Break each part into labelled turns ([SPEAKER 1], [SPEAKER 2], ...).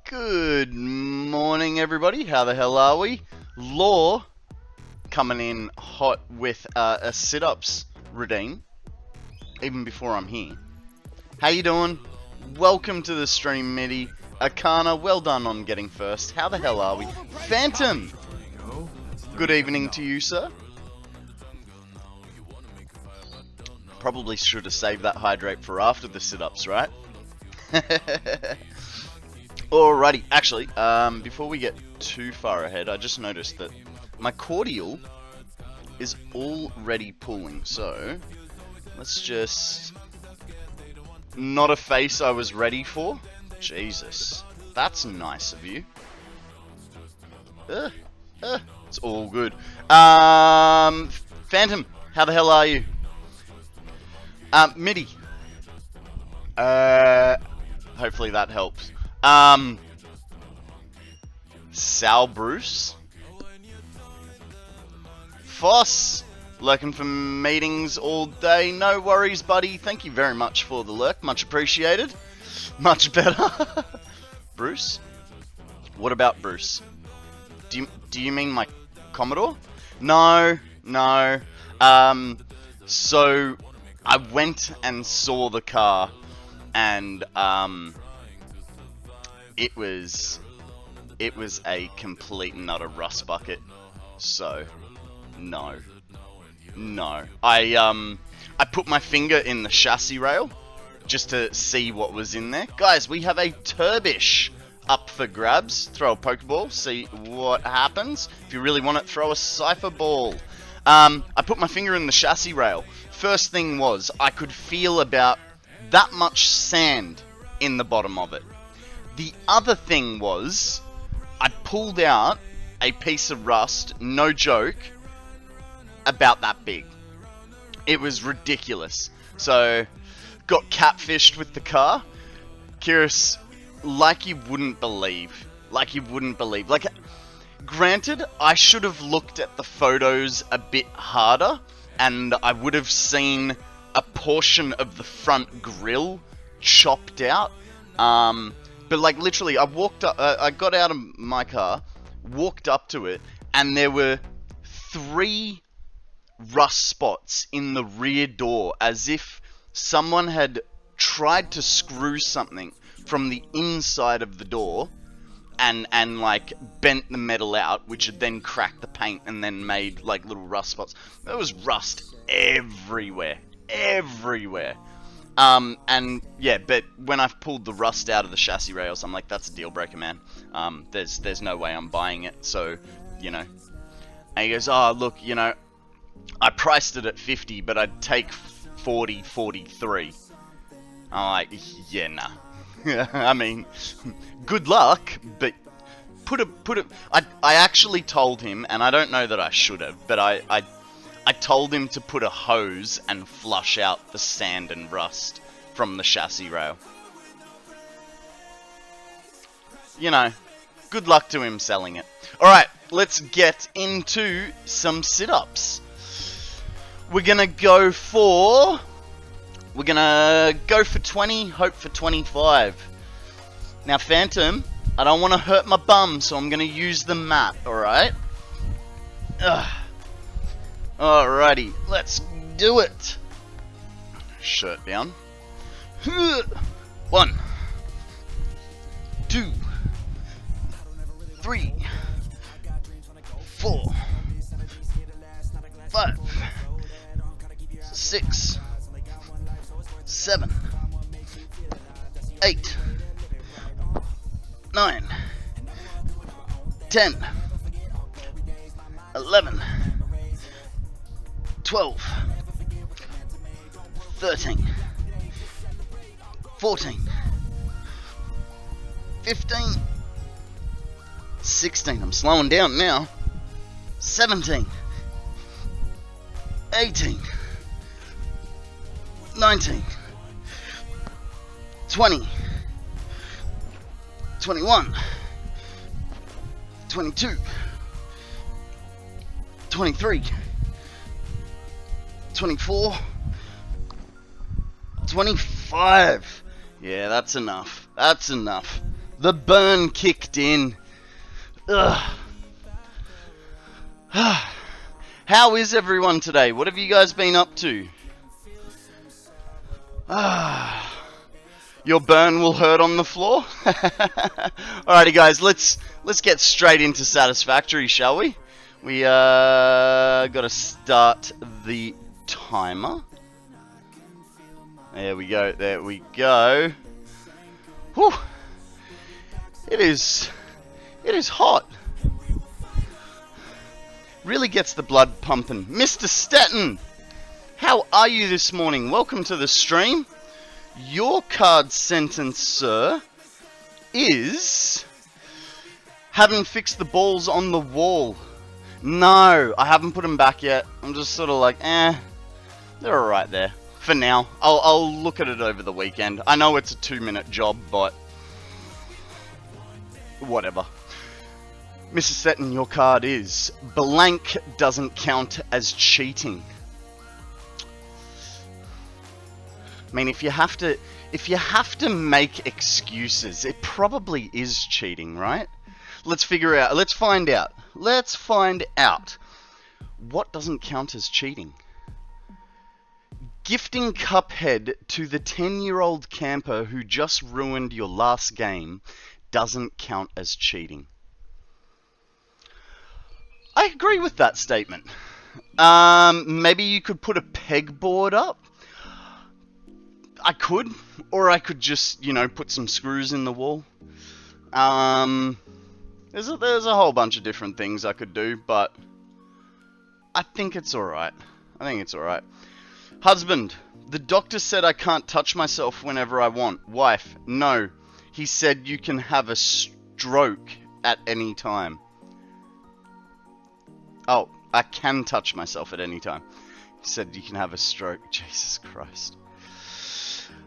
[SPEAKER 1] Good morning, everybody. How the hell are we? Law coming in hot with a sit-ups redeem, even before I'm here. How you doing? Welcome to the stream, Mitty. Akana, well done on getting first. How the hell are we? Phantom! Good evening to you, sir. Probably should have saved that hydrate for after the sit-ups, right? Alrighty, actually, before we get too far ahead, I just noticed that my cordial is already pulling, so let's just... Not a face I was ready for? Jesus, that's nice of you. It's all good. Phantom, how the hell are you? Mitty. Hopefully that helps. Sal Bruce. Foss, lurking for meetings all day. No worries, buddy. Thank you very much for the lurk. Much appreciated. Much better. Bruce? What about Bruce? Do you mean my Commodore? No. So I went and saw the car, and it was a complete and utter rust bucket. So no. I put my finger in the chassis rail just to see what was in there. Guys, we have a Turbish up for grabs. Throw a Pokeball, see what happens. If you really want it, throw a Cypher Ball. I put my finger in the chassis rail. First thing was, I could feel about that much sand in the bottom of it. The other thing was, I pulled out a piece of rust, no joke, about that big. It was ridiculous. So, got catfished with the car. Curious, like you wouldn't believe. Like, granted, I should have looked at the photos a bit harder, and I would have seen a portion of the front grille chopped out. But like literally, I walked up, I got out of my car, walked up to it, and there were 3 rust spots in the rear door, as if someone had tried to screw something from the inside of the door, and like bent the metal out, which had then cracked the paint and then made like little rust spots. There was rust everywhere. And yeah, but when I've pulled the rust out of the chassis rails, I'm like, that's a deal breaker, man. There's no way I'm buying it. So, you know. And he goes, oh, look, you know, I priced it at 50, but I'd take 40, 43. I'm like, yeah, nah. I mean, good luck, but I actually told him, and I don't know that I should have, but I told him to put a hose and flush out the sand and rust from the chassis rail. You know, good luck to him selling it. Alright, let's get into some sit-ups. We're gonna go for 20, hope for 25. Now, Phantom, I don't want to hurt my bum, so I'm gonna use the mat, alright? Alrighty, let's do it. Shirt down. 1, 2, 3, 4, 5, 6, 7, 8, 9, 10, 11, 12, 13, 14, 15, 16, I'm slowing down now, 17, 18, 19, 20, 21, 22, 23, 24, 25. Yeah, that's enough. That's enough. The burn kicked in. Ugh. How is everyone today? What have you guys been up to? Your burn will hurt on the floor? Alrighty guys, let's get straight into Satisfactory, shall we? We gotta start the timer. There we go, there we go. Whew. It is hot. Really gets the blood pumping. Mr. Stetton, how are you this morning? Welcome to the stream. Your card sentence, sir, is haven't fixed the balls on the wall. No, I haven't put them back yet. I'm just sort of like, they're alright there. For now. I'll look at it over the weekend. I know it's a 2-minute job, but whatever. Mrs. Stetton, your card is blank doesn't count as cheating. I mean, if you have to make excuses, it probably is cheating, right? Let's find out. Let's find out. What doesn't count as cheating? Gifting Cuphead to the 10-year-old camper who just ruined your last game doesn't count as cheating. I agree with that statement. Maybe you could put a pegboard up. I could, or I could just, put some screws in the wall. There's a whole bunch of different things I could do, but I think it's alright. Husband, the doctor said I can't touch myself whenever I want. Wife, no. He said you can have a stroke at any time. Oh, I can touch myself at any time. He said you can have a stroke. Jesus Christ.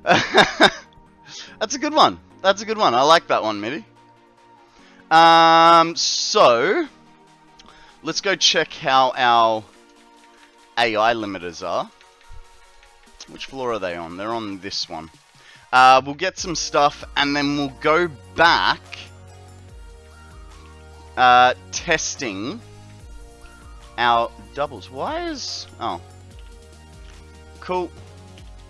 [SPEAKER 1] That's a good one. I like that one, Mitty. So let's go check how our AI limiters are. Which floor are they on? They're on this one. We'll get some stuff and then we'll go back testing our doubles. Oh, cool.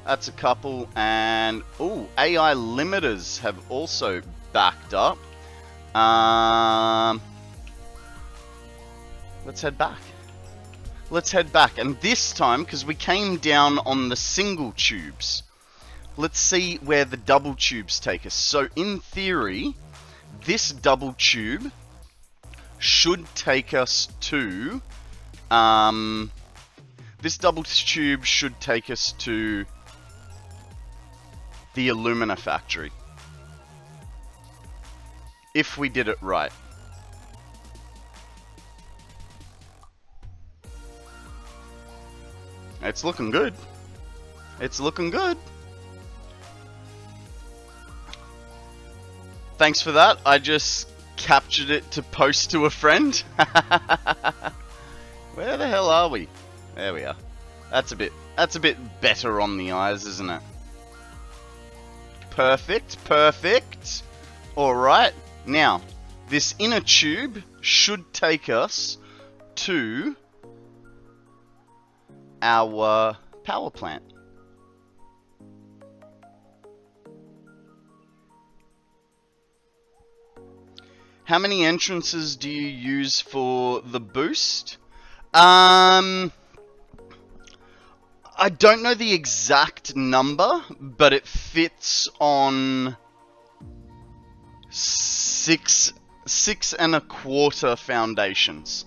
[SPEAKER 1] That's a couple. And AI limiters have also backed up. Let's head back. And this time, because we came down on the single tubes, let's see where the double tubes take us. So in theory, this double tube should take us to the Illumina factory. If we did it right. It's looking good. Thanks for that. I just captured it to post to a friend. Where the hell are we? There we are. That's a bit better on the eyes, isn't it? Perfect. Alright. Now, this inner tube should take us to our power plant. How many entrances do you use for the boost? I don't know the exact number, but it fits on 6 1/4 foundations.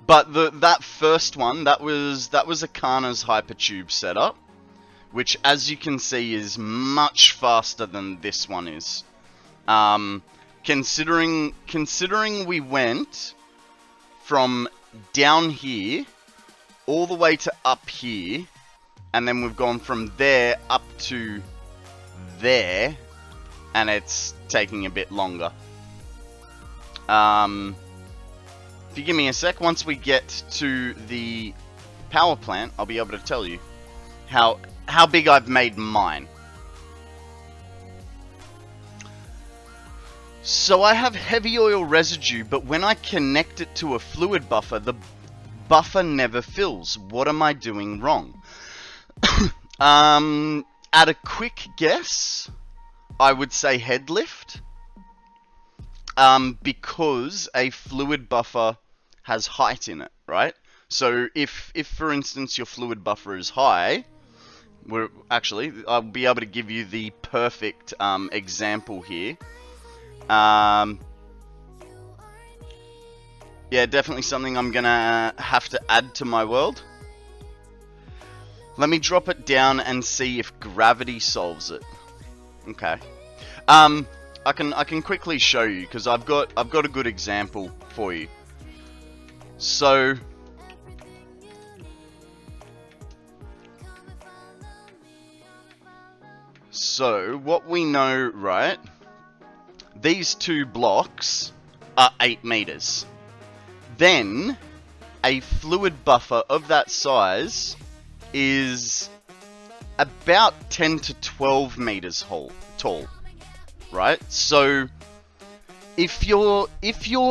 [SPEAKER 1] But that first one, that was Akana's hypertube setup, which, as you can see, is much faster than this one is. Considering we went from down here all the way to up here, and then we've gone from there up to there, and it's taking a bit longer. If you give me a sec, once we get to the power plant, I'll be able to tell you how big I've made mine. So I have heavy oil residue, but when I connect it to a fluid buffer, the buffer never fills. What am I doing wrong? At a quick guess, I would say head lift. Because a fluid buffer has height in it, right? So if for instance your fluid buffer is high, I'll be able to give you the perfect example here. Yeah, definitely something I'm gonna have to add to my world. Let me drop it down and see if gravity solves it. Okay. I can quickly show you because I've got a good example for you. So what we know, right? These two blocks are 8 meters. Then a fluid buffer of that size is about 10 to 12 meters tall, right? So if you're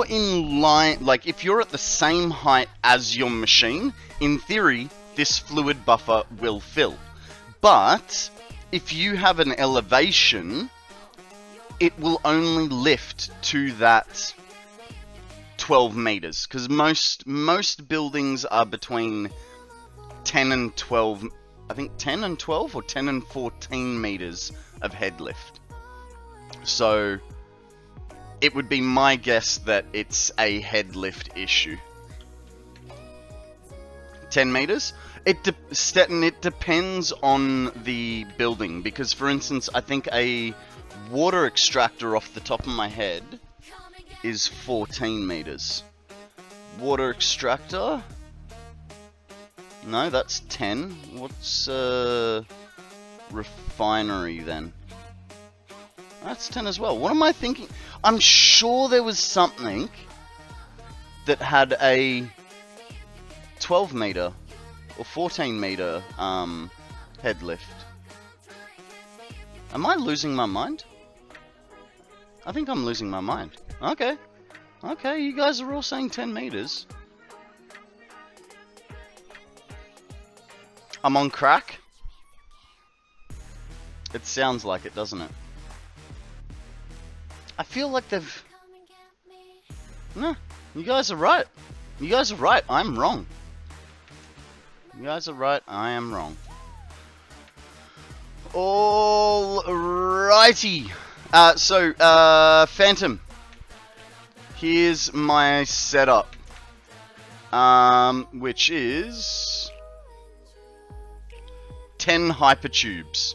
[SPEAKER 1] in line, like if you're at the same height as your machine, in theory this fluid buffer will fill. But if you have an elevation, it will only lift to that 12 meters, because most buildings are between 10 and 12, I think 10 and 12 or 10 and 14 meters of head lift. So it would be my guess that it's a head lift issue. 10 meters? It depends on the building, because for instance, I think a water extractor off the top of my head is 14 meters. Water extractor? No, that's 10. What's refinery then? That's 10 as well. What am I thinking? I'm sure there was something that had a 12 meter or 14 meter head lift. Am I losing my mind? I think I'm losing my mind. Okay. Okay, you guys are all saying 10 meters. I'm on crack? It sounds like it, doesn't it? I feel like they've... No, you guys are right. You guys are right, I'm wrong. You guys are right, I am wrong. Alrighty. Phantom. Here's my setup. Which is 10 hypertubes.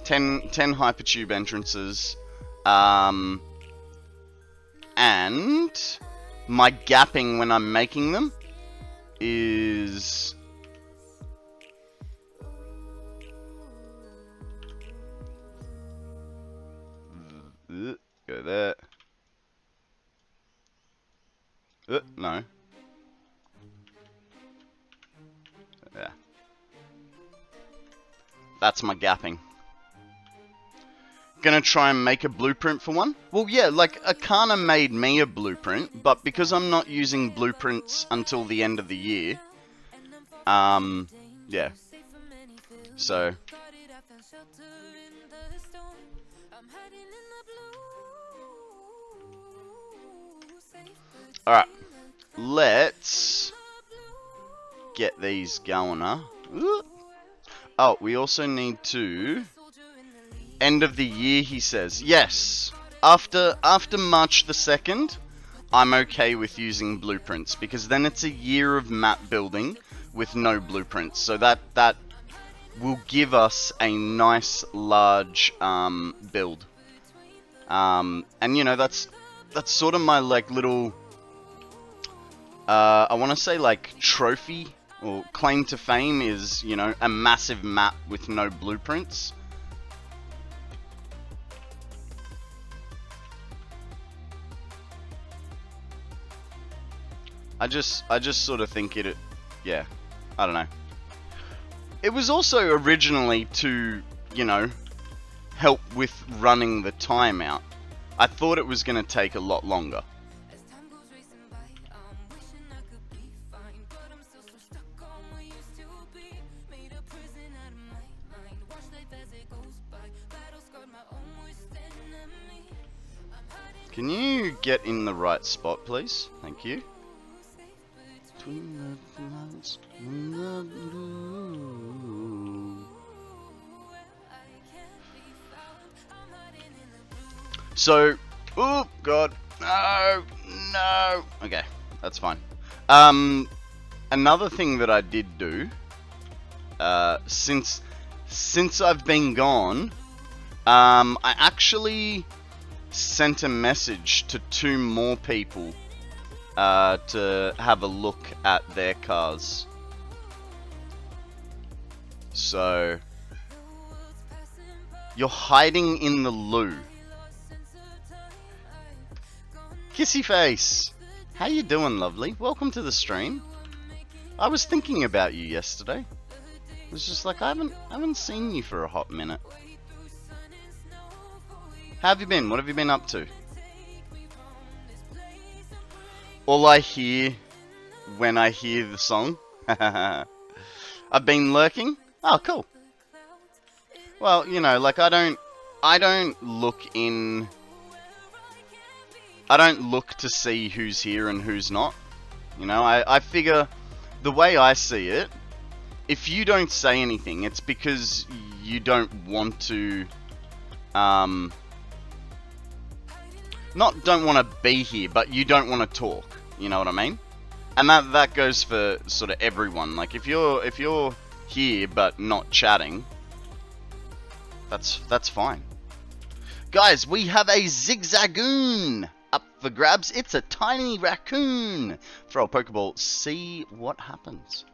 [SPEAKER 1] 10 hypertube entrances. And my gapping when I'm making them is... Go there. No. Yeah. That's my gapping. Gonna try and make a blueprint for one? Well, yeah, like, Akana made me a blueprint, but because I'm not using blueprints until the end of the year, yeah. So... Alright, let's get these going, huh? Oh, we also need to... End of the year, he says. Yes, after March the 2nd, I'm okay with using blueprints, because then it's a year of map building with no blueprints. So that will give us a nice large build. And you know, that's sort of my like little... I want to say like trophy or claim to fame is, you know, a massive map with no blueprints. I just sort of think it, yeah, I don't know. It was also originally to, you know, help with running the timeout. I thought it was going to take a lot longer. Can you get in the right spot, please? Thank you. So, oh god, no. Okay, that's fine. Another thing that I did do, since I've been gone, I actually sent a message to 2 more people to have a look at their cars. So, you're hiding in the loo. Kissy face! How you doing, lovely? Welcome to the stream. I was thinking about you yesterday. It was just like, I haven't seen you for a hot minute. How have you been? What have you been up to? All I hear when I hear the song. I've been lurking. Oh, cool. Well, you know, like I don't look in. I don't look to see who's here and who's not. You know, I figure the way I see it, if you don't say anything, it's because you don't want to, not don't want to be here, but you don't want to talk. You know what I mean? And that goes for sort of everyone. Like if you're here but not chatting, that's fine. Guys, we have a zigzagoon up for grabs. It's a tiny raccoon. Throw a Pokeball, see what happens.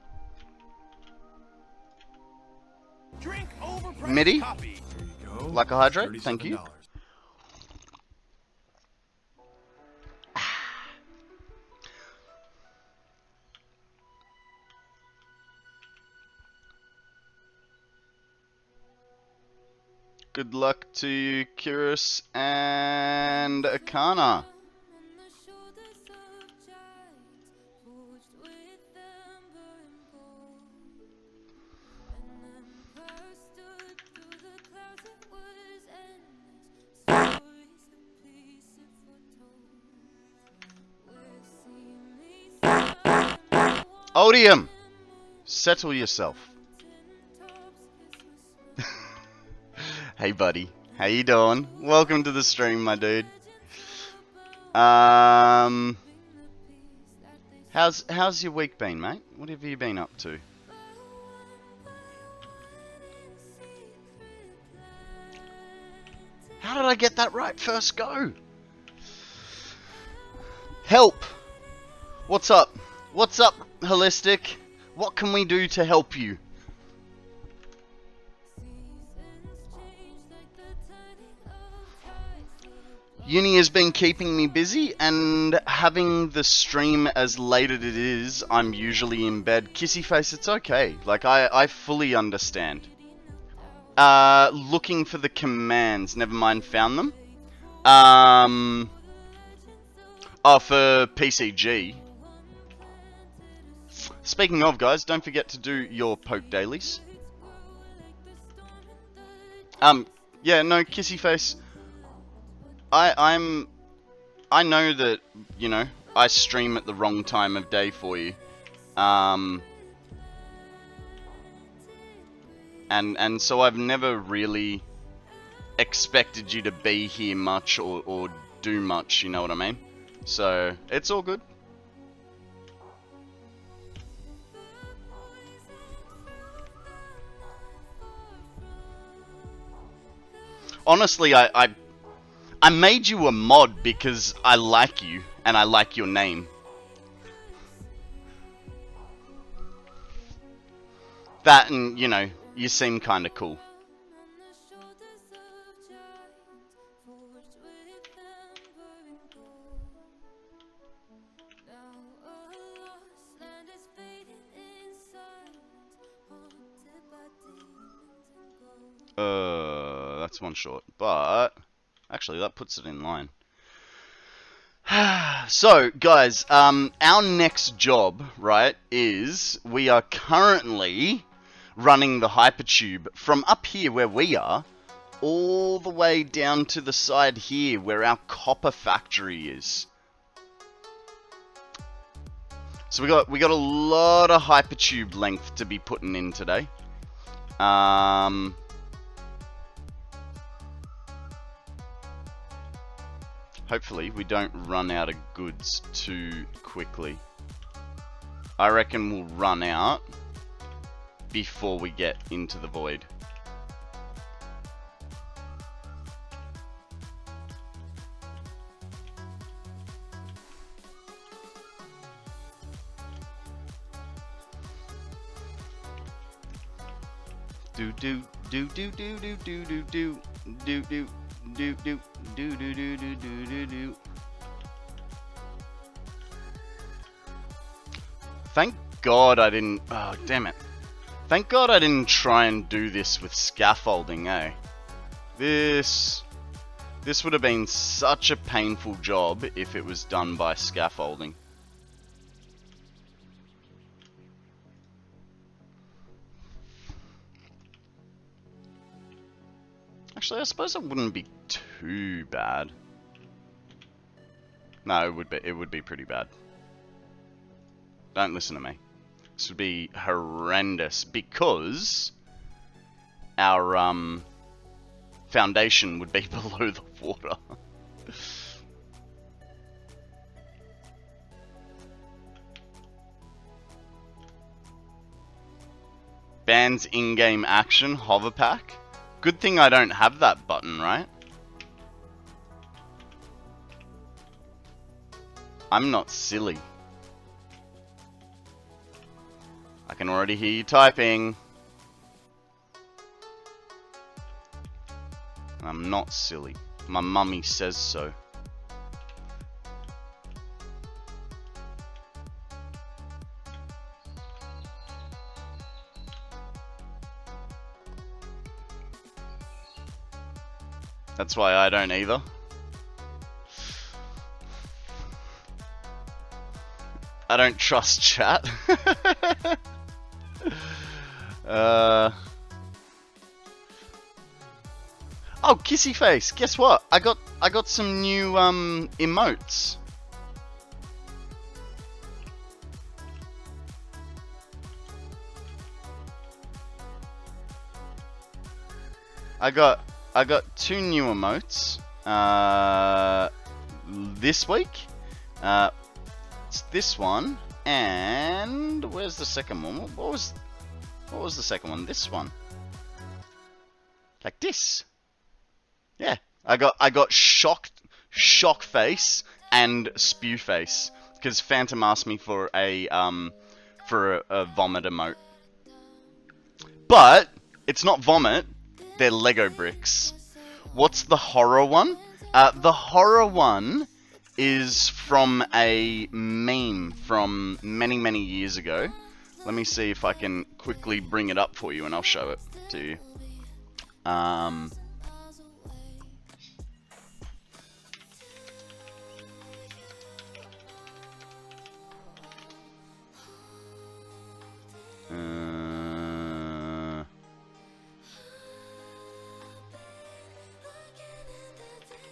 [SPEAKER 2] Drink
[SPEAKER 1] Midi, like a hydrate, thank you. Good luck to you, Kirus and Akana. Odium, settle yourself. Hey buddy, how you doing? Welcome to the stream, my dude. How's your week been, mate? What have you been up to? How did I get that right first go? Help! What's up? What's up, Holistic? What can we do to help you? Uni has been keeping me busy, and having the stream as late as it is, I'm usually in bed. Kissy face, it's okay. Like, I fully understand. Looking for the commands. Never mind, found them. Oh, for PCG. Speaking of, guys, don't forget to do your poke dailies. Yeah, no, Kissy face. I know that, you know, I stream at the wrong time of day for you. And so I've never really expected you to be here much or do much, you know what I mean? So, it's all good. Honestly, I made you a mod because I like you, and I like your name. That and, you know, you seem kinda cool. it's one short, but actually that puts it in line. So, guys, our next job, right, is we are currently running the hypertube from up here where we are all the way down to the side here where our copper factory is. So we got a lot of hypertube length to be putting in today. Hopefully we don't run out of goods too quickly. I reckon we'll run out before we get into the void. Do do do do do do do do do do do do do do do do do do do. Thank God I didn't. Oh damn it! Thank God I didn't try and do this with scaffolding, eh? This would have been such a painful job if it was done by scaffolding. Actually, I suppose it wouldn't be too bad. No, it would be pretty bad. Don't listen to me. This would be horrendous because our foundation would be below the water. Bans in-game action hover pack. Good thing I don't have that button, right? I'm not silly. I can already hear you typing. I'm not silly. My mummy says so. That's why I don't either. I don't trust chat. Oh, kissy face. Guess what? I got some new emotes. I got 2 new emotes this week. It's this one, and where's the second one? What was the second one? This one, like this. Yeah, I got shock face and spew face because Phantom asked me for a vomit emote, but it's not vomit. They're Lego bricks. What's the horror one? The horror one is from a meme from many, many years ago. Let me see if I can quickly bring it up for you and I'll show it to you.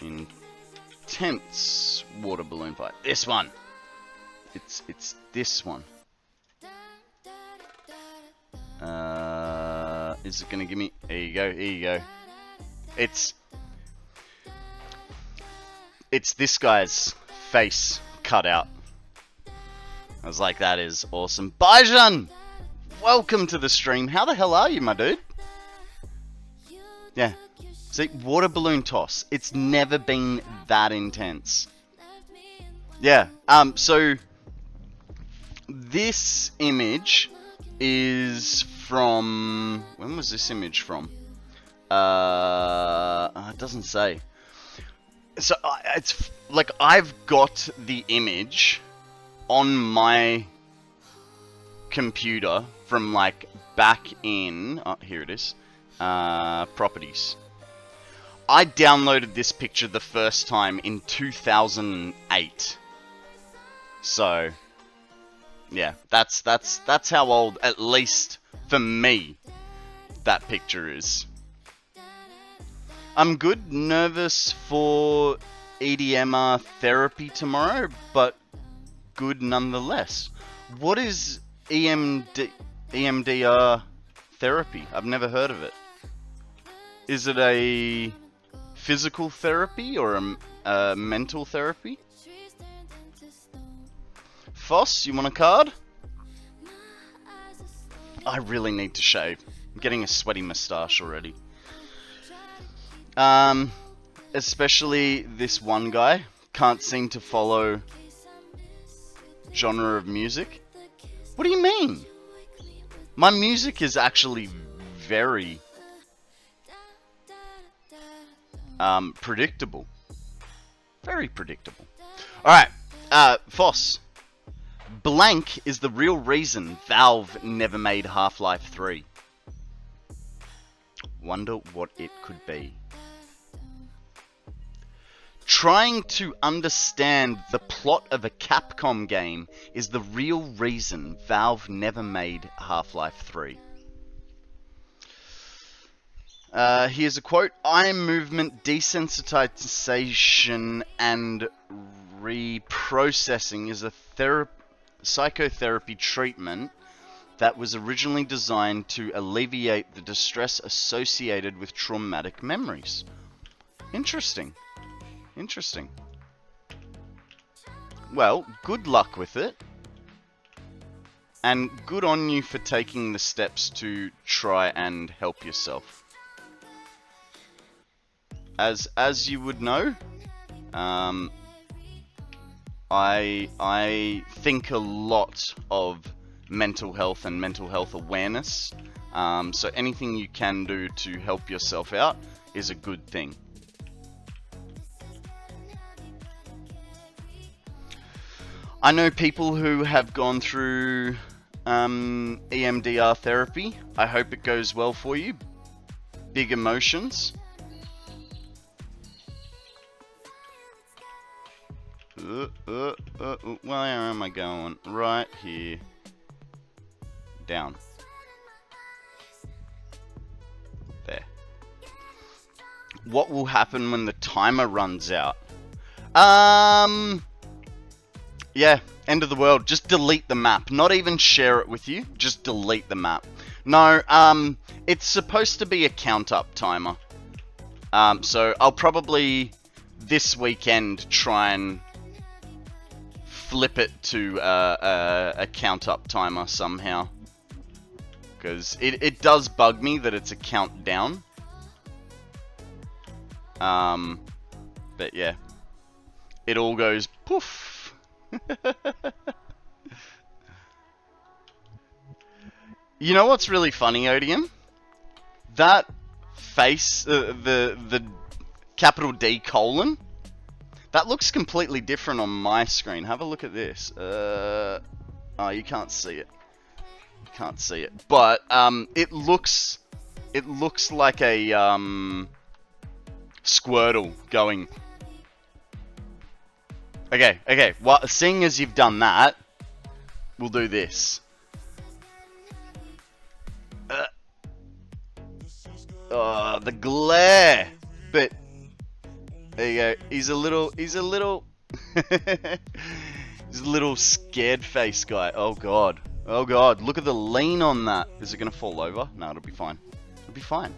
[SPEAKER 1] Intense water balloon fight. This one. It's this one. Is it gonna give me? Here you go. Here you go. It's this guy's face cut out. I was like, that is awesome. Bajan, welcome to the stream. How the hell are you, my dude? Yeah. See, water balloon toss. It's never been that intense. Yeah. So this image is from, when was this image from? It doesn't say. So it's like I've got the image on my computer from like back in, oh, here it is, properties. I downloaded this picture the first time in 2008. So, yeah, that's how old, at least for me, that picture is. I'm good. Nervous for EDMR therapy tomorrow, but good nonetheless. What is EMDR therapy? I've never heard of it. Is it a physical therapy or a mental therapy? Foss, you want a card? I really need to shave. I'm getting a sweaty moustache already. Especially this one guy. Can't seem to follow genre of music. What do you mean? My music is actually very predictable. Very predictable. Alright, Foss. Blank is the real reason Valve never made Half-Life 3. Wonder what it could be. Trying to understand the plot of a Capcom game is the real reason Valve never made Half-Life 3. Here's a quote. Eye movement desensitization and reprocessing is a psychotherapy treatment that was originally designed to alleviate the distress associated with traumatic memories. Interesting. Interesting. Well, good luck with it. And good on you for taking the steps to try and help yourself. As you would know, I think a lot of mental health and mental health awareness. So anything you can do to help yourself out is a good thing. I know people who have gone through EMDR therapy. I hope it goes well for you. Big emotions. Where am I going? Right here. Down. There. What will happen when the timer runs out? Yeah, end of the world. Just delete the map. Not even share it with you. Just delete the map. No, it's supposed to be a count-up timer. So I'll probably this weekend try and flip it to a count-up timer somehow. Because it does bug me that it's a countdown. But yeah. It all goes poof. You know what's really funny, Odium? That face, the capital D colon, that looks completely different on my screen. Have a look at this. Oh, you can't see it. You can't see it. But it looks like a Squirtle going. Okay. Well, seeing as you've done that, we'll do this. Oh, the glare. But there you go. He's a little he's a little scared face guy. Oh god. Look at the lean on that. Is it gonna fall over? No, it'll be fine. It'll be fine.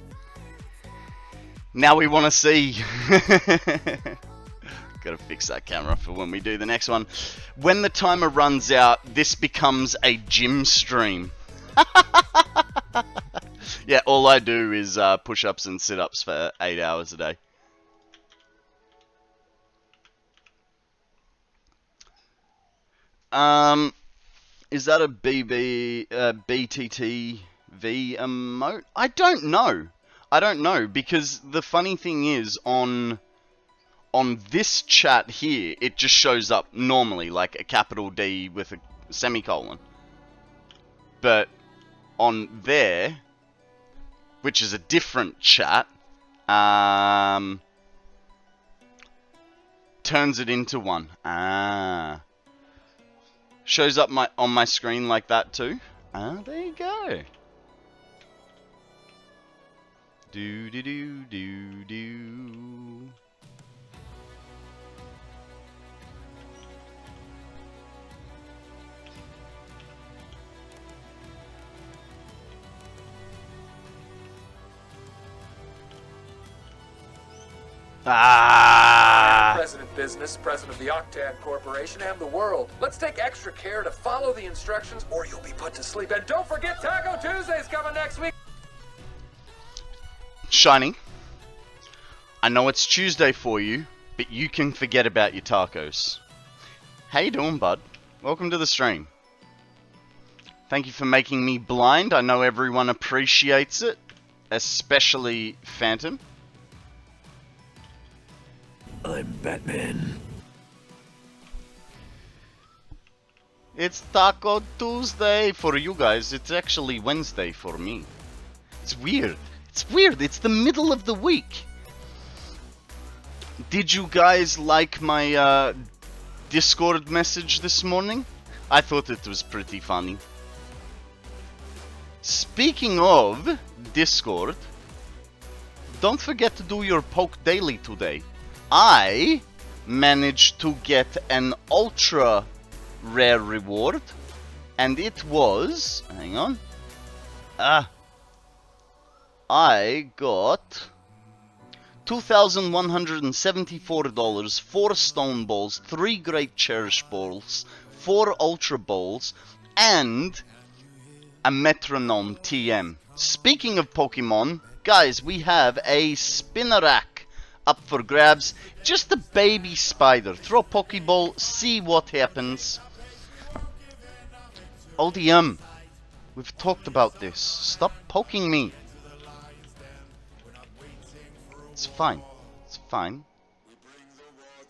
[SPEAKER 1] Now we want to see. Gotta fix that camera for when we do the next one. When the timer runs out, this becomes a gym stream. Yeah, all I do is push-ups and sit-ups for 8 hours a day. Is that a BTTV emote? I don't know, because the funny thing is, on this chat here, it just shows up normally, like a capital D with a semicolon. But on there, which is a different chat, turns it into one. Shows up on my screen like that too. There you go. Do do do do do.
[SPEAKER 3] President Business, President of the Octad Corporation, and the world. Let's take extra care to follow the instructions or you'll be put to sleep. And don't forget Taco Tuesday's coming next week.
[SPEAKER 1] Shiny, I know it's Tuesday for you, but you can forget about your tacos. How you doing, bud? Welcome to the stream. Thank you for making me blind. I know everyone appreciates it, especially Phantom.
[SPEAKER 2] I'm Batman.
[SPEAKER 1] It's Taco Tuesday for you guys. It's actually Wednesday for me. It's weird. It's weird. It's the middle of the week. Did you guys like my Discord message this morning? I thought it was pretty funny. Speaking of Discord, don't forget to do your poke daily today. I managed to get an ultra rare reward, and it was, hang on, I got $2,174, 4 stone balls, 3 great cherish balls, 4 ultra balls, and a metronome TM. Speaking of Pokemon, guys, we have a Spinnerack up for grabs. Just a baby spider. Throw a Pokeball, see what happens. ODM, we've talked about this. Stop poking me. It's fine. It's fine.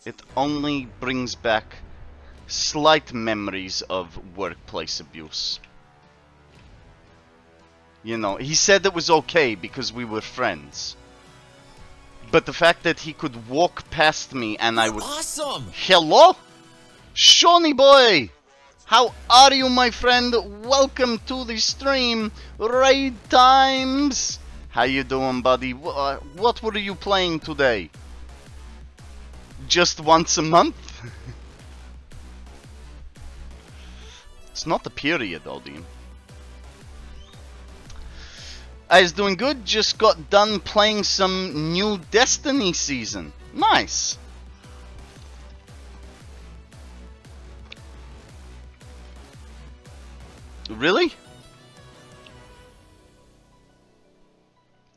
[SPEAKER 1] It only brings back slight memories of workplace abuse. You know, he said it was okay because we were friends. But the fact that he could walk past me and I would...
[SPEAKER 2] Awesome!
[SPEAKER 1] Hello? Shawnee boy! How are you, my friend? Welcome to the stream. Raid times! How you doing, buddy? What were you playing today? Just once a month? It's not the period, Odin. I was doing good, just got done playing some new Destiny season. Nice. Really?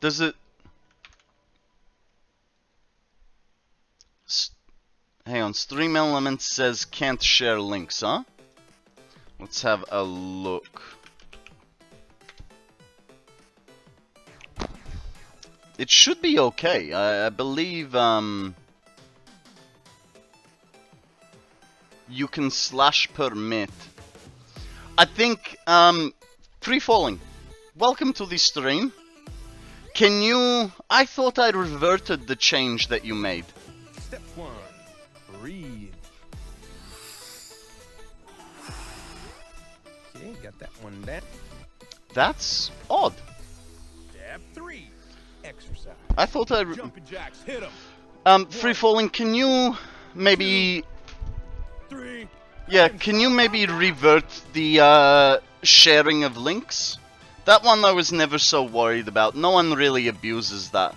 [SPEAKER 1] Does it... Hang on, Stream Elements says can't share links, huh? Let's have a look. It should be okay. I believe you can / permit. I think Free Falling. Welcome to the stream. Can you... I thought I reverted the change that you made.
[SPEAKER 2] Step 1. Breathe. Okay, got that one down.
[SPEAKER 1] That's odd.
[SPEAKER 2] Step 3. Exercise.
[SPEAKER 1] I thought I...
[SPEAKER 2] Jumping jacks, hit 'em.
[SPEAKER 1] Free Falling, can you maybe...
[SPEAKER 2] 3.
[SPEAKER 1] Yeah, can you maybe revert the sharing of links? That one I was never so worried about. No one really abuses that.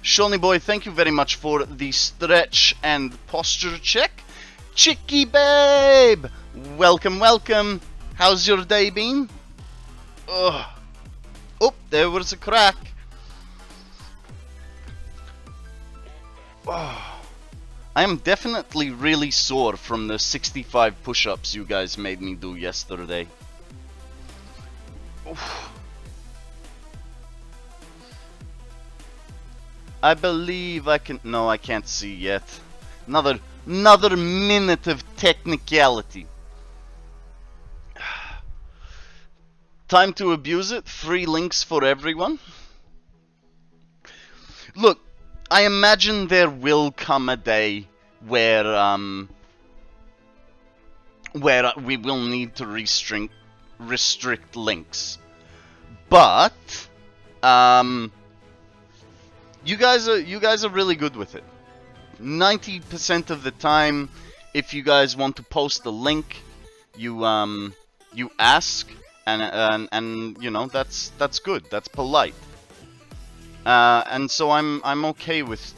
[SPEAKER 1] Shawnee boy, thank you very much for the stretch and posture check. Chicky babe! Welcome, welcome. How's your day been? Ugh. Oh, there was a crack. Oh. I am definitely really sore from the 65 push-ups you guys made me do yesterday. Oof. I believe I can... No, I can't see yet. Another minute of technicality. time to abuse it. 3 links for everyone. Look, I imagine there will come a day where we will need to restrict links. But you guys are really good with it. 90% of the time, if you guys want to post a link, you ask, and you know, that's good. That's polite. And so I'm okay with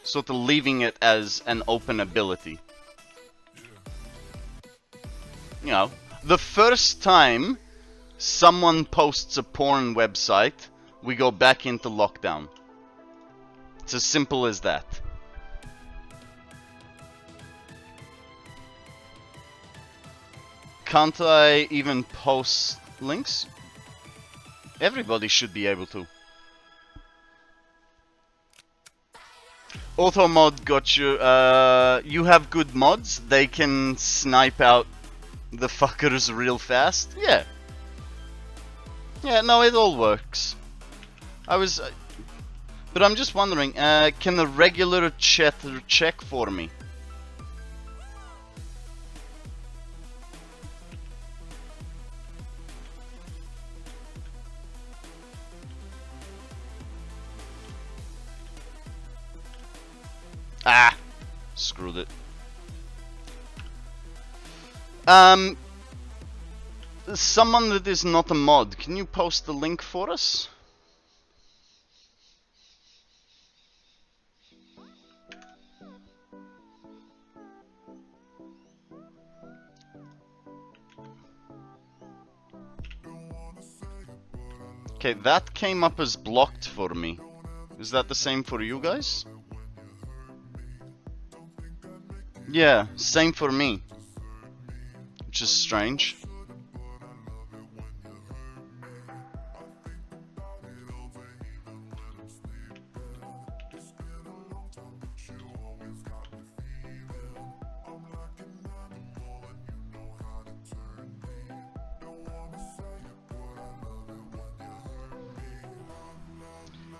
[SPEAKER 1] sort of leaving it as an open ability. You know, the first time someone posts a porn website, we go back into lockdown. It's as simple as that. Can't I even post links? Everybody should be able to. Auto mod got you. You have good mods. They can snipe out the fuckers real fast. Yeah. Yeah, no, it all works. But I'm just wondering, can the regular chatter check for me? Ah! Screwed it. Someone that is not a mod, can you post the link for us? Okay, that came up as blocked for me. Is that the same for you guys? Yeah, same for me. Which is strange.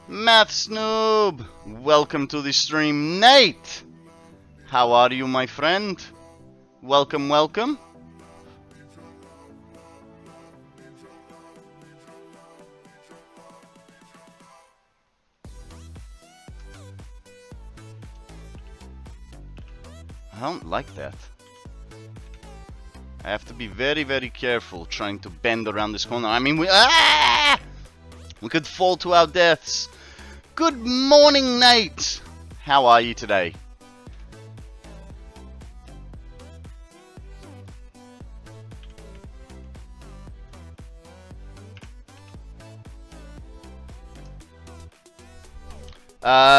[SPEAKER 1] Math Snoob! Welcome to the stream, Nate! How are you, my friend? Welcome, welcome. I don't like that. I have to be very, very careful trying to bend around this corner. I mean, we could fall to our deaths. Good morning, Nate! How are you today?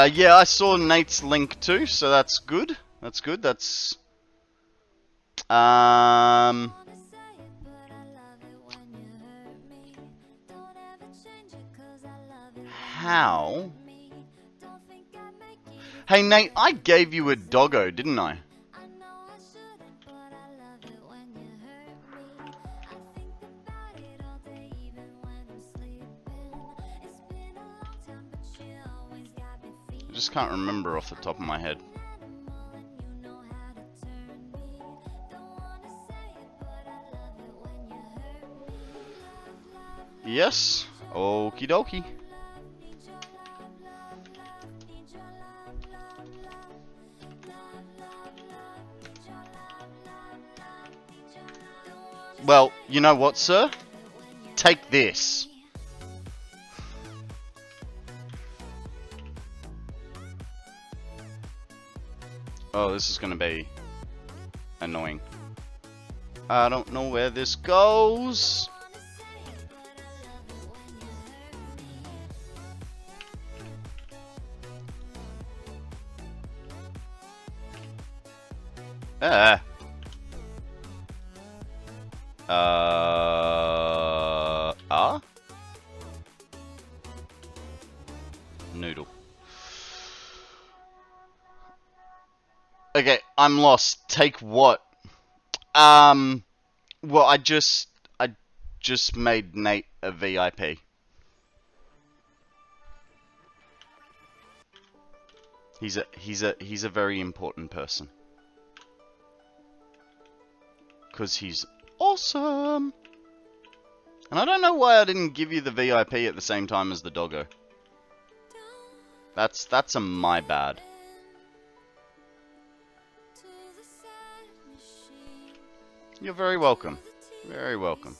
[SPEAKER 1] Yeah, I saw Nate's link too, so that's good. That's good. That's how? Hey Nate, I gave you a doggo, didn't I? I just can't remember off the top of my head. Yes, okie dokie. Well, you know what, sir? Take this. Oh, this is gonna be annoying. I don't know where this goes. Noodle. Okay, I'm lost. Take what? Well, I just made Nate a VIP. He's a very important person. 'Cause he's awesome. And I don't know why I didn't give you the VIP at the same time as the doggo. That's a my bad. You're very welcome. Very welcome.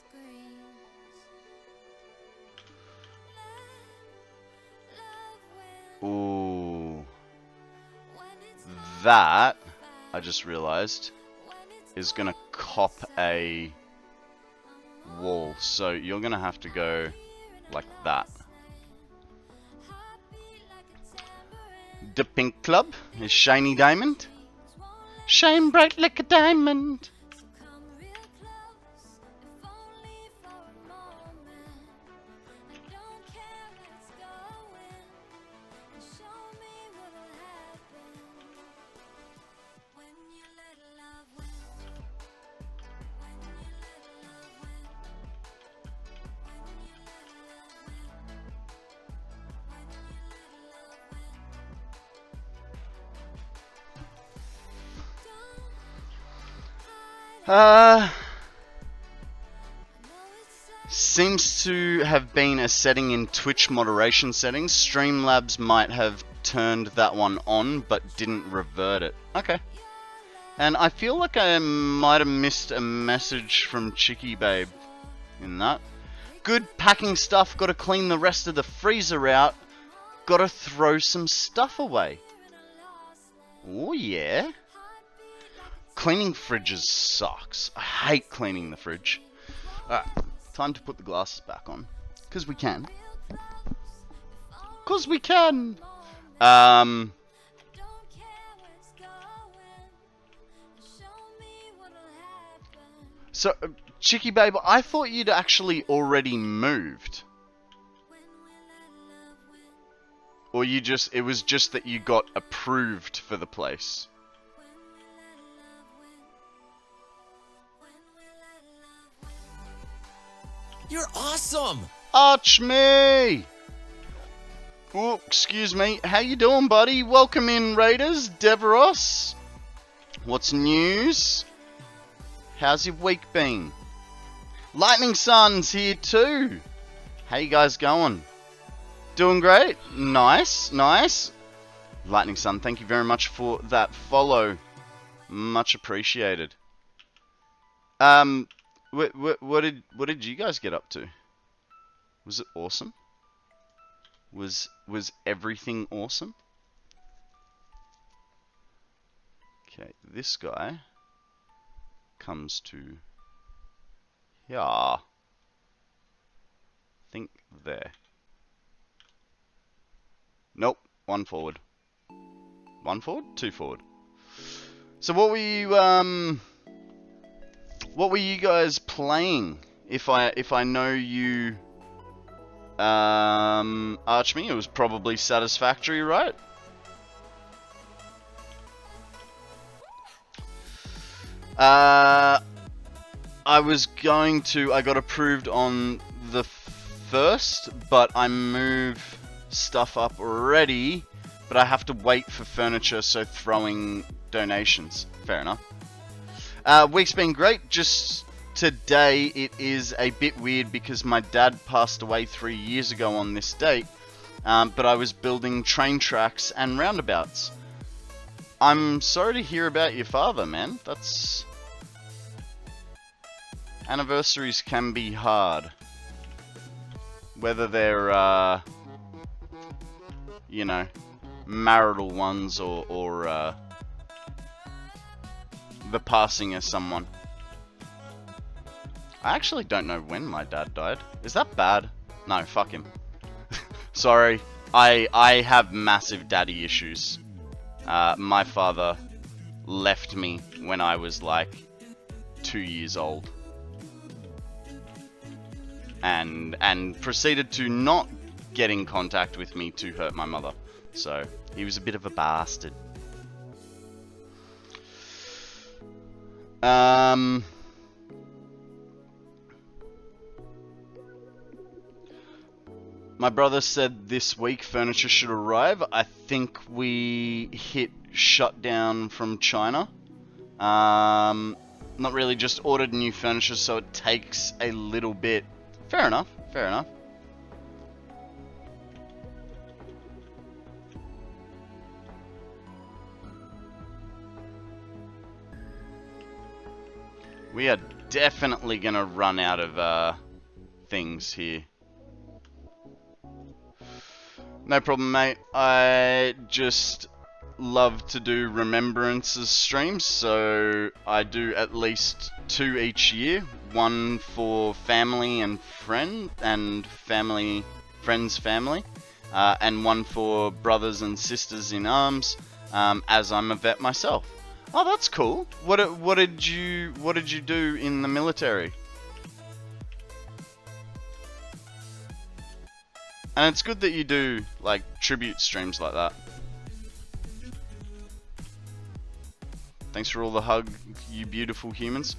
[SPEAKER 1] Ooh. That, I just realized, is gonna cop a wall. So you're gonna have to go like that. The pink club is shiny diamond. Shine bright like a diamond. Seems to have been a setting in Twitch moderation settings. Streamlabs might have turned that one on, but didn't revert it. Okay. And I feel like I might have missed a message from Chicky Babe in that. Good packing stuff, gotta clean the rest of the freezer out. Gotta throw some stuff away. Oh yeah. Cleaning fridges sucks. I hate cleaning the fridge. Alright, time to put the glasses back on. 'Cause we can. 'Cause we can! So, Chicky Babe, I thought you'd actually already moved. Or it was just that you got approved for the place.
[SPEAKER 4] You're awesome!
[SPEAKER 1] Arch me! Oh, excuse me. How you doing, buddy? Welcome in, Raiders. Deveros. What's news? How's your week been? Lightning Sun's here too. How you guys going? Doing great? Nice, nice. Lightning Sun, thank you very much for that follow. Much appreciated. What did you guys get up to? Was it awesome? Was everything awesome? Okay, this guy comes to here. I think there. Nope, one forward. One forward? Two forward. So what were you guys playing? If I know you arch me, it was probably Satisfactory, right? I got approved on the 1st, but I move stuff up already, but I have to wait for furniture, so throwing donations. Fair enough. Week's been great. Just today it is a bit weird because my dad passed away 3 years ago on this date, but I was building train tracks and roundabouts. I'm sorry to hear about your father, man. Anniversaries can be hard. Whether they're, you know, marital ones or the passing of someone. I actually don't know when my dad died. Is that bad? No, fuck him. Sorry. I have massive daddy issues. My father left me when I was like 2 years old. And proceeded to not get in contact with me to hurt my mother. So, he was a bit of a bastard. My brother said this week furniture should arrive. I think we hit shutdown from China. Not really, just ordered new furniture, so it takes a little bit. Fair enough, fair enough. We are definitely gonna run out of things here. No problem, mate. I just love to do remembrances streams, so I do at least 2 each year. One for family and friends, and family, and one for brothers and sisters in arms, as I'm a vet myself. Oh, that's cool. What did you do in the military? And it's good that you do, like, tribute streams like that. Thanks for all the hug, you beautiful humans.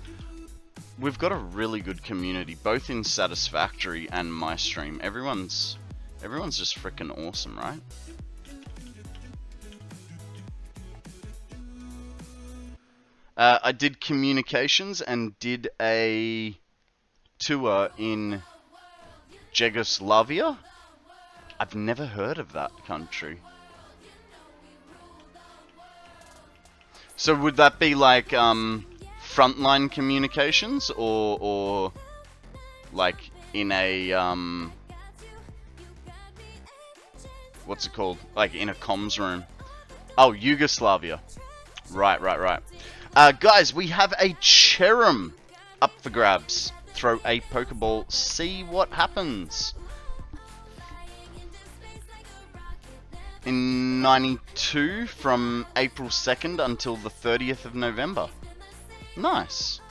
[SPEAKER 1] We've got a really good community, both in Satisfactory and my stream. Everyone's just freaking awesome, right? I did communications and did a tour in Yugoslavia. I've never heard of that country. So would that be like frontline communications, or like in a what's it called? Like in a comms room? Oh, Yugoslavia. Right. Guys, we have a Cherem up for grabs. Throw a Pokeball, see what happens. In 92 from April 2nd until the 30th of November. Nice.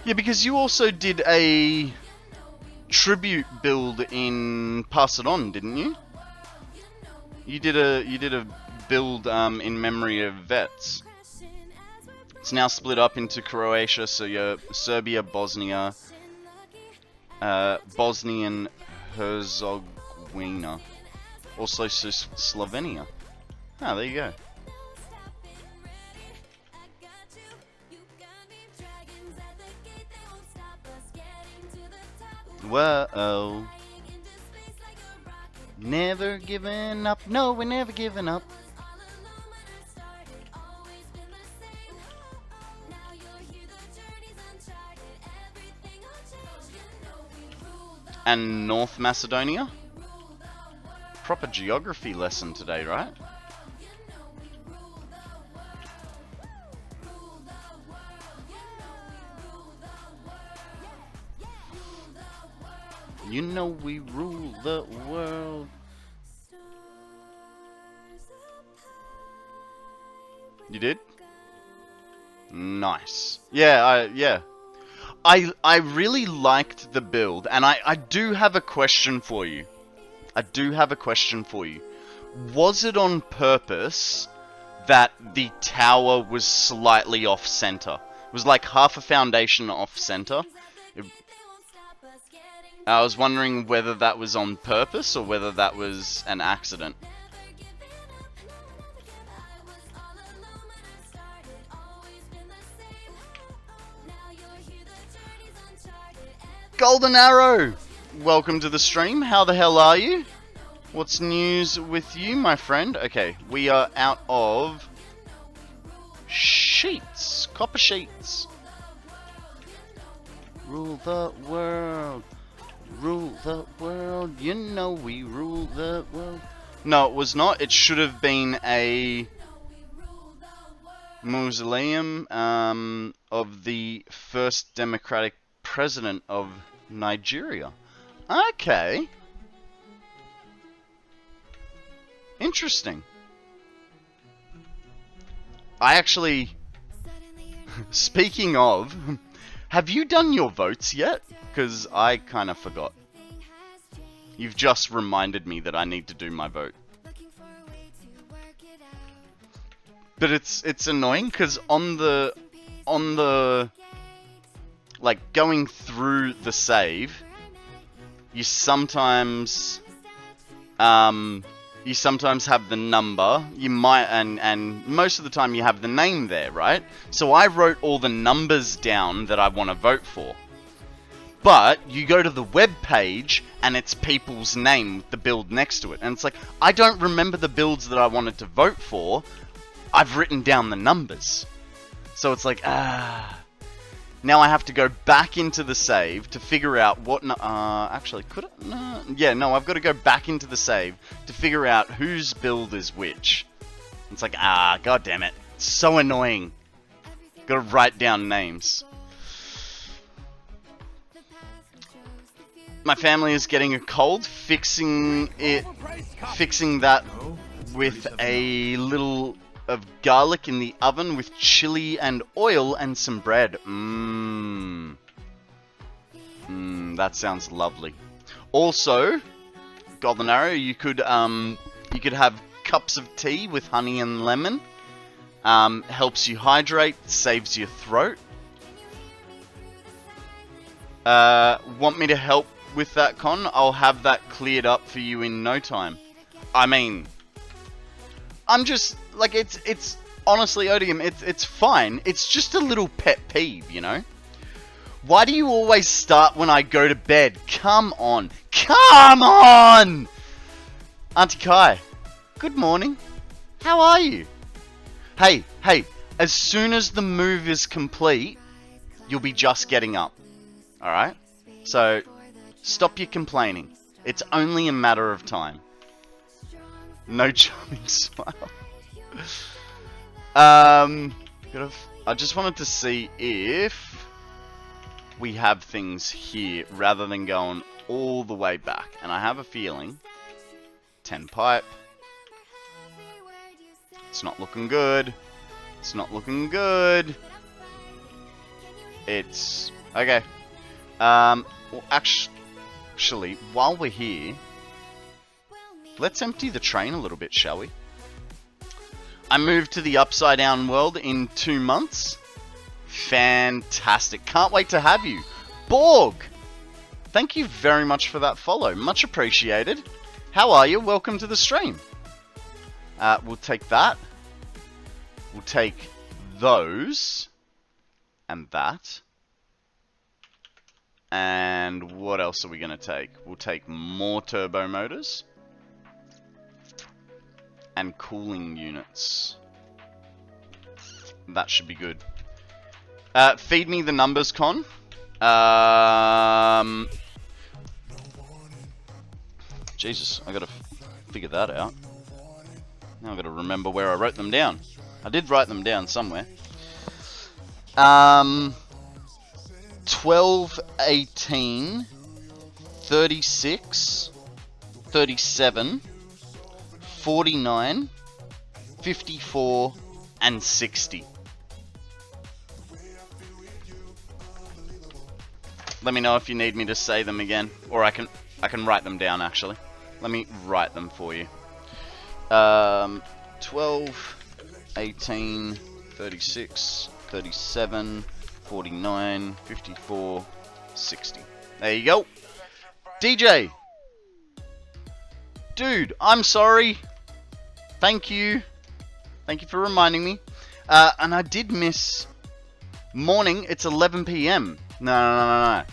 [SPEAKER 1] Yeah, because you also did a tribute build in Pass It On, didn't you? You did a build in memory of vets. It's now split up into Croatia, so you're Serbia, Bosnia, Bosnian Herzegovina, also Slovenia. Ah, there you go. Whoa. Never giving up. No, we're never giving up. And North Macedonia? Proper geography lesson today, right? You know we rule the world. You did? Nice. Yeah, I really liked the build, and I do have a question for you. Was it on purpose that the tower was slightly off-center? It was like half a foundation off-center. I was wondering whether that was on purpose or whether that was an accident. Golden Arrow! Welcome to the stream. How the hell are you? What's news with you, my friend? Okay, we are out of sheets. Copper sheets. Rule the world. Rule the world. You know we rule the world. No, it was not. It should have been a mausoleum of the first democratic president of Nigeria. Okay. Interesting. I actually... Speaking of... Have you done your votes yet? Because I kind of forgot. You've just reminded me that I need to do my vote. But it's annoying because on the like going through the save, you sometimes have the number. You might, and most of the time you have the name there, right? So I wrote all the numbers down that I want to vote for. But you go to the web page and it's people's name with the build next to it. And it's like, I don't remember the builds that I wanted to vote for. I've written down the numbers. So it's like, now I have to go back into the save to figure out what... actually, could it? No. Yeah, no, I've got to go back into the save to figure out whose build is which. It's like, god damn it. It's so annoying. Gotta write down names. My family is getting a cold, fixing that with a little of garlic in the oven with chili and oil and some bread. That sounds lovely. Also, Golden Arrow, you could have cups of tea with honey and lemon. Helps you hydrate, saves your throat. Want me to help with that, Con? I'll have that cleared up for you in no time. I mean, I'm just, like, it's honestly, Odium, it's fine. It's just a little pet peeve, you know? Why do you always start when I go to bed? Come on. Come on! Auntie Kai, good morning. How are you? Hey, as soon as the move is complete, you'll be just getting up. Alright? So, stop your complaining. It's only a matter of time. No charming smile. I just wanted to see if we have things here rather than going all the way back. And I have a feeling 10 pipe. It's not looking good. It's not looking good. It's okay. Well, actually, while we're here, let's empty the train a little bit, shall we? I moved to the Upside Down world in 2 months. Fantastic. Can't wait to have you. Borg! Thank you very much for that follow. Much appreciated. How are you? Welcome to the stream. We'll take that. We'll take those. And that. And what else are we going to take? We'll take more turbo motors. And cooling units. That should be good. Feed me the numbers, Con. Jesus, I gotta figure that out. Now I gotta remember where I wrote them down. I did write them down somewhere. 12, 18, 36, 37, 49, 54, and 60. Let me know if you need me to say them again, or I can write them down actually. Let me write them for you. 12, 18, 36, 37, 49, 54, 60. There you go. DJ! Dude, I'm sorry. Thank you. Thank you for reminding me. And I did miss morning. It's 11 PM. No.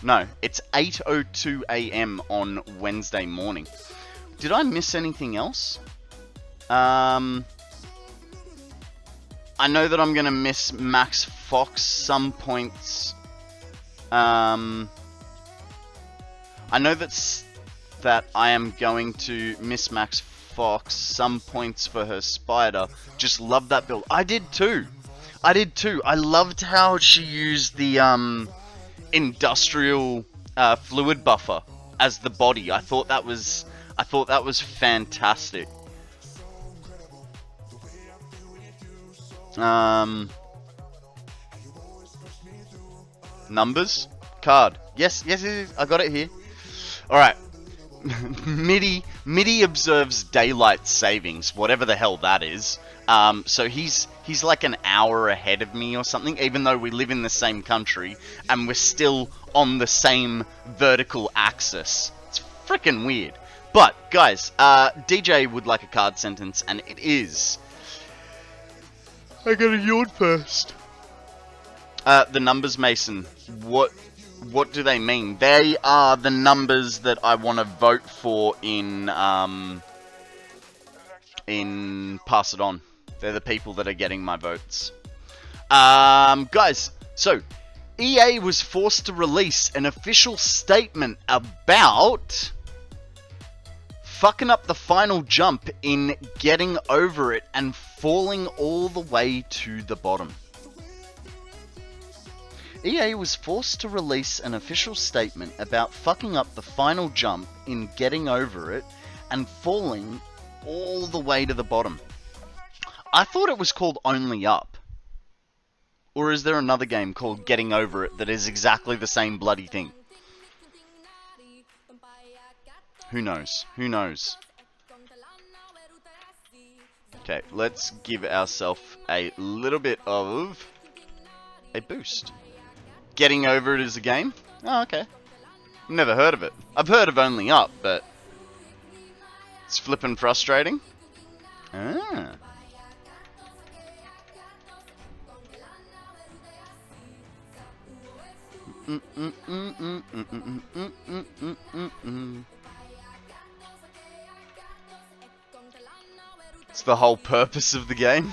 [SPEAKER 1] It's 8:02 AM on Wednesday morning. Did I miss anything else? I know that I'm going to miss Max Fox some points. I know that I am going to miss Max Fox some points for her spider. Just love that build. I did too. I loved how she used the industrial fluid buffer as the body. I thought that was fantastic. Numbers? Card. Yes, I got it here. Alright. MIDI observes daylight savings, whatever the hell that is. So he's like an hour ahead of me or something, even though we live in the same country and we're still on the same vertical axis. It's freaking weird. But guys, DJ would like a card sentence, and it is. I gotta yawn first. The numbers, Mason. What do they mean? They are the numbers that I want to vote for in Pass It On. They're the people that are getting my votes. Guys, so EA was forced to release an official statement about fucking up the final jump in Getting Over It and falling all the way to the bottom. EA was forced to release an official statement about fucking up the final jump in Getting Over It and falling all the way to the bottom. I thought it was called Only Up. Or is there another game called Getting Over It that is exactly the same bloody thing? Who knows? Who knows? Okay, let's give ourselves a little bit of a boost. Getting Over It is a game? Oh, okay. Never heard of it. I've heard of Only Up, but it's flippin' frustrating. Ah. It's the whole purpose of the game.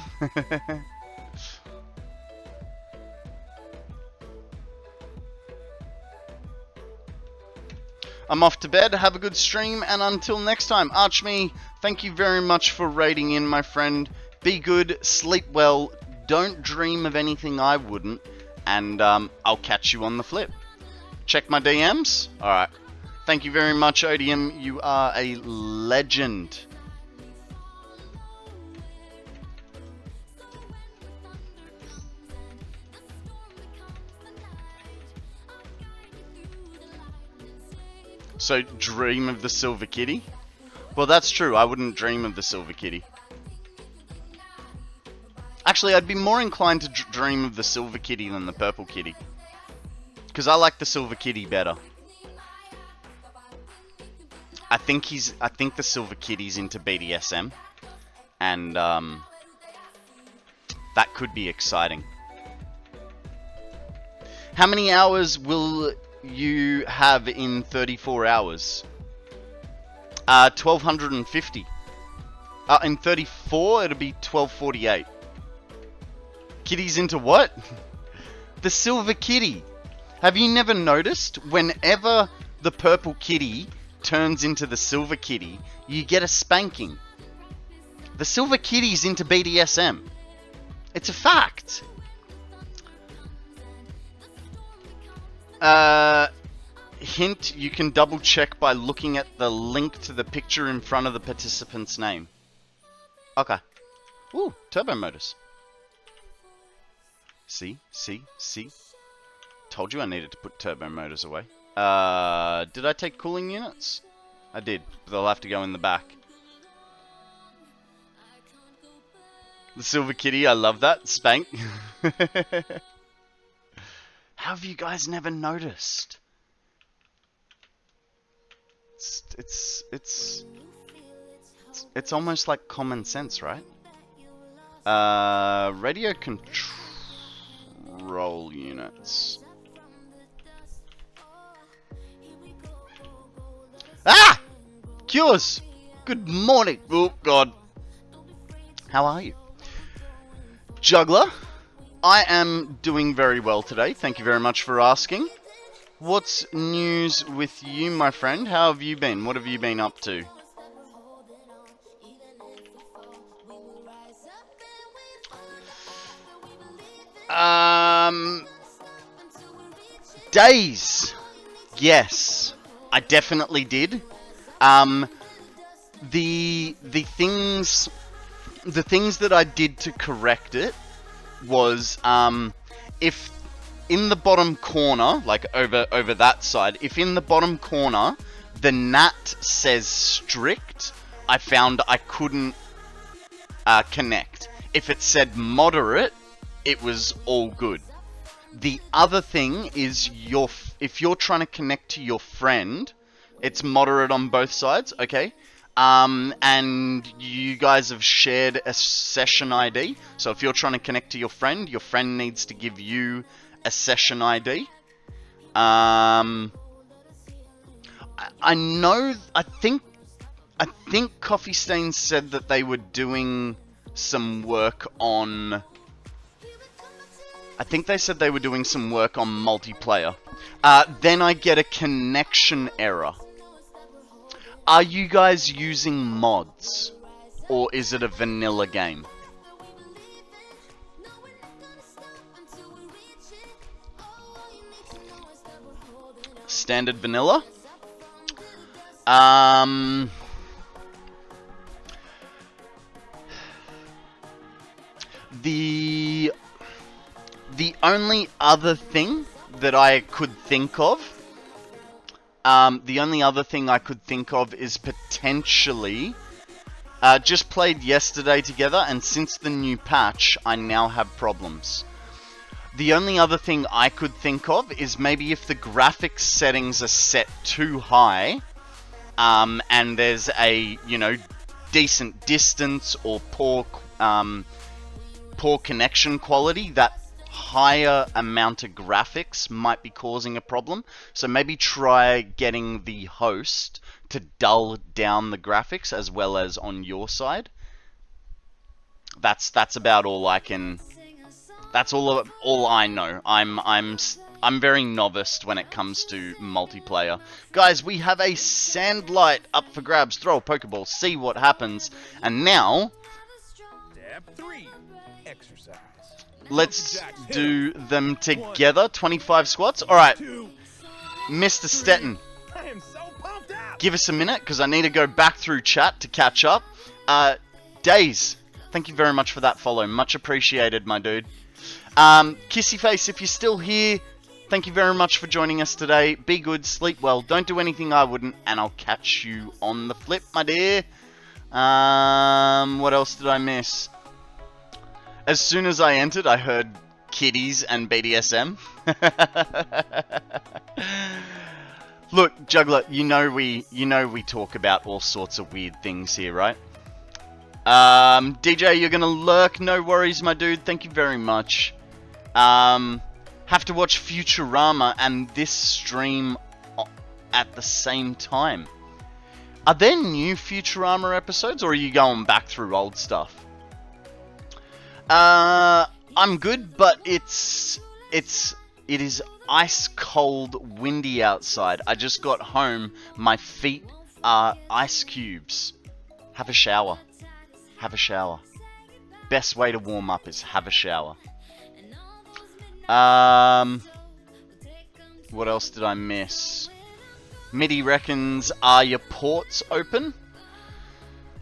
[SPEAKER 1] I'm off to bed. Have a good stream, and until next time, Archme, thank you very much for raiding in, my friend. Be good, sleep well, don't dream of anything I wouldn't, and I'll catch you on the flip. Check my DMs? Alright. Thank you very much, Odium. You are a legend. So, dream of the Silver Kitty? Well, that's true. I wouldn't dream of the Silver Kitty. Actually, I'd be more inclined to dream of the Silver Kitty than the Purple Kitty. Because I like the Silver Kitty better. I think the Silver Kitty's into BDSM. And, that could be exciting. How many hours will you have in 34 hours? 1250. In 34, it'll be 1248. Kitty's into what? The Silver Kitty. Have you never noticed? Whenever the Purple Kitty turns into the Silver Kitty, you get a spanking. The Silver Kitty's into BDSM. It's a fact. Hint, you can double check by looking at the link to the picture in front of the participant's name. Okay. Ooh, turbo motors. See? Told you I needed to put turbo motors away. Did I take cooling units? I did, but they'll have to go in the back. The Silver Kitty, I love that. Spank. How have you guys never noticed? It's almost like common sense, right? Radio control units. Ah! Cures! Good morning! Oh, God. How are you? Juggler, I am doing very well today. Thank you very much for asking. What's news with you, my friend? How have you been? What have you been up to? Days. Yes, I definitely did. The things that I did to correct it was if in the bottom corner, like over that side, if in the bottom corner the nat says strict, I found I couldn't connect. if it said moderate, it was all good. The other thing is if you're trying to connect to your friend, it's moderate on both sides, okay? And you guys have shared a session ID. So if you're trying to connect to your friend needs to give you a session ID. I think Coffee Stain said that they were doing some work on... I think they said they were doing some work on multiplayer. Then I get a connection error. Are you guys using mods? Or is it a vanilla game? Standard vanilla? The only other thing that I could think of, is potentially, just played yesterday together, and since the new patch, I now have problems. The only other thing I could think of is maybe if the graphics settings are set too high, and there's a, decent distance or poor connection quality, that higher amount of graphics might be causing a problem. So maybe try getting the host to dull down the graphics as well as on your side. That's about all I can. That's all I know. I'm very novice when it comes to multiplayer. Guys, we have a sandlight up for grabs. Throw a Pokeball, see what happens. And now,
[SPEAKER 2] Step 3. Exercise.
[SPEAKER 1] let's do them together. 25 squats. Alright,
[SPEAKER 2] 2.
[SPEAKER 1] Mr. Stetton,
[SPEAKER 2] I am so pumped up.
[SPEAKER 1] give us a minute, because I need to go back through chat to catch up. Days, thank you very much for that follow. Much appreciated, my dude. Kissy Face, if you're still here, thank you very much for joining us today. Be good, sleep well, don't do anything I wouldn't, and I'll catch you on the flip, my dear. What else did I miss? As soon as I entered, I heard kitties and BDSM. Look, Juggler, you know we talk about all sorts of weird things here, right? DJ, you're gonna lurk, no worries, my dude, thank you very much. Have to watch Futurama and this stream at the same time. Are there new Futurama episodes, or are you going back through old stuff? I'm good, but it is ice cold, windy outside. I just got home, my feet are ice cubes. Have a shower. Have a shower. Best way to warm up is have a shower. What else did I miss? Midi reckons, are your ports open?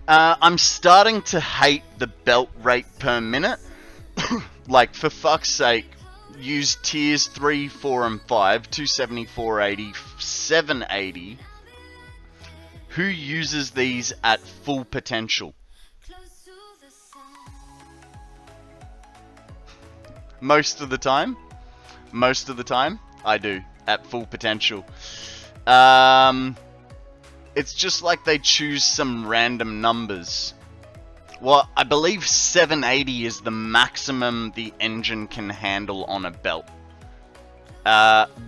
[SPEAKER 1] I'm starting to hate the belt rate per minute. Like, for fuck's sake, use tiers 3, 4, and 5, 270, 480, 780. Who uses these at full potential? Most of the time, I do, at full potential. It's just like they choose some random numbers. Well, I believe 780 is the maximum the engine can handle on a belt.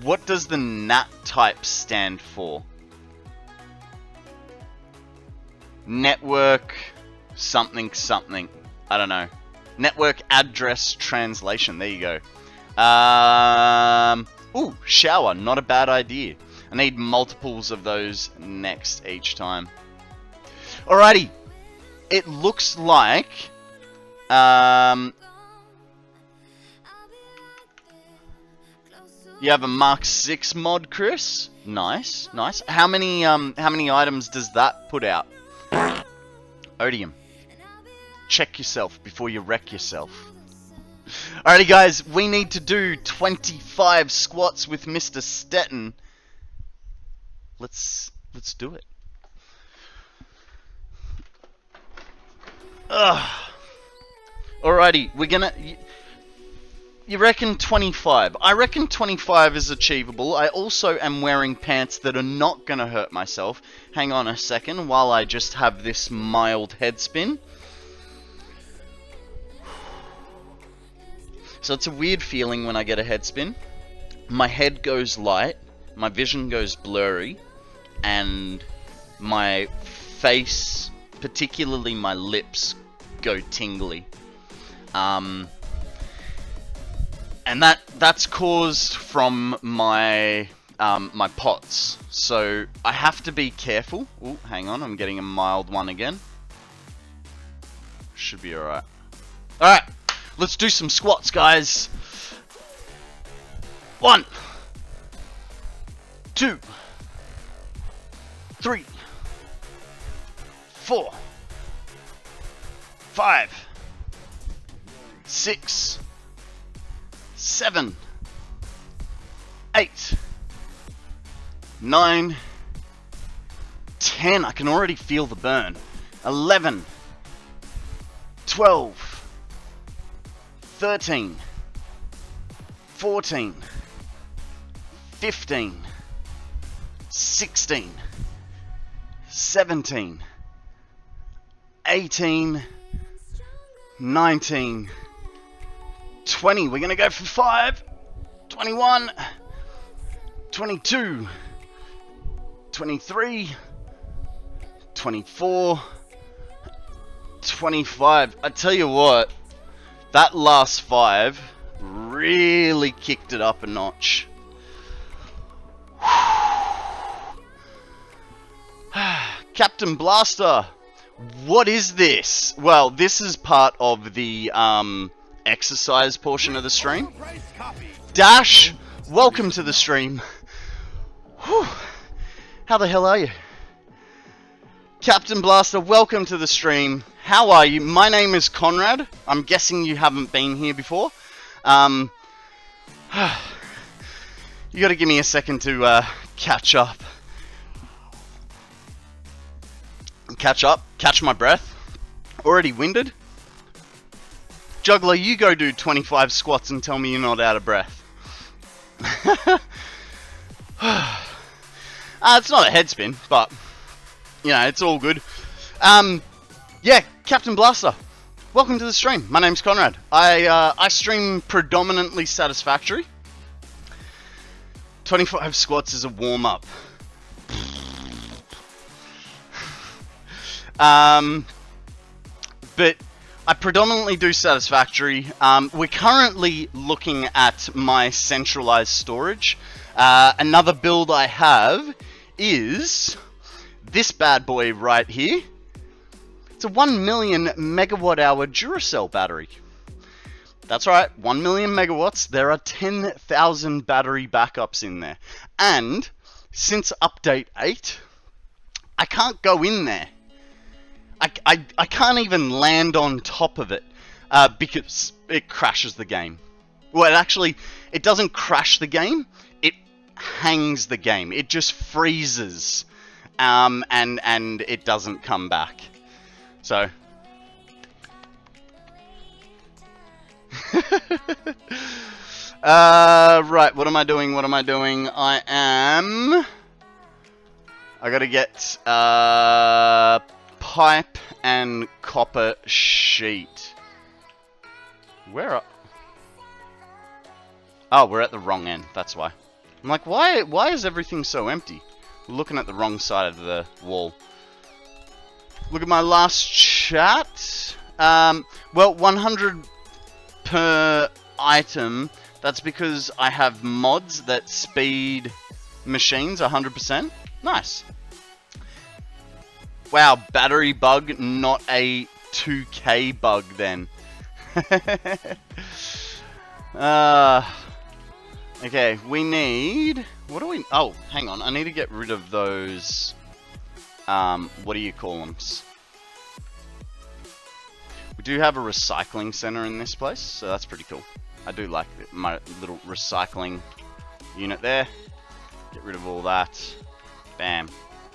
[SPEAKER 1] What does the NAT type stand for? Network something something. I don't know. Network address translation. There you go. Ooh, shower. Not a bad idea. I need multiples of those next each time. Alrighty. It looks like... you have a Mark 6 mod, Chris? Nice, nice. How many items does that put out? Odium. Check yourself before you wreck yourself. Alrighty guys, we need to do 25 squats with Mr. Stetton. Let's do it. Ugh. Alrighty, we're gonna... You reckon 25? I reckon 25 is achievable. I also am wearing pants that are not gonna hurt myself. Hang on a second while I just have this mild head spin. So it's a weird feeling when I get a head spin. My head goes light, my vision goes blurry, and my face, particularly my lips, go tingly. And that's caused from my my pots. So I have to be careful. Oh, hang on, I'm getting a mild one again. Should be alright. Alright, let's do some squats, guys. 1, 2, 3, 4, 5, 6, 7, 8, 9, 10. I can already feel the burn. 11, 12, 13, 14, 15, 16, 17, 18, 19, 20. We're gonna go for 5, 21, 22, 23, 24, 25. I tell you what, that last 5 really kicked it up a notch. Captain Blaster, what is this? Well, this is part of the exercise portion of the stream. Dash, welcome to the stream. Whew. How the hell are you? Captain Blaster, welcome to the stream. How are you? My name is Konrad. I'm guessing you haven't been here before. You gotta give me a second to catch up. Catch my breath. Already winded. Juggler, you go do 25 squats and tell me you're not out of breath. It's not a head spin, but you know, it's all good. Yeah, Captain Blaster, welcome to the stream. My name's Konrad. I stream predominantly Satisfactory. 25 squats is a warm-up. But I predominantly do Satisfactory. We're currently looking at my centralized storage. Another build I have is this bad boy right here. It's a 1 million megawatt hour Duracell battery. That's right, 1 million megawatts. There are 10,000 battery backups in there. And since update 8, I can't go in there. I can't even land on top of it because it crashes the game. Well, it doesn't crash the game. It hangs the game. It just freezes, and it doesn't come back. So, right. What am I doing? I gotta get pipe and copper sheet. Where are... Oh, we're at the wrong end. That's why. I'm like, why is everything so empty? We're looking at the wrong side of the wall. Look at my last chat. Well, 100 per item. That's because I have mods that speed machines 100%. Nice. Wow, battery bug, not a 2K bug then. Okay, we need... What do we... Oh, hang on. I need to get rid of those... what do you call them? We do have a recycling center in this place, so that's pretty cool. I do like my little recycling unit there. Get rid of all that. Bam.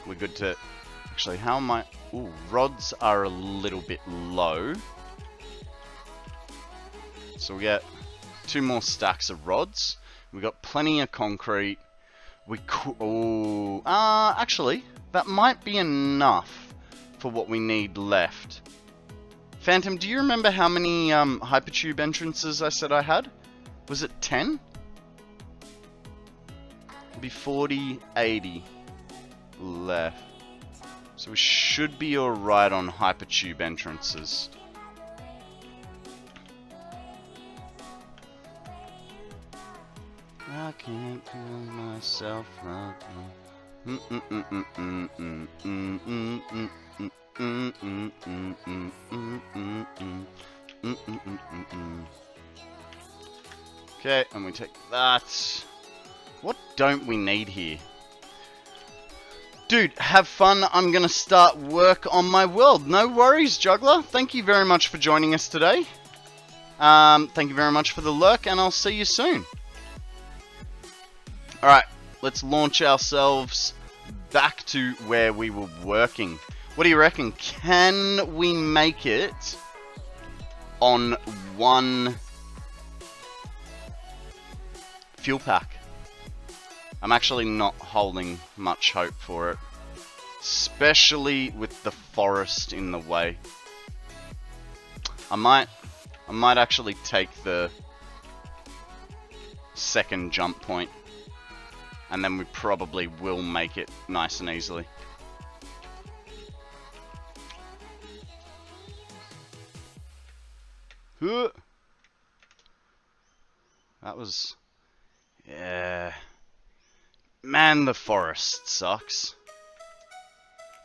[SPEAKER 1] We're good to... Actually, how am I... Ooh, rods are a little bit low. So we get 2 more stacks of rods. We got plenty of concrete. We could... Oh, actually, that might be enough for what we need left. Phantom, do you remember how many hypertube entrances I said I had? Was it 10? It'd be 40, 80 left. So we should be alright on hypertube entrances. I can't feel myself Okay, and we take that. What don't we need here? Dude, have fun. I'm gonna start work on my world. No worries, Juggler. Thank you very much for joining us today. Thank you very much for the lurk, and I'll see you soon. Alright, let's launch ourselves back to where we were working. What do you reckon? Can we make it on 1 fuel pack? I'm actually not holding much hope for it. Especially with the forest in the way. I might actually take the second jump point. And then we probably will make it nice and easily. That was... Yeah... Man, the forest sucks.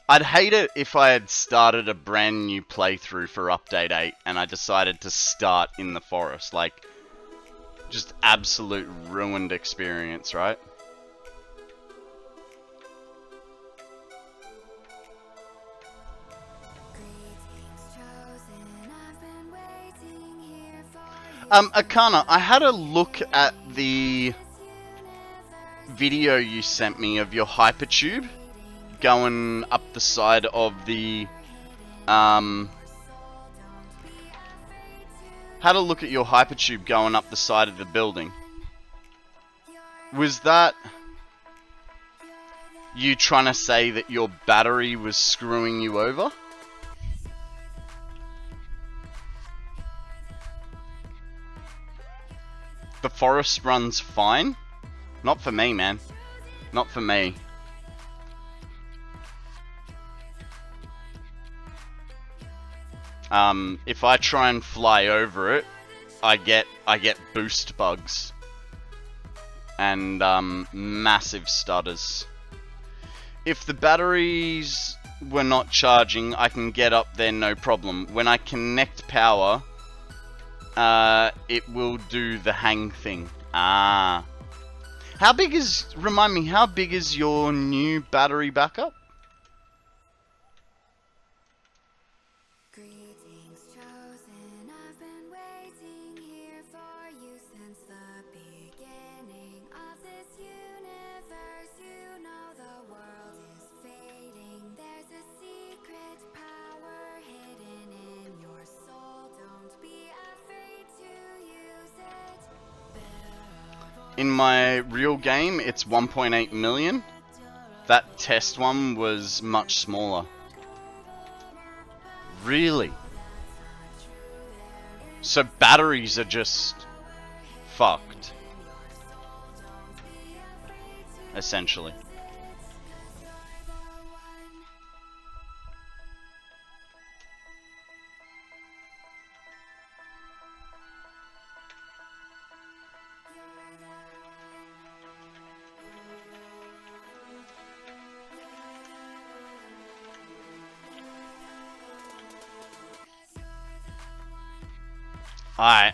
[SPEAKER 1] I'd hate it if I had started a brand new playthrough for Update 8 and I decided to start in the forest. Like, just absolute ruined experience, right? Akana, I had a look at the video you sent me of your hypertube going up the side of the had a look at your hypertube going up the side of the building. Was that you trying to say that your battery was screwing you over? The forest runs fine? Not for me, man. Not for me. If I try and fly over it, I get boost bugs. And, massive stutters. If the batteries were not charging, I can get up there no problem. When I connect power, it will do the hang thing. Ah. How big is, remind me, how big is your new battery backup?
[SPEAKER 5] Greetings chosen, I've been waiting here for you since the beginning of this universe. You know the world is fading. There's a secret power hidden in your soul. Don't be afraid to use it.
[SPEAKER 1] In my real game, it's 1.8 million. That test one was much smaller. Really? So batteries are just fucked. Essentially.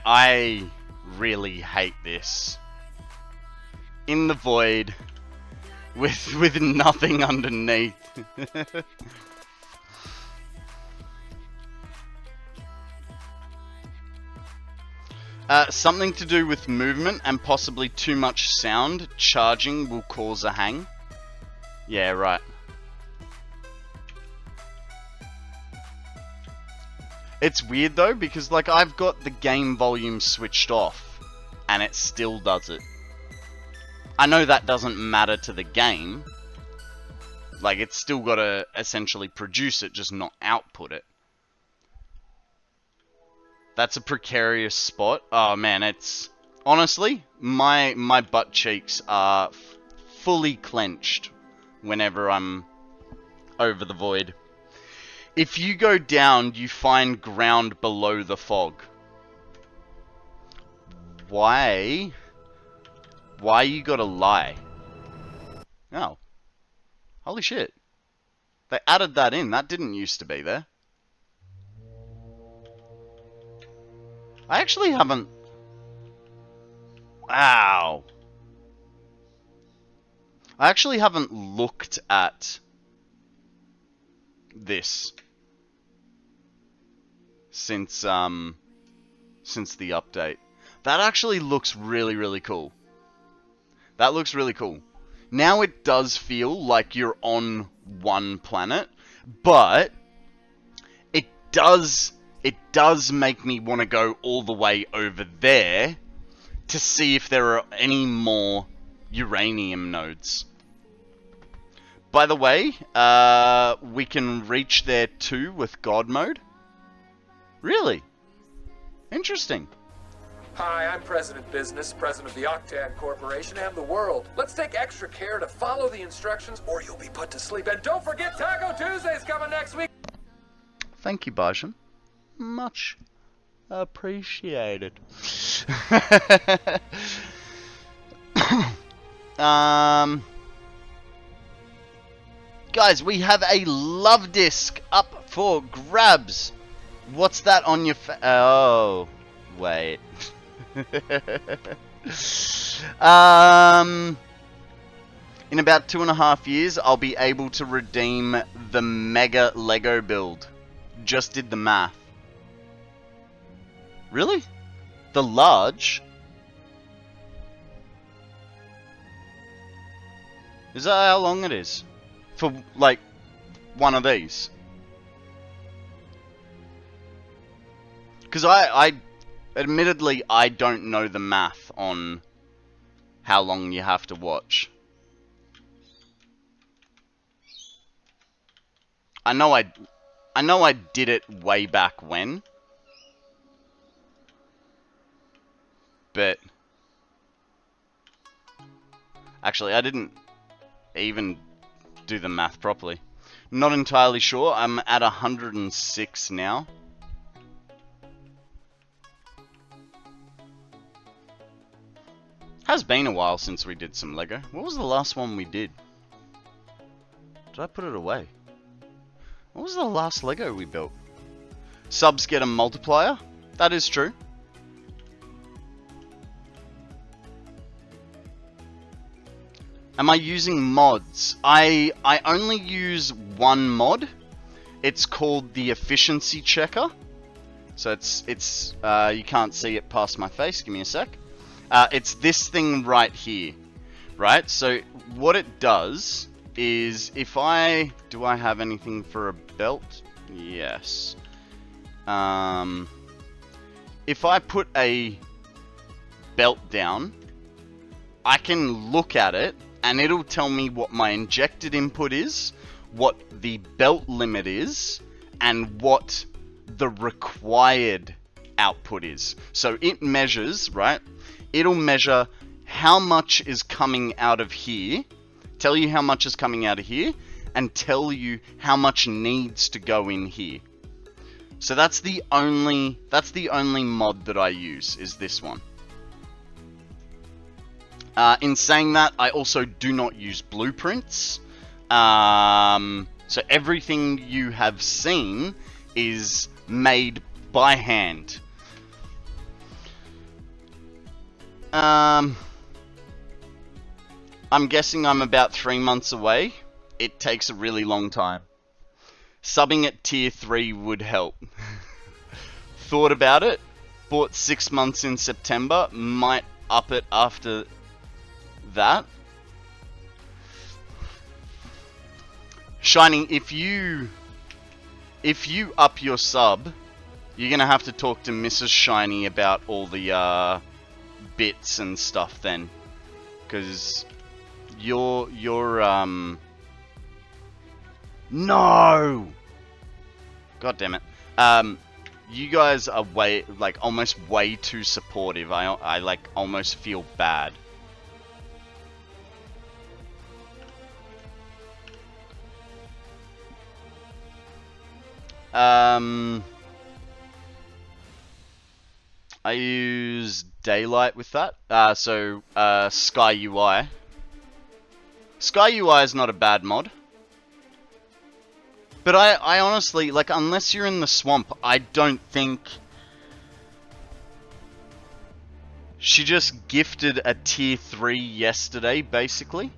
[SPEAKER 1] I really hate this. In the void, with nothing underneath. Something to do with movement and possibly too much sound. Charging will cause a hang. Yeah, right. It's weird though, because like I've got the game volume switched off, and it still does it. I know that doesn't matter to the game. Like, it's still got to essentially produce it, just not output it. That's a precarious spot. Oh man, it's... Honestly, my butt cheeks are fully clenched whenever I'm over the void. If you go down, you find ground below the fog. Why? Why you gotta lie? Oh. Holy shit. They added that in. That didn't used to be there. I actually haven't... Wow. I actually haven't looked at this since the update. That actually looks really, really cool. That looks really cool. Now it does feel like you're on one planet, but it does make me want to go all the way over there to see if there are any more uranium nodes. By the way, we can reach there too with God mode. Really? Interesting.
[SPEAKER 3] Hi, I'm President Business, President of the Octad Corporation and the world. Let's take extra care to follow the instructions or you'll be put to sleep. And don't forget Taco Tuesday's coming next week.
[SPEAKER 1] Thank you, Bajan. Much appreciated. Guys, we have a love disc up for grabs. What's that on your oh, wait. In about 2.5 years, I'll be able to redeem the Mega Lego build. Just did the math. Really? The large? Is that how long it is? For, like, one of these? Because admittedly, I don't know the math on how long you have to watch. I know I did it way back when. But actually, I didn't even do the math properly. Not entirely sure. I'm at 106 now. Has been a while since we did some Lego. What was the last one we did? Did I put it away? What was the last Lego we built? Subs get a multiplier? That is true. Am I using mods? I only use one mod. It's called the efficiency checker. So it's you can't see it past my face. Give me a sec. It's this thing right here, right? So what it does is if do I have anything for a belt? Yes. If I put a belt down, I can look at it and it'll tell me what my injected input is, what the belt limit is, and what the required output is. So it measures, right? It'll measure how much is coming out of here, tell you how much is coming out of here, and tell you how much needs to go in here. So that's the only mod that I use, is this one. In saying that, I also do not use blueprints. So everything you have seen is made by hand. I'm guessing I'm about 3 months away. It takes a really long time. Subbing at tier 3 would help. Thought about it. Bought 6 months in September. Might up it after that. Shining, if you up your sub You're gonna have to talk to Mrs. Shiny about all the bits and stuff then, because you're no, god damn it, you guys are almost way too supportive. I like almost feel bad. I use Daylight with that. So Sky UI. Sky UI is not a bad mod. But I honestly, like, unless you're in the swamp, I don't think... She just gifted a tier 3 yesterday, basically.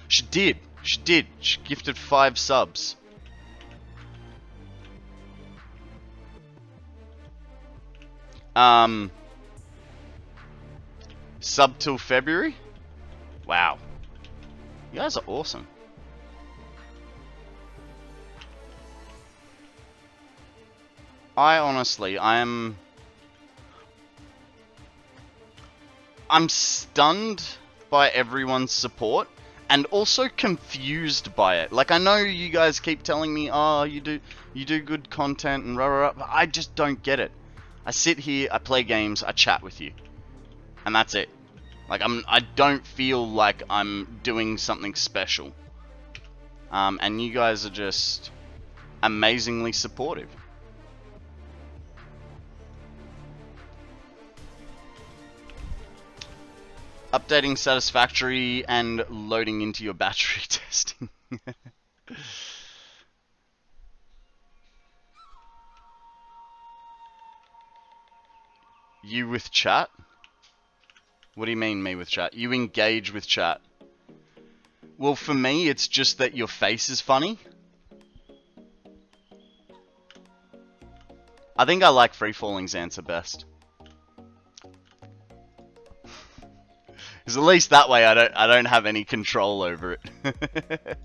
[SPEAKER 1] She did. She did. She gifted 5 subs. Sub till February? Wow. You guys are awesome. I'm stunned by everyone's support and also confused by it. Like, I know you guys keep telling me, oh, you do good content and rah rah rah, but I just don't get it. I sit here, I play games, I chat with you, and that's it. Like, I don't feel like I'm doing something special. And you guys are just amazingly supportive. Updating Satisfactory and loading into your battery testing. You with chat? What do you mean, me with chat? You engage with chat. Well, for me, it's just that your face is funny. I think I like Free Falling's answer best. Because at least that way I don't have any control over it.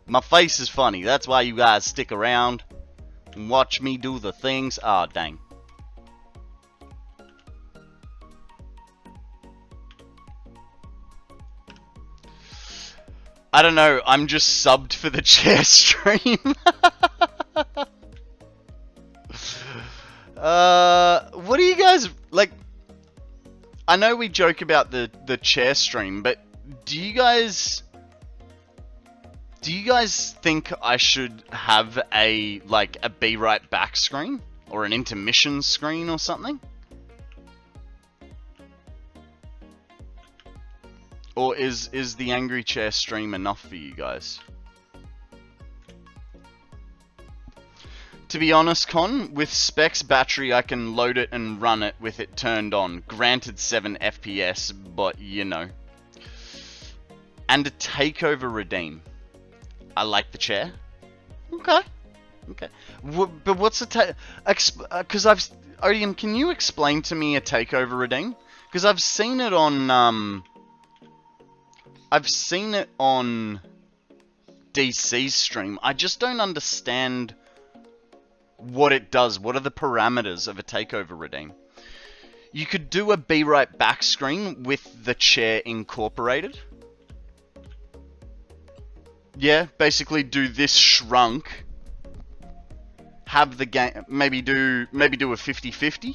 [SPEAKER 1] My face is funny. That's why you guys stick around and watch me do the things. Ah, dang. I don't know. I'm just subbed for the chair stream. What do you guys like? I know we joke about the chair stream, but do you guys think I should have a be right back screen or an intermission screen or something? Or is the angry chair stream enough for you guys? To be honest, Con, with Specs battery I can load it and run it with it turned on. Granted 7 FPS, but you know. And a takeover redeem. I like the chair. Okay. Okay. But what's the because Odium, can you explain to me a takeover redeem? Because I've seen it on DC's stream. I just don't understand what it does. What are the parameters of a takeover redeem? You could do a be right back screen with the chair incorporated. Yeah, basically do this shrunk. Have the game maybe do a 50-50.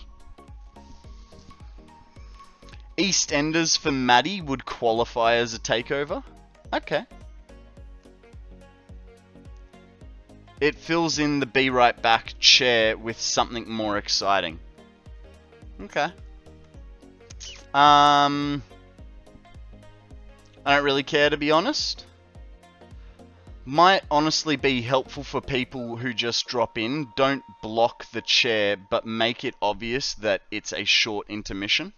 [SPEAKER 1] EastEnders for Maddie would qualify as a takeover. Okay. It fills in the be right back chair with something more exciting. Okay. I don't really care, to be honest. Might honestly be helpful for people who just drop in. Don't block the chair, but make it obvious that it's a short intermission.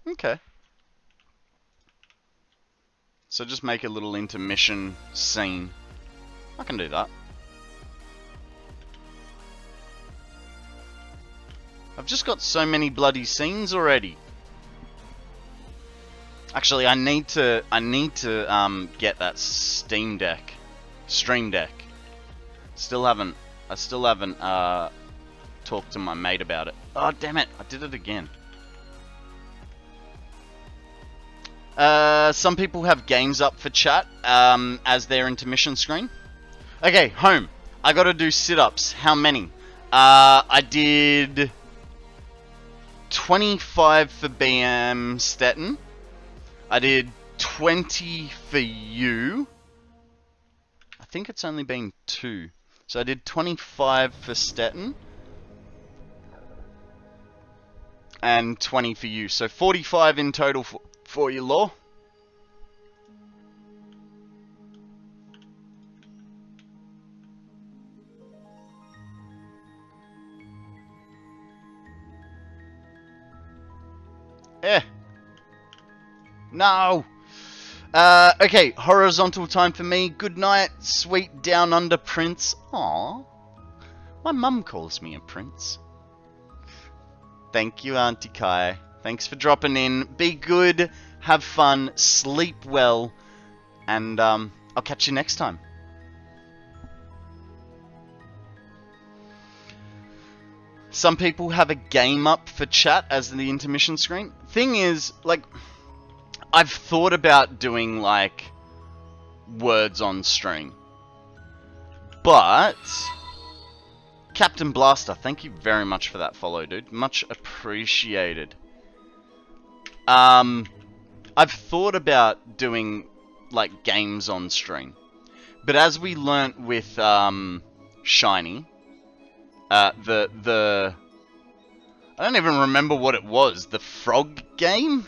[SPEAKER 1] Okay. So just make a little intermission scene. I can do that. I've just got so many bloody scenes already. Actually, I need to get that Stream Deck. I still haven't talked to my mate about it. Oh, damn it. I did it again. Some people have games up for chat as their intermission screen. Okay, home. I gotta do sit-ups. How many? I did 25 for BM Stetton. I did 20 for you. I think it's only been 2. So I did 25 for Stetton. And 20 for you. So 45 in total for you, Law. No! Okay, horizontal time for me. Good night, sweet down under prince. Aww. My mum calls me a prince. Thank you, Auntie Kai. Thanks for dropping in. Be good, have fun, sleep well, and I'll catch you next time. Some people have a game up for chat as the intermission screen. Thing is, like, I've thought about doing, like, words on stream. But Captain Blaster, thank you very much for that follow, dude. Much appreciated. I've thought about doing, like, games on stream. But as we learnt with, Shiny, I don't even remember what it was. The frog game?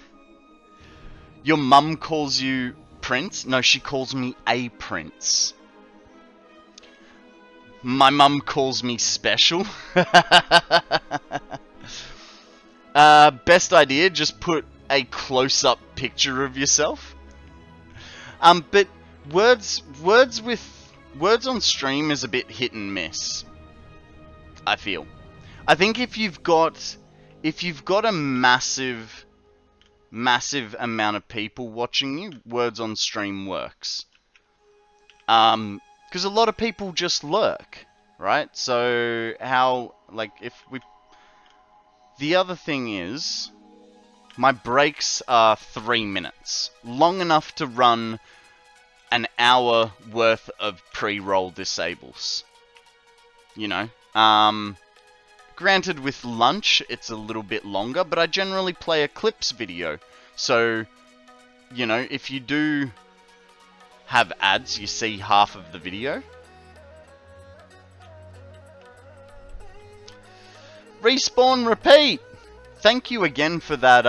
[SPEAKER 1] Your mum calls you Prince? No, she calls me a Prince. My mum calls me Special. Best idea, just put a close-up picture of yourself. But words on stream is a bit hit and miss, I feel. I think if you've got a massive amount of people watching you, words on stream works. Because a lot of people just lurk, right? So how, like, the other thing is, my breaks are 3 minutes, long enough to run an hour worth of pre-roll disables. You know, granted with lunch it's a little bit longer, but I generally play a clips video. So, you know, if you do have ads, you see half of the video. Respawn repeat! Thank you again for that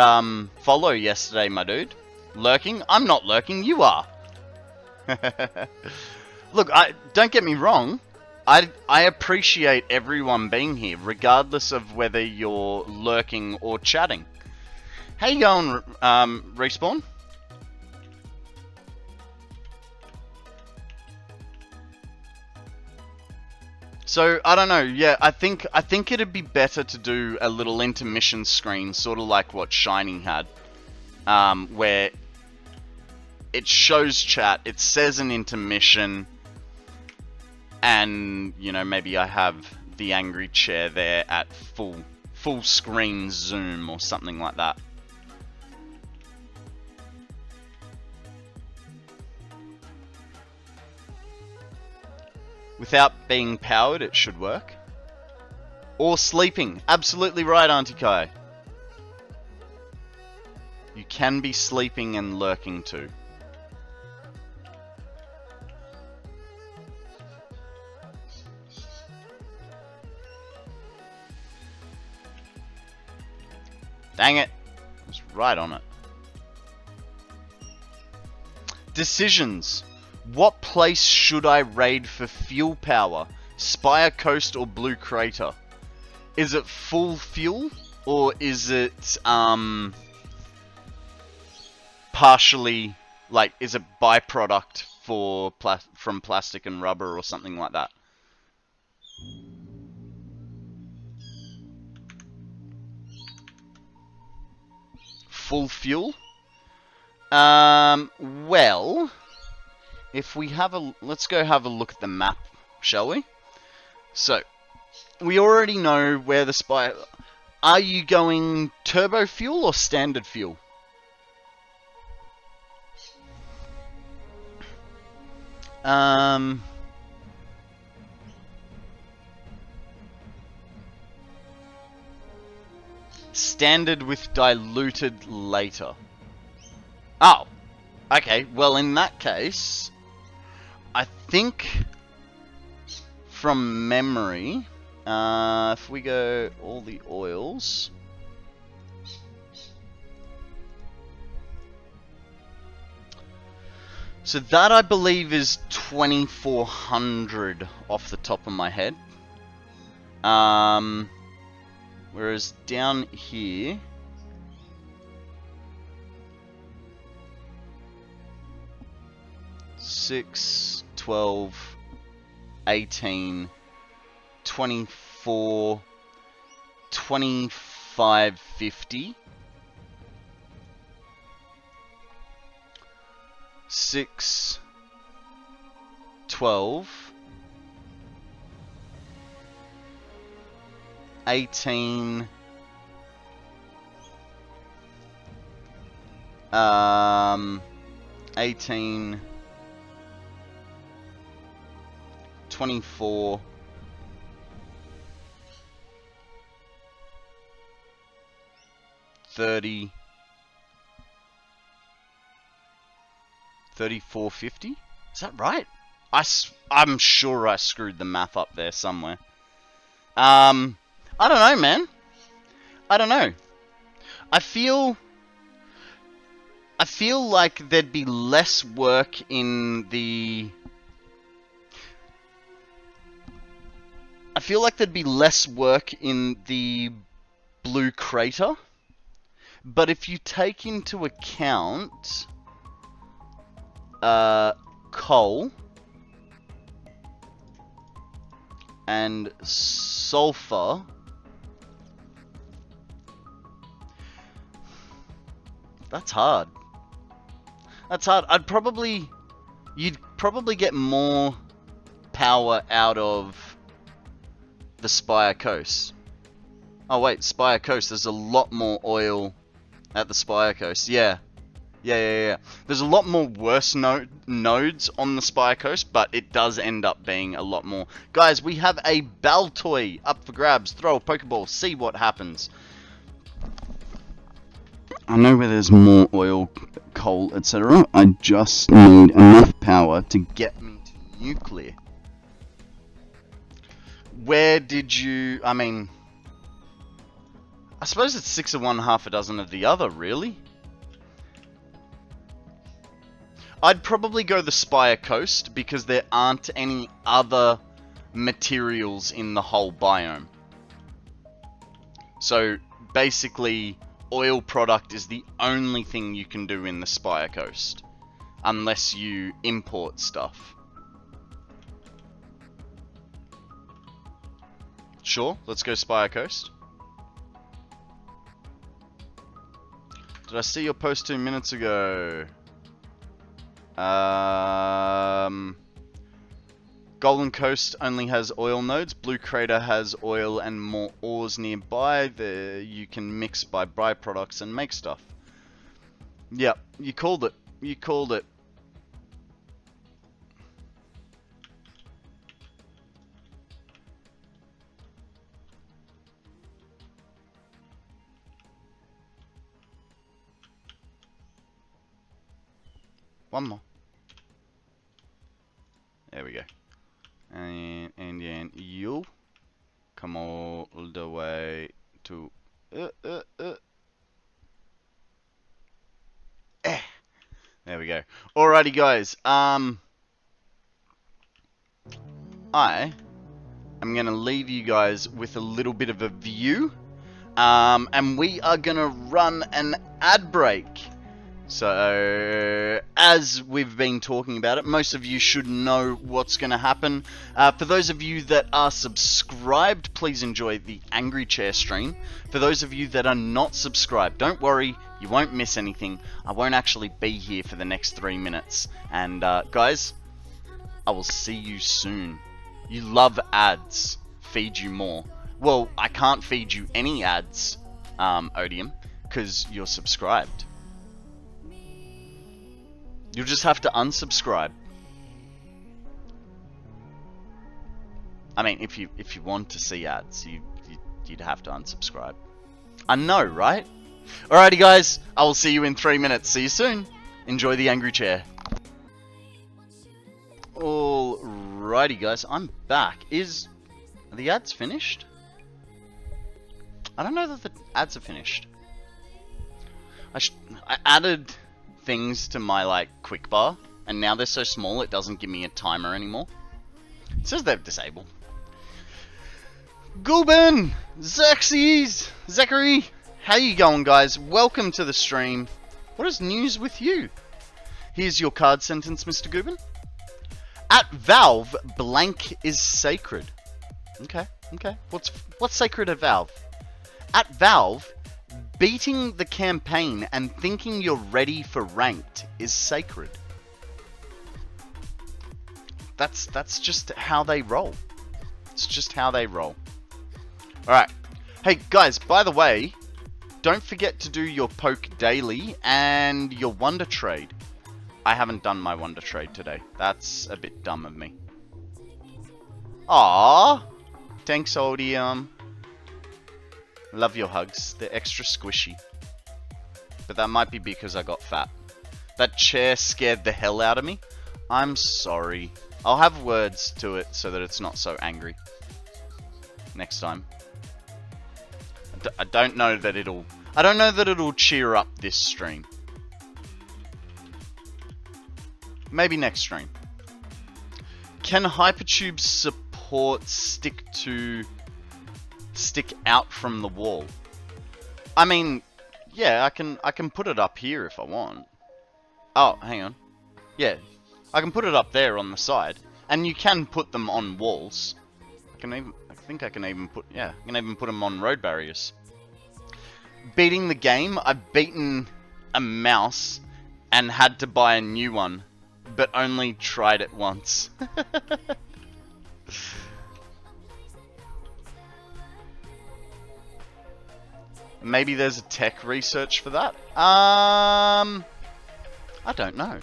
[SPEAKER 1] follow yesterday, my dude. Lurking? I'm not lurking, you are. Look, don't get me wrong. I appreciate everyone being here, regardless of whether you're lurking or chatting. How you going, Respawn? So, I don't know, yeah, I think it'd be better to do a little intermission screen, sort of like what Shining had, where it shows chat, it says an intermission, and, you know, maybe I have the angry chair there at full screen zoom or something like that. Without being powered, it should work. Or sleeping. Absolutely right, Auntie Kai. You can be sleeping and lurking too. Dang it. I was right on it. Decisions. What place should I raid for fuel power? Spire Coast or Blue Crater? Is it full fuel? Or is it, partially, like, is it byproduct from plastic and rubber or something like that? Full fuel? Well, if we have let's go have a look at the map, shall we? So, we already know where the spire... Are you going turbo fuel or standard fuel? Standard with diluted later. Oh, okay. Well, in that case, I think from memory, if we go all the oils, so that I believe is 2400 off the top of my head. Whereas down here, six, 12, 18, 24, 25, 50. 6, 12, 18, 18, 24, 30, 34.50? Is that right? I'm sure I screwed the math up there somewhere. I don't know, man. I don't know. I feel like there'd be less work in the... I feel like there'd be less work in the blue crater. But if you take into account... coal and sulfur, that's hard. That's hard. You'd probably get more power out of the Spire Coast. Oh wait, Spire Coast, there's a lot more oil at the Spire Coast. Yeah. There's a lot more worse nodes on the Spire Coast, but it does end up being a lot more. Guys, we have a Baltoy up for grabs. Throw a Pokeball, see what happens. I know where there's more oil, coal, etc. I just need enough power to get me to nuclear. Where did you... I mean... I suppose it's 6 of one, half a dozen of the other, really. I'd probably go the Spire Coast because there aren't any other materials in the whole biome. So basically, oil product is the only thing you can do in the Spire Coast. Unless you import stuff. Sure, let's go Spire Coast. Did I see your post 2 minutes ago? Golden Coast only has oil nodes. Blue Crater has oil and more ores nearby. There you can mix by byproducts and make stuff. Yep, you called it. You called it. One more. There we go. And then you come all the way to There we go. Alrighty guys, I am gonna leave you guys with a little bit of a view. And we are gonna run an ad break. So, as we've been talking about it, most of you should know what's going to happen. For those of you that are subscribed, please enjoy the Angry Chair stream. For those of you that are not subscribed, don't worry, you won't miss anything. I won't actually be here for the next 3 minutes. And guys, I will see you soon. You love ads. feed you more. Well, I can't feed you any ads, Odium, because you're subscribed. You'll just have to unsubscribe. I mean, if you want to see ads, you'd have to unsubscribe. I know, right? Alrighty, guys. I will see you in 3 minutes. See you soon. Enjoy the angry chair. Alrighty, guys. I'm back. Are the ads finished? I don't know that the ads are finished. I added things to my, like, quick bar, and now they're so small it doesn't give me a timer anymore. It says they've disabled. Gulben! Zachary! How you going, guys? Welcome to the stream. What is news with you? Here's your card sentence, Mr. Gulben. At Valve, blank is sacred. Okay. What's sacred at Valve? At Valve, beating the campaign and thinking you're ready for ranked is sacred. That's just how they roll. It's just how they roll. Alright. Hey, guys, by the way, don't forget to do your poke daily and your wonder trade. I haven't done my wonder trade today. That's a bit dumb of me. Aww. Thanks, Odium. Love your hugs. They're extra squishy. But that might be because I got fat. That chair scared the hell out of me. I'm sorry. I'll have words to it so that it's not so angry. Next time. I don't know that it'll cheer up this stream. Maybe next stream. Can hypertube support stick out from the wall? I mean, yeah, I can put it up here if I want. Oh, hang on. Yeah, I can put it up there on the side, and you can put them on walls. I can even put them on road barriers. Beating the game, I've beaten a mouse and had to buy a new one, but only tried it once. Maybe there's a tech research for that. I don't know.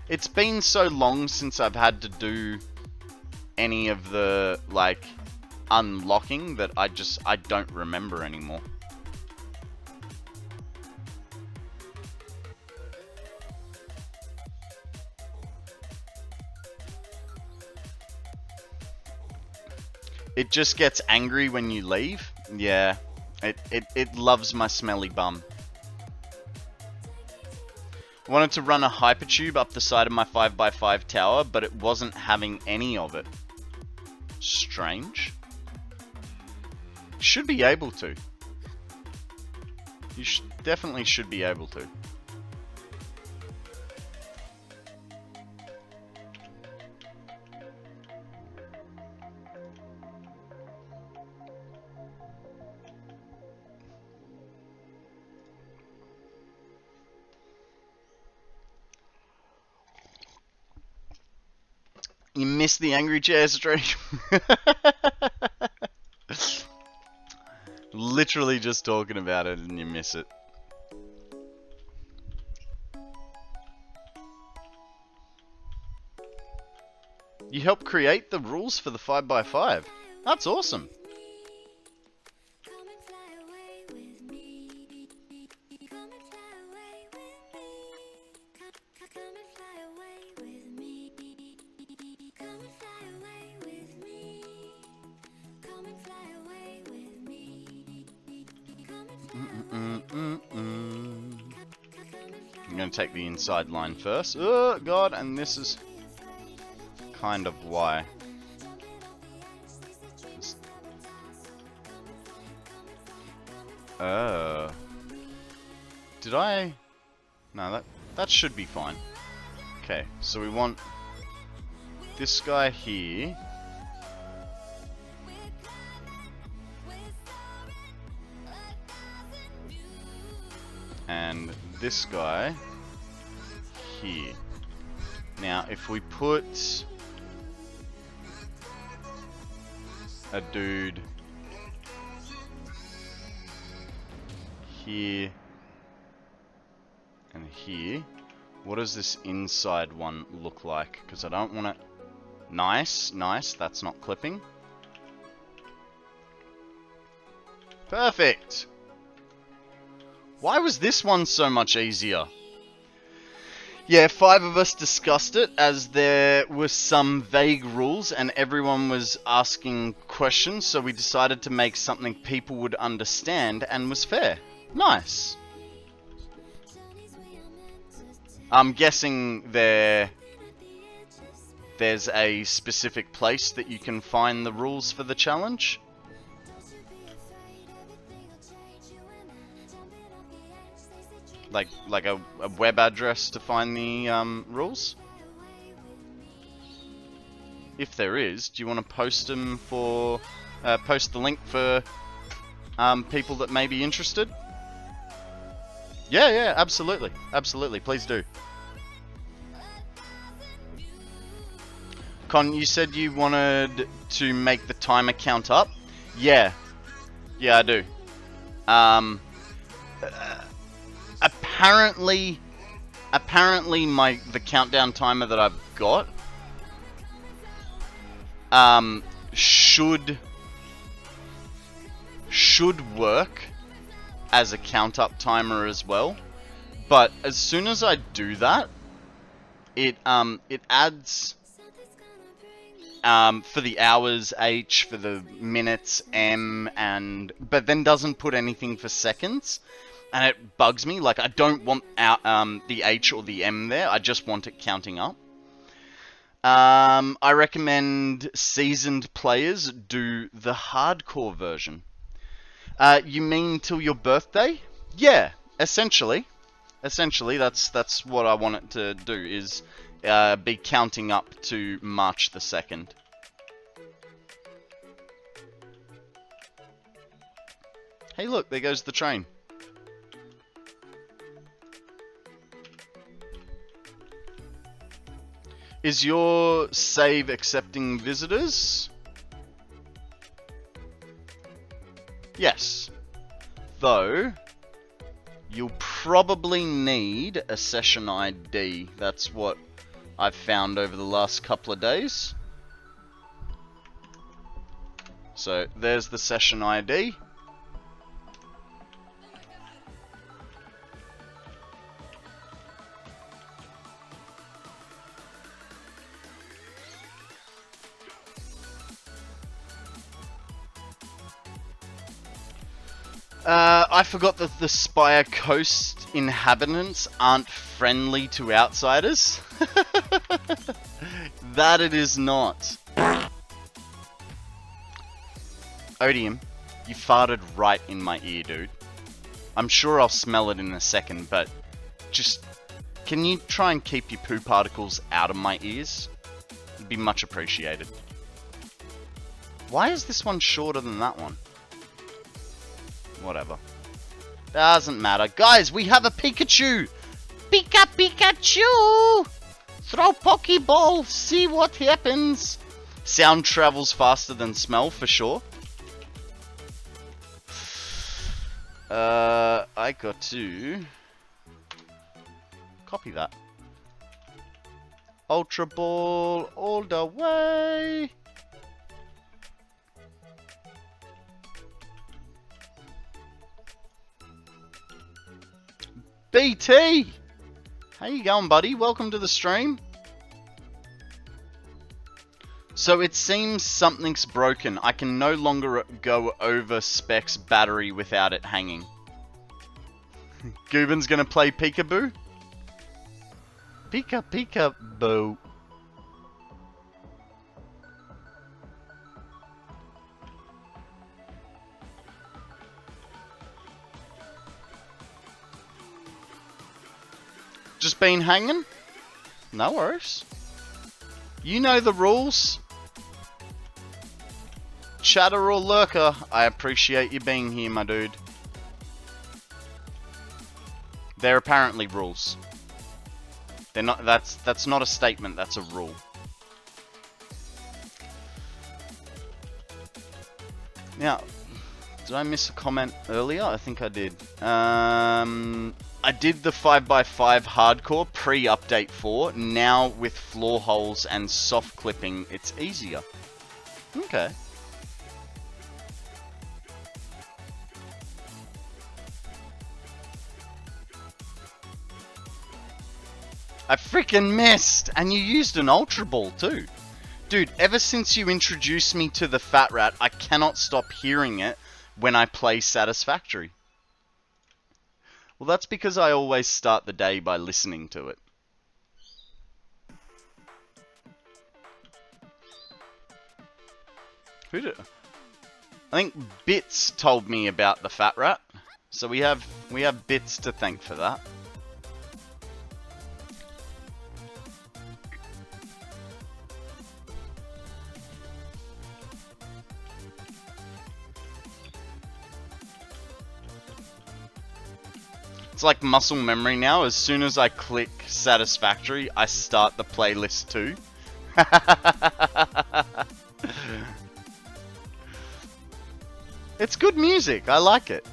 [SPEAKER 1] It's been so long since I've had to do any of the, like, unlocking that I don't remember anymore. It just gets angry when you leave. Yeah, it loves my smelly bum. I wanted to run a hypertube up the side of my 5x5 tower, but it wasn't having any of it. Strange. Should be able to. You definitely should be able to. You missed the Angry Chair stream. Literally just talking about it and you miss it. You helped create the rules for the 5x5. That's awesome. I'm going to take the inside line first. Oh, God, and this is kind of why. Did I? No, that should be fine. Okay, so we want this guy here. And this guy here. Now, if we put a dude here and here. What does this inside one look like? Because I don't want it... Nice, nice, that's not clipping. Perfect! Why was this one so much easier? Yeah, 5 of us discussed it as there were some vague rules and everyone was asking questions, so we decided to make something people would understand and was fair. Nice. I'm guessing there's a specific place that you can find the rules for the challenge. Like a web address to find the rules? If there is, do you want to post them for... post the link for people that may be interested? Yeah, absolutely. Absolutely, please do. Con, you said you wanted to make the timer count up? Yeah. Yeah, I do. Apparently the countdown timer that I've got should work as a count up timer as well. But as soon as I do that, it adds for the hours H, for the minutes M, but then doesn't put anything for seconds. And it bugs me, like I don't want the H or the M there, I just want it counting up. I recommend seasoned players do the hardcore version. You mean till your birthday? Yeah, essentially. Essentially, that's what I want it to do, is be counting up to March the 2nd. Hey look, there goes the train. Is your save accepting visitors? Yes. Though, you'll probably need a session ID. That's what I've found over the last couple of days. So, there's the session ID. I forgot that the Spire Coast inhabitants aren't friendly to outsiders. That it is not. Odium, you farted right in my ear, dude. I'm sure I'll smell it in a second, but just... Can you try and keep your poo particles out of my ears? It'd be much appreciated. Why is this one shorter than that one? Whatever. Doesn't matter. Guys, we have a Pikachu! Pikachu! Throw Pokeball, see what happens. Sound travels faster than smell, for sure. I got to... copy that. Ultra Ball all the way! BT! How you going, buddy? Welcome to the stream. So it seems something's broken. I can no longer go over Spec's battery without it hanging. Goobin's gonna play Peekaboo? Peekaboo. Just been hanging? No worries. You know the rules. Chatter or lurker, I appreciate you being here, my dude. They're apparently rules. They're not. That's not a statement. That's a rule. Now, did I miss a comment earlier? I think I did. I did the 5x5 hardcore pre-update 4. Now with floor holes and soft clipping, it's easier. Okay. I freaking missed! And you used an Ultra Ball too. Dude, ever since you introduced me to the FatRat, I cannot stop hearing it when I play Satisfactory. Well, that's because I always start the day by listening to it. Who did? I think Bitz told me about the FatRat, so we have Bitz to thank for that. It's like muscle memory now. As soon as I click Satisfactory, I start the playlist too. It's good music. I like it.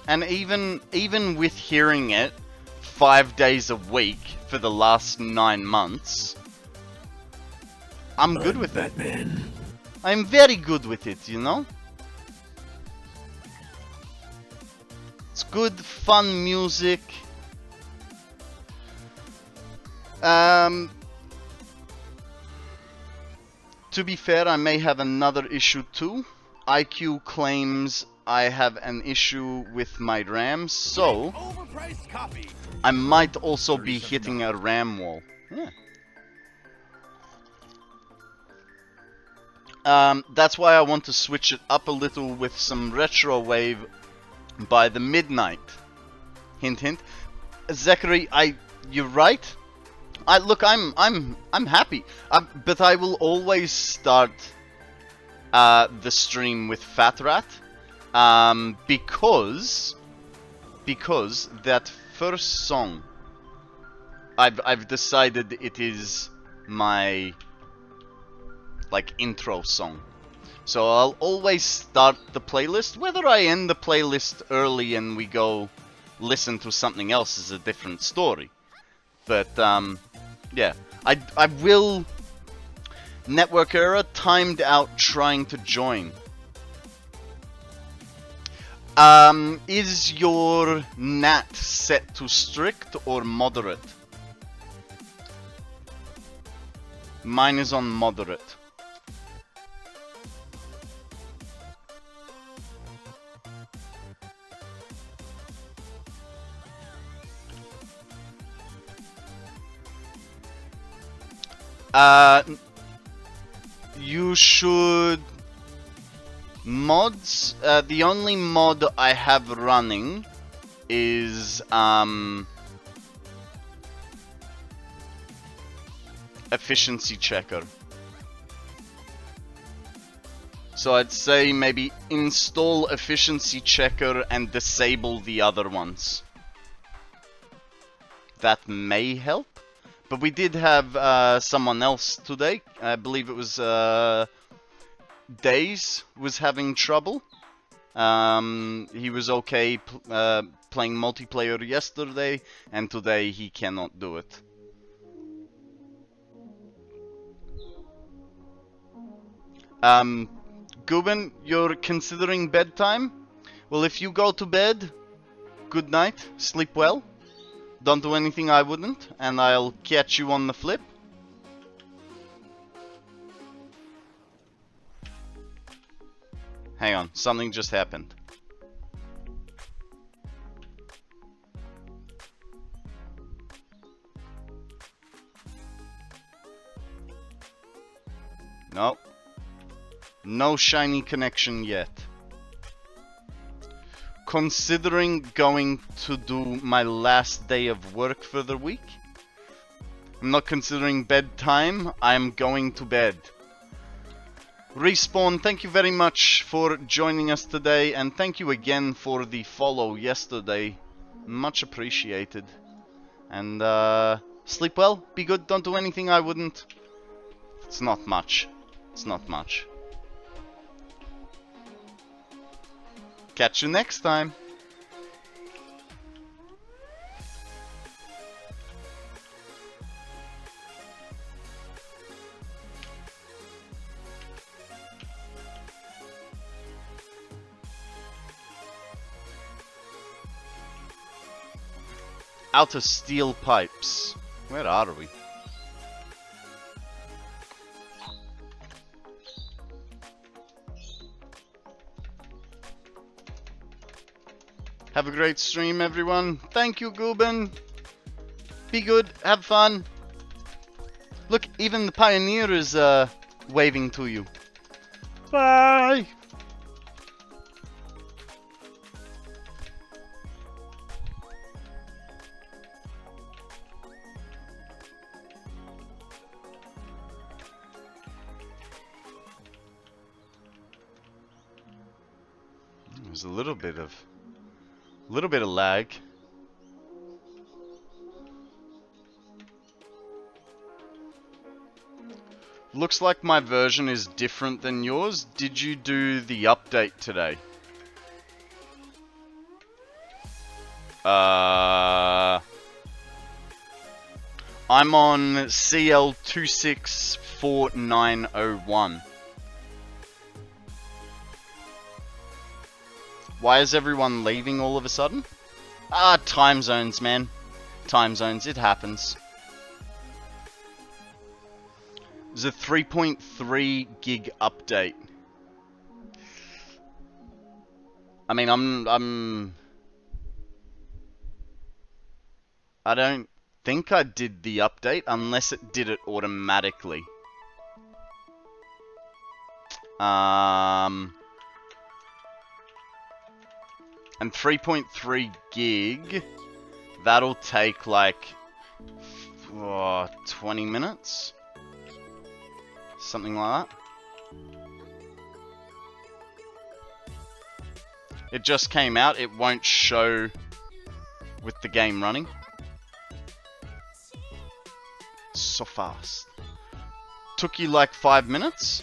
[SPEAKER 1] And even with hearing it 5 days a week for the last 9 months, I'm good with it. I'm very good with it, you know? It's good, fun music. To be fair, I may have another issue too. IQ claims I have an issue with my RAM, so I might also be hitting a RAM wall. Yeah. That's why I want to switch it up a little with some retro wave by the midnight. Hint, hint. Zachary, you're right. Look, I'm happy. But I will always start the stream with FatRat, because that first song, I've decided it is my like intro song. So I'll always start the playlist. Whether I end the playlist early and we go listen to something else is a different story. But yeah, I will. Network error, timed out trying to join. Is your NAT set to strict or moderate? Mine is on moderate. You should mods. The only mod I have running is efficiency checker. So I'd say maybe install efficiency checker and disable the other ones. That may help. But we did have someone else today. I believe it was Days was having trouble. He was okay playing multiplayer yesterday, and today he cannot do it. Guben, you're considering bedtime? Well, if you go to bed, good night, sleep well. Don't do anything I wouldn't, and I'll catch you on the flip. Hang on, something just happened. Nope. No shiny connection yet. Considering going to do my last day of work for the week. I'm not considering bedtime, I'm going to bed. Respawn, thank you very much for joining us today, and thank you again for the follow yesterday. Much appreciated. And sleep well, be good, don't do anything I wouldn't. It's not much. It's not much. Catch you next time. Out of steel pipes. Where are we? Have a great stream, everyone. Thank you, Guben. Be good. Have fun. Look, even the Pioneer is waving to you. Bye. There's a little bit of lag. Looks like my version is different than yours. Did you do the update today? I'm on CL264901. Why is everyone leaving all of a sudden? Ah, time zones, man. Time zones, it happens. There's a 3.3 gig update. I mean, I don't think I did the update unless it did it automatically. And 3.3 gig, that'll take like 20 minutes? Something like that. It just came out, it won't show with the game running. So fast. Took you like 5 minutes?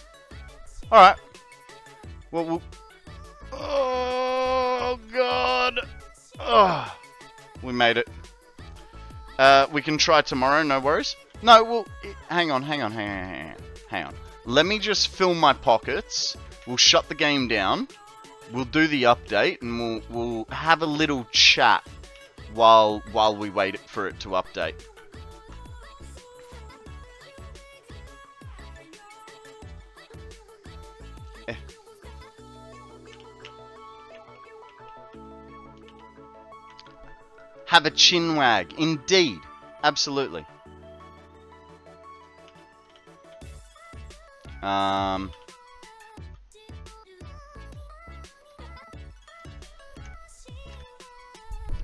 [SPEAKER 1] Alright. Well, oh god. Oh, we made it. We can try tomorrow, no worries. No, well, hang on. Let me just fill my pockets. We'll shut the game down. We'll do the update, and we'll have a little chat while we wait for it to update. Have a chin wag. Indeed. Absolutely.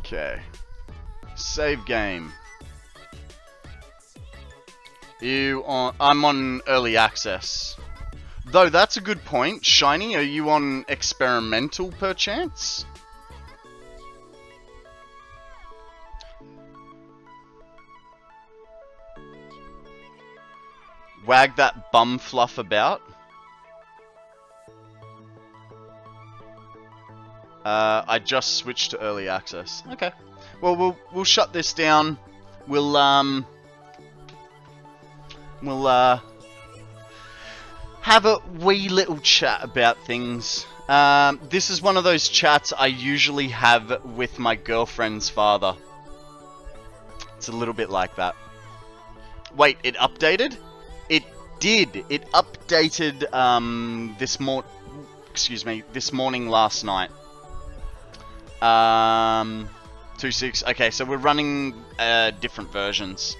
[SPEAKER 1] Okay. Save game. I'm on early access. Though that's a good point. Shiny, are you on experimental perchance? Wag that bum fluff about. I just switched to early access. Okay. Well, we'll shut this down. We'll have a wee little chat about things. This is one of those chats I usually have with my girlfriend's father. It's a little bit like that. Wait, it updated? It did. It updated this morning last night. 2.6. Okay, so we're running different versions.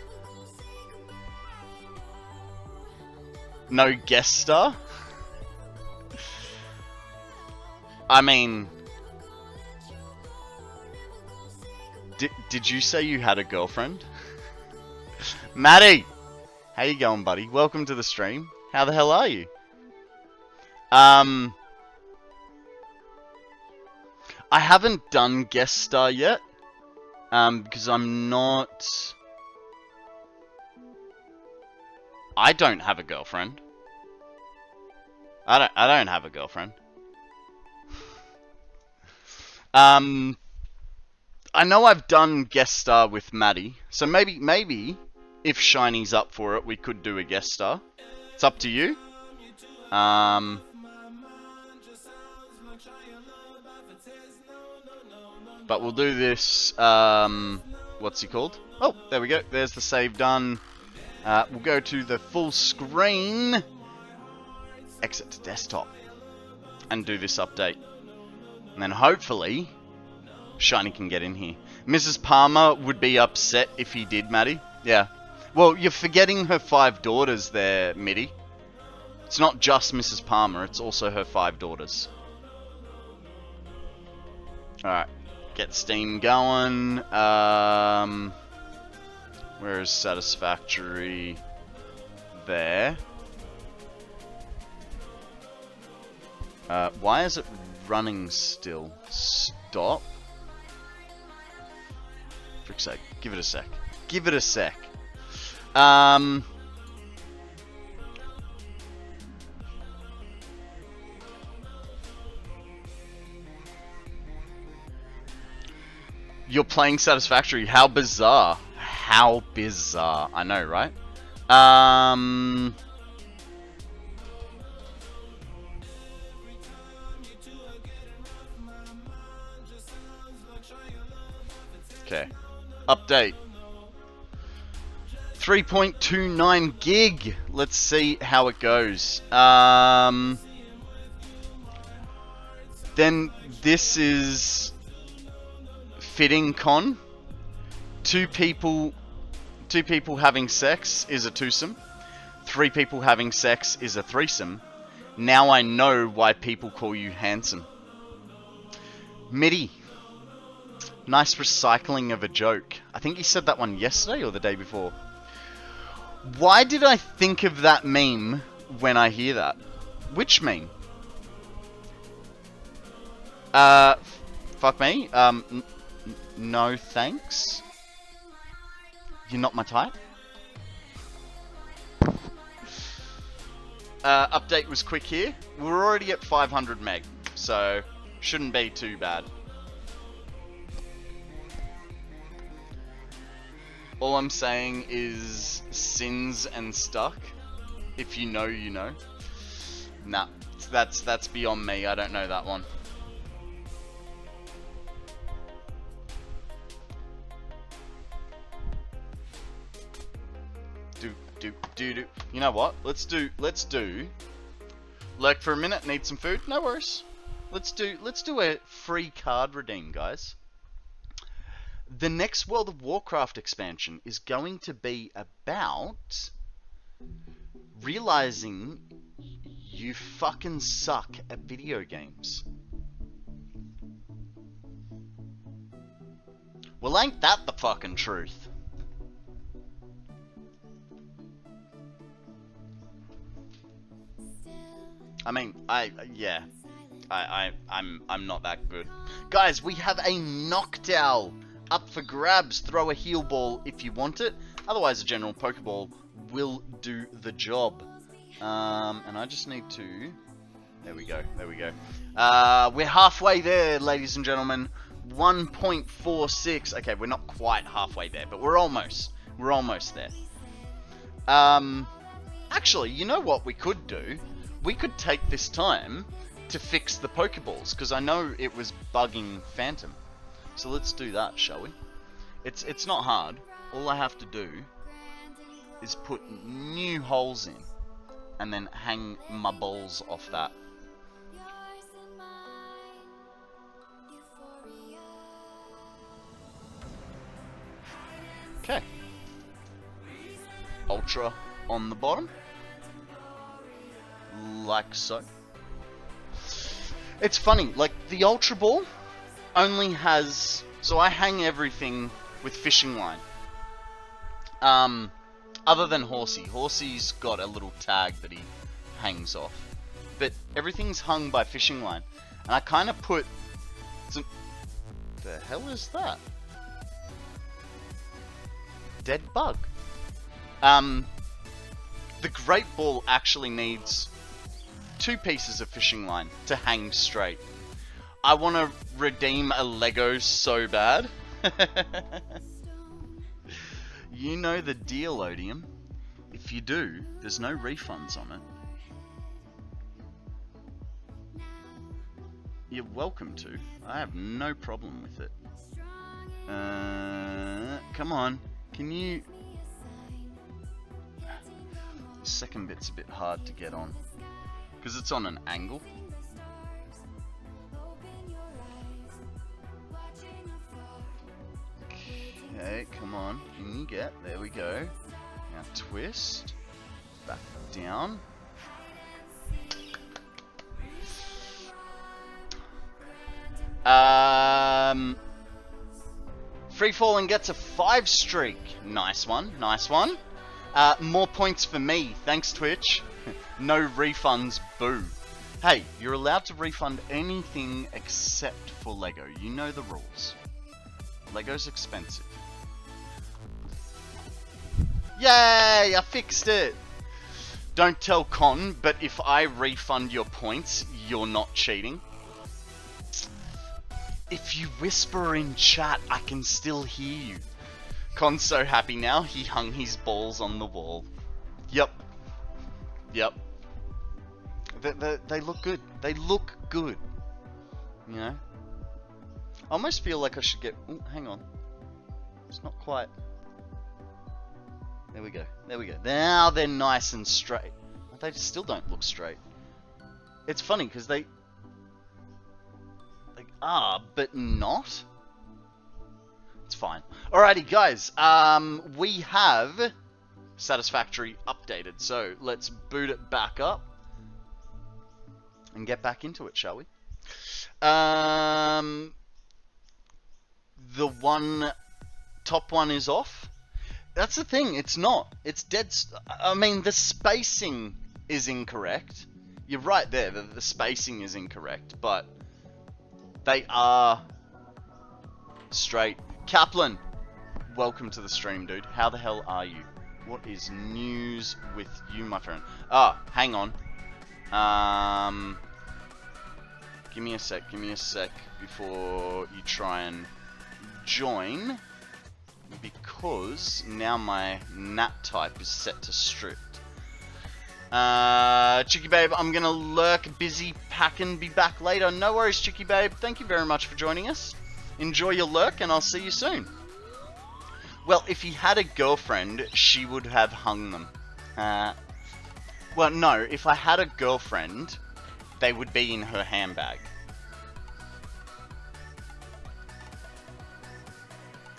[SPEAKER 1] No guest star? I mean, did you say you had a girlfriend? Maddie! How you going, buddy? Welcome to the stream. How the hell are you? I haven't done guest star yet. Because I'm not... I don't have a girlfriend. I don't have a girlfriend. I know I've done guest star with Maddie, so maybe if Shiny's up for it, we could do a guest star. It's up to you. But we'll do this. What's he called? Oh, there we go. There's the save done. We'll go to the full screen. Exit to desktop. And do this update. And then hopefully Shiny can get in here. Mrs. Palmer would be upset if he did, Maddie. Yeah. Well, you're forgetting her 5 daughters there, Mitty. It's not just Mrs. Palmer, it's also her 5 daughters. Alright. Get Steam going. Where is Satisfactory? There. Why is it running still? Stop. Frick's sake. Give it a sec. Give it a sec. You're playing Satisfactory. How bizarre. How bizarre. I know, right? Okay. Update. 3.29 gig. Let's see how it goes. Then this is fitting con. Two people having sex is a twosome. 3 people having sex is a threesome. Now I know why people call you handsome. Mitty. Nice recycling of a joke. I think he said that one yesterday or the day before. Why did I think of that meme when I hear that? Which meme? Fuck me. No thanks. You're not my type. Update was quick here. We're already at 500 meg, so shouldn't be too bad. All I'm saying is sins and stuck. If you know, you know. Nah, that's beyond me. I don't know that one. Do. You know what? Let's do. Lurk for a minute. Need some food. No worries. Let's do a free card redeem, guys. The next World of Warcraft expansion is going to be about realizing you fucking suck at video games. Well, ain't that the fucking truth? I mean, I'm not that good. Guys, we have a knockdown up for grabs. Throw a heal ball if you want it. Otherwise, a general Pokeball will do the job. And I just need to... There we go. We're halfway there, ladies and gentlemen. 1.46. Okay, we're not quite halfway there, but we're almost. We're almost there. Actually, you know what we could do? We could take this time to fix the Pokeballs, because I know it was bugging Phantom. So let's do that, shall we? It's not hard. All I have to do is put new holes in, and then hang my balls off that. Okay. Ultra on the bottom. Like so. It's funny, like the Ultra Ball only has... So I hang everything with fishing line. Other than Horsey. Horsey's got a little tag that he hangs off. But everything's hung by fishing line. And I kind of put some... The hell is that? Dead bug. The Great Ball actually needs 2 pieces of fishing line to hang straight. I want to redeem a Lego so bad. You know the deal, Odium. If you do, there's no refunds on it. You're welcome to. I have no problem with it. Come on. Can you... The second bit's a bit hard to get on. Because it's on an angle. Okay, come on. Can you get? There we go. Now twist. Back down. Free Falling gets a 5 streak. Nice one, nice one. More points for me. Thanks, Twitch. No refunds, boo. Hey, you're allowed to refund anything except for Lego. You know the rules. Lego's expensive. Yay, I fixed it. Don't tell Con, but if I refund your points, you're not cheating. If you whisper in chat, I can still hear you. Con's so happy now, he hung his balls on the wall. Yep. Yep. They look good. They look good. You know? I almost feel like I should get... Ooh, hang on. It's not quite... There we go. There we go. Now they're nice and straight. They still don't look straight. It's funny because they are, but not. It's fine. Alrighty, guys. We have Satisfactory updated. So let's boot it back up and get back into it, shall we? The top one is off. That's the thing, it's not. It's dead. I mean, the spacing is incorrect. You're right there, the spacing is incorrect, but they are straight. Kaplan, welcome to the stream, dude. How the hell are you? What is news with you, my friend? Ah, hang on. Give me a sec before you try and join. Because now my nap type is set to strict. Chicky Babe, I'm gonna lurk, busy packing, be back later. No worries, Chicky Babe. Thank you very much for joining us. Enjoy your lurk, and I'll see you soon. Well, if he had a girlfriend, she would have hung them. Well, no, if I had a girlfriend, they would be in her handbag.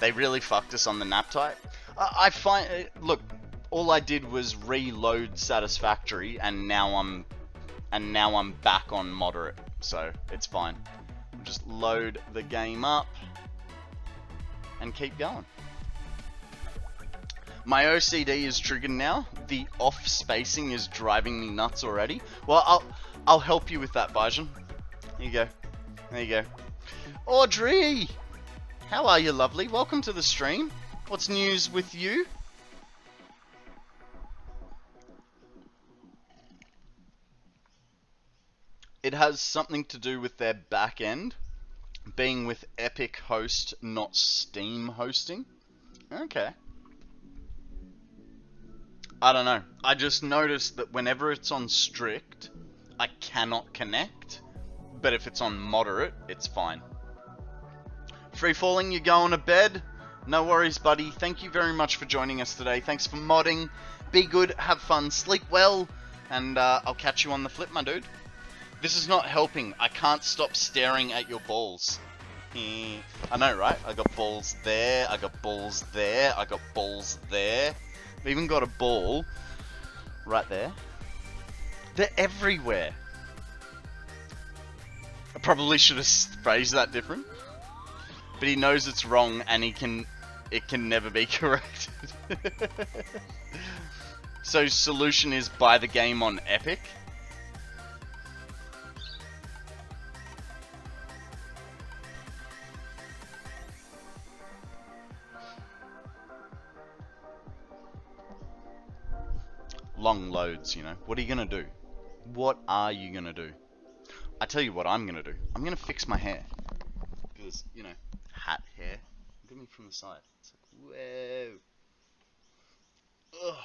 [SPEAKER 1] They really fucked us on the nap type. I find, look, all I did was reload Satisfactory, and now I'm back on moderate, so it's fine. Just load the game up and keep going. My OCD is triggered now. The off spacing is driving me nuts already. Well, I'll help you with that, Bajan. There you go. There you go. Audrey! How are you, lovely? Welcome to the stream. What's news with you? It has something to do with their back end being with Epic host, not Steam hosting. Okay. I don't know. I just noticed that whenever it's on strict, I cannot connect. But if it's on moderate, it's fine. Free Falling, you going to bed? No worries, buddy. Thank you very much for joining us today. Thanks for modding. Be good, have fun, sleep well, and I'll catch you on the flip, my dude. This is not helping. I can't stop staring at your balls. I know, right? I got balls there, I got balls there, I got balls there. I've even got a ball right there. They're everywhere. I probably should have phrased that different. But he knows it's wrong, and it can never be corrected. So solution is buy the game on Epic. Long loads, you know. What are you gonna do? What are you gonna do? I tell you what I'm gonna do. I'm gonna fix my hair. Because, you know, hat hair. Look at me from the side. It's like, whoa. Ugh.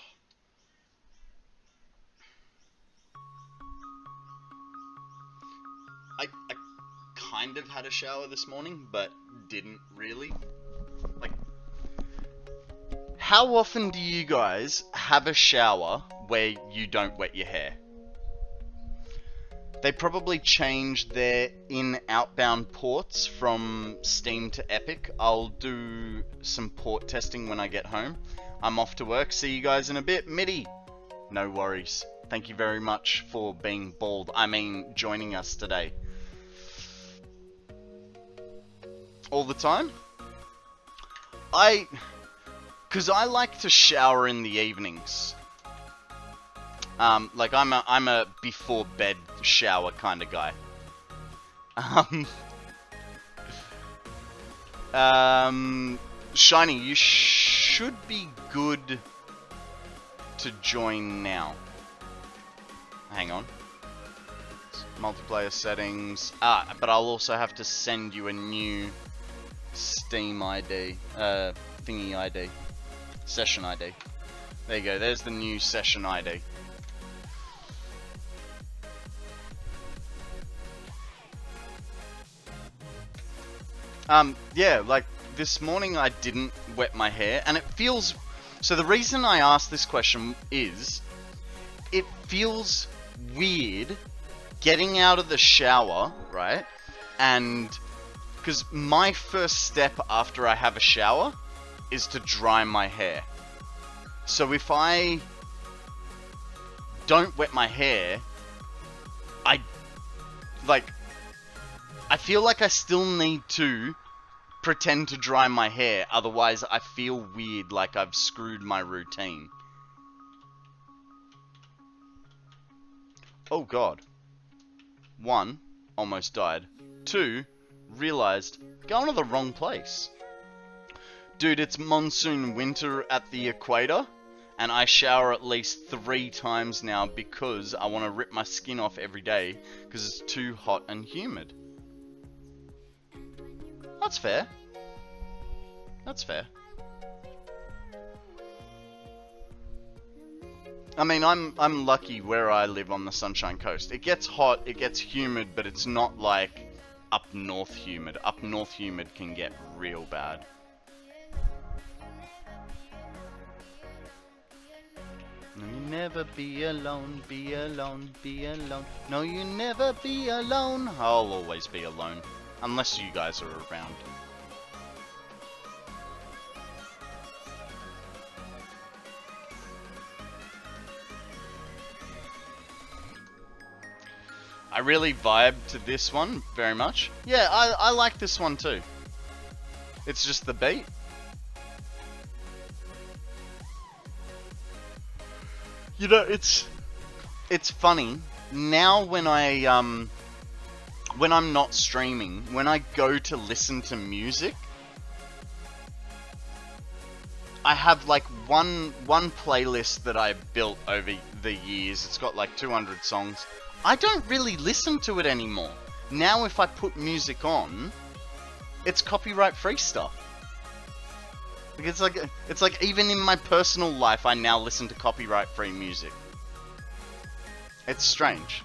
[SPEAKER 1] I kind of had a shower this morning, but didn't really. Like, how often do you guys have a shower where you don't wet your hair? They probably changed their in-outbound ports from Steam to Epic. I'll do some port testing when I get home. I'm off to work. See you guys in a bit. Mitty! No worries. Thank you very much for being bald. I mean, joining us today. All the time? Because I like to shower in the evenings. Like I'm a before bed shower kind of guy. Shiny, you should be good to join now. Hang on. Multiplayer settings. But I'll also have to send you a new Steam ID, thingy ID, session ID. There you go. There's the new session ID. Yeah, like, this morning I didn't wet my hair, and it feels... So the reason I asked this question is, it feels weird getting out of the shower, right? And... because my first step after I have a shower is to dry my hair. So if I don't wet my hair, I feel like I still need to pretend to dry my hair, otherwise I feel weird, like I've screwed my routine. Oh god. 1, almost died. 2, realized, going to the wrong place. Dude, it's monsoon winter at the equator, and I shower at least 3 times now because I want to rip my skin off every day because it's too hot and humid. That's fair. That's fair. I mean, I'm lucky where I live on the Sunshine Coast. It gets hot, it gets humid, but it's not like up north humid. Up north humid can get real bad. No, you never be alone, be alone, be alone. No, you never be alone. I'll always be alone. Unless you guys are around. I really vibe to this one very much. Yeah, I like this one too. It's just the beat. You know, it's funny. Now when I'm not streaming, when I go to listen to music, I have like one playlist that I built over the years. It's got like 200 songs. I don't really listen to it anymore. Now if I put music on, it's copyright free stuff. It's like even in my personal life I now listen to copyright free music. It's strange.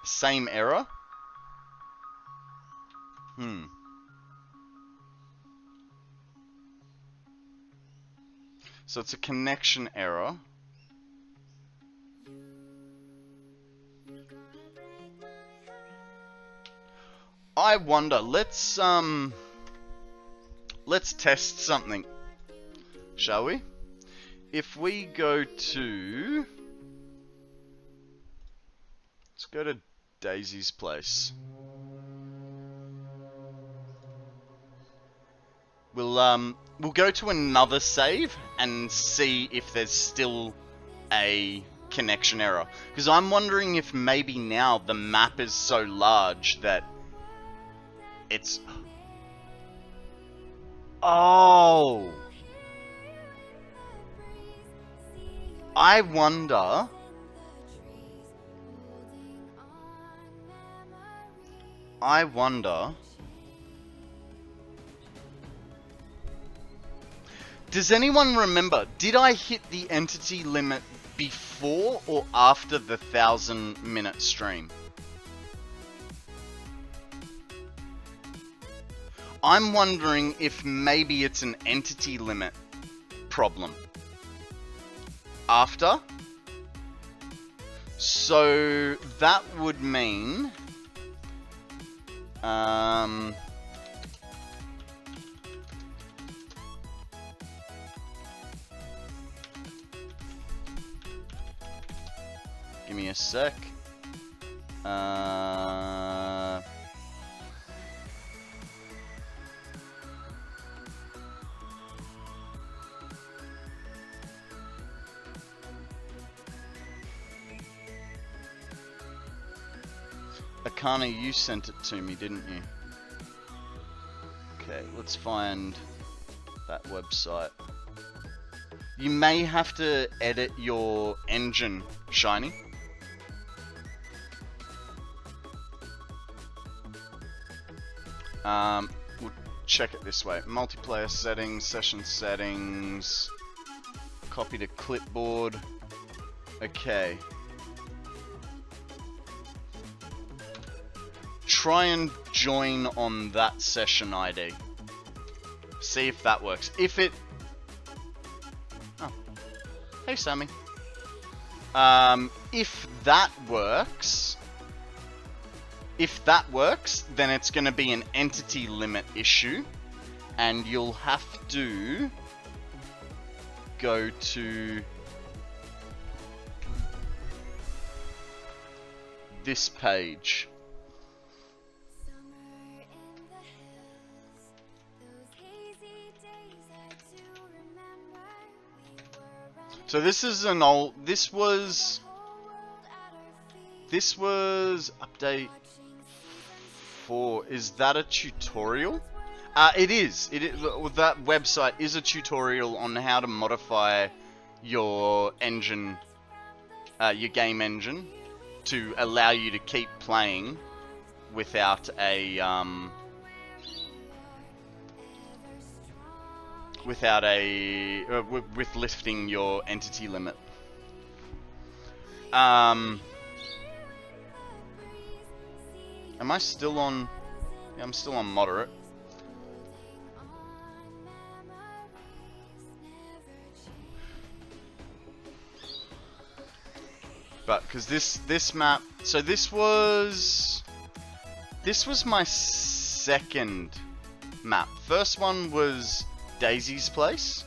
[SPEAKER 1] Same error? So it's a connection error. I wonder, let's test something, shall we? If we go to... Let's go to Daisy's place. We'll go to another save and see if there's still a connection error. Because I'm wondering if maybe now the map is so large that it's... Oh! I wonder I wonder... Does anyone remember, did I hit the entity limit before or after the 1,000-minute stream? I'm wondering if maybe it's an entity limit problem. After? So that would mean... give me a sec. Akana, you sent it to me, didn't you? Okay, let's find that website. You may have to edit your engine, Shiny. We'll check it this way. Multiplayer settings, session settings, copy to clipboard. Okay. Try and join on that session ID. See if that works. If it... Oh. Hey, Sammy. If that works... then it's going to be an entity limit issue. And you'll have to... go to... this page. So this is an old... This was update 4. Is that a tutorial? It is. That website is a tutorial on how to modify your engine, your game engine, to allow you to keep playing without a with lifting your entity limit. Am I still on? Yeah, I'm still on moderate. But because this map, so this was my second map. First one was Daisy's place.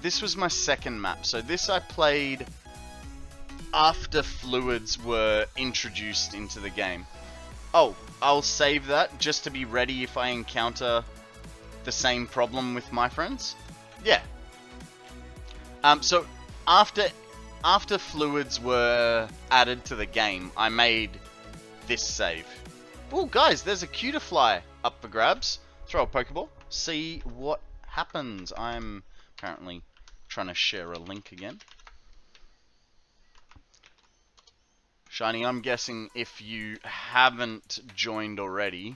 [SPEAKER 1] This was my second map. So this I played after fluids were introduced into the game. Oh, I'll save that just to be ready if I encounter the same problem with my friends. Yeah. So after fluids were added to the game, I made this save. Oh, guys, there's a Cutiefly up for grabs. Throw a Pokeball. See what happens. I'm currently trying to share a link again. Shiny, I'm guessing if you haven't joined already,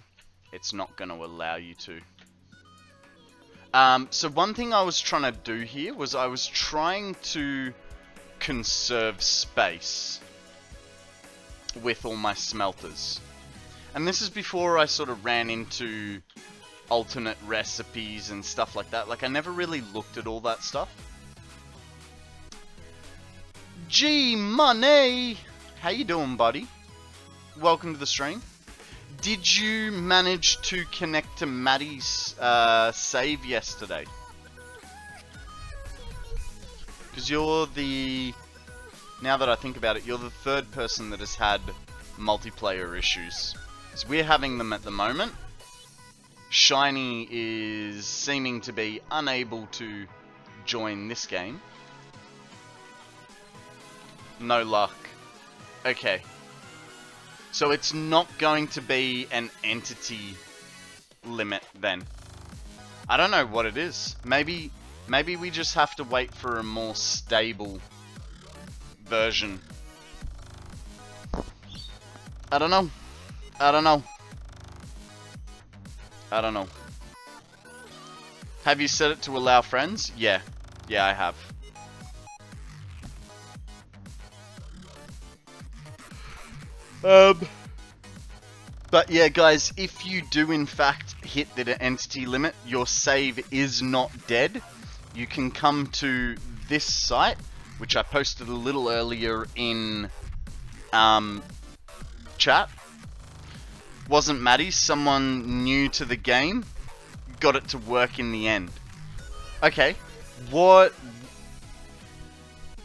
[SPEAKER 1] it's not going to allow you to. So one thing I was trying to do here was I was trying to conserve space with all my smelters. And this is before I sort of ran into alternate recipes and stuff like that. Like, I never really looked at all that stuff. G Money! How you doing, buddy? Welcome to the stream. Did you manage to connect to Maddie's save yesterday? Because you're the... Now that I think about it, you're the third person that has had multiplayer issues. So we're having them at the moment. Shiny is seeming to be unable to join this game. No luck. Okay. So it's not going to be an entity limit then. I don't know what it is. Maybe we just have to wait for a more stable version. I don't know. I don't know. Have you set it to allow friends? Yeah. Yeah, I have. But yeah, guys, if you do in fact hit the entity limit, your save is not dead. You can come to this site, which I posted a little earlier in chat. Wasn't Maddie, someone new to the game, got it to work in the end. Okay, what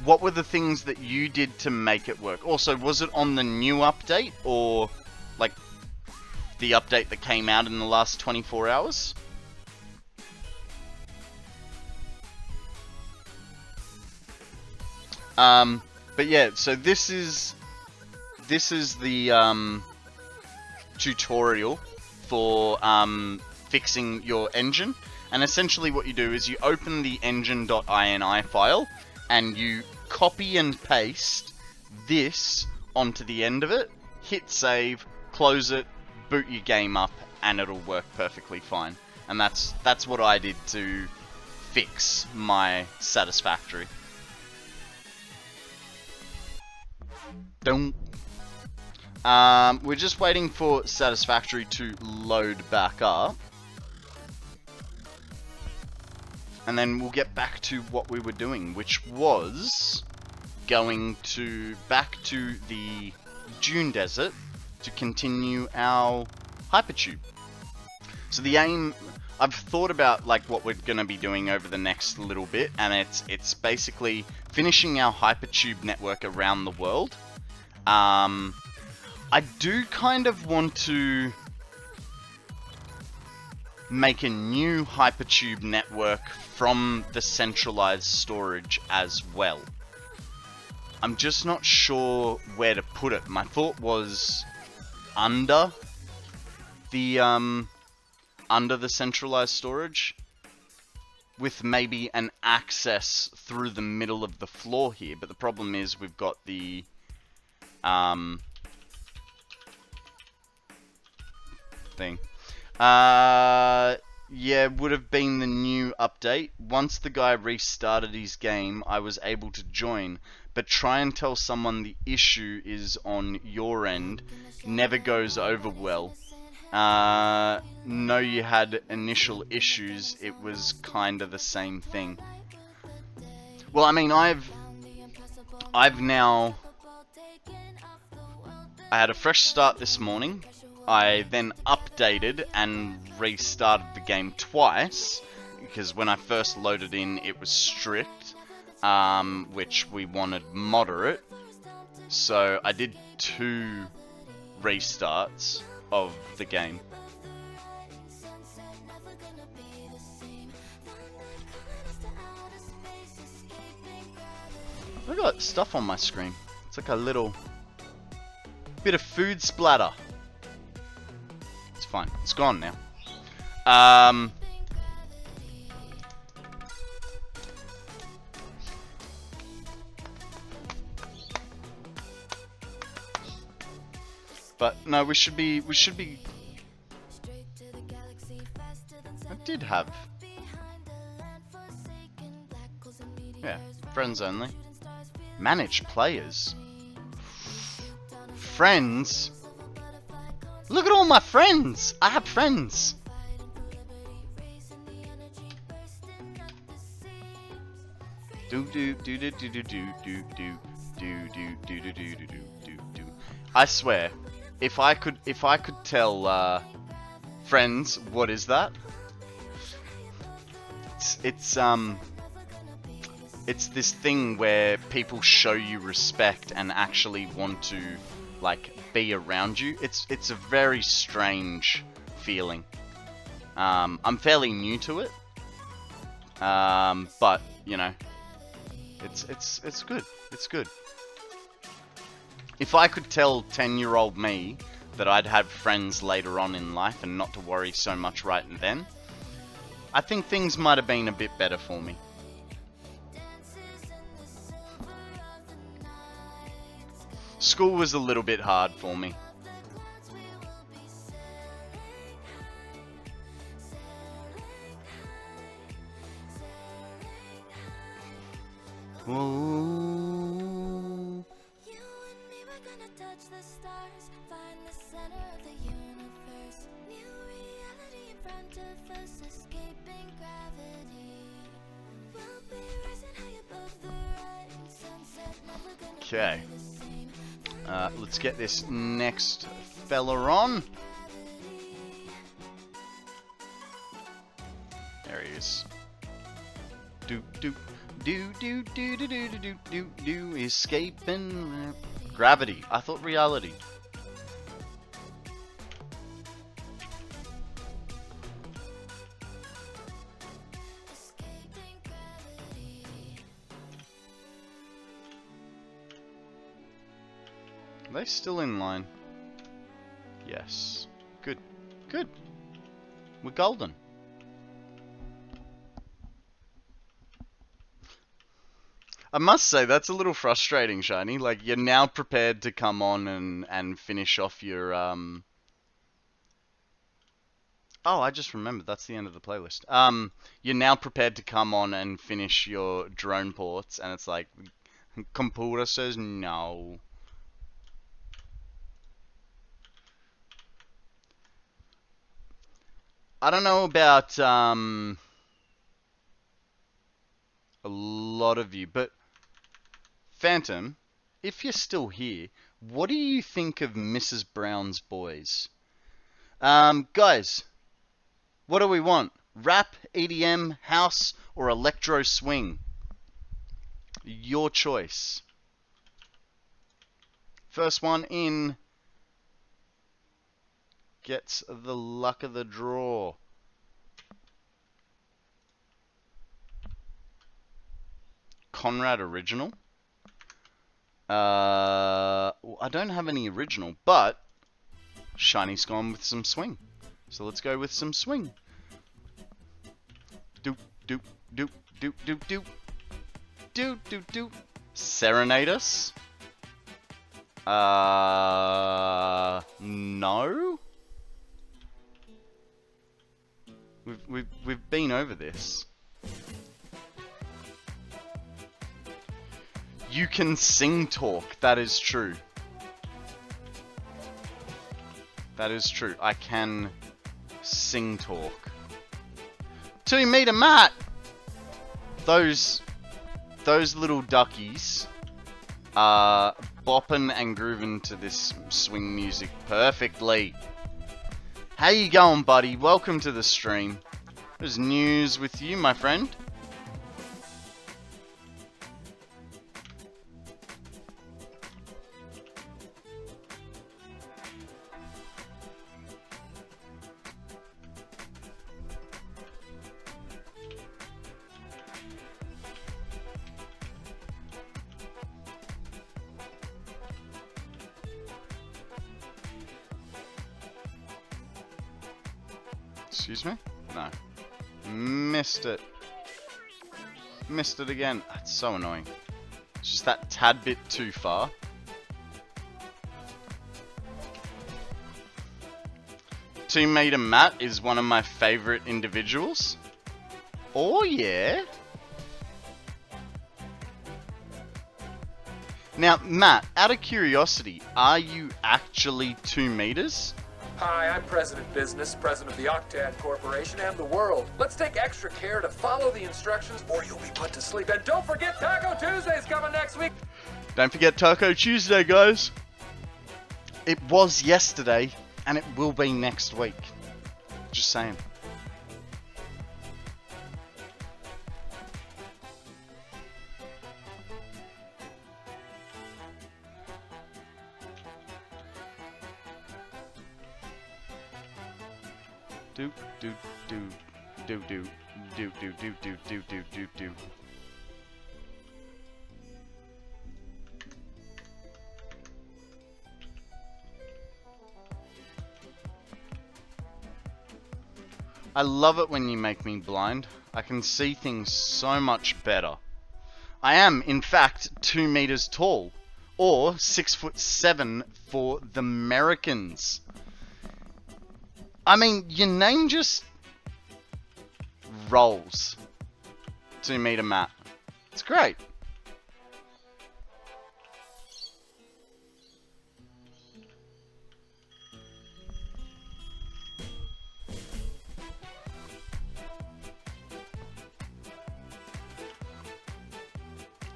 [SPEAKER 1] were the things that you did to make it work? Also, was it on the new update, or like the update that came out in the last 24 hours? But yeah, so this is the tutorial for fixing your engine. And essentially what you do is you open the engine.ini file and you copy and paste this onto the end of it, hit save, close it, boot your game up, and it'll work perfectly fine. And that's what I did to fix my Satisfactory. Don't. We're just waiting for Satisfactory to load back up. And then we'll get back to what we were doing, which was going back to the Dune Desert to continue our hypertube. So the aim, I've thought about like what we're going to be doing over the next little bit, and it's basically finishing our hypertube network around the world. I do kind of want to make a new hypertube network from the centralized storage as well. I'm just not sure where to put it. My thought was under the centralized storage, with maybe an access through the middle of the floor here. But the problem is we've got the thing. Yeah, would have been the new update. Once the guy restarted his game, I was able to join. But try and tell someone the issue is on your end. Never goes over well. No, you had initial issues. It was kind of the same thing. Well, I mean, I've now... I had a fresh start this morning. I then updated and restarted the game twice, because when I first loaded in it was strict, which we wanted moderate. So I did 2 restarts of the game. I got stuff on my screen. It's like a little bit of food splatter. It's fine. It's gone now. But no, we should be. I did have. Yeah, friends only. Manage players. Friends. Look at all my friends. I have friends. Do do do do do do do do do do do do do do do do. I swear, if I could tell friends what is that? It's this thing where people show you respect and actually want to like be around you. It's a very strange feeling. I'm fairly new to it, but you know, it's good. It's good. If I could tell 10-year-old me that I'd have friends later on in life and not to worry so much right then, I think things might have been a bit better for me. School was a little bit hard for me. Whoa.
[SPEAKER 5] You and me, we're gonna touch the stars, find the center of the universe. New reality in front of us, escaping gravity. We'll be rising high above the rising sunset, never gonna
[SPEAKER 1] Okay.
[SPEAKER 5] be the same.
[SPEAKER 1] Let's get this next fella on. There he is. Do do do do do do do do do do escaping gravity. I thought reality.
[SPEAKER 5] Escaping gravity.
[SPEAKER 1] Are they still in line? Yes. Good. Good. We're golden. I must say, that's a little frustrating, Shiny. Like, you're now prepared to come on and finish off your, Oh, I just remembered, that's the end of the playlist. You're now prepared to come on and finish your drone ports, and it's like, computer says no. I don't know about, a lot of you, but Phantom, if you're still here, what do you think of Mrs. Brown's Boys? Guys, what do we want? Rap, EDM, house, or electro swing? Your choice. First one in gets the luck of the draw. Konrad original. I don't have any original, but Shiny's gone with some swing. So let's go with some swing. Doop, doop, doop, doop, doop, doop. Doop, doop, doop. Serenade us? No? We've been over this. You can sing talk, that is true. That is true. I can sing talk. 2 meter Matt! Those little duckies are bopping and grooving to this swing music perfectly. How you going, buddy? Welcome to the stream. There's news with you, my friend. Excuse me? No. Missed it. Missed it again. That's so annoying. It's just that tad bit too far. Teammate Matt is one of my favorite individuals. Oh yeah. Now, Matt, out of curiosity, are you actually 2 meters?
[SPEAKER 3] Hi, I'm President Business, President of the Octad Corporation and the world. Let's take extra care to follow the instructions or you'll be put to sleep. And don't forget Taco Tuesday's coming next week.
[SPEAKER 1] Don't forget Taco Tuesday, guys. It was yesterday, and it will be next week. Just saying. Do do do do do do do do do do do do do. I love it when you make me blind. I can see things so much better. I am, in fact, 2 meters tall, or 6'7" for the Americans. I mean, your name just rolls. 2 meter Matt. It's great.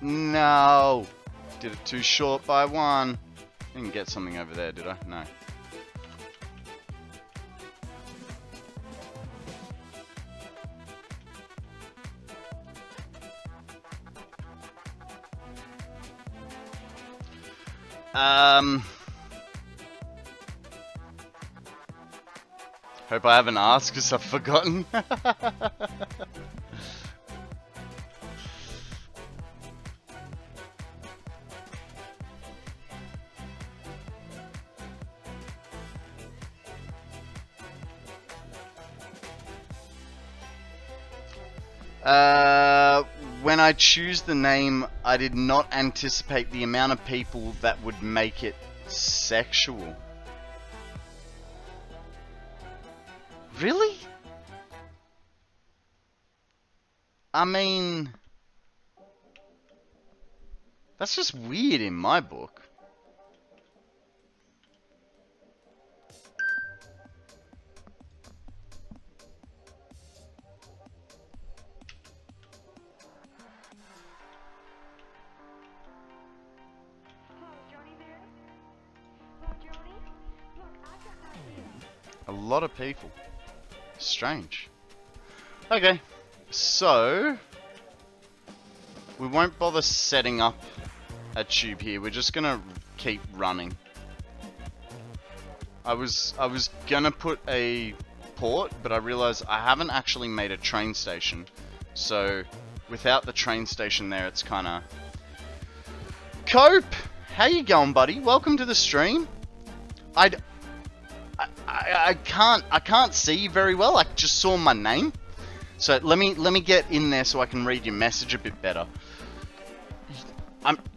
[SPEAKER 1] No! Did it too short by one. Didn't get something over there, did I? No. Hope I haven't asked because I've forgotten. When I choose the name, I did not anticipate the amount of people that would make it sexual. Really? I mean, that's just weird in my book. A lot of people. Strange. Okay, so we won't bother setting up a tube here. We're just gonna keep running. I was gonna put a port, but I realized I haven't actually made a train station. So without the train station there, it's kind of... Cope, how you going, buddy? Welcome to the stream. I can't see you very well. I just saw my name. So let me get in there so I can read your message a bit better.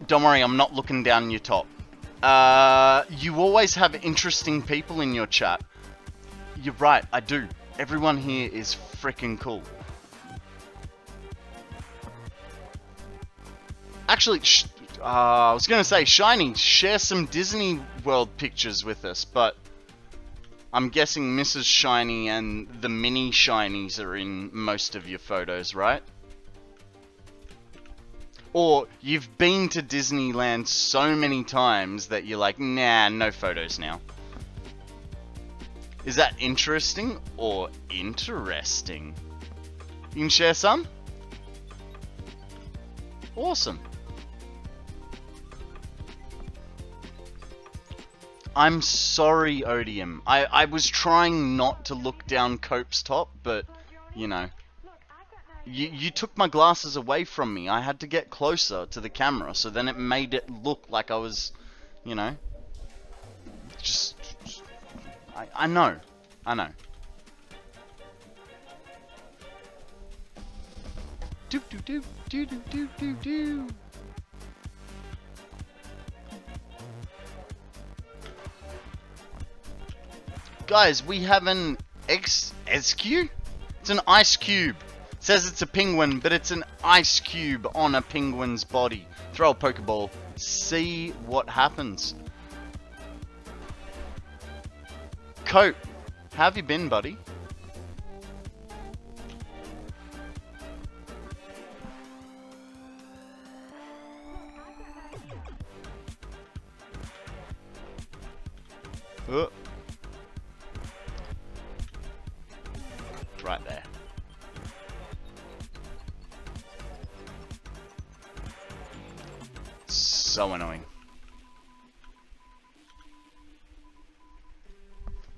[SPEAKER 1] Don't worry, I'm not looking down your top. You always have interesting people in your chat. You're right, I do. Everyone here is freaking cool. Actually, I was gonna say, Shiny, share some Disney World pictures with us, but I'm guessing Mrs. Shiny and the mini Shinies are in most of your photos, right? Or you've been to Disneyland so many times that you're like, nah, no photos now. Is that interesting or interesting? You can share some? Awesome. I'm sorry, Odium. I was trying not to look down Cope's top, but, you know. You took my glasses away from me. I had to get closer to the camera, so then it made it look like I was, you know. Just I know. I know. Do do do do do do do do. Guys, we have an SQ? It's an ice cube. It says it's a penguin, but it's an ice cube on a penguin's body. Throw a Pokeball. See what happens. Cope, how have you been, buddy? Right there. So annoying.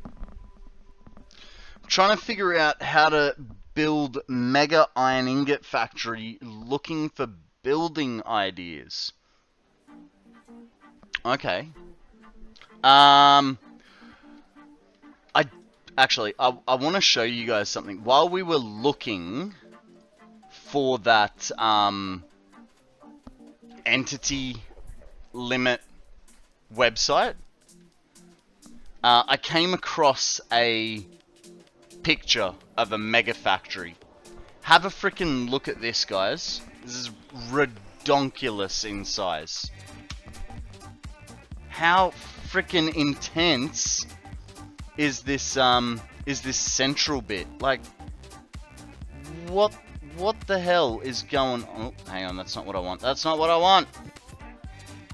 [SPEAKER 1] I'm trying to figure out how to build Mega Iron Ingot Factory, looking for building ideas. Okay. I want to show you guys something. While we were looking for that entity limit website, I came across a picture of a mega factory. Have a freaking look at this, guys. This is redonkulous in size. How freaking intense is this central bit? Like, what What the hell is going on? Oh, hang on, that's not what I want. That's not what I want.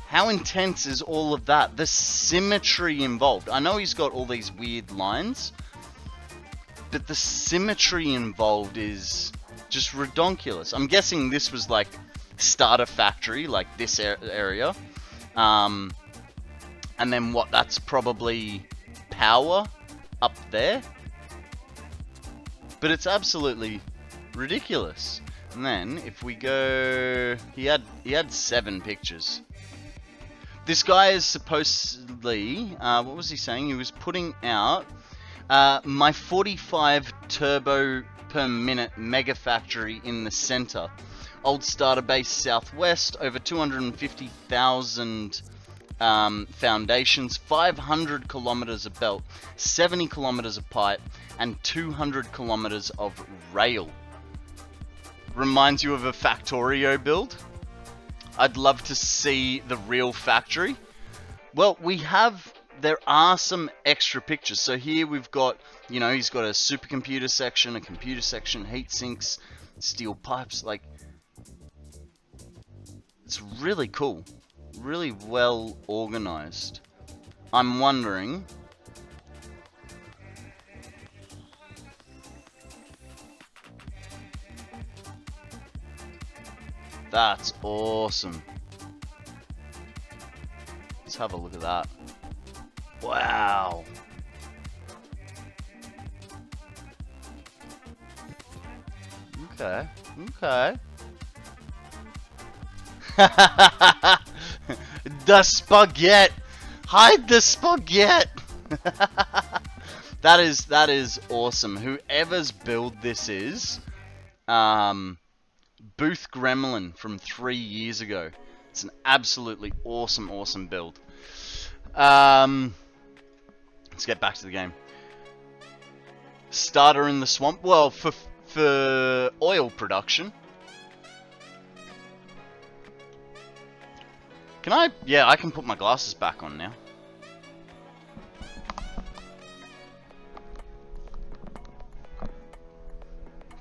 [SPEAKER 1] How intense is all of that? The symmetry involved. I know he's got all these weird lines, but the symmetry involved is just redonkulous. I'm guessing this was like starter factory, like this area. And then what? That's probably power up there. But it's absolutely ridiculous. And then if we go, he had 7 pictures. This guy is supposedly, what was he saying? He was putting out my 45 turbo per minute mega factory in the center. Old starter base southwest, over 250,000 foundations, 500 kilometers of belt, 70 kilometers of pipe, and 200 kilometers of rail. Reminds you of a Factorio build? I'd love to see the real factory. Well, there are some extra pictures. So here we've got, you know, he's got a supercomputer section, a computer section, heat sinks, steel pipes. Like, it's really cool. Really well organized. I'm wondering, that's awesome. Let's have a look at that. Wow. Okay. Okay. The spaghetti. Hide the spaghetti. That is awesome. Whoever's build this is, Booth Gremlin from 3 years ago. It's an absolutely awesome build. Let's get back to the game. Starter in the swamp. Well, for oil production. Can I? Yeah, I can put my glasses back on now.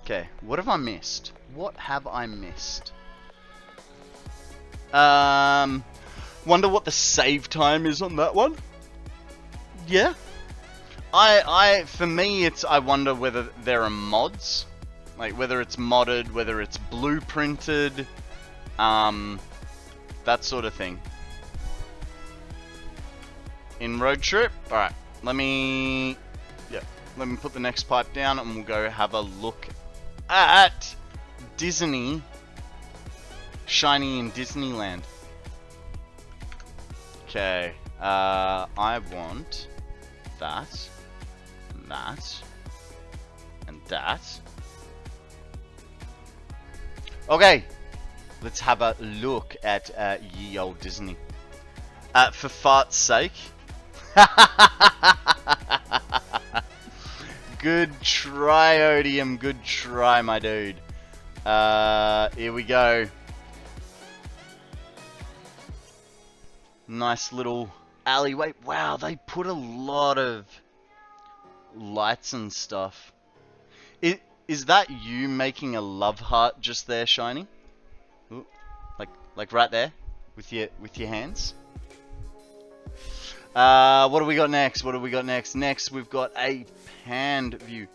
[SPEAKER 1] Okay, what have I missed? What have I missed? Wonder what the save time is on that one. Yeah. For me, I wonder whether there are mods. Like, whether it's modded, whether it's blueprinted, that sort of thing. In road trip? Alright, let me put the next pipe down and we'll go have a look at Disney. Shiny in Disneyland. Okay, I want that, and that. Okay, let's have a look at ye old Disney. For fart's sake. Good try, Odium. Good try, my dude. Here we go. Nice little alleyway. Wow, they put a lot of lights and stuff. Is that you making a love heart just there, Shiny? Ooh, like right there with your hands. What do we got next? Next we've got a panned view.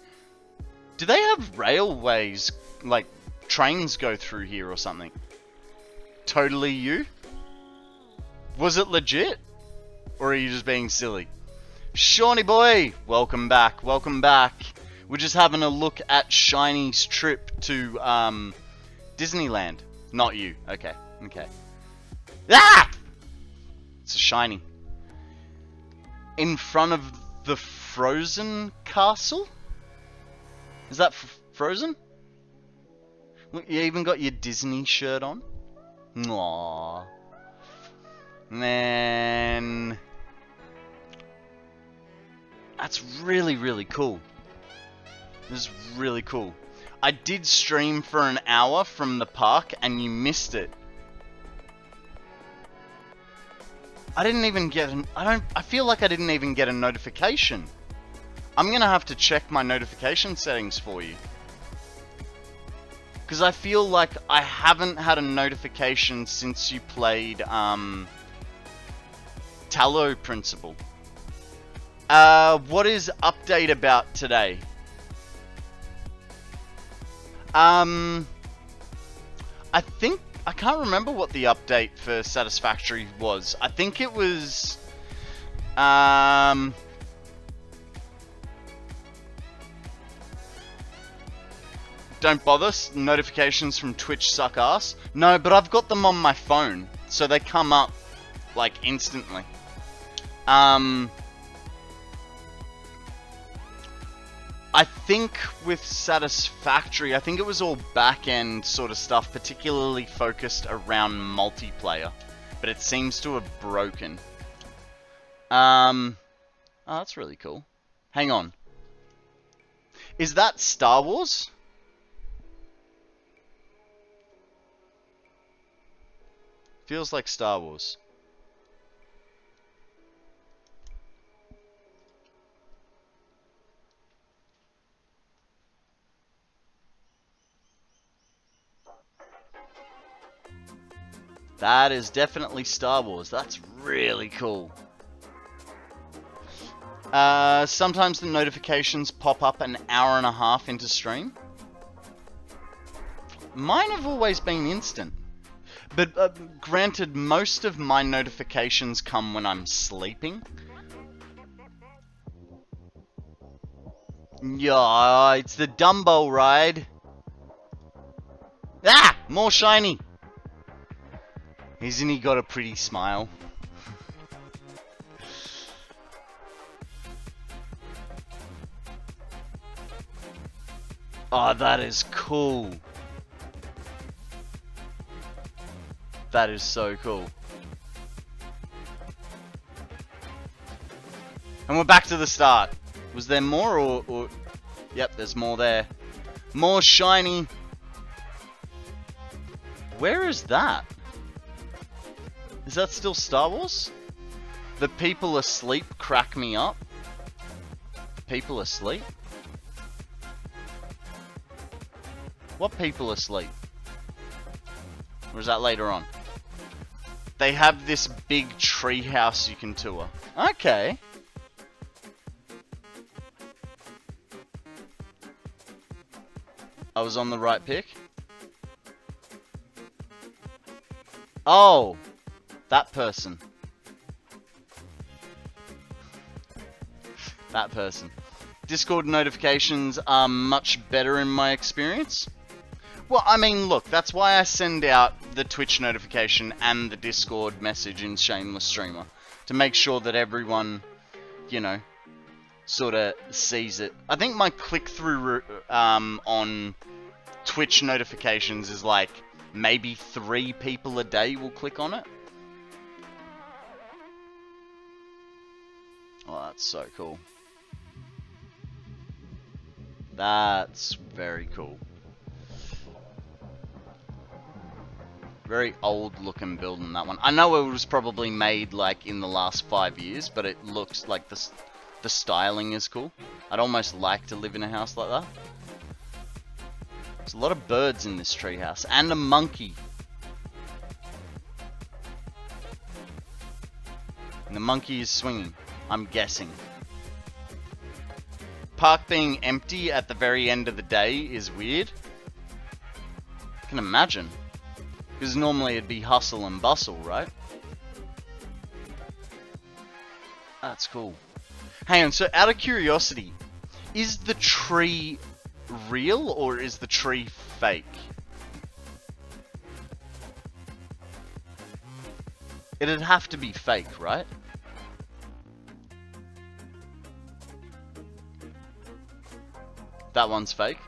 [SPEAKER 1] Do they have railways, like trains go through here or something? Totally you? Was it legit? Or are you just being silly? Shawnee boy, welcome back. We're just having a look at Shiny's trip to Disneyland. Not you. Okay. Ah! It's a Shiny. In front of the Frozen castle? Is that Frozen? Look, you even got your Disney shirt on. Aww. Man. That's really cool. This is really cool. I did stream for an hour from the park and you missed it. I didn't even get I feel like I didn't even get a notification. I'm gonna have to check my notification settings for you. Because I feel like I haven't had a notification since you played Tallow Principle. What is update about today? I think, I can't remember what the update for Satisfactory was. I think it was, don't bother, notifications from Twitch suck ass. No, but I've got them on my phone, so they come up, like, instantly. I think with Satisfactory, I think it was all back-end sort of stuff, particularly focused around multiplayer. But it seems to have broken. Oh, that's really cool. Hang on. Is that Star Wars? Feels like Star Wars. That is definitely Star Wars. That's really cool. Sometimes the notifications pop up an hour and a half into stream. Mine have always been instant. But granted, most of my notifications come when I'm sleeping. Yeah, it's the Dumbo ride. Ah! More shiny! Isn't he got a pretty smile? Oh, that is cool. That is so cool. And we're back to the start. Was there more or... Yep, there's more there. More shiny. Where is that? Is that still Star Wars? The people asleep crack me up. People asleep? What people asleep? Or is that later on? They have this big tree house you can tour. Okay. I was on the right pick. Oh, that person. That person. Discord notifications are much better in my experience. Well, I mean, look, that's why I send out the Twitch notification and the Discord message in Shameless Streamer. To make sure that everyone, you know, sort of sees it. I think my click-through on Twitch notifications is like, maybe 3 people a day will click on it. Oh, that's so cool. That's very cool. Very old looking building, that one. I know it was probably made like in the last 5 years, but it looks like the styling is cool. I'd almost like to live in a house like that. There's a lot of birds in this treehouse, and a monkey. And the monkey is swinging, I'm guessing. Park being empty at the very end of the day is weird. I can imagine. Because normally it'd be hustle and bustle, right? That's cool. Hang on, so out of curiosity, is the tree real or is the tree fake? It'd have to be fake, right? That one's fake.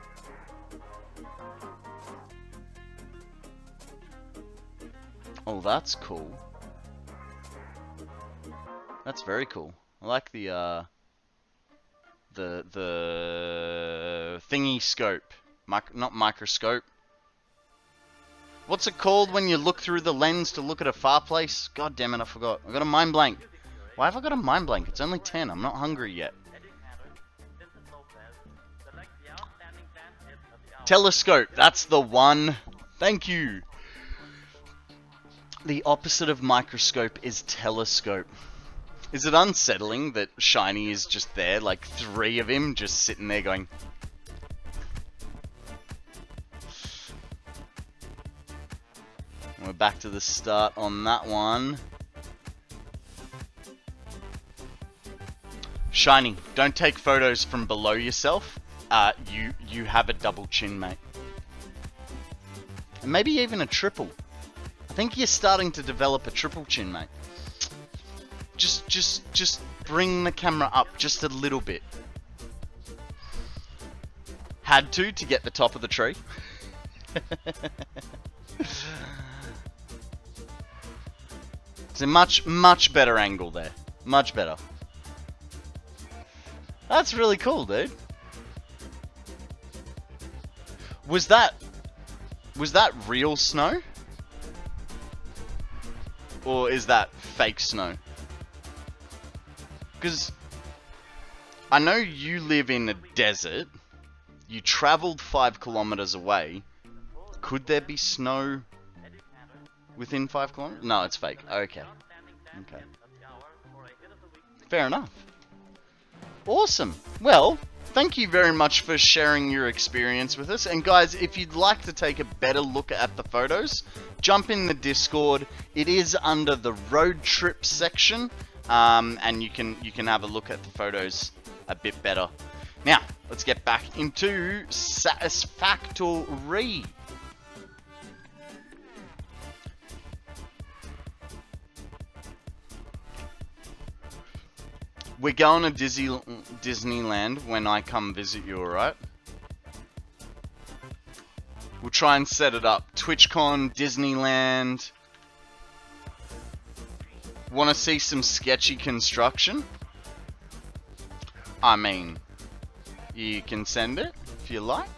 [SPEAKER 1] Oh, that's cool. That's very cool. I like the thingy scope. Not microscope. What's it called when you look through the lens to look at a far place? God damn it, I forgot. I got a mind blank. Why have I got a mind blank? It's only 10. I'm not hungry yet. Telescope, that's the one. Thank you. The opposite of microscope is telescope. Is it unsettling that Shiny is just there, like 3 of him just sitting there going... We're back to the start on that one. Shiny, don't take photos from below yourself. You have a double chin, mate. And maybe even a triple. I think you're starting to develop a triple chin, mate. Just bring the camera up just a little bit. Had to get the top of the tree. It's a much better angle there. Much better. That's really cool, dude. Was that real snow? Or is that fake snow? Because I know you live in a desert. You traveled 5 kilometers away. Could there be snow within 5 kilometers? No, it's fake. Okay. Okay. Fair enough. Awesome. Well, thank you very much for sharing your experience with us. And guys, if you'd like to take a better look at the photos, jump in the Discord. It is under the road trip section, and you can have a look at the photos a bit better. Now, let's get back into Satisfactory. We're going to Disneyland when I come visit you, alright? We'll try and set it up. TwitchCon, Disneyland. Want to see some sketchy construction? I mean, you can send it if you like.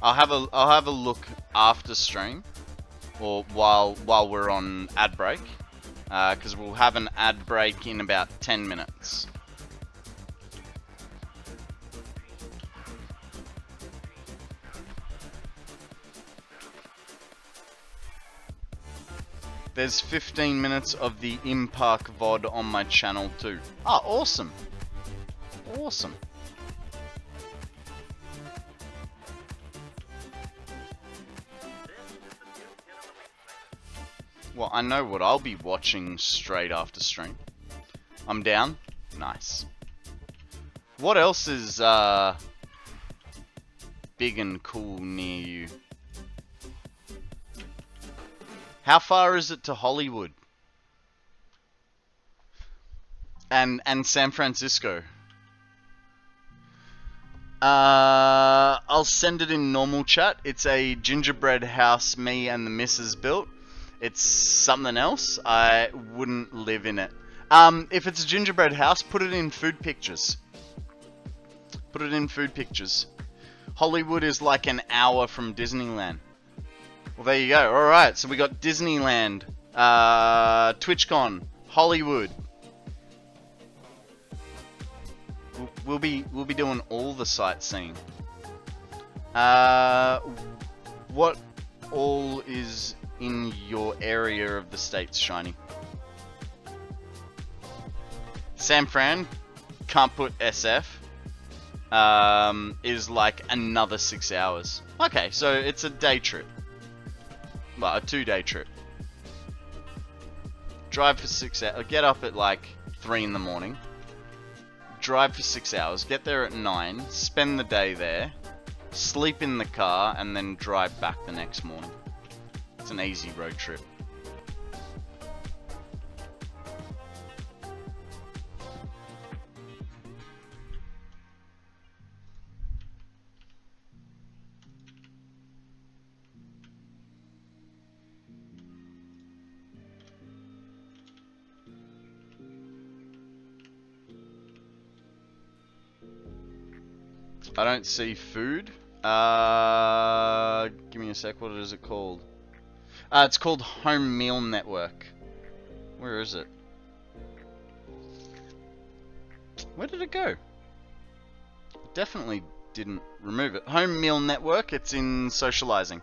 [SPEAKER 1] I'll have a look after stream, or while we're on ad break. Because we'll have an ad break in about 10 minutes. There's 15 minutes of the ImPark VOD on my channel too. Ah, awesome. Awesome. Well, I know what I'll be watching straight after stream. I'm down. Nice. What else is big and cool near you? How far is it to Hollywood? And San Francisco? I'll send it in normal chat. It's a gingerbread house me and the missus built. It's something else. I wouldn't live in it. If it's a gingerbread house, put it in food pictures. Put it in food pictures. Hollywood is like an hour from Disneyland. Well, there you go. Alright, so we got Disneyland, TwitchCon, Hollywood. We'll be doing all the sightseeing. What all is in your area of the States, Shiny? San Fran, can't put SF, is like another 6 hours. Okay, so it's a day trip. Well, a 2-day trip. Drive for 6 hours, get up at like 3 in the morning. Drive for 6 hours, get there at 9, spend the day there, sleep in the car, and then drive back the next morning. It's an easy road trip. I don't see food. Give me a sec, what is it called? It's called Home Meal Network. Where is it? Where did it go? It definitely didn't remove it. Home meal network, it's in socializing.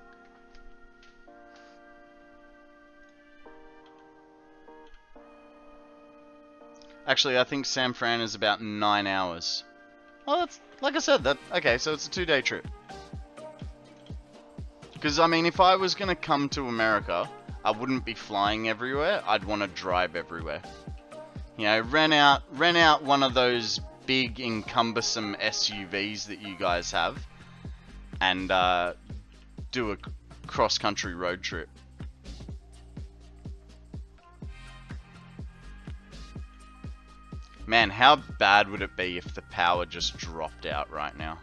[SPEAKER 1] Actually, I think San Fran is about 9 hours. Oh, that's, like I said, that, okay, so it's a 2-day trip. Because, I mean, if I was going to come to America, I wouldn't be flying everywhere, I'd want to drive everywhere. You know, rent out one of those big, encumbersome SUVs that you guys have, and do a cross-country road trip. Man, how bad would it be if the power just dropped out right now?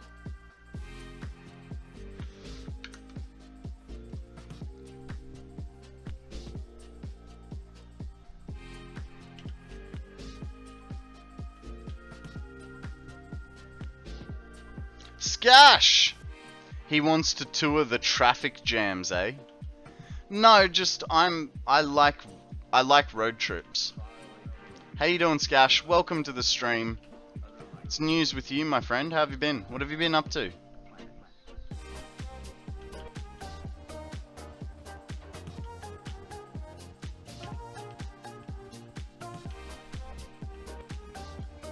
[SPEAKER 1] Skash! He wants to tour the traffic jams, eh? No, just I like road trips. How you doing, Skash? Welcome to the stream. It's news with you, my friend. How have you been? What have you been up to?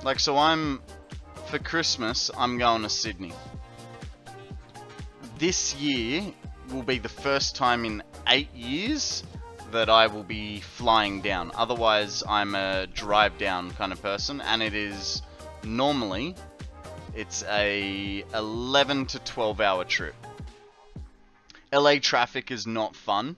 [SPEAKER 1] Like, so for Christmas, I'm going to Sydney. This year will be the first time in 8 years that I will be flying down. Otherwise, I'm a drive down kind of person, and it is normally it's a 11 to 12 hour trip. LA traffic is not fun.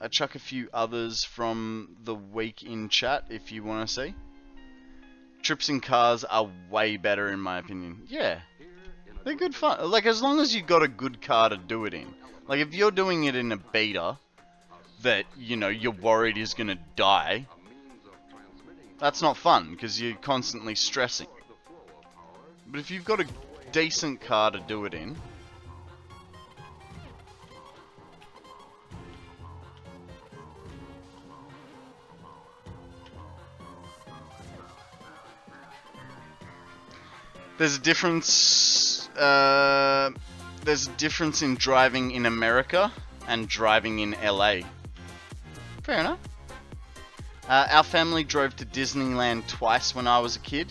[SPEAKER 1] I chuck a few others from the week in chat if you want to see. Trips in cars are way better in my opinion. Yeah, they're good fun. Like, as long as you got a good car to do it in. Like, if you're doing it in a beta that, you know, you're worried is going to die, that's not fun, because you're constantly stressing. But if you've got a decent car to do it in, there's a difference. There's a difference in driving in America and driving in LA. Fair enough. Our family drove to Disneyland twice when I was a kid.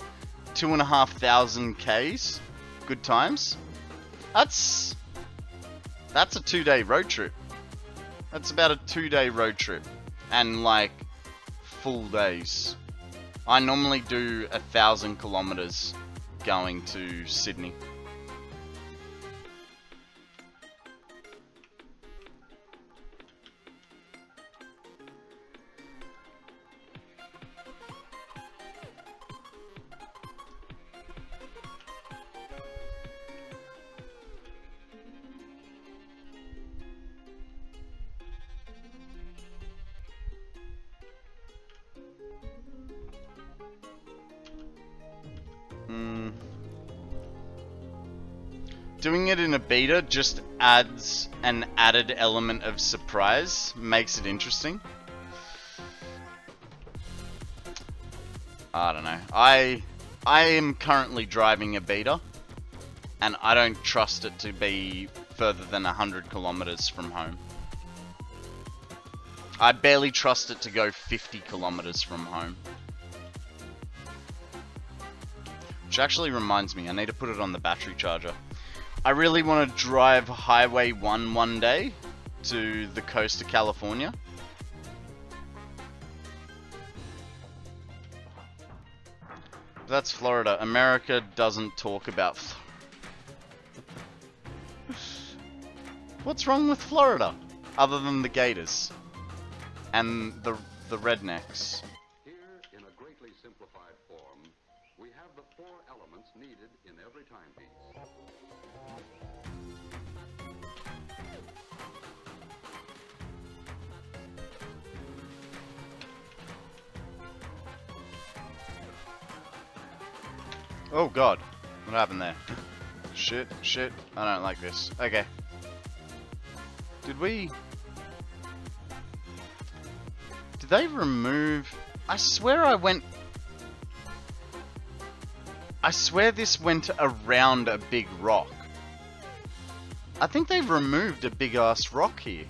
[SPEAKER 1] 2,500 Ks. Good times. That's a 2-day road trip. That's about a 2-day road trip. And like, full days. I normally do 1,000 kilometers going to Sydney. Doing it in a beta just adds an added element of surprise, makes it interesting. I don't know. I am currently driving a beta, and I don't trust it to be further than 100 kilometers from home. I barely trust it to go 50 kilometers from home. Which actually reminds me, I need to put it on the battery charger. I really want to drive Highway 1 one day to the coast of California. That's Florida. America doesn't talk about Florida. What's wrong with Florida? Other than the gators. And the rednecks.
[SPEAKER 6] Here, in a greatly simplified form, we have the 4 elements needed in every timepiece.
[SPEAKER 1] Oh god, what happened there? Shit, I don't like this. Okay. Did they remove... I swear I I swear this went around a big rock. I think they've removed a big ass rock here.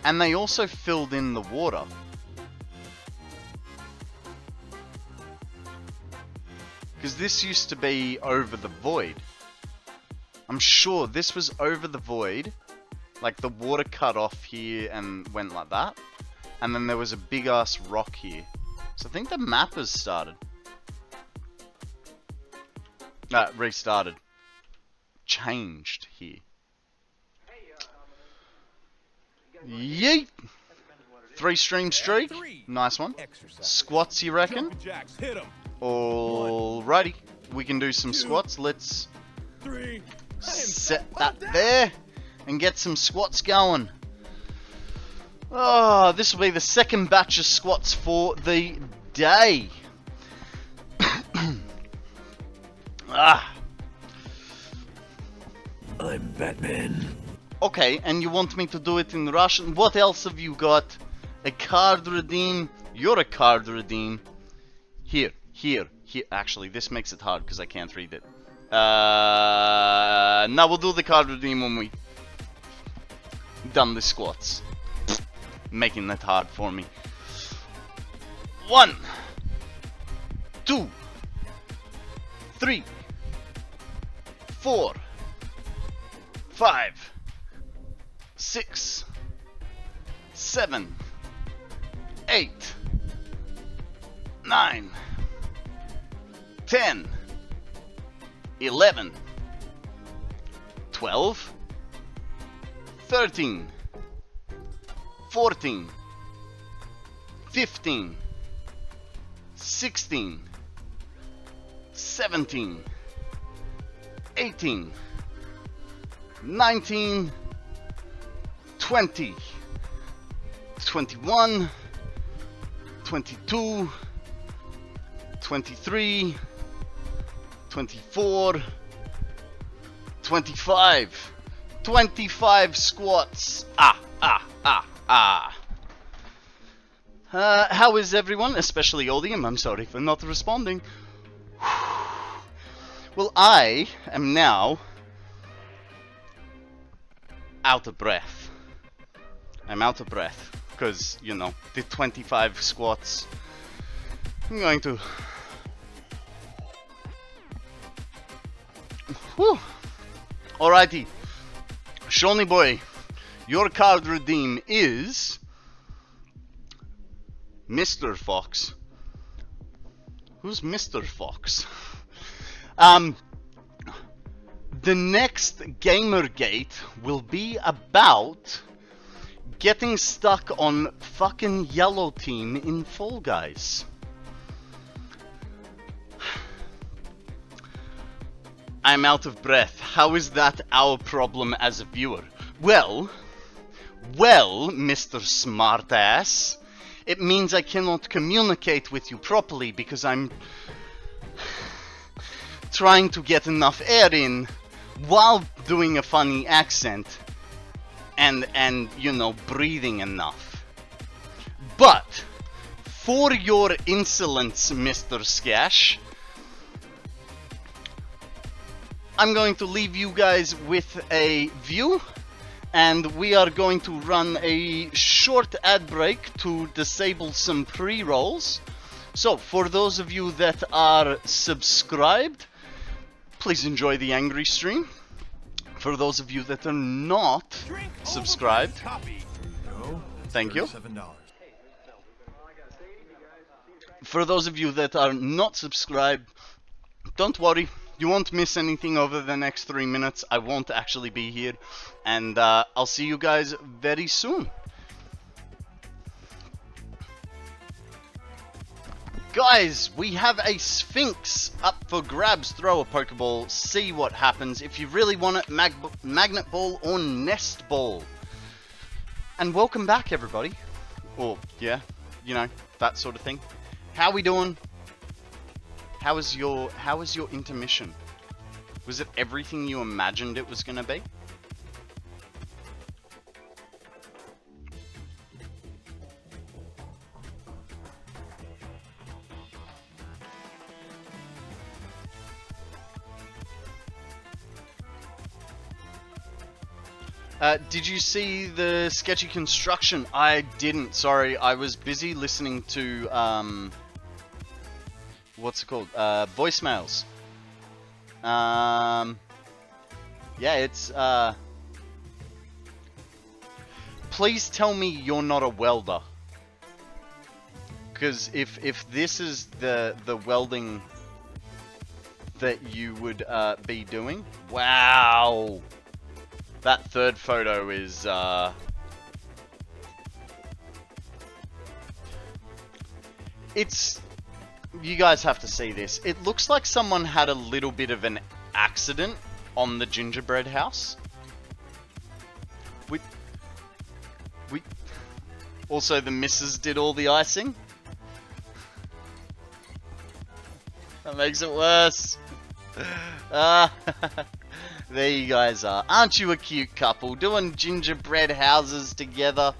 [SPEAKER 1] And they also filled in the water. Because this used to be over the void. I'm sure this was over the void. Like the water cut off here and went like that. And then there was a big ass rock here. So I think the map has started. Restarted. Changed here. Yeet! 3 stream streak. Nice one. Squats, you reckon?
[SPEAKER 2] Jumping jacks, hit 'em.
[SPEAKER 1] Alrighty. We can do some squats. Let's
[SPEAKER 2] 3.
[SPEAKER 1] set that there and get some squats going. Oh, this will be the second batch of squats for the day.
[SPEAKER 2] I'm Batman.
[SPEAKER 1] Okay, and you want me to do it in Russian? What else have you got? A card redeem? You're a card redeem. Here. Actually, this makes it hard because I can't read it. Now we'll do the card redeem when we done the squats. Making that hard for me. 1, 2, 3, 4, 5, 6, 7, 8, 9, 10, 11, 12, 13, 14, 15, 16, 17, 18, 19, 20, 21, 22, 23, 24, 25. 25 squats. How is everyone? Especially Odium. I'm sorry for not responding. Well, I am now out of breath. I'm out of breath because, you know, did 25 squats. I'm going to... Whew. Alrighty. Shawnee boy, your card redeem is Mr. Fox. Who's Mr. Fox? The next Gamergate will be about getting stuck on fucking yellow team in Fall Guys. I'm out of breath. How is that our problem as a viewer? Well, Mr. Smartass, it means I cannot communicate with you properly because I'm trying to get enough air in while doing a funny accent and you know, breathing enough. But for your insolence, Mr. Skash, I'm going to leave you guys with a view, and we are going to run a short ad break to disable some pre-rolls. So, for those of you that are subscribed, please enjoy the angry stream. For those of you that are not subscribed, thank you. For those of you that are not subscribed, don't worry. You won't miss anything over the next 3 minutes. I won't actually be here. And I'll see you guys very soon. Guys, we have a Sphinx up for grabs. Throw a Pokeball, see what happens. If you really want it, Magnet Ball or Nest Ball. And welcome back, everybody. Or, yeah, you know, that sort of thing. How we doing? How was your intermission? Was it everything you imagined it was gonna be? Did you see the sketchy construction? I didn't. Sorry, I was busy listening to what's it called? Voicemails. Yeah, it's please tell me you're not a welder. Because if this is the welding that you would be doing, wow, that third photo is it's, you guys have to see this. It looks like someone had a little bit of an accident on the gingerbread house. We also, the missus did all the icing. That makes it worse. There you guys are. Aren't you a cute couple doing gingerbread houses together?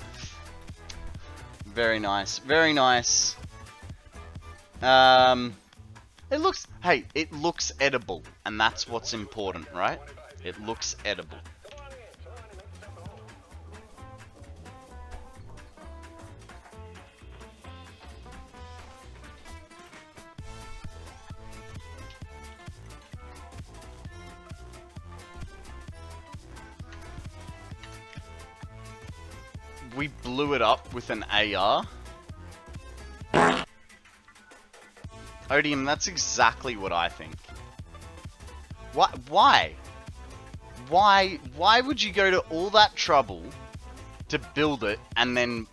[SPEAKER 1] Very nice. Very nice. It looks, hey, it looks edible, and that's what's important, right? It looks edible. We blew it up with an AR. Odium, that's exactly what I think. What? Why? Why would you go to all that trouble to build it and then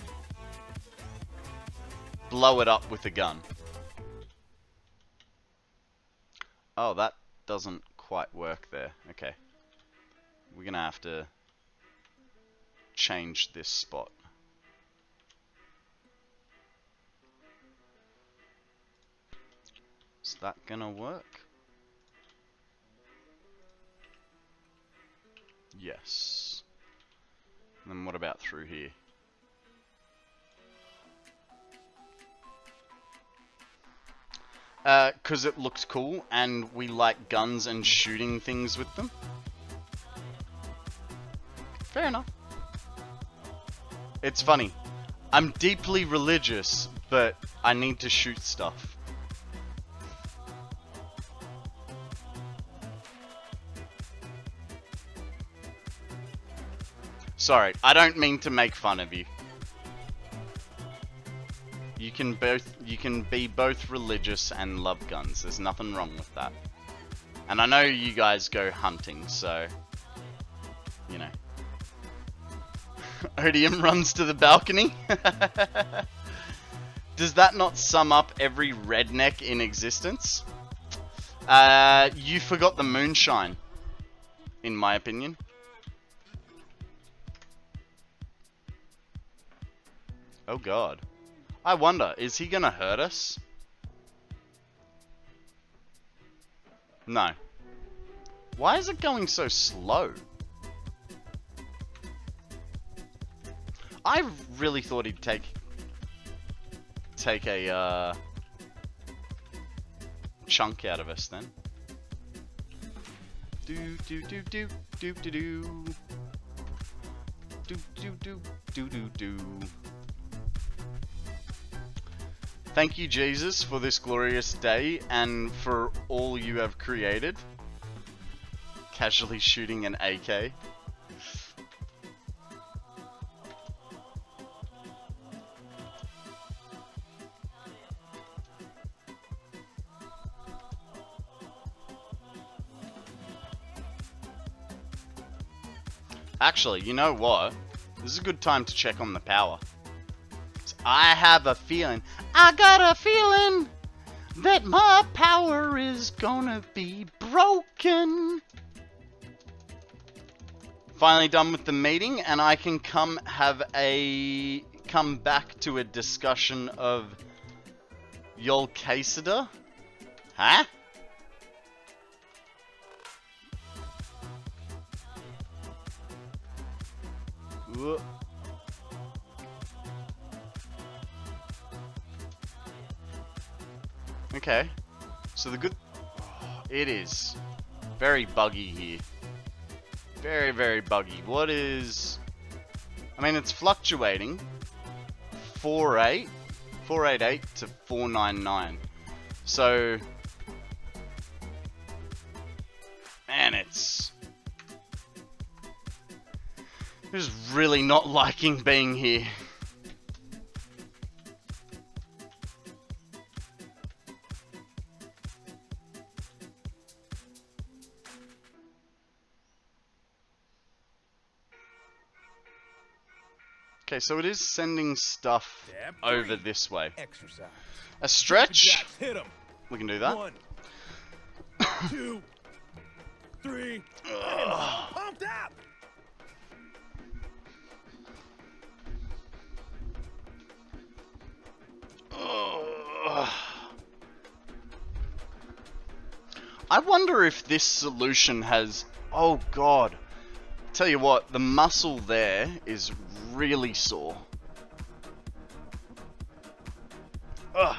[SPEAKER 1] blow it up with a gun? Oh, that doesn't quite work there. Okay. We're gonna have to change this spot. Is that gonna work? Yes. And then what about through here? Cause it looks cool and we like guns and shooting things with them. Fair enough. It's funny. I'm deeply religious, but I need to shoot stuff. Sorry, I don't mean to make fun of you. You can be both religious and love guns. There's nothing wrong with that. And I know you guys go hunting, so you know. Odium runs to the balcony. Does that not sum up every redneck in existence? You forgot the moonshine, in my opinion. Oh god. I wonder, is he gonna hurt us? No. Why is it going so slow? I really thought he'd take a chunk out of us then. Do do do do do do do do do do do do do. Thank you, Jesus, for this glorious day and for all you have created. Casually shooting an AK. Actually, you know what? This is a good time to check on the power. I have a feeling, I got a feeling that my power is gonna be broken. Finally done with the meeting, and I can come back to a discussion of Yol Quesada. Huh? Whoa. Okay, so the good... it is very buggy here. Very, very buggy. What is... I mean, it's fluctuating. 488 to 499. So... Man, it's... Just really not liking being here. Okay, so it is sending stuff
[SPEAKER 2] Tab
[SPEAKER 1] over
[SPEAKER 2] 3.
[SPEAKER 1] this way.
[SPEAKER 2] Exercise.
[SPEAKER 1] A stretch?
[SPEAKER 2] Jacks, hit him.
[SPEAKER 1] We can do that.
[SPEAKER 2] 1, 2, 3. Pumped up.
[SPEAKER 1] I wonder if this solution has... Oh god. Tell you what, the muscle there is really sore. Ugh.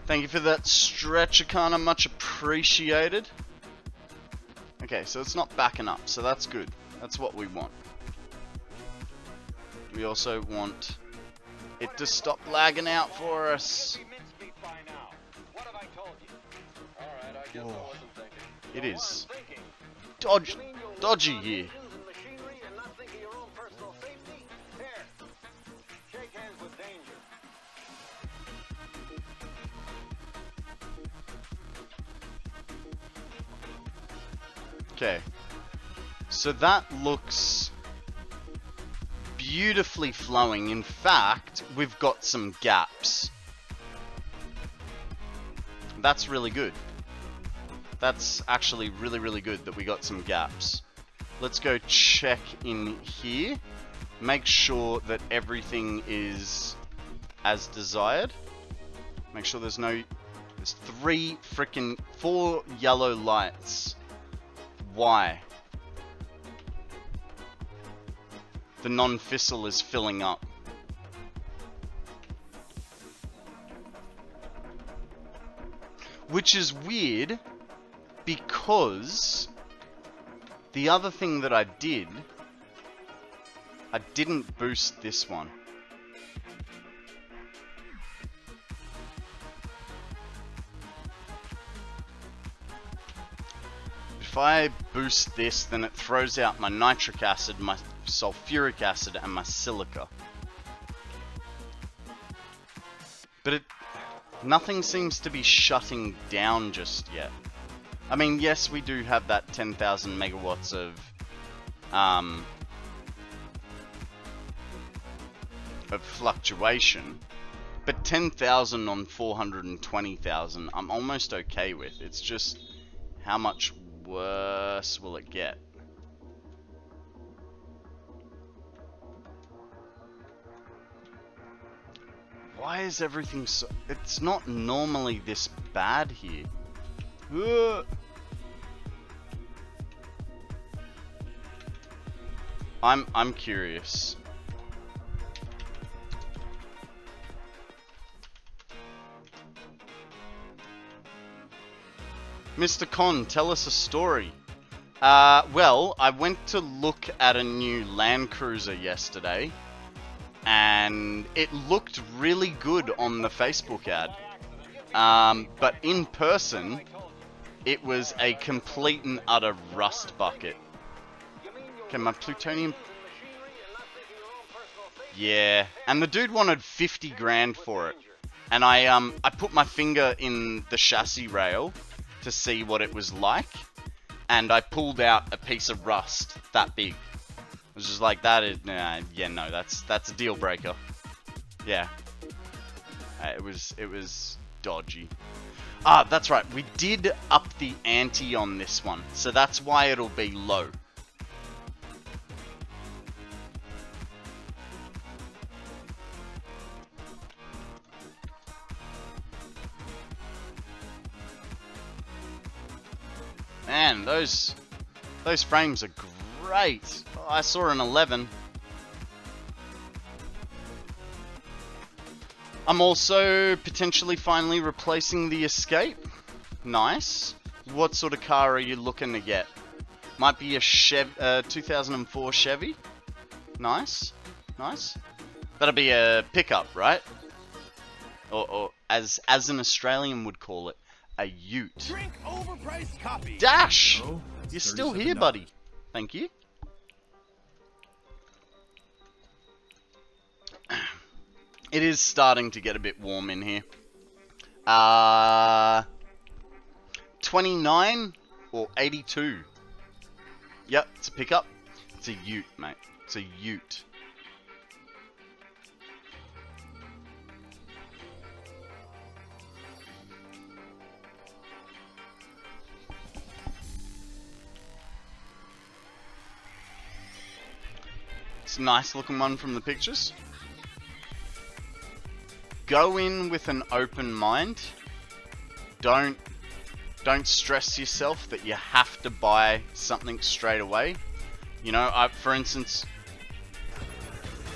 [SPEAKER 1] Thank you for that stretch, Akana, much appreciated. Okay, so it's not backing up, so that's good. That's what we want. We also want it to stop lagging out for us. Oh, it is dodgy here. Okay, so that looks beautifully flowing. In fact, we've got some gaps. That's really good. That's actually really, really good that we got some gaps. Let's go check in here. Make sure that everything is as desired. Make sure there's 4 yellow lights. Why? The non-fissile is filling up. Which is weird, because the other thing that I didn't boost this one. If I boost this, then it throws out my nitric acid, my sulfuric acid, and my silica. But nothing seems to be shutting down just yet. I mean, yes, we do have that 10,000 megawatts of fluctuation, but 10,000 on 420,000, I'm almost okay with. It's just how much worse will it get? Why is everything so... It's not normally this bad here. Ugh. I'm curious. Mr. Con, tell us a story. Well, I went to look at a new Land Cruiser yesterday, and it looked really good on the Facebook ad. But in person, it was a complete and utter rust bucket. Okay, my plutonium... Yeah, and the dude wanted 50 grand for it. And I put my finger in the chassis rail to see what it was like, and I pulled out a piece of rust that big. I was just like, that is... yeah, no, that's a deal breaker. Yeah. It was dodgy. Ah, that's right, we did up the ante on this one, so that's why it'll be low. Man, those frames are great. Oh, I saw an 11. I'm also potentially finally replacing the Escape. Nice. What sort of car are you looking to get? Might be a 2004 Chevy. Nice. Nice. That'll be a pickup, right? Or as an Australian would call it, a ute.
[SPEAKER 2] Drink overpriced coffee.
[SPEAKER 1] Dash!
[SPEAKER 2] Oh,
[SPEAKER 1] You're still
[SPEAKER 2] $37.
[SPEAKER 1] here, buddy. Thank you. It is starting to get a bit warm in here. 29 or 82. Yep, it's a pickup. It's a ute, mate. It's a ute. It's a nice looking one from the pictures. Go in with an open mind. Don't stress yourself that you have to buy something straight away. You know, for instance,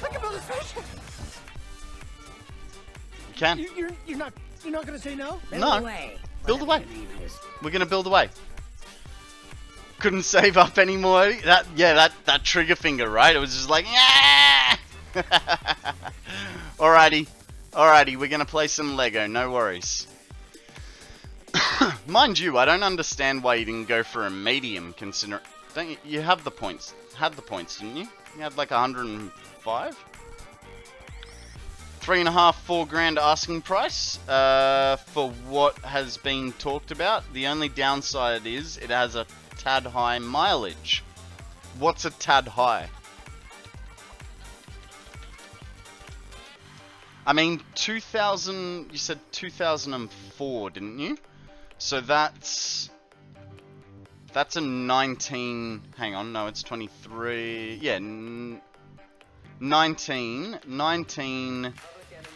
[SPEAKER 2] I can build a spaceship.
[SPEAKER 1] you can.
[SPEAKER 2] You're not gonna say no?
[SPEAKER 1] No. Build away. We're gonna build away. Couldn't save up anymore. That trigger finger, right? It was just like, yeah. Alrighty, we're gonna play some Lego, no worries. Mind you, I don't understand why you didn't go for a medium, considering... Don't you, you have the points. Had the points, didn't you? You had like 105? 3.5, 4 grand asking price for what has been talked about. The only downside is it has a tad high mileage. What's a tad high? I mean, 2000, you said 2004, didn't you? So that's a 19, hang on, no, it's 23, yeah, 19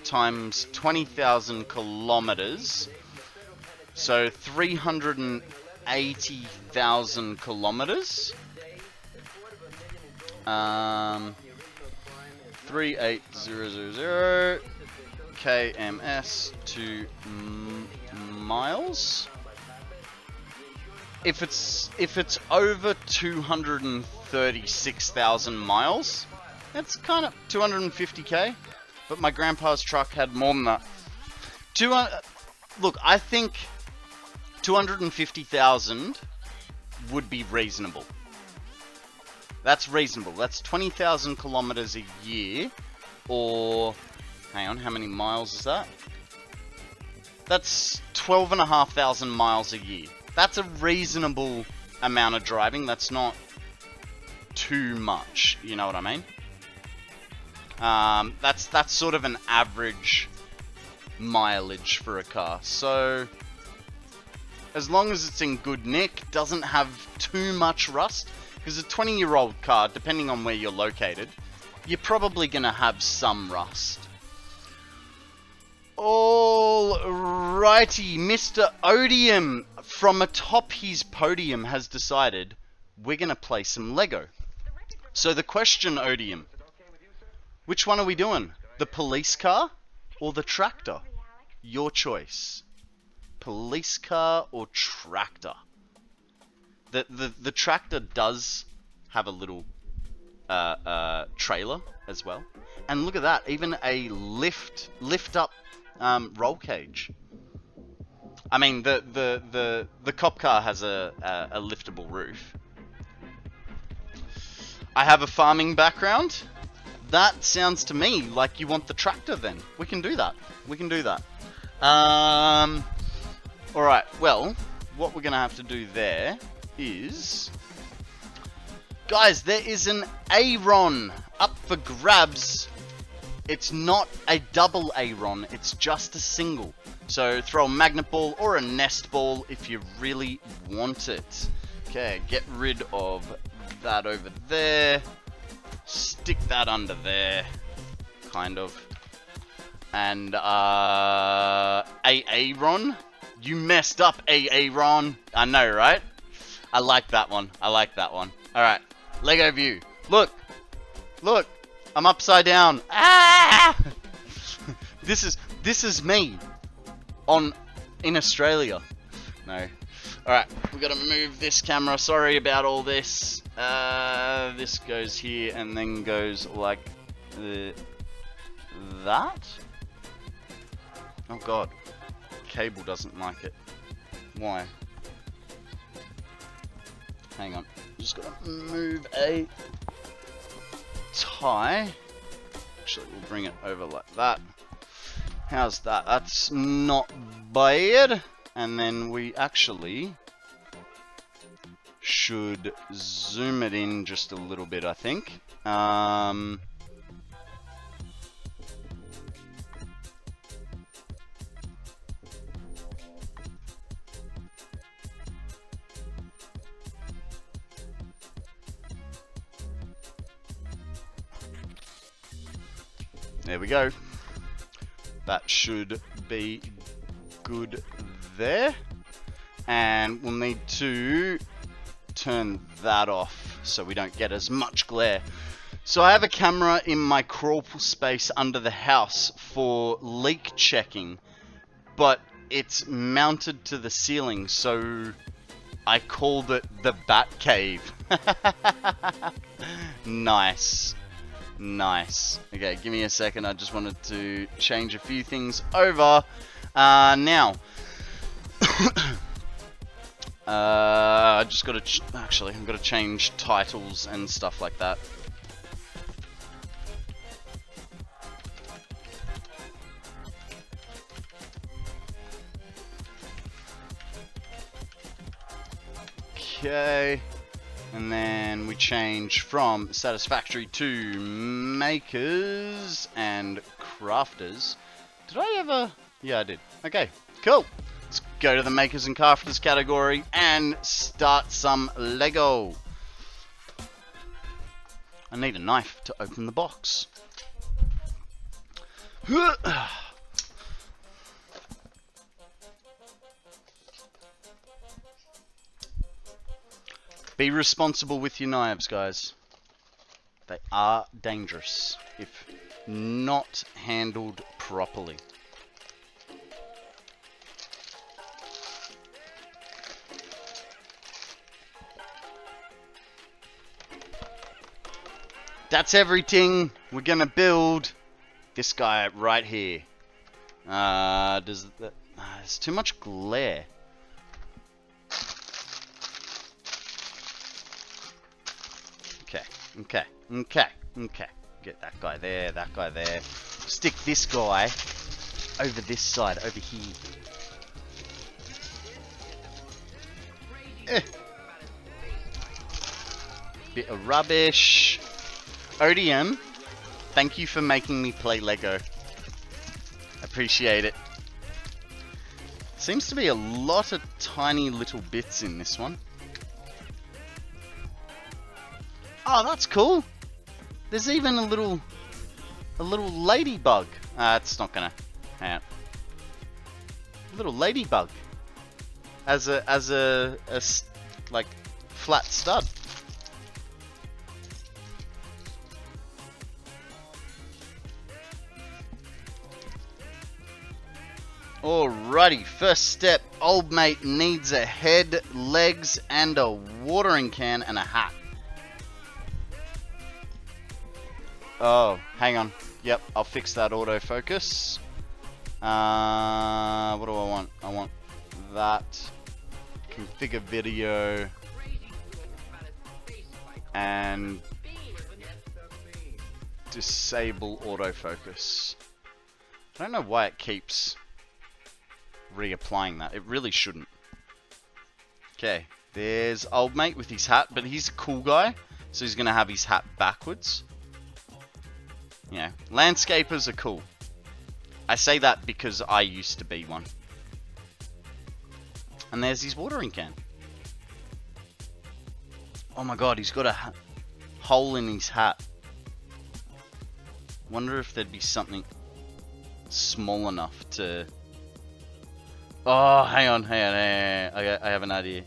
[SPEAKER 1] times 20,000 kilometers, so 380,000 kilometers, 38000 kms to miles. If it's over 236,000 miles, that's kind of 250k. But my grandpa's truck had more than that. Look, I think 250,000 would be reasonable. That's reasonable. That's 20,000 kilometers a year, or hang on, how many miles is that? That's 12,500 miles a year. That's a reasonable amount of driving. That's not too much. You know what I mean? That's sort of an average mileage for a car. So as long as it's in good nick, doesn't have too much rust, because a 20-year-old car, depending on where you're located, you're probably gonna have some rust. Alrighty, Mr. Odium from atop his podium has decided we're gonna play some Lego. So the question, Odium, which one are we doing? The police car or the tractor? Your choice. Police car or tractor? The tractor does have a little trailer as well, and look at that, even a lift up roll cage. I mean, the cop car has a liftable roof. I have a farming background. That sounds to me like you want the tractor. Then we can do that. We can do that. All right. Well, what we're gonna have to do there is, guys, there is an Aeron up for grabs. It's not a double Aeron, it's just a single. So throw a magnet ball or a nest ball if you really want it. Okay, get rid of that over there. Stick that under there, kind of. And Aeron, you messed up, Aeron. I know, right? I like that one. I like that one. All right, Lego view. Look, look. I'm upside down. Ah! This This is me in Australia. No. Alright, we gotta move this camera. Sorry about all this. This goes here and then goes like that. Oh god. Cable doesn't like it. Why? Hang on. Just gotta move a tie. Actually, we'll bring it over like that. How's that? That's not bad. And then we actually should zoom it in just a little bit, I think. There we go. That should be good there. And we'll need to turn that off so we don't get as much glare. So I have a camera in my crawl space under the house for leak checking, but it's mounted to the ceiling, so I called it the Bat Cave. Nice. Nice. Okay, give me a second. I just wanted to change a few things over. Now, I just got to actually, I've got to change titles and stuff like that. Okay. And then we change from Satisfactory to Makers and Crafters. Did I ever? Yeah, I did. Okay, cool. Let's go to the Makers and Crafters category and start some Lego. I need a knife to open the box. Be responsible with your knives, guys. They are dangerous if not handled properly. That's everything. We're gonna build this guy right here. There's too much glare. Okay. Get that guy there, that guy there. Stick this guy over this side, over here. Bit of rubbish. ODM, thank you for making me play Lego. Appreciate it. Seems to be a lot of tiny little bits in this one. Oh, that's cool. There's even a little ladybug. It's not gonna. Hang on. A little ladybug as a like flat stud. Alrighty, first step. Old mate needs a head, legs, and a watering can and a hat. Oh, hang on. Yep, I'll fix that autofocus. What do I want? I want that. Configure video. And disable autofocus. I don't know why it keeps reapplying that. It really shouldn't. Okay, there's old mate with his hat, but he's a cool guy, so he's gonna have his hat backwards. Yeah, landscapers are cool. I say that because I used to be one. And there's his watering can. Oh my god, he's got a hole in his hat. Wonder if there'd be something small enough to... Oh, hang on. I have an idea.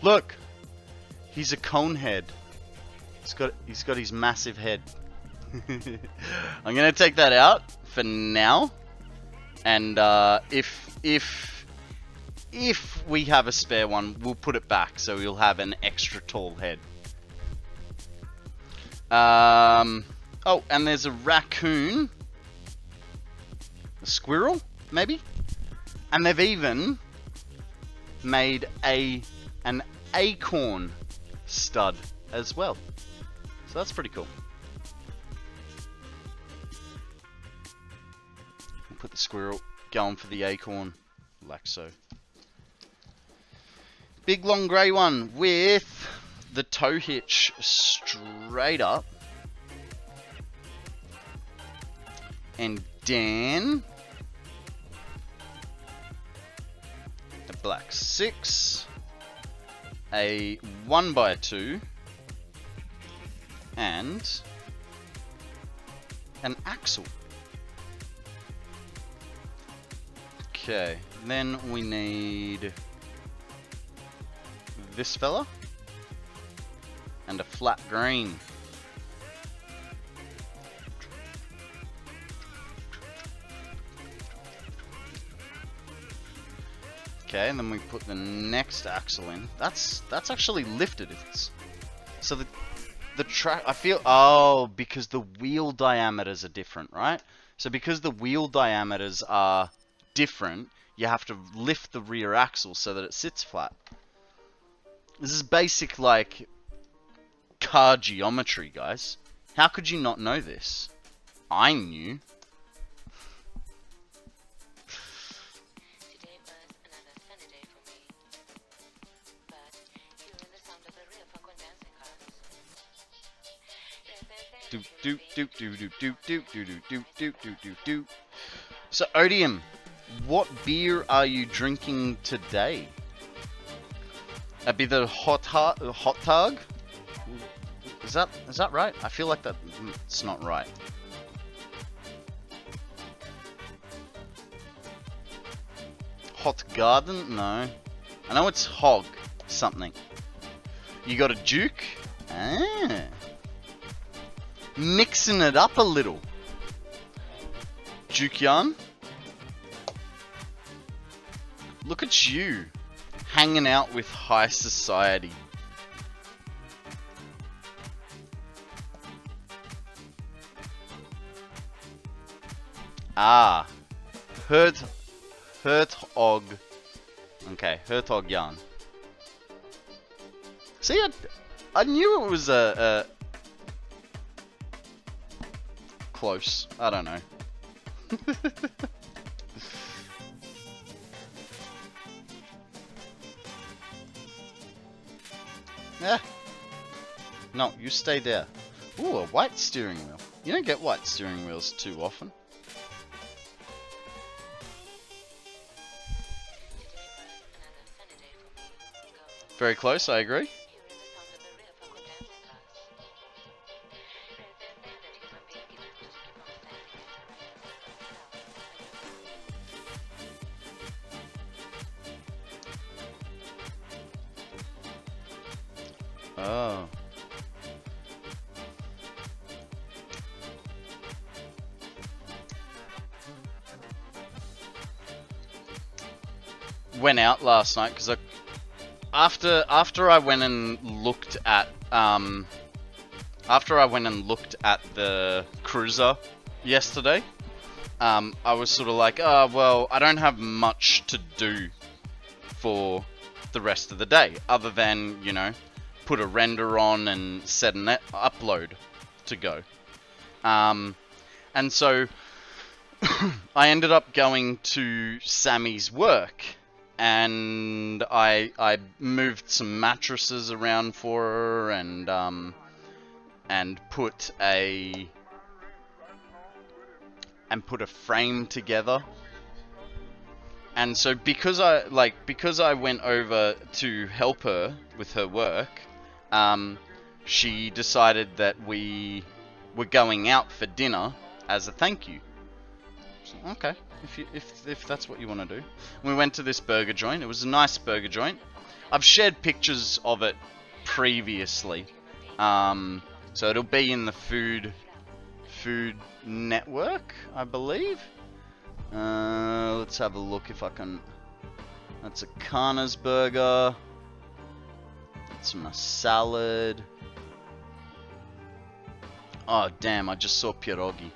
[SPEAKER 1] Look! He's a cone head. He's got his massive head. I'm gonna take that out for now, and if we have a spare one, we'll put it back so we'll have an extra tall head. Oh, and there's a raccoon, a squirrel, maybe, and they've even made an acorn stud as well. So that's pretty cool. We'll put the squirrel going for the acorn, like so. Big long grey one with the tow hitch straight up. And then a black 6, a 1x2, and an axle. Okay, then we need this fella and a flat green. Okay, and then we put the next axle in. That's actually lifted. So the track, I feel, oh, because the wheel diameters are different, right? So because the wheel diameters are different, you have to lift the rear axle so that it sits flat. This is basic, like, car geometry, guys. How could you not know this? I knew. So Odium, what beer are you drinking today? That'd be the hot tag. Is that right? I feel like it's not right. Hot Garden? No. I know it's Hog something. You got a Duke? Ah. Mixing it up a little. Duke Yarn. Look at you. Hanging out with high society. Ah. Hertog. Okay, Hertog Yarn. See, I knew it was a close. I don't know. Yeah. No, you stay there. Ooh, a white steering wheel. You don't get white steering wheels too often. Very close, I agree. Oh. Went out last night because after I went and looked at the cruiser yesterday, I was sort of like, oh well, I don't have much to do for the rest of the day other than, you know, put a render on and set an upload to go. And so I ended up going to Sammy's work, and I moved some mattresses around for her and put a frame together. And so because I went over to help her with her work, she decided that we were going out for dinner as a thank you. So, okay, if that's what you want to do. We went to this burger joint. It was a nice burger joint. I've shared pictures of it previously, so it'll be in the food Food Network, I believe. Let's have a look if I can. That's a Kana's burger. That's my salad. Oh damn! I just saw pierogi.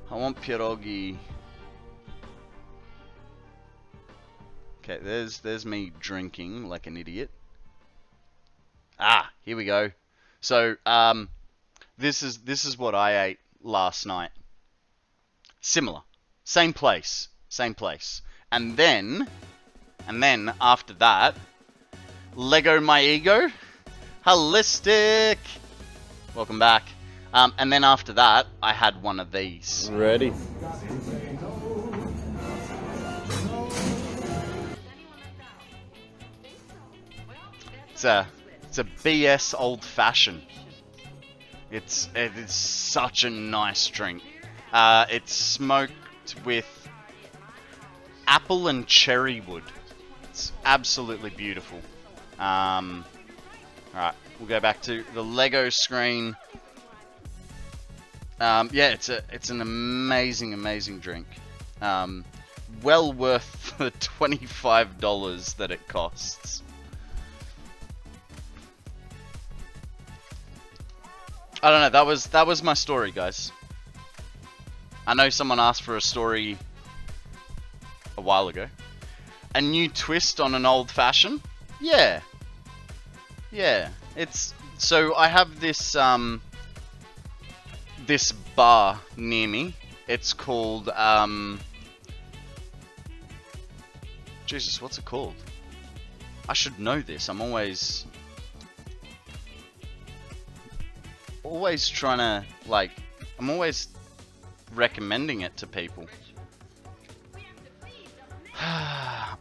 [SPEAKER 1] I want pierogi. Okay, there's me drinking like an idiot. Ah, here we go. So, this is what I ate last night. Similar, same place. And then after that, Lego My Ego, holistic. Welcome back. And then after that, I had one of these.
[SPEAKER 7] Ready.
[SPEAKER 1] It's a BS old fashioned. It is such a nice drink. It's smoked with apple and cherry wood. It's absolutely beautiful. Alright, we'll go back to the Lego screen. Yeah, it's an amazing drink. Well worth the $25 that it costs. I don't know, that was my story, guys. I know someone asked for a story a while ago. A new twist on an old fashioned? Yeah. Yeah. It's so I have this this bar near me. It's called Jesus, what's it called? I should know this. I'm always trying to, like, I'm always recommending it to people.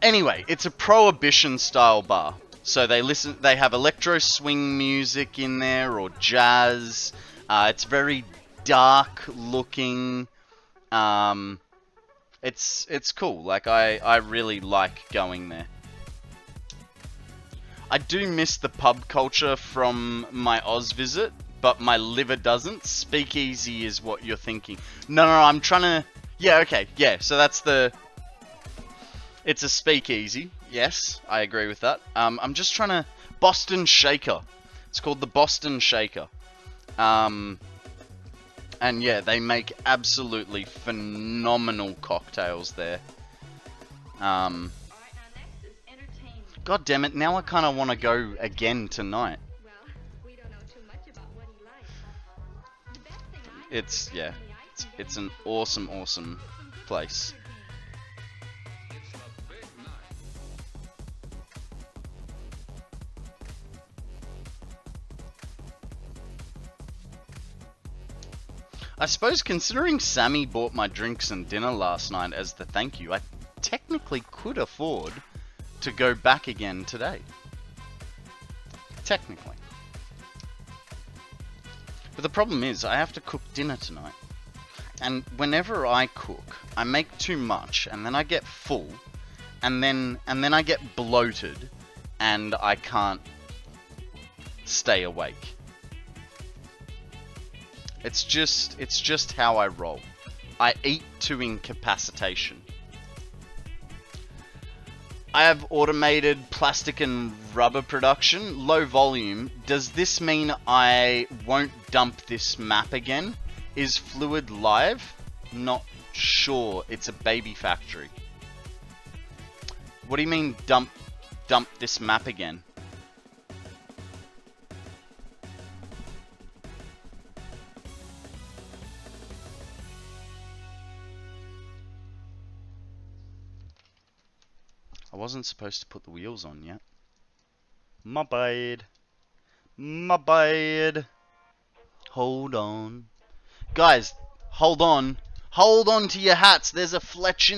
[SPEAKER 1] Anyway, it's a prohibition style bar. So they have electro swing music in there, or jazz. It's very dark looking. It's cool. Like, I really like going there. I do miss the pub culture from my Oz visit, but my liver doesn't. Speakeasy is what you're thinking. No, I'm trying to... Yeah, okay, yeah, so that's the... It's a speakeasy. Yes, I agree with that. I'm just trying to... Boston Shaker. It's called the Boston Shaker. And yeah, they make absolutely phenomenal cocktails there. God damn it, now I kind of want to go again tonight. It's, yeah, it's an awesome place. I suppose considering Sammy bought my drinks and dinner last night as the thank you, I technically could afford to go back again today. Technically. But the problem is, I have to cook dinner tonight. And whenever I cook, I make too much, and then I get full, and then I get bloated, and I can't stay awake. It's just how I roll. I eat to incapacitation. I have automated plastic and rubber production, low volume. Does this mean I won't dump this map again? Is Fluid live? Not sure. It's a baby factory. What do you mean dump this map again? I wasn't supposed to put the wheels on yet. My bad. My bad. Hold on. Guys, hold on. Hold on to your hats. There's a Fletch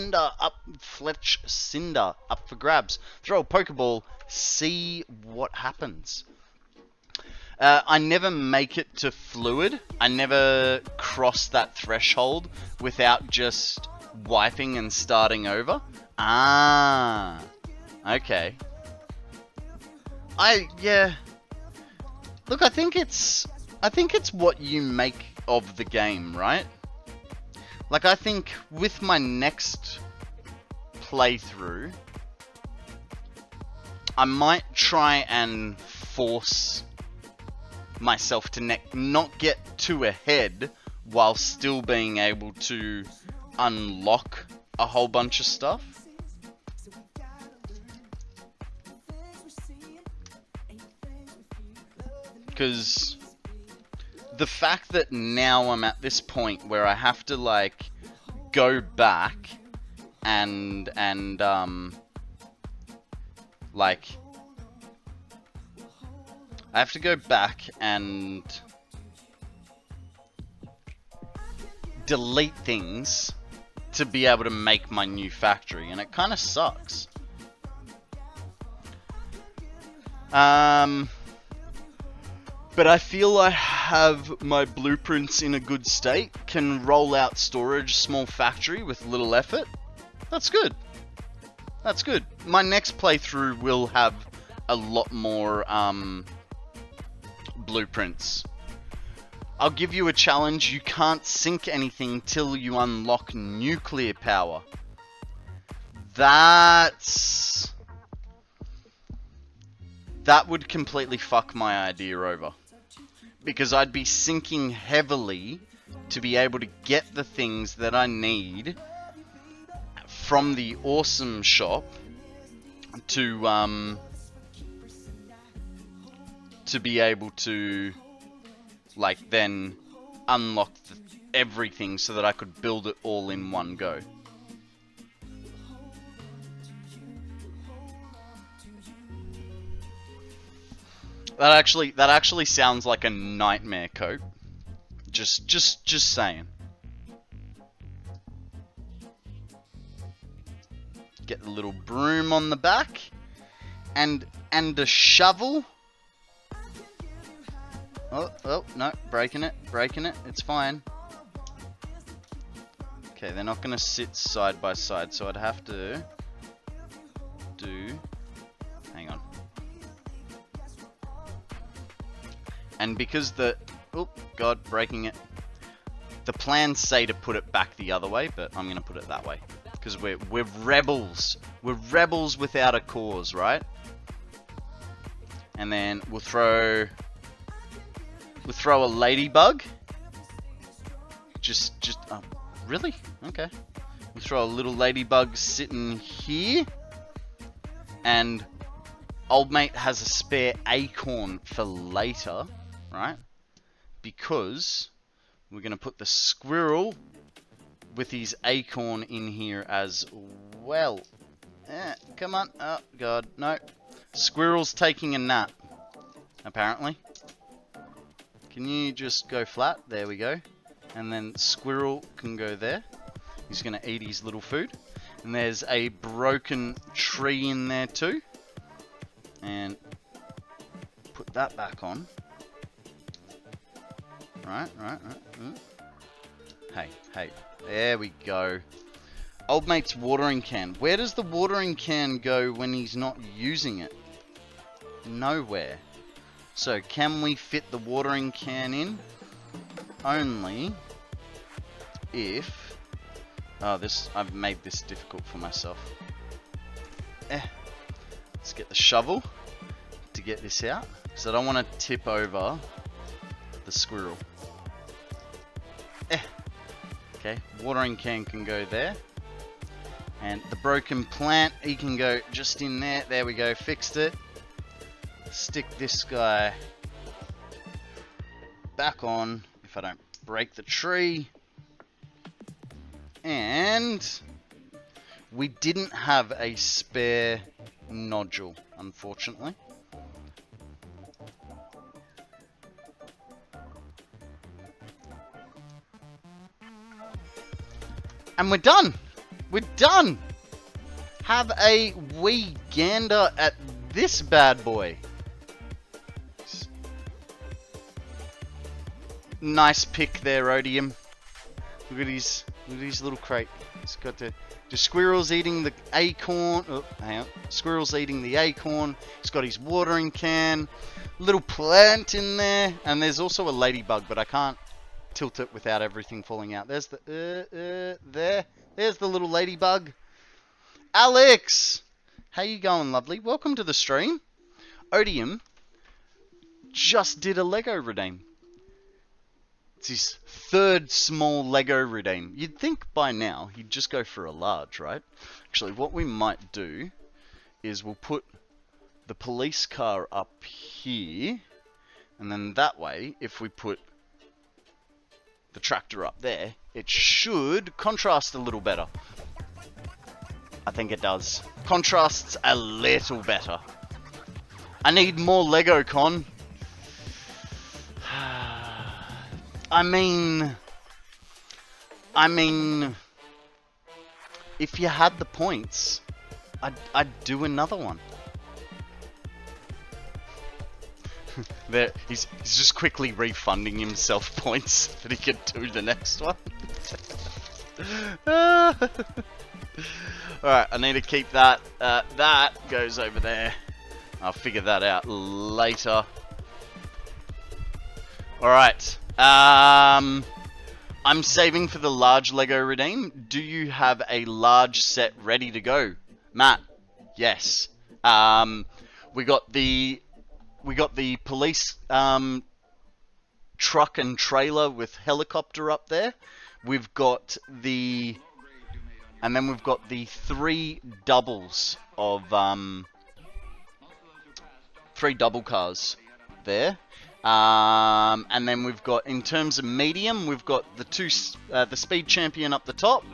[SPEAKER 1] Cinder up for grabs. Throw a Pokeball. See what happens. I never make it to Fluid. I never cross that threshold without just wiping and starting over. Ah, okay. Yeah. Look, I think it's what you make of the game, right? Like, I think with my next playthrough, I might try and force myself to not get too ahead while still being able to unlock a whole bunch of stuff. Because the fact that now I'm at this point where I have to like go back and like I have to go back and delete things to be able to make my new factory, and it kind of sucks. But I feel I have my blueprints in a good state, can roll out storage, small factory with little effort. That's good. That's good. My next playthrough will have a lot more blueprints. I'll give you a challenge. You can't sink anything till you unlock nuclear power. That would completely fuck my idea over. Because I'd be sinking heavily to be able to get the things that I need from the awesome shop to be able to like then unlock everything so that I could build it all in one go. That actually sounds like a nightmare, Cope. Just saying. Get the little broom on the back, and a shovel. Oh no, breaking it. It's fine. Okay, they're not gonna sit side by side, so I'd have to do. Hang on. And because oh god, breaking it. The plans say to put it back the other way, but I'm gonna put it that way because we're rebels. We're rebels without a cause, right? And then we'll throw a ladybug. Just really? Okay. We'll throw a little ladybug sitting here, and old mate has a spare acorn for later. Right? Because we're going to put the squirrel with his acorn in here as well. Come on. Oh, God. No. Squirrel's taking a nap, apparently. Can you just go flat? There we go. And then squirrel can go there. He's going to eat his little food. And there's a broken tree in there too. And put that back on. Right. Hey, there we go. Old mate's watering can. Where does the watering can go when he's not using it? Nowhere. So, can we fit the watering can in? Only if... Oh, I've made this difficult for myself. Let's get the shovel to get this out. So I don't want to tip over the squirrel. Okay, watering can go there. And the broken plant, he can go just in there. There we go, fixed it. Stick this guy back on if I don't break the tree. And we didn't have a spare nodule, unfortunately. And we're done. We're done. Have a wee gander at this bad boy. Nice pick there, Odium. Look at his little crate. He's got the squirrel's eating the acorn. Oh, hang on. Squirrel's eating the acorn. He's got his watering can. Little plant in there. And there's also a ladybug, but I can't tilt it without everything falling out. There's the there's the little ladybug. Alex, how you going, lovely? Welcome to the stream. Odium just did a Lego redeem. It's his third small Lego redeem. You'd think by now he'd just go for a large, right? Actually, what we might do is we'll put the police car up here, and then that way, if we put the tractor up there, it should contrast a little better. I think it does. Contrasts a little better. I need more Lego, Con. I mean, if you had the points, I'd do another one. There, he's just quickly refunding himself points that he could do the next one. Alright, I need to keep that. That goes over there. I'll figure that out later. Alright. I'm saving for the large Lego redeem. Do you have a large set ready to go? Matt? Yes. We got the police truck and trailer with helicopter up there. We've got the... And then we've got the 3 doubles of... 3 double cars there. And then we've got, in terms of medium, we've got the the Speed Champion up the top.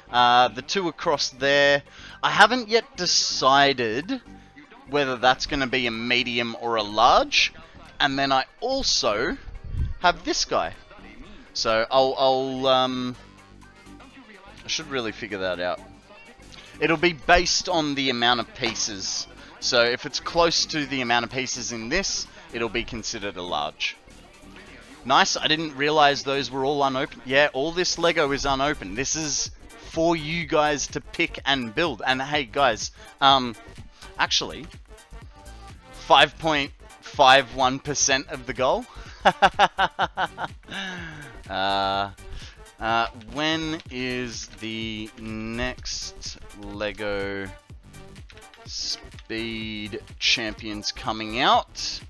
[SPEAKER 1] The 2 across there. I haven't yet decided whether that's going to be a medium or a large. And then I also have this guy. So I should really figure that out. It'll be based on the amount of pieces. So if it's close to the amount of pieces in this, it'll be considered a large. Nice, I didn't realize those were all unopened. Yeah, all this Lego is unopened. This is for you guys to pick and build. And hey guys, actually, 5.51% of the goal. When is the next Lego Speed Champions coming out?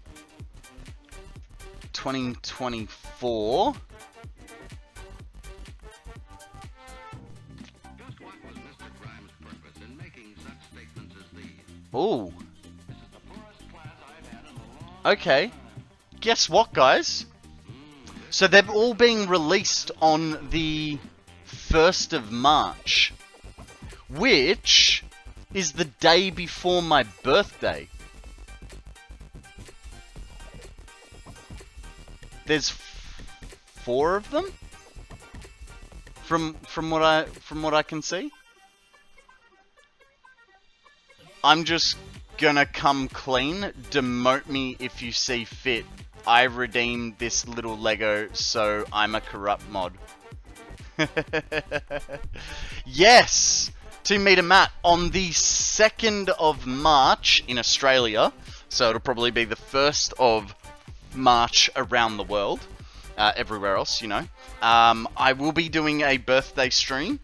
[SPEAKER 1] 2024. Ooh. Okay. Guess what, guys? So they're all being released on the 1st of March, which is the day before my birthday. There's 4 of them from what I can see. I'm just gonna come clean. Demote me if you see fit. I redeemed this little Lego, so I'm a corrupt mod. Yes! 2 meter Matt on the 2nd of March in Australia. So it'll probably be the 1st of March around the world. Everywhere else, you know. I will be doing a birthday stream.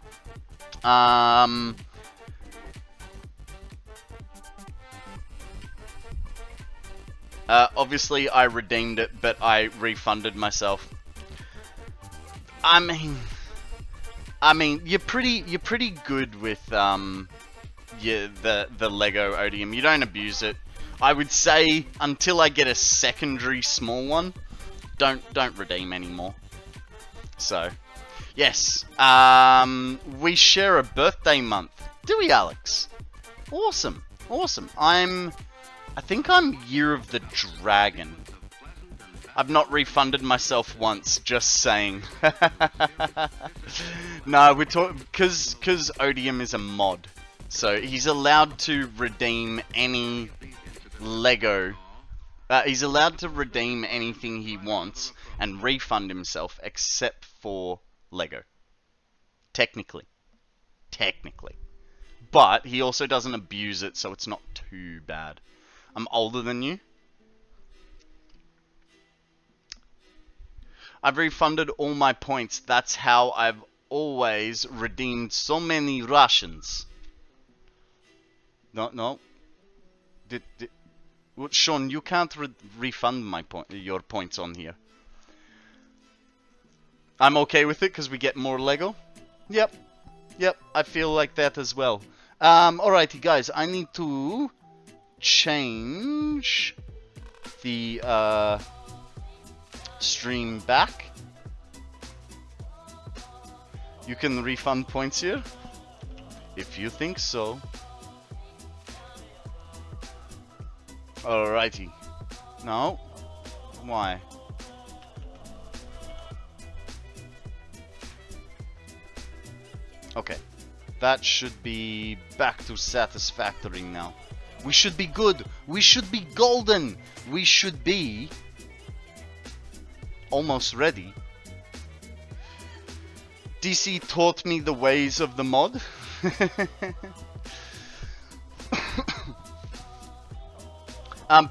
[SPEAKER 1] Obviously I redeemed it, but I refunded myself. I mean, you're pretty good with the Lego Odium. You don't abuse it. I would say until I get a secondary small one, don't redeem anymore. So, yes, we share a birthday month. Do we, Alex? Awesome, awesome. I think I'm Year of the Dragon. I've not refunded myself once, just saying. No, we're talking because Odium is a mod, so he's allowed to redeem any Lego. He's allowed to redeem anything he wants and refund himself, except for Lego. Technically, but he also doesn't abuse it, so it's not too bad. I'm older than you. I've refunded all my points. That's how I've always redeemed so many Russians. No. Well, Sean, you can't refund your points on here. I'm okay with it because we get more Lego. Yep, I feel like that as well. Alrighty, guys, I need to change the stream back. You can refund points here if you think so. Alrighty. No. Why? Okay. That should be back to satisfactory now. We should be good. We should be golden. We should be almost ready. DC taught me the ways of the mod.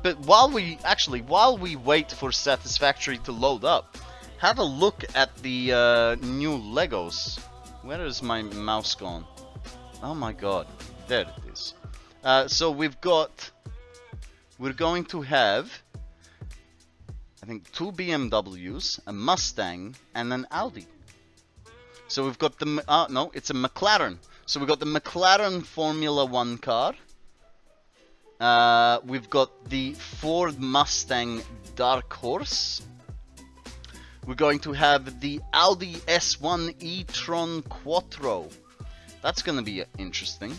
[SPEAKER 1] But while we wait for Satisfactory to load up, have a look at the new Legos. Where is my mouse gone? Oh my god, there it is. So we're going to have, I think, 2 BMWs, a Mustang, and an Audi. So we've got the, no, it's a McLaren. So we've got the McLaren Formula 1 car. We've got the Ford Mustang Dark Horse. We're going to have the Audi S1 e-tron Quattro. That's going to be interesting.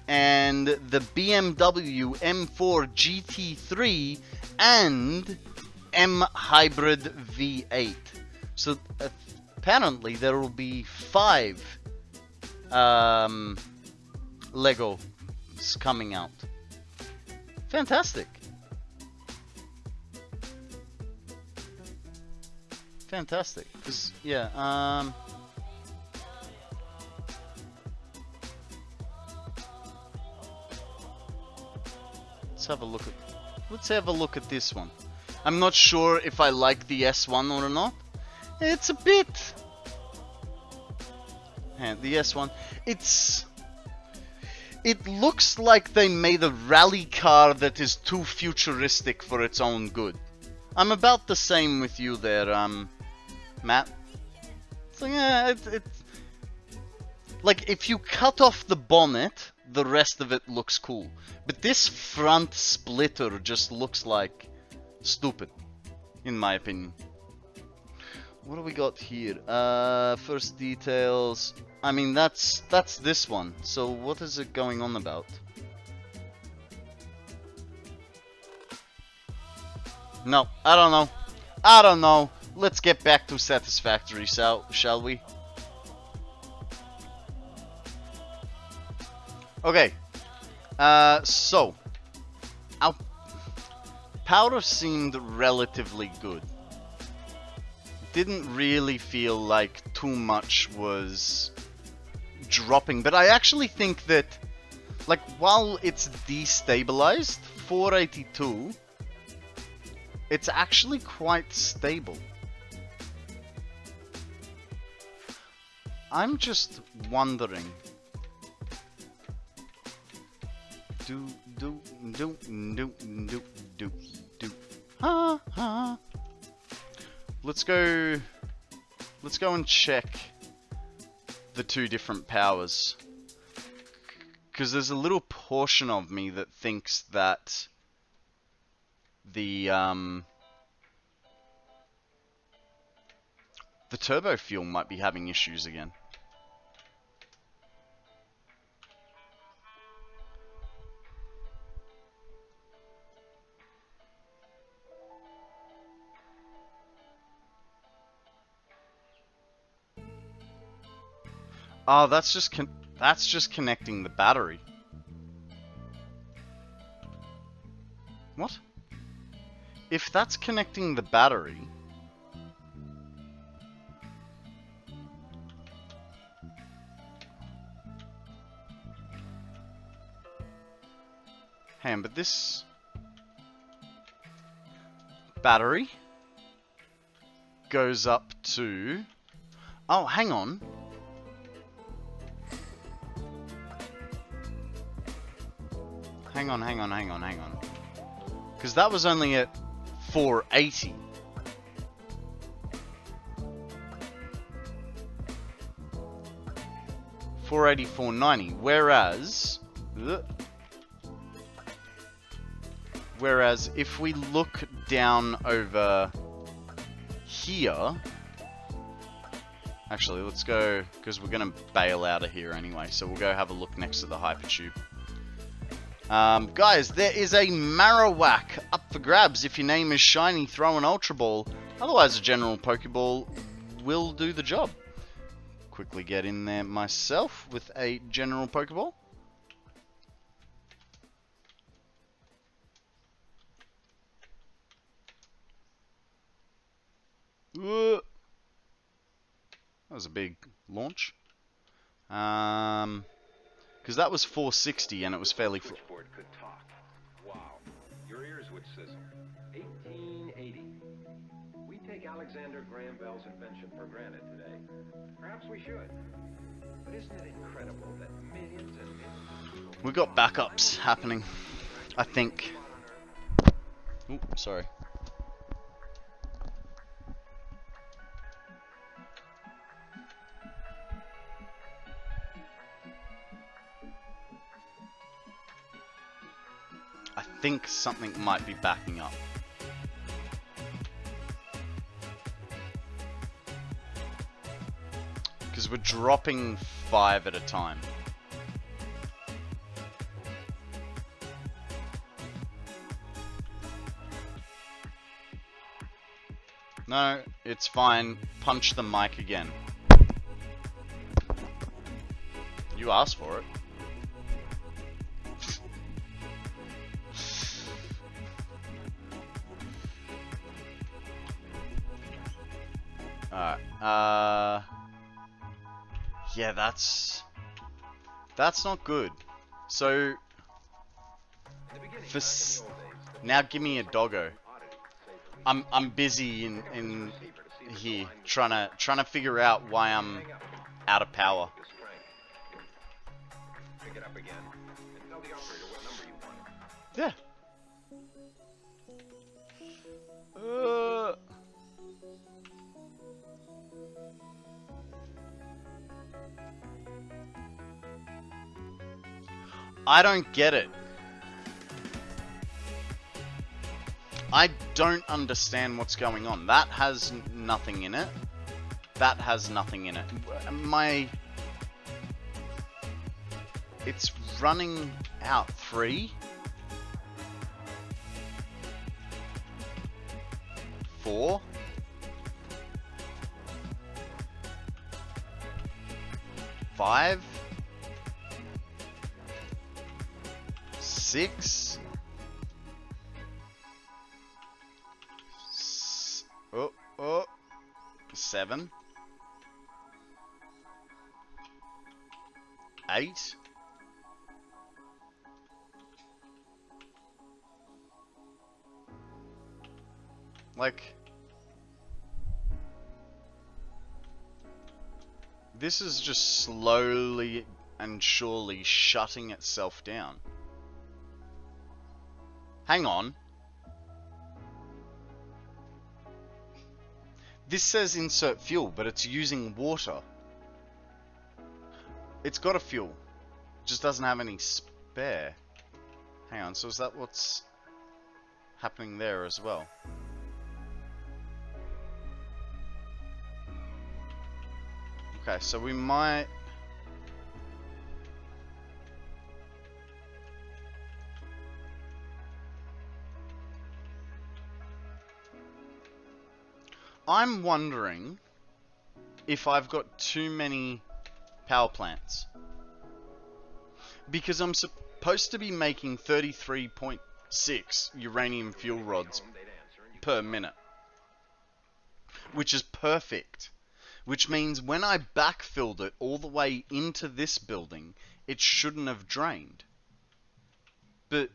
[SPEAKER 1] And the BMW M4 GT3 and M Hybrid V8. So apparently there will be 5 Legos coming out. Fantastic. Fantastic. Yeah, let's have a look at this one. I'm not sure if I like the S1 or not. It's a bit. And the S1, it looks like they made a rally car that is too futuristic for its own good. I'm about the same with you there, Matt. So yeah, it's like if you cut off the bonnet, the rest of it looks cool. But this front splitter just looks like stupid, in my opinion. What do we got here? First details. I mean, that's this one. So what is it going on about? No, I don't know. Let's get back to Satisfactory, shall we? Okay. So our powder seemed relatively good. Didn't really feel like too much was dropping, but I actually think that, like, while it's destabilized, 482, it's actually quite stable. I'm just wondering. Ha ha. Let's go and check the 2 different powers. Because there's a little portion of me that thinks that the turbo fuel might be having issues again. Oh, that's just connecting the battery. What? If that's connecting the battery, hang on, but this battery goes up to... Oh, hang on. Hang on. Because that was only at 480. $480, $490. Whereas if we look down over here, actually let's go, because we're going to bail out of here anyway, so we'll go have a look next to the Hypertube. Guys, there is a Marowak up for grabs. If your name is Shiny, throw an Ultra Ball. Otherwise, a general Pokeball will do the job. Quickly get in there myself with a general Pokeball. That was a big launch. Because that was 460 and it was fairly...
[SPEAKER 6] Switchboard could talk. Wow. Your ears would sizzle. 1880. We take Alexander Graham Bell's invention for granted today. Perhaps we should. But isn't it incredible that millions and millions of people...
[SPEAKER 1] We've got backups happening, I think. Ooh, sorry. I think something might be backing up. Because we're dropping 5 at a time. No, it's fine. Punch the mic again. You asked for it. Alright, yeah, that's not good. So, now give me a doggo. I'm busy in here trying to figure out why I'm out of power.
[SPEAKER 6] Pick it up again and tell the operator what number you want.
[SPEAKER 1] Yeah. I don't get it. I don't understand what's going on. That has nothing in it. That has nothing in it. It's running out 3. 4. 5. 6. Oh. 7. 8. Like, this is just slowly and surely shutting itself down. Hang on. This says insert fuel, but it's using water. It's got a fuel. It just doesn't have any spare. Hang on, so is that what's happening there as well? Okay, so we might... I'm wondering if I've got too many power plants. Because I'm supposed to be making 33.6 uranium fuel rods per minute. Which is perfect. Which means when I backfilled it all the way into this building, it shouldn't have drained. But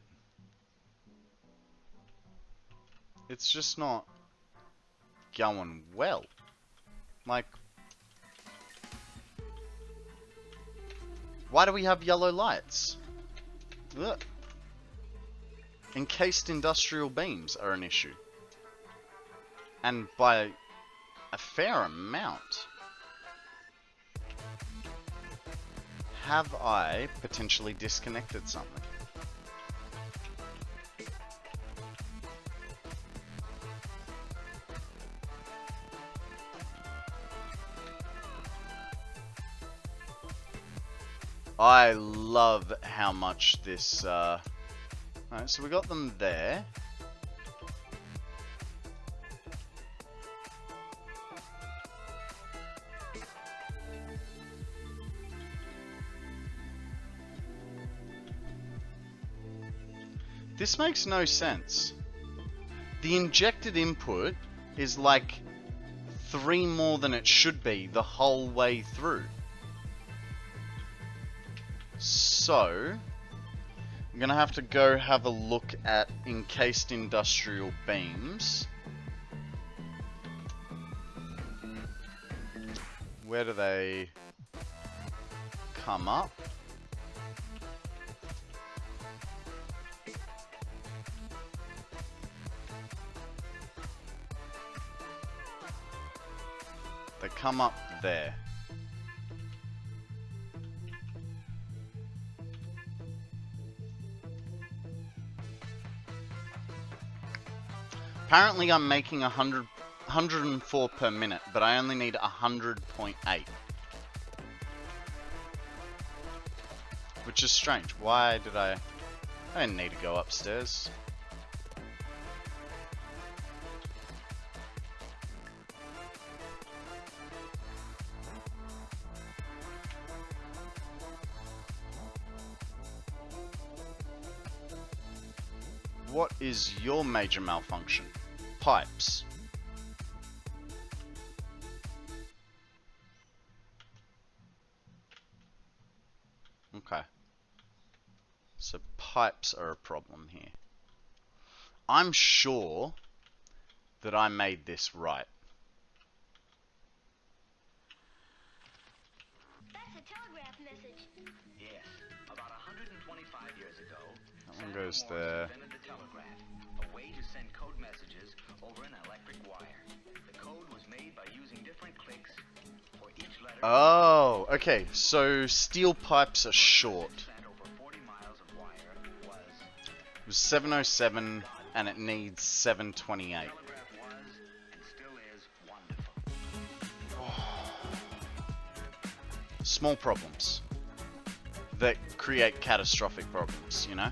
[SPEAKER 1] it's just not going well. Like, why do we have yellow lights? Ugh. Encased industrial beams are an issue. And by a fair amount. Have I potentially disconnected something? I love how much this, alright, so we got them there. This makes no sense. The injected input is like 3 more than it should be the whole way through. So, I'm gonna have to go have a look at encased industrial beams. Where do they come up? They come up there. Apparently I'm making 104 per minute, but I only need 100.8. Which is strange. Why did I didn't need to go upstairs. What is your major malfunction? Pipes. Okay. So pipes are a problem here. I'm sure that I made this right.
[SPEAKER 7] That's a telegraph message.
[SPEAKER 8] Yes, about 125 years ago,
[SPEAKER 1] That one goes there.
[SPEAKER 8] invented the telegraph, a way to send code messages over an electric wire. The code was made by using different clicks for each letter.
[SPEAKER 1] Oh, okay. So steel pipes are short.
[SPEAKER 8] Over 40 miles of wire was
[SPEAKER 1] It was 707 and it needs 728.
[SPEAKER 8] telegraph was and still is wonderful.
[SPEAKER 1] Small problems that create catastrophic problems, you know?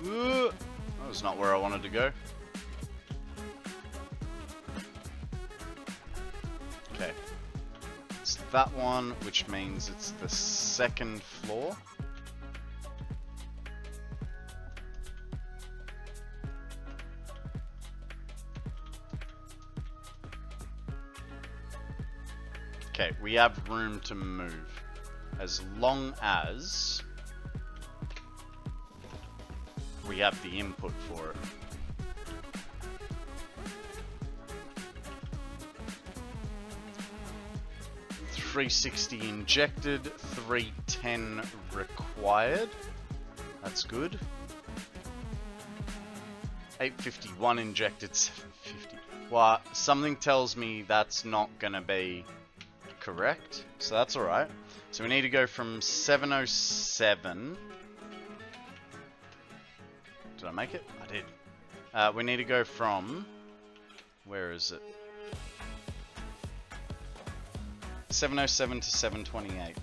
[SPEAKER 1] That was not where I wanted to go. Okay. It's that one, which means it's the second floor. Okay, we have room to move. As long as we have the input for it. $360 injected, $310 required. That's good. 851 injected, 750. Well, something tells me that's not gonna be correct, so that's alright. So we need to go from 707. Did I make it? I did. We need to go from... Where is it? 707 to 728.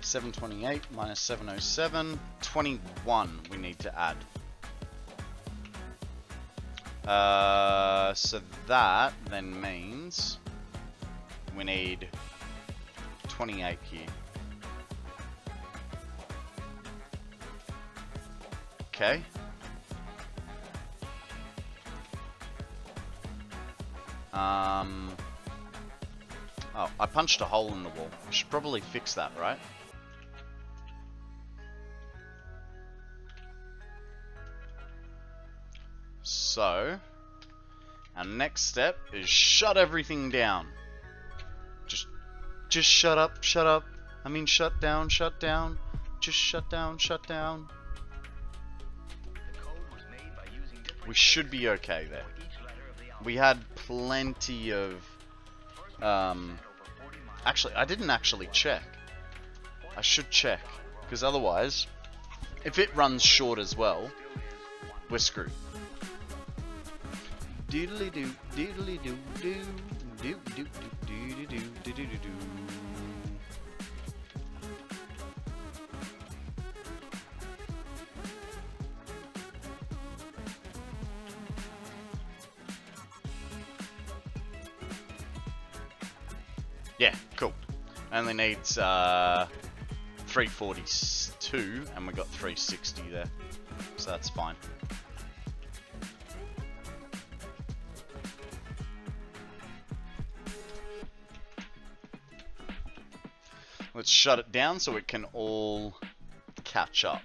[SPEAKER 1] 728 minus 707. 21 we need to add. So that then means we need 28 here. Okay. Oh, I punched a hole in the wall. I should probably fix that, right? So, our next step is shut everything down. Just shut up, shut up. I mean shut down, shut down. Just shut down, shut down. We should be okay there. We had plenty of... actually, I didn't actually check. I should check. Because otherwise, if it runs short as well, we're screwed. Doodly doo, doodly doo doo, doo doo doo doo doo doo doo doo. Yeah, cool. Only needs 342, and we got 360 there, so that's fine. Let's shut it down so it can all catch up.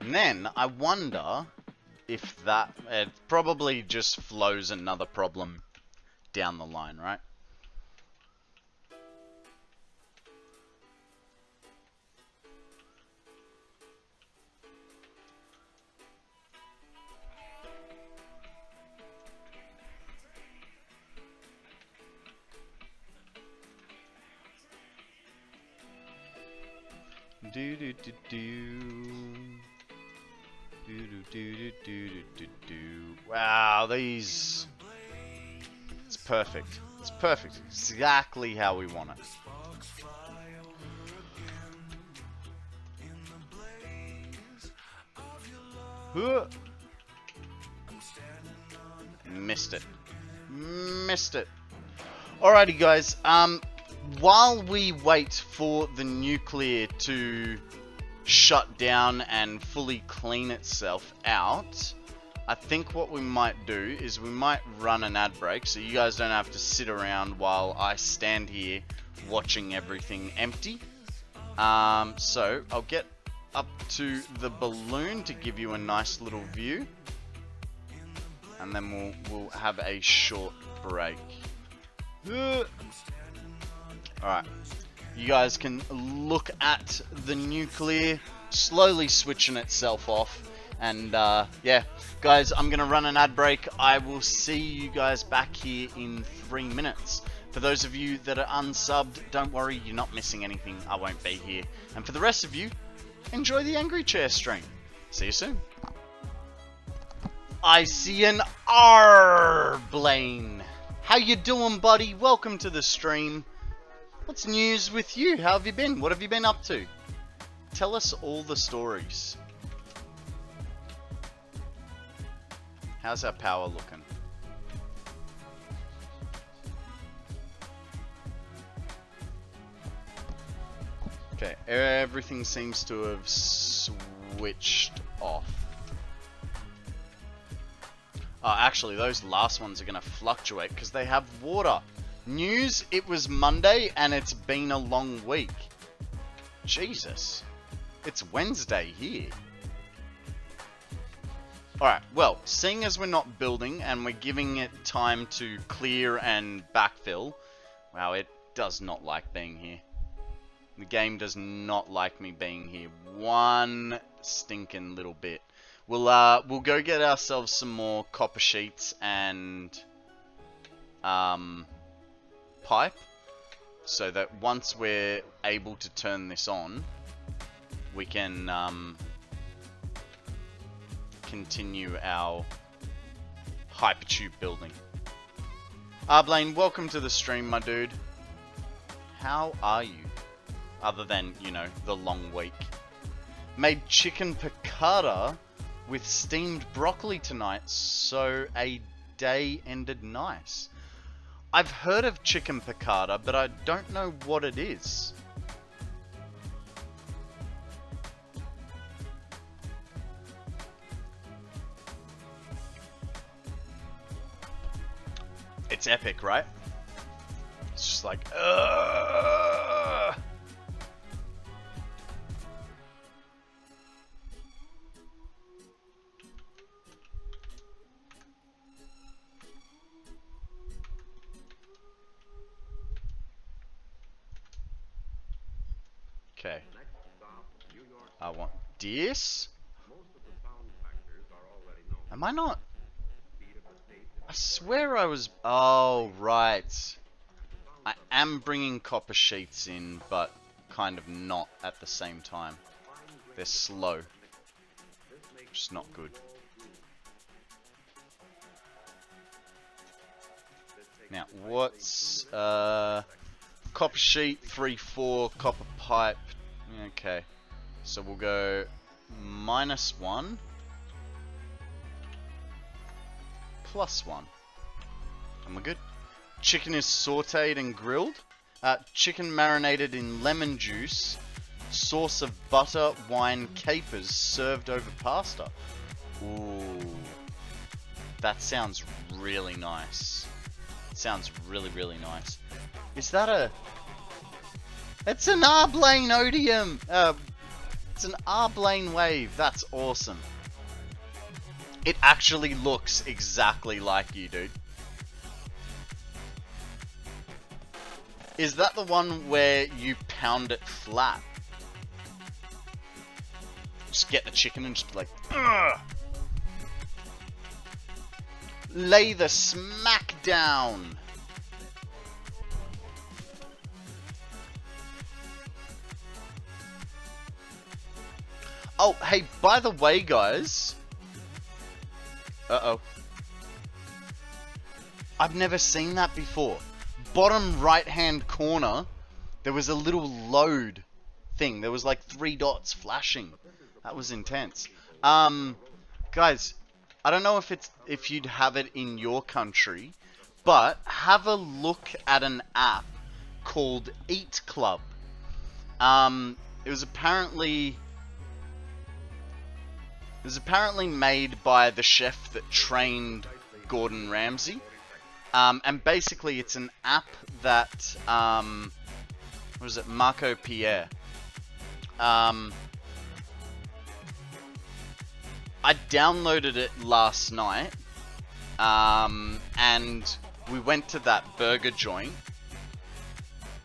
[SPEAKER 1] And then I wonder if that, it probably just flows another problem down the line, right? Do do do do. Wow, these... It's perfect. It's perfect. Exactly how we want it. Missed it. Missed it. Alrighty, guys. While we wait for the nuclear to shut down and fully clean itself out, I think what we might do is we might run an ad break so you guys don't have to sit around while I stand here watching everything empty. So I'll get up to the balloon to give you a nice little view, and then we'll have a short break. Alright, you guys can look at the nuclear slowly switching itself off, and yeah, guys, I'm gonna run an ad break. I will see you guys back here in 3 minutes. For those of you that are unsubbed, don't worry, you're not missing anything. I won't be here. And for the rest of you, enjoy the Angry Chair stream. See you soon. I see an R Blaine. How you doing, buddy? Welcome to the stream. What's news with you? How have you been? What have you been up to? Tell us all the stories. How's our power looking? Okay, everything seems to have switched off. Oh, actually, those last ones are going to fluctuate because they have water. News, it was Monday and it's been a long week. Jesus. It's Wednesday here. Alright, well, seeing as we're not building and we're giving it time to clear and backfill, wow, it does not like being here. The game does not like me being here one stinking little bit. We'll go get ourselves some more copper sheets and pipe, so that once we're able to turn this on, we can continue our hypertube building. Blaine, welcome to the stream, my dude. How are you? Other than, you know, the long week. Made chicken piccata with steamed broccoli tonight, so a day ended nice. I've heard of chicken piccata, but I don't know what it is. It's epic, right? It's just like, Okay. I want this. Am I not? I swear I was... Oh, right. I am bringing copper sheets in, but kind of not at the same time. They're slow. Which is not good. Now, what's... copper sheet, 3-4, copper pipe. Okay. So we'll go -1. +1. And we're good. Chicken is sauteed and grilled. Chicken marinated in lemon juice. Sauce of butter, wine, capers served over pasta. Ooh. That sounds really nice. Sounds really, really nice. Is that a... It's an R-Blane Odium! It's an R-Blane wave. That's awesome. It actually looks exactly like you, dude. Is that the one where you pound it flat? Just get the chicken and just be like, ugh! Lay the smack down. Oh, hey, by the way, guys. Uh-oh. I've never seen that before. Bottom right-hand corner, there was a little load thing. There was like 3 dots flashing. That was intense. Guys, I don't know if you'd have it in your country, but have a look at an app called Eat Club. It was apparently made by the chef that trained Gordon Ramsay. And basically it's an app that, what is it, Marco Pierre. I downloaded it last night, and we went to that burger joint.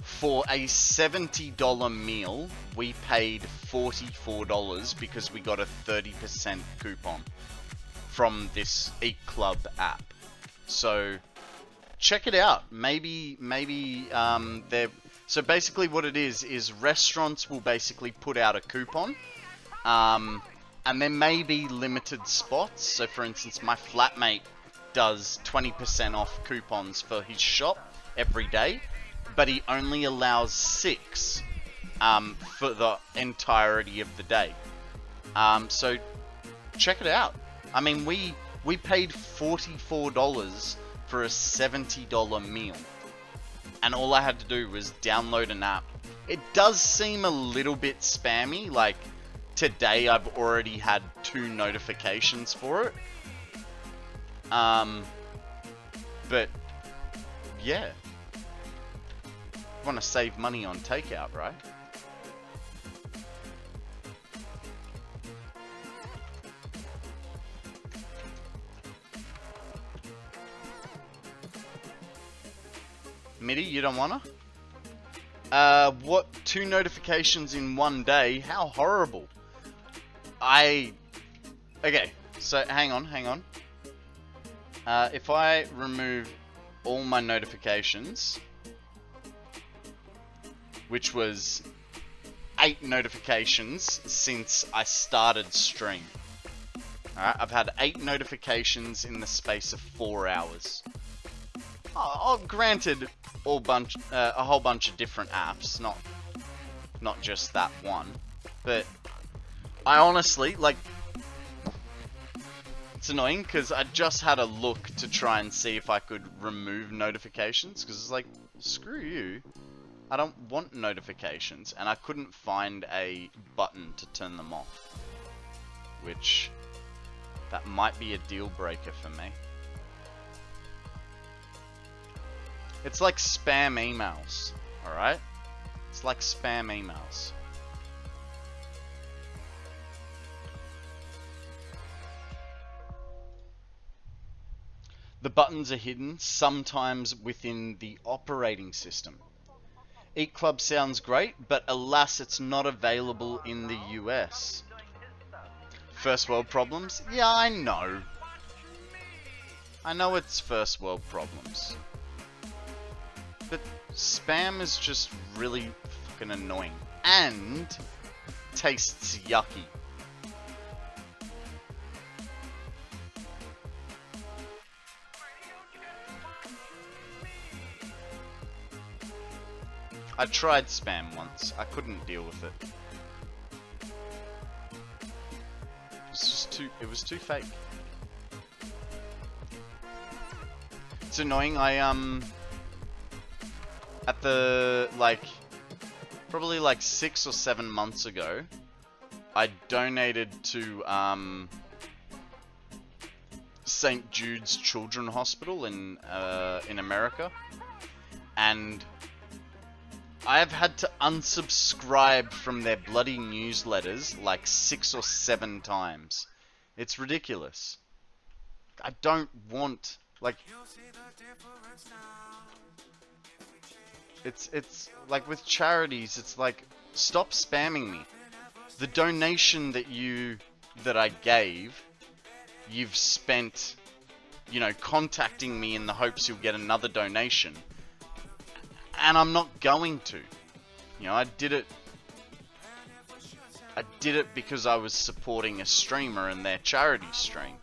[SPEAKER 1] For a $70 meal, we paid $44 because we got a 30% coupon from this Eat Club app. So check it out. Maybe they're... So basically what it is restaurants will basically put out a coupon, and there may be limited spots. So for instance, my flatmate does 20% off coupons for his shop every day, but he only allows 6 for the entirety of the day. So check it out. I mean, we paid $44 for a $70 meal, and all I had to do was download an app. It does seem a little bit spammy. Like today, I've already had 2 notifications for it. But yeah. Want to save money on takeout, right? MIDI, you don't wanna? What? 2 notifications in one day? How horrible. Okay, so hang on. If I remove all my notifications, which was 8 notifications since I started stream. Alright, I've had 8 notifications in the space of 4 hours. Oh, granted, a whole bunch of different apps, not just that one. But I honestly, like, it's annoying because I just had a look to try and see if I could remove notifications, because it's like, screw you. I don't want notifications, and I couldn't find a button to turn them off, which that might be a deal breaker for me. It's like spam emails, alright? It's like spam emails. The buttons are hidden, sometimes within the operating system. Eat Club sounds great, but alas, it's not available in the US. First world problems? Yeah, I know. I know it's first world problems. But spam is just really fucking annoying. And tastes yucky. I tried spam once. I couldn't deal with it. It was too fake. It's annoying. At the, probably 6 or 7 months ago, I donated to, St. Jude's Children's Hospital in America. And I have had to unsubscribe from their bloody newsletters 6 or 7 times. It's ridiculous. I don't want, it's like with charities, it's like, stop spamming me. The donation that I gave, you've spent, contacting me in the hopes you'll get another donation. And I'm not going to. I did it because I was supporting a streamer and their charity stream.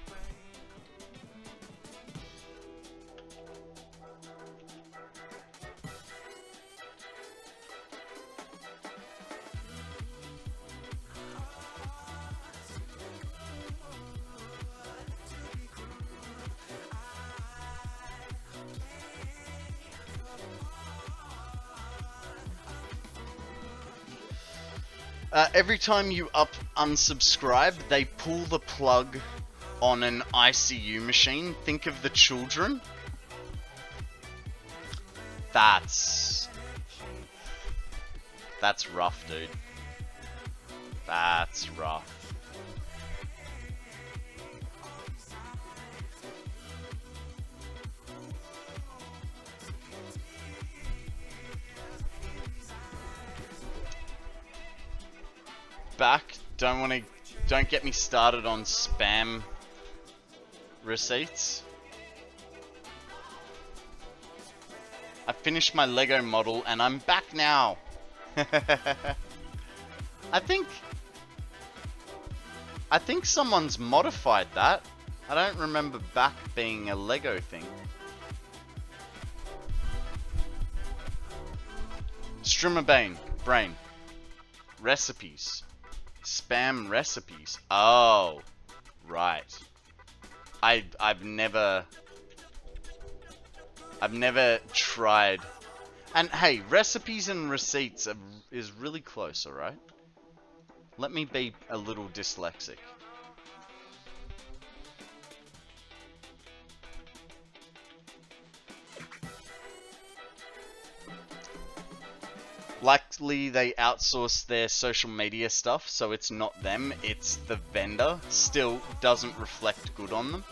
[SPEAKER 1] Every time you unsubscribe, they pull the plug on an ICU machine. Think of the children. That's rough, dude. That's rough. Back. Don't get me started on spam receipts. I finished my Lego model and I'm back now. I think someone's modified that. I don't remember back being a Lego thing. Streamer brain. Recipes. Spam recipes. Oh, right. I've never tried. And hey, recipes and receipts is really close, alright? Let me be a little dyslexic. Likely they outsource their social media stuff, so it's not them, it's the vendor. Still doesn't reflect good on them.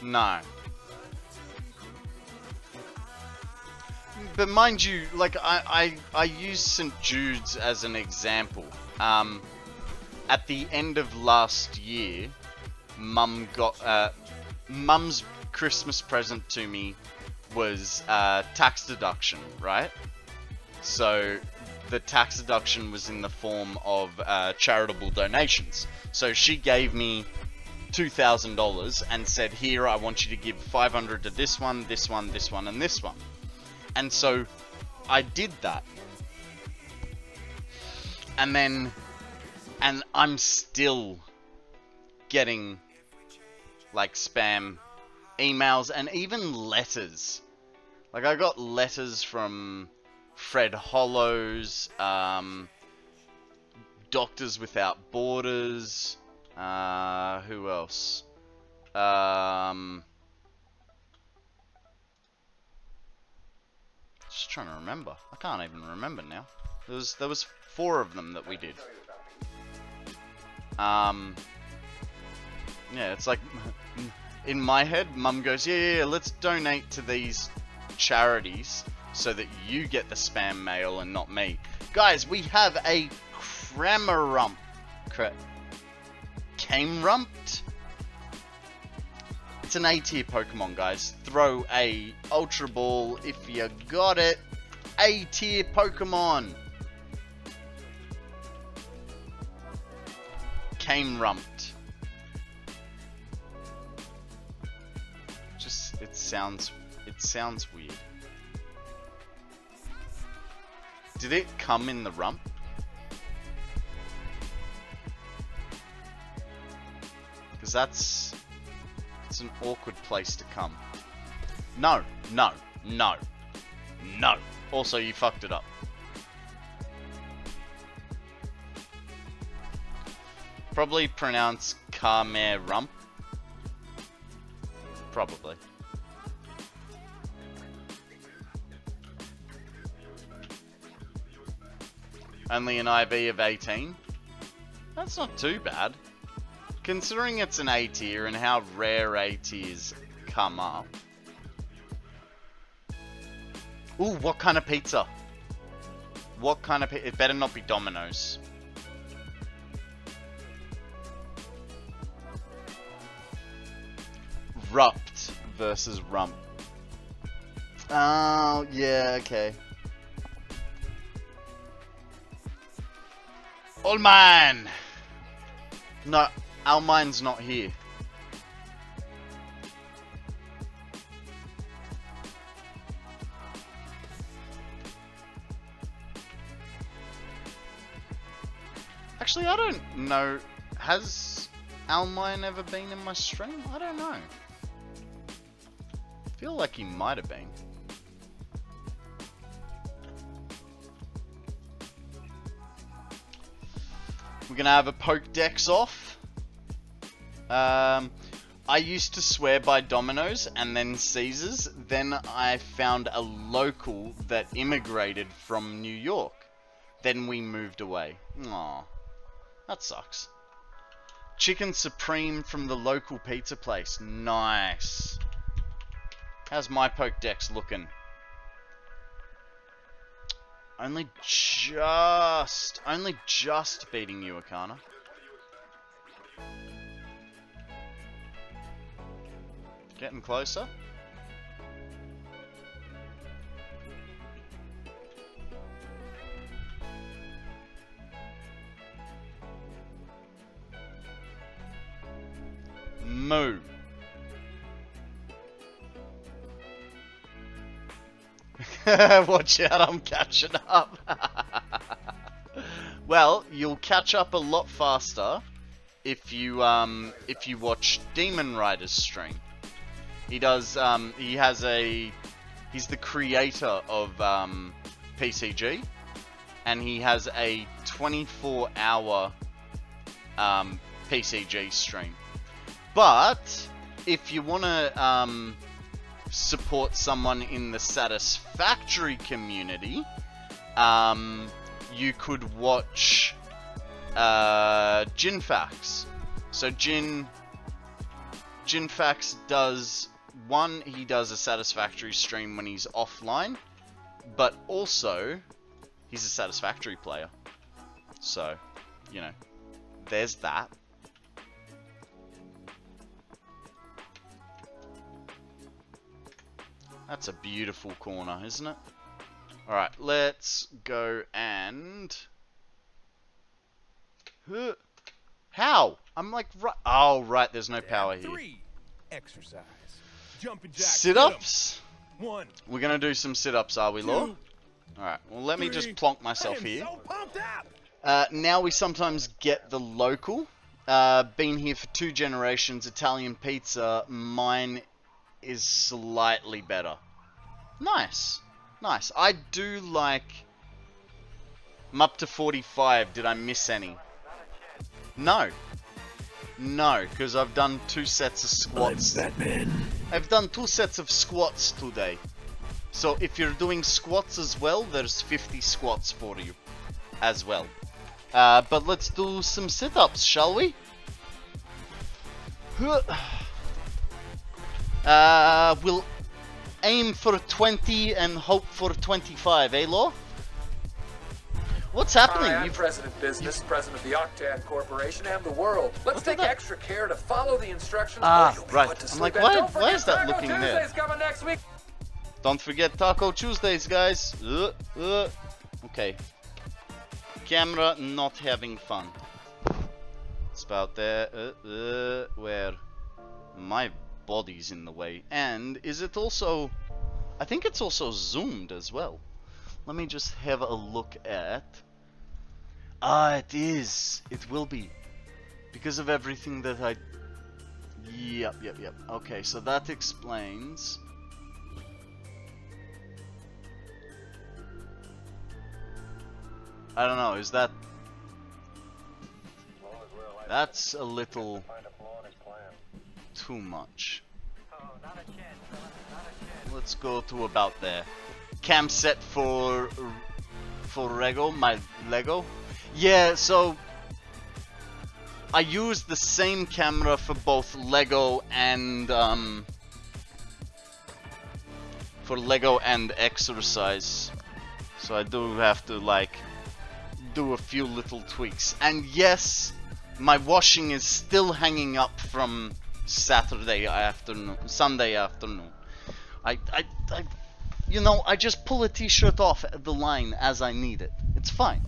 [SPEAKER 1] No. But mind you, I use St. Jude's as an example. At the end of last year, Mum's Christmas present to me was tax deduction, right? So the tax deduction was in the form of charitable donations. So she gave me $2,000 and said, here, I want you to give $500 to this one, this one, this one, and this one. And so I did that. And I'm still getting spam emails and even letters. I got letters from Fred Hollows, Doctors Without Borders, who else? Just trying to remember. I can't even remember now. There was 4 of them that we did. Yeah, it's like in my head, Mum goes, yeah, let's donate to these charities so that you get the spam mail and not me. Guys, we have a Camerumped. It's an A tier Pokemon, guys. Throw a Ultra Ball if you got it. A tier Pokemon. Camerumped. Just it sounds weird. Did it come in the rump? Because that's an awkward place to come. No. Also, you fucked it up. Probably pronounce Camerump. Probably. Only an IV of 18. That's not too bad. Considering it's an A tier and how rare A tiers come up. Ooh, what kind of pizza? What kind of pizza? It better not be Domino's. Rupt versus Rump. Oh, yeah, okay. All mine! No, our mine's not here. Actually, I don't know. Has Almine ever been in my stream? I don't know. I feel like he might have been. We're gonna have a Pokedex off. I used to swear by Domino's and then Caesars. Then I found a local that immigrated from New York. Then we moved away. Aw, that sucks. Chicken Supreme from the local pizza place. Nice. How's my Pokedex looking? Only just beating you, Akana. Getting closer. Moo. Watch out, I'm catching up. Well, you'll catch up a lot faster if you watch Demon Rider's stream. He does he's the creator of PCG, and he has a 24-hour PCG stream. But if you want to support someone in the Satisfactory community, you could watch Jinfax. So Jinfax does he does a Satisfactory stream when he's offline, but also he's a Satisfactory player. So, you know, there's that. That's a beautiful corner, isn't it? Alright, let's go and... How? I'm like, right... Oh, right, there's no power here.
[SPEAKER 2] 3. Exercise. Jumping jack.
[SPEAKER 1] Sit-ups?
[SPEAKER 2] 1.
[SPEAKER 1] We're gonna do some sit-ups, are we, Law? Alright, well, let me just plonk myself here.
[SPEAKER 2] So pumped up.
[SPEAKER 1] Now we sometimes get the local. Been here for 2 generations, Italian pizza. Mine is slightly better. Nice. Nice. I do like... I'm up to 45. Did I miss any? No. No, because I've done 2 sets of squats.
[SPEAKER 2] I'm Batman.
[SPEAKER 1] I've done 2 sets of squats today. So if you're doing squats as well, there's 50 squats for you as well. But let's do some sit-ups, shall we? We'll aim for 20 and hope for 25, eh, Law? What's happening?
[SPEAKER 3] Hi, I'm President Business, President of the Octan Corporation and the world. Let's take extra care to follow the instructions. Or you'll be
[SPEAKER 1] Right.
[SPEAKER 3] put to
[SPEAKER 1] I'm
[SPEAKER 3] sleep.
[SPEAKER 1] like,
[SPEAKER 3] And
[SPEAKER 1] why
[SPEAKER 3] don't forget
[SPEAKER 1] is that
[SPEAKER 3] Taco
[SPEAKER 1] looking there?
[SPEAKER 3] Tuesday's coming next week.
[SPEAKER 1] Don't forget Taco Tuesdays, guys. Okay. Camera not having fun. It's about there. Where my body's in the way. And is it also... I think it's also zoomed as well. Let me just have a look at... it is. It will be. Because of everything that I... Yep. Okay, so that explains... I don't know, is that... That's a little... too much. Let's go to about there. Cam set for Lego, my Lego. Yeah, so I use the same camera for both Lego and exercise. So I do have to like do a few little tweaks. And yes, my washing is still hanging up from Sunday afternoon. You know, I just pull a t-shirt off at the line as I need it. It's fine.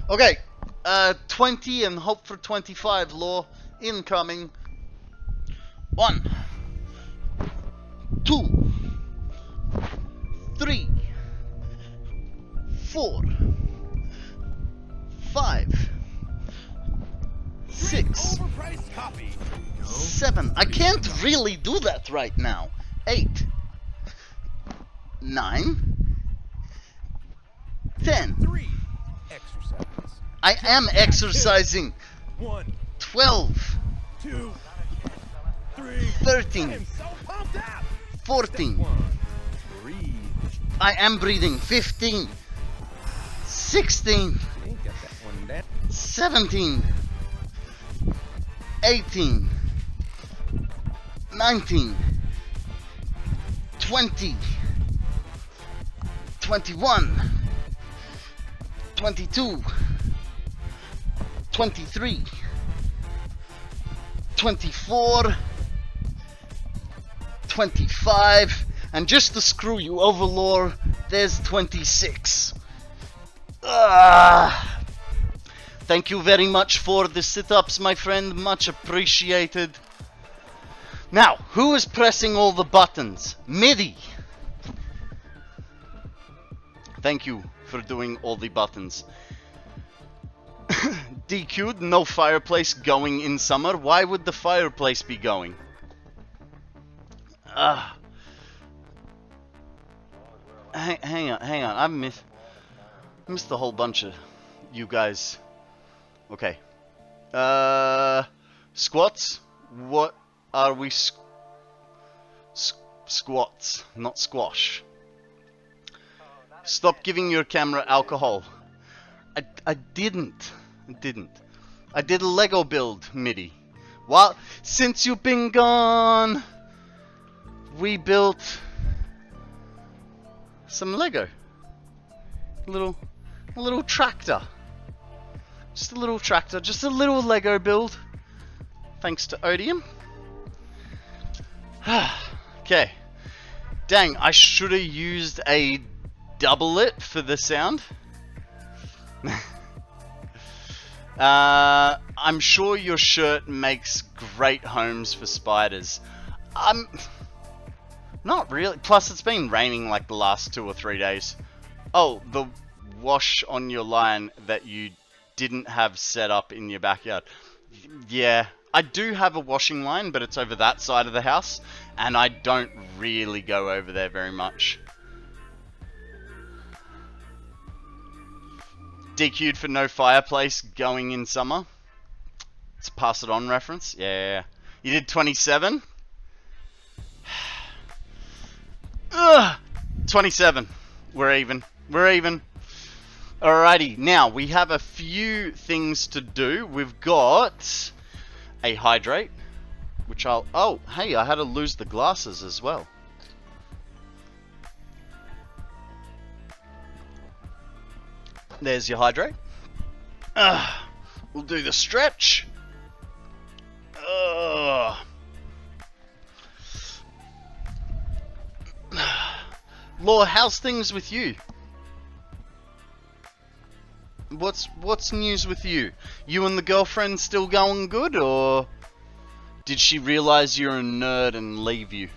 [SPEAKER 1] Okay, 20 and hope for 25, Law. Incoming. 1, 2, 3, 4, 5, 6, 7. I can't really do that right now. 8, 9, 10.
[SPEAKER 2] 3. Exercise.
[SPEAKER 1] I am exercising.
[SPEAKER 2] 1,
[SPEAKER 1] 12,
[SPEAKER 2] 2, 3.
[SPEAKER 1] 13,
[SPEAKER 2] I'm so pumped up.
[SPEAKER 1] 14.
[SPEAKER 2] 1. Breathe.
[SPEAKER 1] I am breathing. 15, 16,
[SPEAKER 2] Ain't got that one down.
[SPEAKER 1] 17, 18, 19, 20, 21, 22, 23, 24, 25, and just to screw you over, Lore, there's 26. Thank you very much for the sit-ups, my friend, much appreciated. Now, who is pressing all the buttons? MIDI. Thank you for doing all the buttons. DQ'd, no fireplace going in summer. Why would the fireplace be going? Hang on. I missed a whole bunch of you guys. Okay. Squats? What are we? Squats, not squash. Stop giving your camera alcohol. I didn't. I did a Lego build, MIDI. Well, since you've been gone, we built some Lego. A little tractor. Just a little tractor, just a little Lego build. Thanks to Odium. Okay. Dang, I should have used a double lip for the sound. I'm sure your shirt makes great homes for spiders. Not really. Plus, it's been raining like the last 2 or 3 days. Oh, the wash on your line that you didn't have set up in your backyard. Yeah, I do have a washing line, but it's over that side of the house, and I don't really go over there very much. DQ'd for no fireplace going in summer. It's a pass it on reference. Yeah. You did 27? Ugh, 27. We're even. We're even. Alrighty, now we have a few things to do. We've got a hydrate, which I'll... Oh, hey, I had to lose the glasses as well. There's your hydrate. We'll do the stretch. Law, how's things with you? What's news with you? You and the girlfriend still going good, or did she realize you're a nerd and leave you?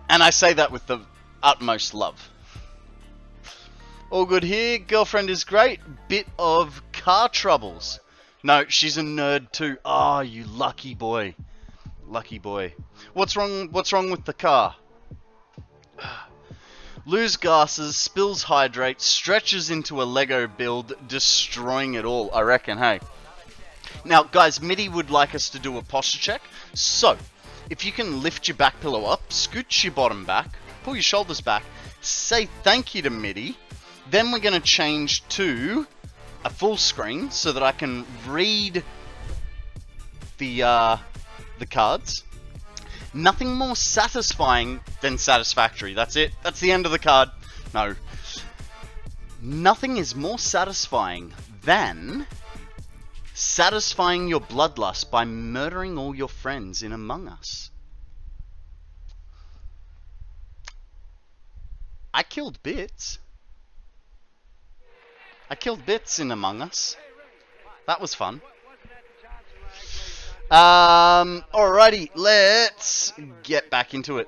[SPEAKER 1] And I say that with the utmost love. All good here. Girlfriend is great. Bit of car troubles. No, she's a nerd too. Ah, oh, you lucky boy. Lucky boy. What's wrong with the car? Lose gases, spills hydrate, stretches into a Lego build, destroying it all, I reckon, hey. Now, guys, Mitty would like us to do a posture check. So, if you can lift your back pillow up, scooch your bottom back, pull your shoulders back, say thank you to Mitty. Then we're going to change to a full screen so that I can read the cards. Nothing more satisfying than Satisfactory. That's it. That's the end of the card. No. Nothing is more satisfying than satisfying your bloodlust by murdering all your friends in Among Us. I killed Bitz. I killed Bitz in Among Us. That was fun. Alrighty, let's get back into it.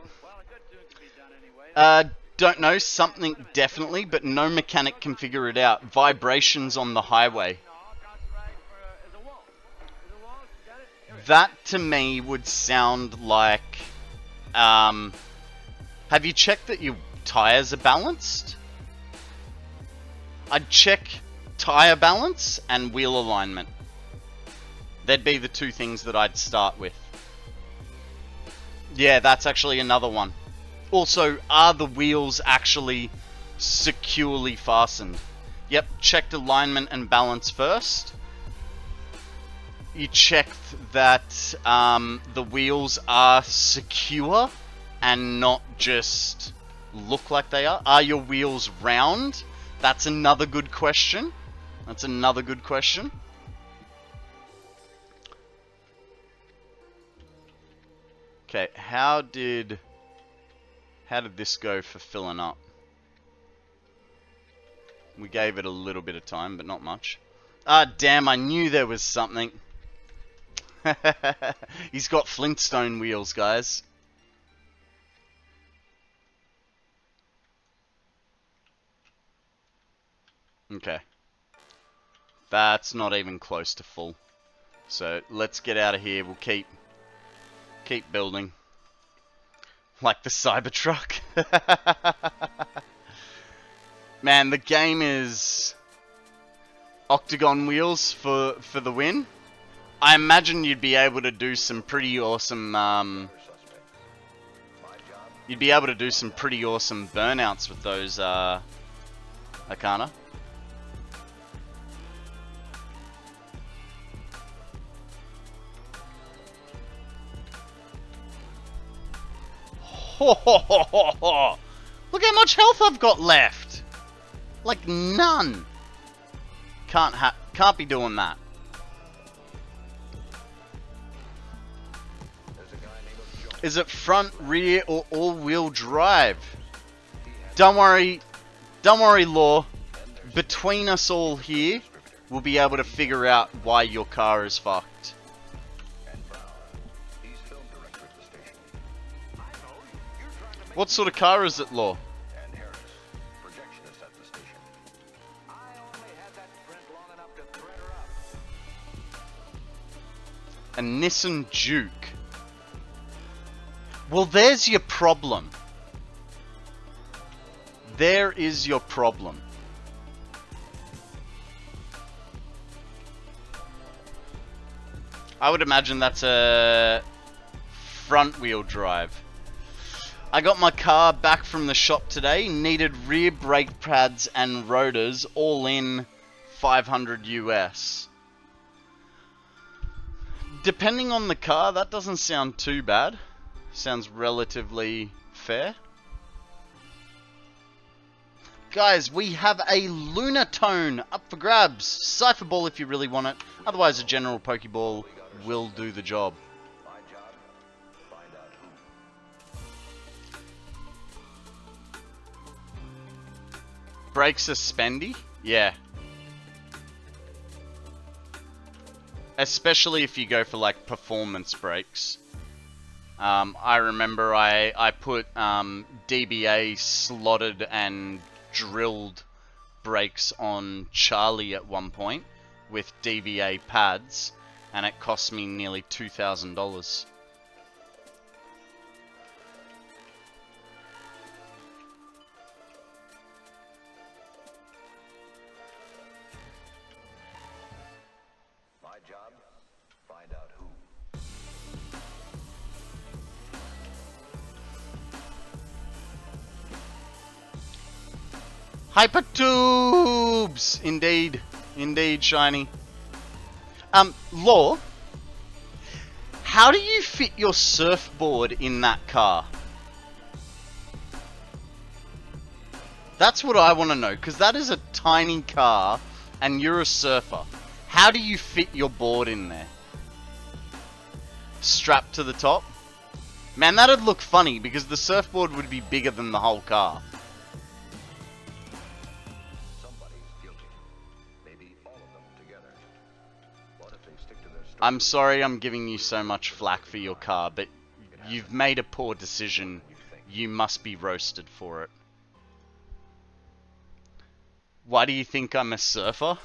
[SPEAKER 1] Don't know, something definitely, but no mechanic can figure it out. Vibrations on the highway. That to me would sound like, have you checked that your tires are balanced? I'd check tire balance and wheel alignment. That'd be the two things that I'd start with. Yeah, that's actually another one. Also, are the wheels actually securely fastened? Yep, checked alignment and balance first. You checked that the wheels are secure and not just look like they are. Are your wheels round? That's another good question. That's another good question. Okay, how did this go for filling up? We gave it a little bit of time, but not much. Ah, damn, I knew there was something. He's got Flintstone wheels, guys. Okay. That's not even close to full. So, let's get out of here. We'll keep building. Like the Cybertruck. Man, the game is octagon wheels for the win. I imagine you'd be able to do some pretty awesome you'd be able to do some pretty awesome burnouts with those Arcana. Look how much health I've got left. Like none. Can't be doing that. Is it front, rear, or all-wheel drive? Don't worry, Law. Between us all here, we'll be able to figure out why your car is fucked. What sort of car is it, Law? A Nissan Juke. Well, there's your problem. There is your problem. I would imagine that's a front wheel drive. I got my car back from the shop today, needed rear brake pads and rotors, all in 500 US. Depending on the car, that doesn't sound too bad. Sounds relatively fair. Guys, we have a Lunatone up for grabs. Cypher Ball if you really want it. Otherwise, a general Pokeball will do the job. Brakes are spendy? Yeah. Especially if you go for like performance brakes. I remember I put DBA slotted and drilled brakes on Charlie at one point with DBA pads, and it cost me nearly $2,000.
[SPEAKER 6] My job, find out who.
[SPEAKER 1] Hypertubes! Indeed. Indeed, Shiny. Law, how do you fit your surfboard in that car? That's what I want to know, because that is a tiny car, and you're a surfer. How do you fit your board in there? Strapped to the top? Man, that'd look funny, because the surfboard would be bigger than the whole car. I'm sorry I'm giving you so much flack for your car, but you've made a poor decision. You must be roasted for it. Why do you think I'm a surfer?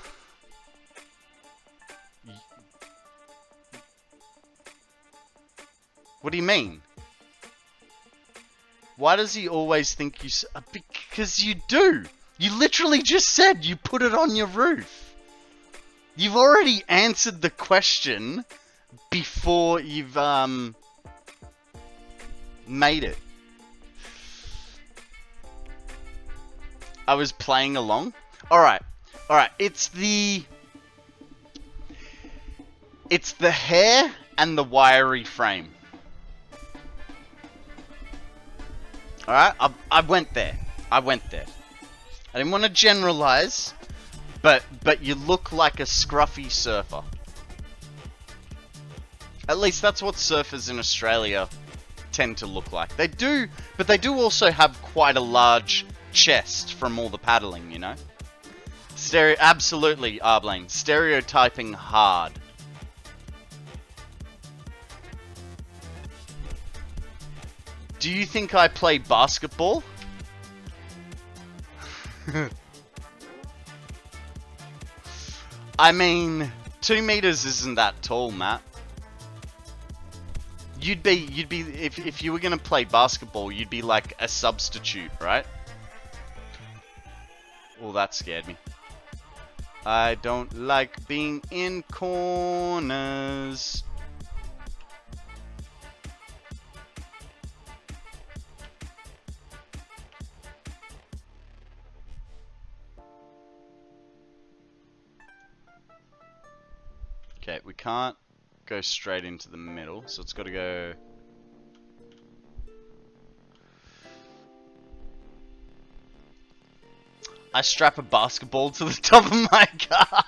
[SPEAKER 1] What do you mean? Why does he always think you... Because you do! You literally just said you put it on your roof. You've already answered the question before you've made it. I was playing along. Alright. Alright. It's the hair and the wiry frame. Alright? I went there. I went there. I didn't want to generalize. But you look like a scruffy surfer. At least that's what surfers in Australia tend to look like. They do, but they do also have quite a large chest from all the paddling, you know? Absolutely, Arblane. Stereotyping hard. Do you think I play basketball? I mean, 2 meters isn't that tall, Matt. You'd be, if you were gonna play basketball, you'd be like a substitute, right? Oh, that scared me. I don't like being in corners. Okay, we can't go straight into the middle, so it's got to go... I strap a basketball to the top of my car.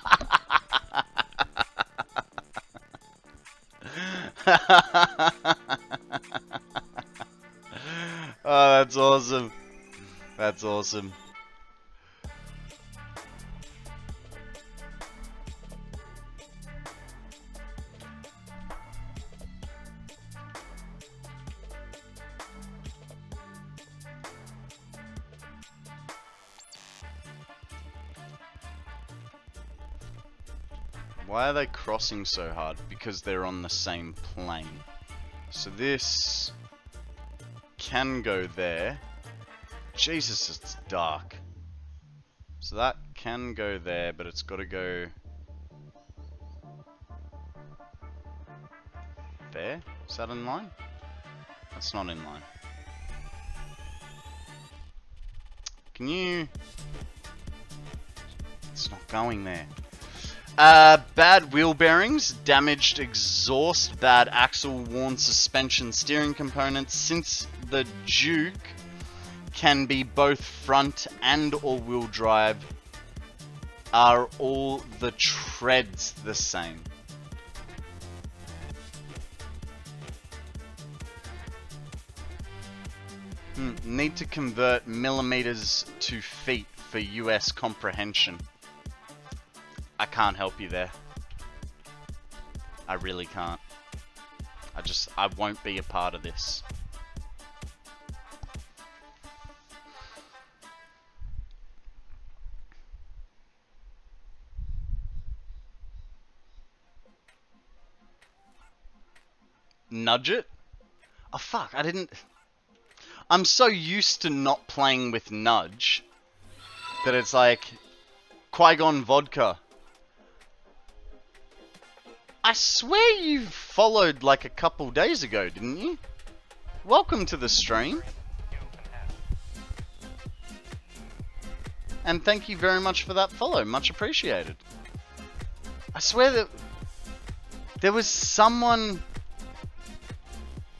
[SPEAKER 1] Oh, that's awesome. That's awesome. Why are they crossing so hard? Because they're on the same plane. So this can go there. Jesus, it's dark. So that can go there, but it's got to go there. Is that in line? That's not in line. Can you... It's not going there. Bad wheel bearings, damaged exhaust, bad axle, worn suspension, steering components. Since the Duke can be both front and all-wheel drive, are all the treads the same? Need to convert millimeters to feet for US comprehension. I can't help you there. I really can't. I won't be a part of this. Nudge it? Oh fuck, I didn't... I'm so used to not playing with nudge that it's like Qui-Gon vodka. I swear you followed like a couple days ago, didn't you? Welcome to the stream. And thank you very much for that follow, much appreciated. I swear that there was someone...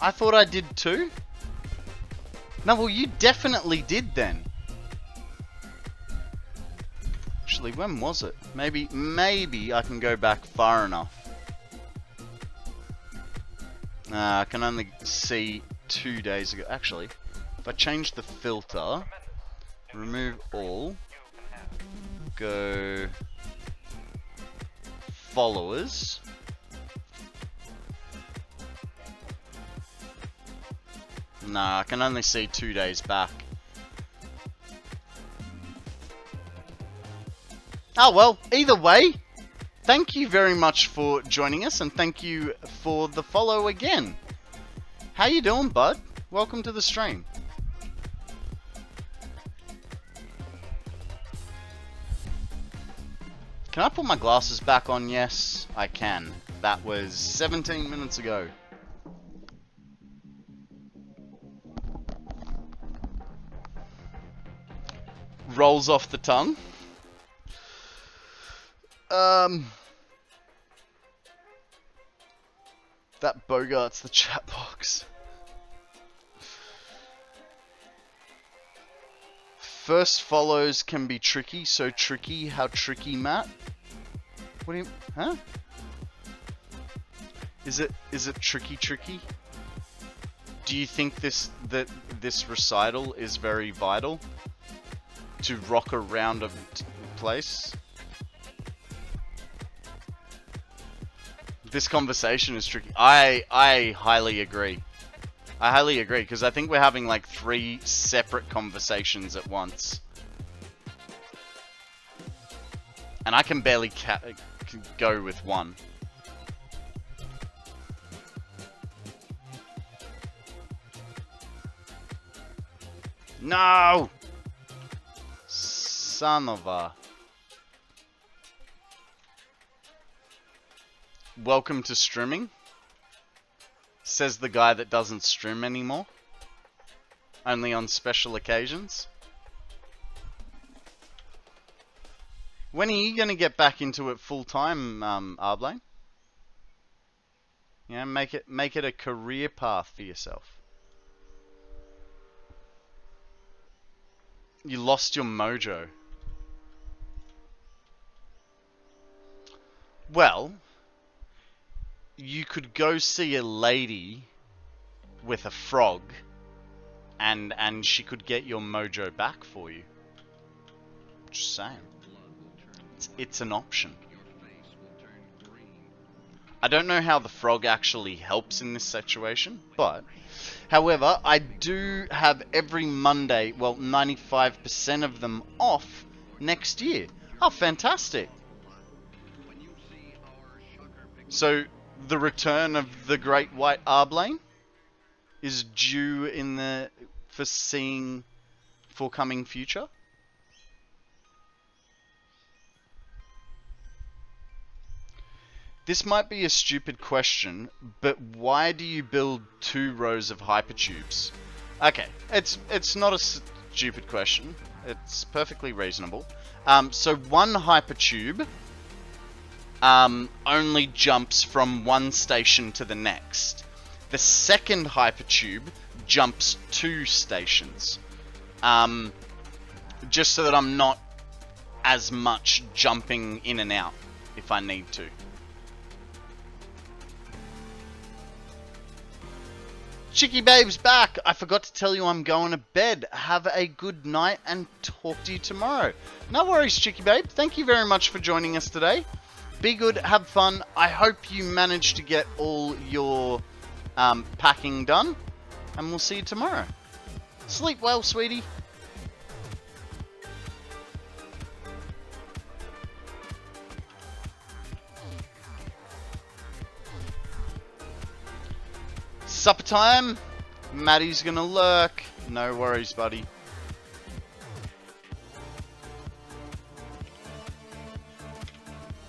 [SPEAKER 1] I thought I did too? No, well, you definitely did then. Actually, when was it? Maybe I can go back far enough. I can only see 2 days ago. Actually, if I change the filter, remove all, go followers. Nah, I can only see 2 days back. Oh well, either way, thank you very much for joining us, and thank you for the follow again. How you doing, bud? Welcome to the stream. Can I put my glasses back on? Yes, I can. That was 17 minutes ago. Rolls off the tongue. That Bogart's the chat box. First follows can be tricky, so tricky. How tricky, Matt? What do you... Huh? Is it tricky? Do you think this recital is very vital to rock around a place? This conversation is tricky. I highly agree. I highly agree, because I think we're having like 3 separate conversations at once. And I can barely go with one. No! Son of a... Welcome to streaming, says the guy that doesn't stream anymore, only on special occasions. When are you going to get back into it full time, Arblane? Yeah, make it a career path for yourself. You lost your mojo. Well, you could go see a lady with a frog, and she could get your mojo back for you. Just saying. It's an option. I don't know how the frog actually helps in this situation, but however, I do have every Monday, well, 95% of them off next year. Oh, fantastic. So the return of the Great White Arblane is due in the foreseeing forthcoming future. This might be a stupid question, but why do you build 2 rows of hypertubes? Okay, it's not a stupid question. It's perfectly reasonable. So one hypertube only jumps from one station to the next. The second hypertube jumps 2 stations. Just so that I'm not as much jumping in and out if I need to. Chicky Babe's back! I forgot to tell you I'm going to bed. Have a good night and talk to you tomorrow. No worries, Chicky Babe. Thank you very much for joining us today. Be good, have fun. I hope you managed to get all your packing done. And we'll see you tomorrow. Sleep well, sweetie. Supper time. Maddie's gonna lurk. No worries, buddy.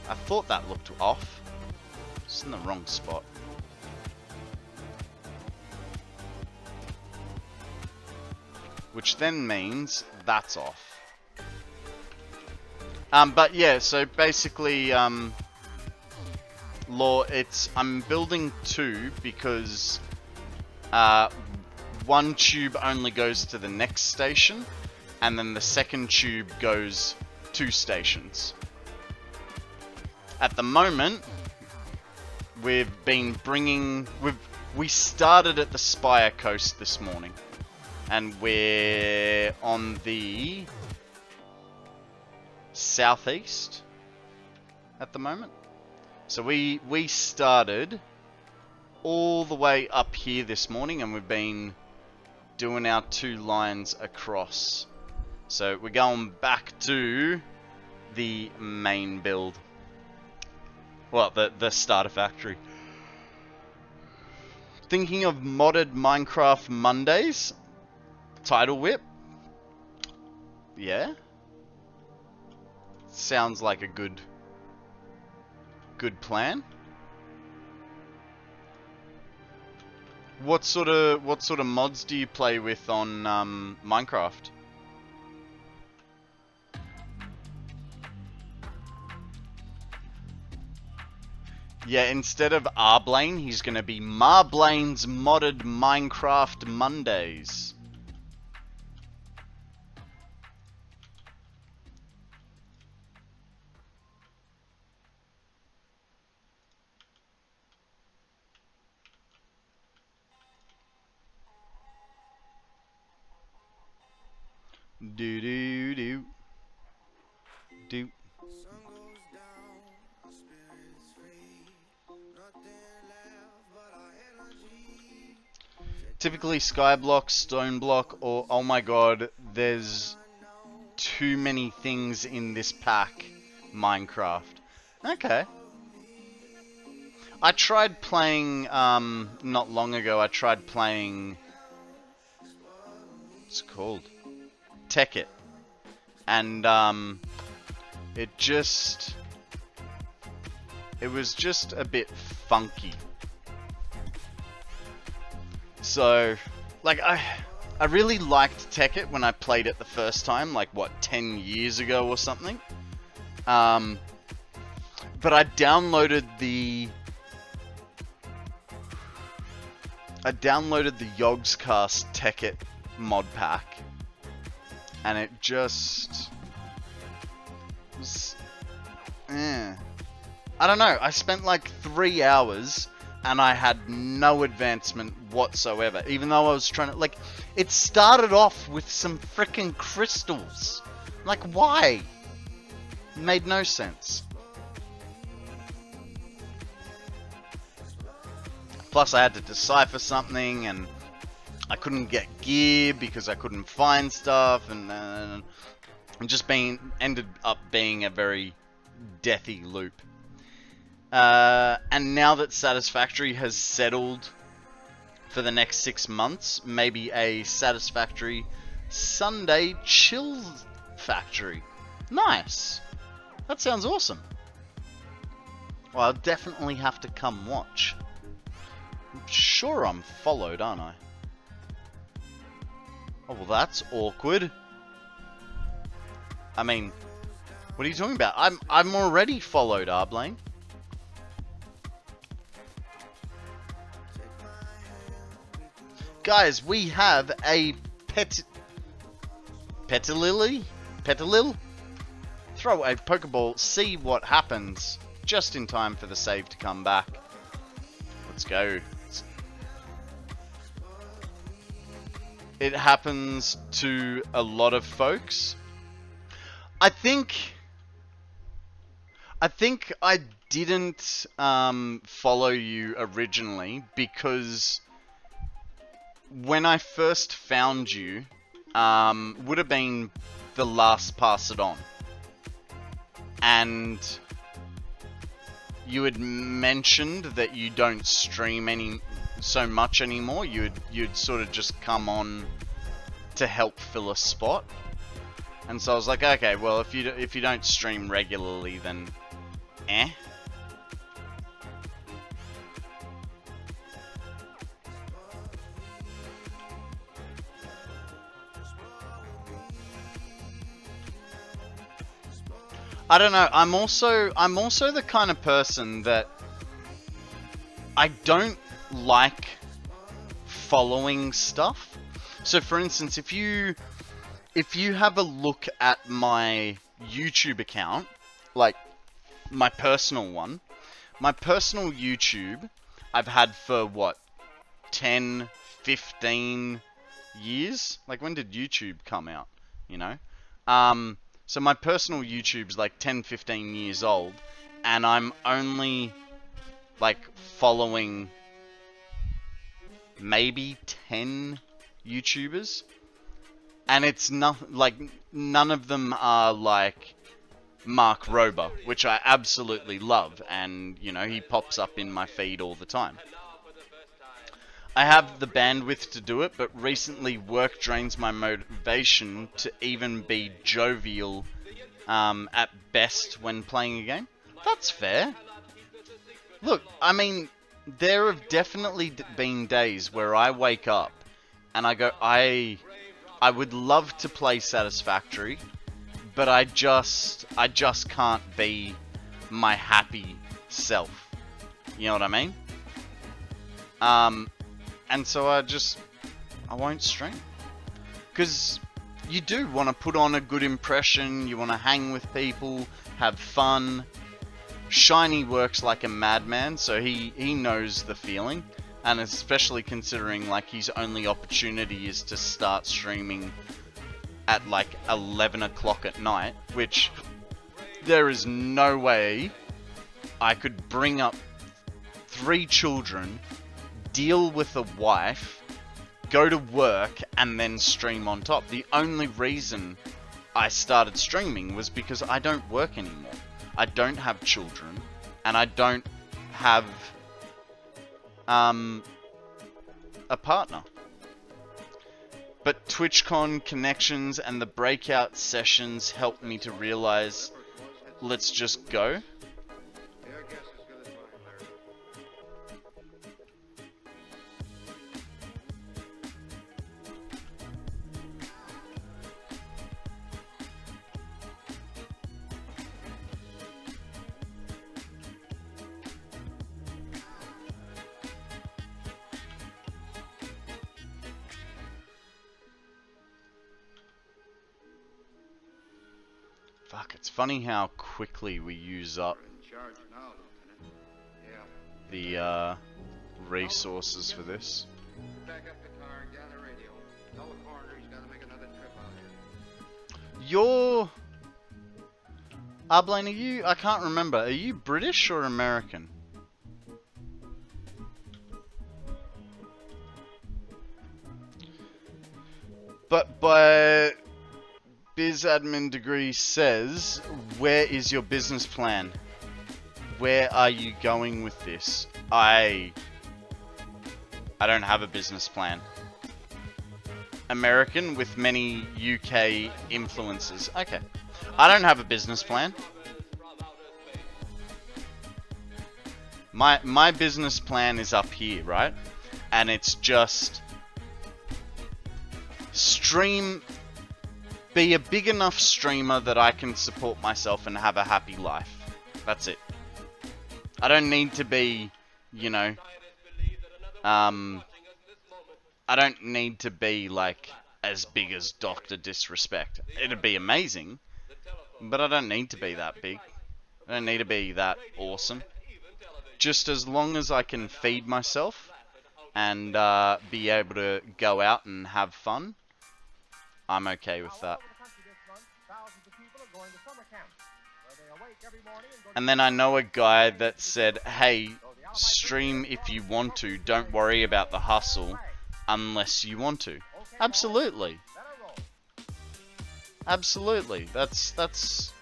[SPEAKER 1] I thought that looked off. It's in the wrong spot. Which then means that's off. But yeah, so basically, I'm building 2 because one tube only goes to the next station, and then the second tube goes 2 stations. At the moment, we started at the Spire Coast this morning, and we're on the southeast at the moment. So we started all the way up here this morning, and we've been doing our 2 lines across. So we're going back to the main build. Well, the starter factory. Thinking of modded Minecraft Mondays? Title whip? Yeah? Sounds like a good plan. What sort of mods do you play with on Minecraft? Yeah, instead of Arblaine, he's gonna be Marblaine's modded Minecraft Mondays. Do do do do. Typically skyblock, stone block, or oh my god, there's too many things in this pack, Minecraft. Okay. I tried playing, not long ago, I tried playing, what's it called? Tekkit. And, it was just a bit funky. So, like, I really liked Tekkit when I played it the first time, like, what, 10 years ago or something? But I downloaded the Yogscast Tekkit mod pack, and it just was, I don't know, I spent like 3 hours and I had no advancement whatsoever, even though I was trying to, like, it started off with some frickin' crystals. Like, why? It made no sense. Plus I had to decipher something, and I couldn't get gear because I couldn't find stuff, and just ended up being a very deathy loop. And now that Satisfactory has settled for the next 6 months, maybe a Satisfactory Sunday chill factory. Nice. That sounds awesome. Well, I'll definitely have to come watch. I'm sure I'm followed, aren't I? Oh, well, that's awkward. I mean, what are you talking about? I'm already followed, Arblane. Guys, we have a Petalil? Throw a Pokeball, see what happens. Just in time for the save to come back. Let's go. It happens to a lot of folks. I think I didn't follow you originally because when I first found you, would have been the last Pass It On. And you had mentioned that you don't stream so much anymore. You'd sort of just come on to help fill a spot. And so I was like, okay, well, if you don't stream regularly, then eh. I don't know. I'm also the kind of person that I don't like following stuff. So, for instance, if you have a look at my YouTube account, like my personal one, my personal YouTube, I've had for what, 10, 15 years? Like, when did YouTube come out? You know? So my personal YouTube's like 10, 15 years old, and I'm only like following maybe 10 YouTubers, and it's not like none of them are like Mark Rober, which I absolutely love, and you know, he pops up in my feed all the time. I have the bandwidth to do it, but recently work drains my motivation to even be jovial at best when playing a game. That's fair. Look, I mean, there have definitely been days where I wake up and I go, I would love to play Satisfactory, but I just can't be my happy self. You know what I mean? And so I won't stream. Because you do want to put on a good impression, you want to hang with people, have fun. Shiny works like a madman, so he knows the feeling. And especially considering like his only opportunity is to start streaming at like 11 o'clock at night, which there is no way I could bring up 3 children, deal with a wife, go to work, and then stream on top. The only reason I started streaming was because I don't work anymore. I don't have children, and I don't have a partner. But TwitchCon connections and the breakout sessions helped me to realize, let's just go. Fuck, it's funny how quickly we use up the resources for this.
[SPEAKER 6] Back up the car and gather radio. Tell the coroner he's got to make another trip out here.
[SPEAKER 1] You're... Arblane, are you... I can't remember. Are you British or American? But by... Biz admin degree says, where is your business plan? Where are you going with this? I don't have a business plan. American with many UK influences. Okay. I don't have a business plan. My business plan is up here, right? And it's just be a big enough streamer that I can support myself and have a happy life. That's it. I don't need to be, you know, I don't need to be like as big as Dr. Disrespect. It'd be amazing, but I don't need to be that big. I don't need to be that awesome. Just as long as I can feed myself and be able to go out and have fun, I'm okay with that. And then I know a guy that said, hey, stream if you want to, don't worry about the hustle unless you want to. Absolutely. Absolutely. That's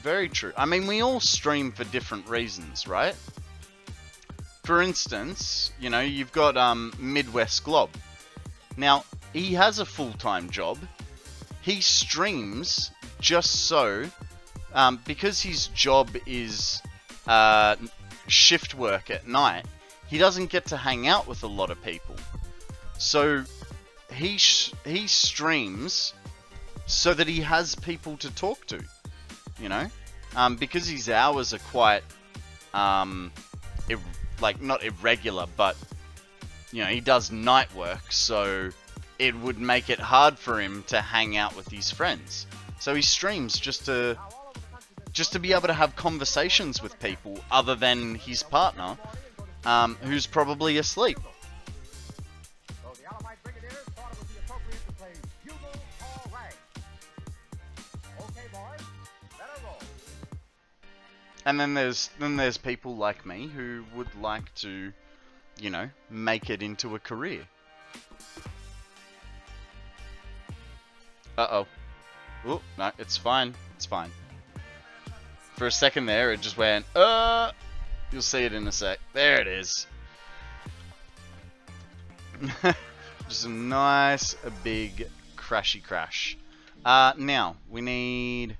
[SPEAKER 1] very true. I mean, we all stream for different reasons, right? For instance, you know, you've got Midwest Glob. Now, he has a full-time job. He streams just so, because his job is shift work at night, he doesn't get to hang out with a lot of people. So he streams so that he has people to talk to, you know, because his hours are quite like not irregular, but you know, he does night work, so it would make it hard for him to hang out with his friends. So he streams just to be able to have conversations with people other than his partner, who's probably asleep. And then there's people like me who would like to, you know, make it into a career. Uh-oh. Oh, no, it's fine. It's fine. For a second there, it just went, you'll see it in a sec. There it is. Just a nice, big, crashy crash. Now, we need...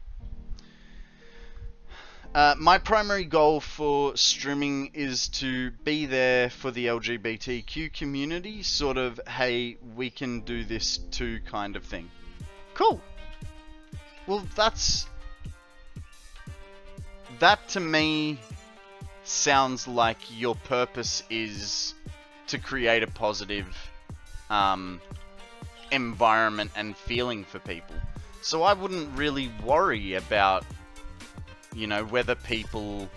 [SPEAKER 1] my primary goal for streaming is to be there for the LGBTQ community, sort of, hey, we can do this too kind of thing. Cool. Well, that to me sounds like your purpose is to create a positive environment and feeling for people. So I wouldn't really worry about, you know, whether people,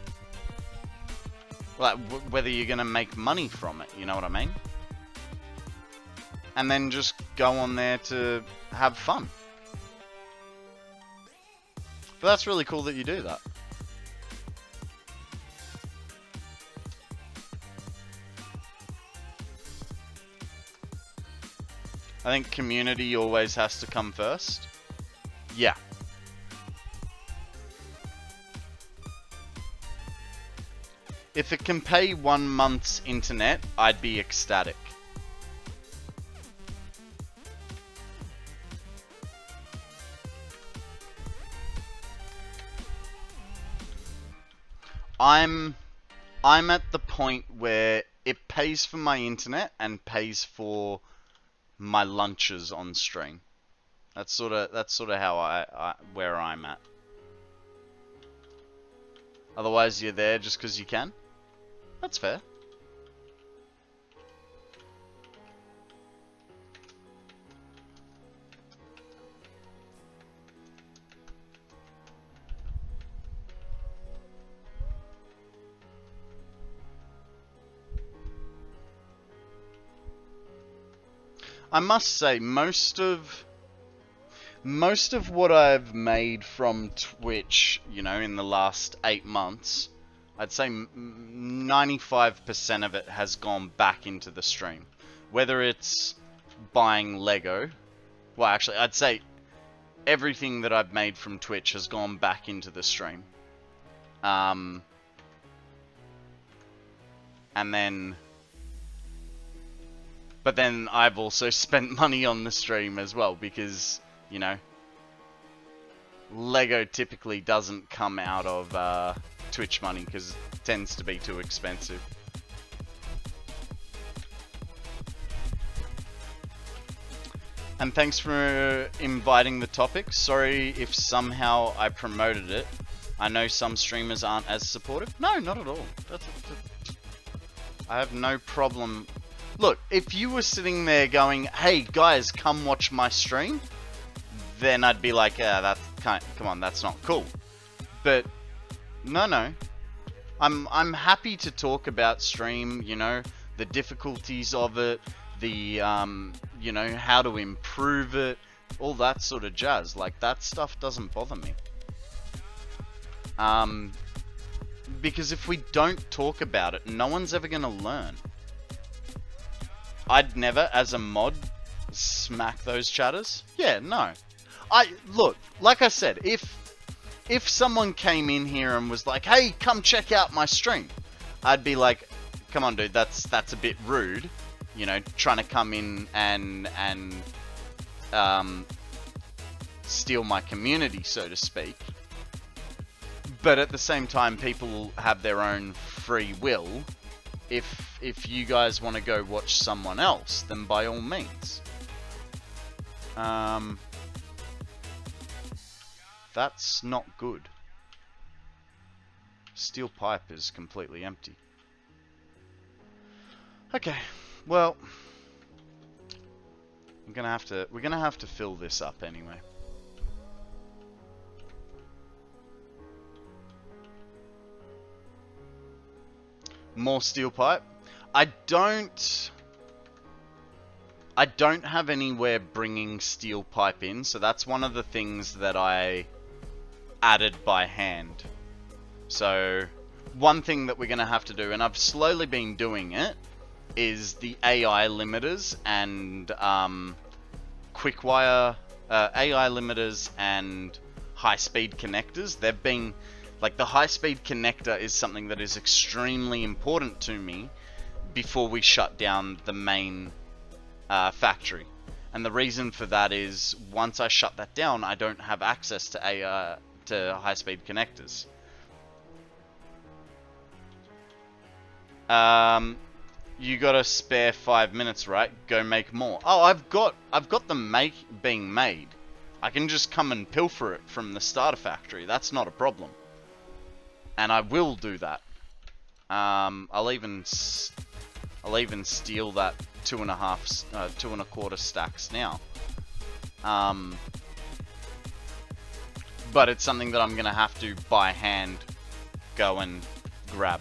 [SPEAKER 1] like, whether you're gonna make money from it, you know what I mean? And then just go on there to have fun. But that's really cool that you do that. I think community always has to come first. Yeah. If it can pay 1 month's internet, I'd be ecstatic. I'm at the point where it pays for my internet and pays for my lunches on stream. That's sort of how where I'm at. Otherwise, you're there just because you can. That's fair. I must say, most of what I've made from Twitch, you know, in the last 8 months, I'd say 95% of it has gone back into the stream. Whether it's buying Lego, well, actually, I'd say everything that I've made from Twitch has gone back into the stream. And then... But then I've also spent money on the stream as well, because, you know, Lego typically doesn't come out of Twitch money because it tends to be too expensive. And thanks for inviting the topic. Sorry if somehow I promoted it. I know some streamers aren't as supportive. No, not at all. I have no problem. Look, if you were sitting there going, "Hey guys, come watch my stream," then I'd be like, "Yeah, come on, that's not cool." But no. I'm happy to talk about stream, you know, the difficulties of it, the you know, how to improve it, all that sort of jazz. Like, that stuff doesn't bother me. Because if we don't talk about it, no one's ever gonna learn. I'd never, as a mod, smack those chatters. Yeah, no. Look, like I said, if someone came in here and was like, "Hey, come check out my stream," I'd be like, "Come on, dude, that's a bit rude." You know, trying to come in and steal my community, so to speak. But at the same time, people have their own free will. If you guys want to go watch someone else, then by all means. That's not good. Steel pipe is completely empty. Okay, well, we're gonna have to fill this up anyway. More steel pipe. I don't have anywhere bringing steel pipe in, so that's one of the things that I added by hand. So one thing that we're gonna have to do, and I've slowly been doing it, is the AI limiters and quick wire AI limiters and high-speed connectors. They've been, like, the high-speed connector is something that is extremely important to me before we shut down the main factory. And the reason for that is, once I shut that down, I don't have access to high-speed connectors. You got a spare 5 minutes, right? Go make more. Oh, I've got them being made. I can just come and pilfer it from the starter factory. That's not a problem. And I will do that. I'll even steal that 2 1/4 stacks now. But it's something that I'm gonna have to by hand go and grab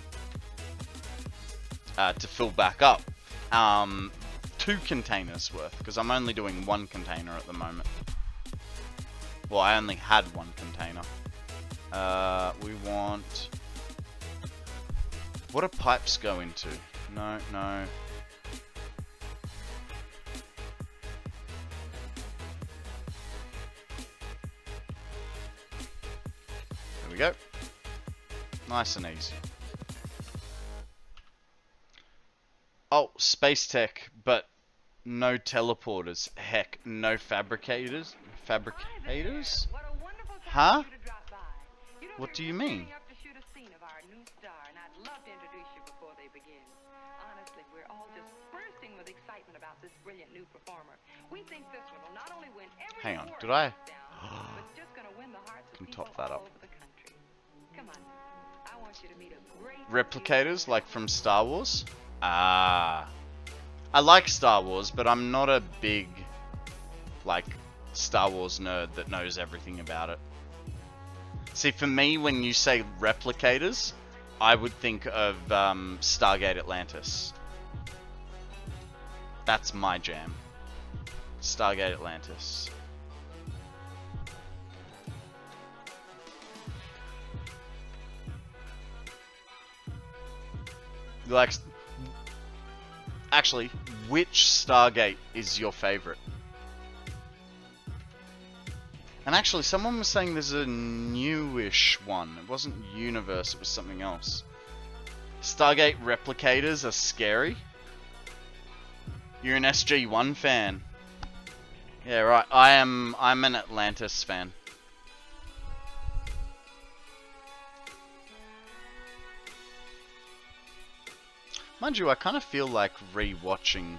[SPEAKER 1] to fill back up 2 containers worth, because I'm only doing 1 container at the moment. Well, I only had 1 container. We want... What do pipes go into? No. There we go. Nice and easy. Oh, space tech, but no teleporters. Heck, no fabricators? Fabricators? Huh? What do you mean? Hang on, did I? Can top that up. Replicators, like from Star Wars? Ah. I like Star Wars, but I'm not a big, like, Star Wars nerd that knows everything about it. See, for me, when you say replicators, I would think of Stargate Atlantis. That's my jam. Stargate Atlantis. Like, actually, which Stargate is your favorite? And actually, someone was saying there's a newish one. It wasn't Universe, it was something else. Stargate replicators are scary. You're an SG-1 fan. Yeah, right. I'm an Atlantis fan. Mind you, I kind of feel like re-watching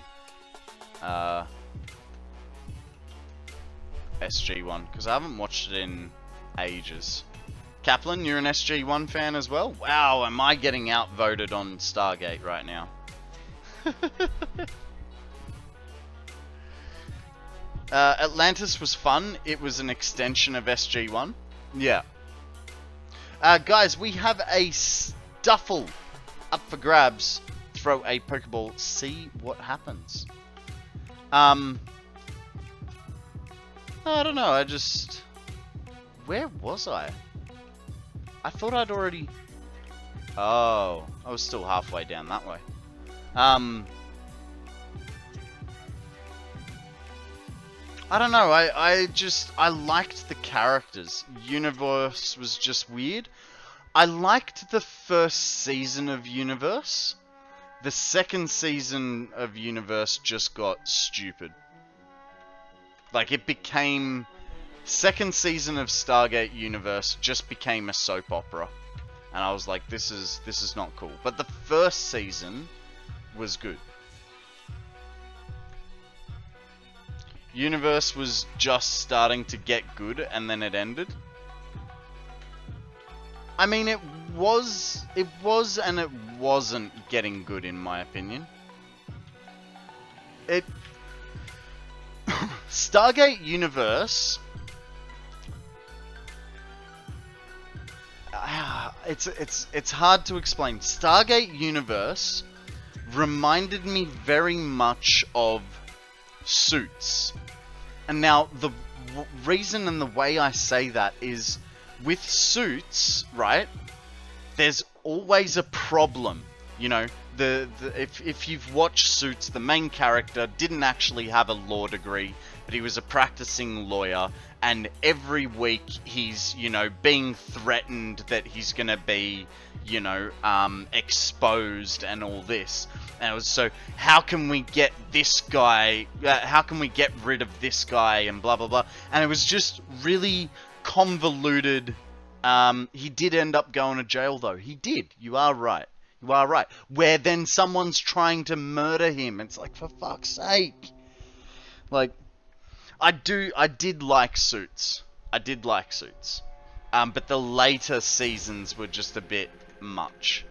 [SPEAKER 1] SG1 because I haven't watched it in ages. Kaplan, you're an SG1 fan as well? Wow, am I getting outvoted on Stargate right now? Atlantis was fun. It was an extension of SG1. Yeah. Guys, we have a Stuffle up for grabs. Throw a Pokeball, see what happens. I don't know, where was I? I thought I'd already... Oh, I was still halfway down that way. I don't know, I liked the characters. Universe was just weird. I liked the first season of Universe. The second season of Universe just got stupid. Like, it became... Second season of Stargate Universe just became a soap opera. And I was like, this is not cool. But the first season was good. Universe was just starting to get good, and then it ended. I mean, it was and it wasn't getting good, in my opinion. Stargate Universe... It's hard to explain. Stargate Universe reminded me very much of Suits. And now, the reason and the way I say that is, with Suits, right, there's always a problem. You know, if you've watched Suits, the main character didn't actually have a law degree, but he was a practicing lawyer, and every week he's, you know, being threatened that he's gonna be, you know, exposed and all this. And it was, so how can we get this guy, how can we get rid of this guy, and blah blah blah. And it was just really convoluted. He did end up going to jail though. He did. You are right. You are right. Where then someone's trying to murder him. It's like, for fuck's sake. Like, I did like Suits. I did like Suits. But the later seasons were just a bit much.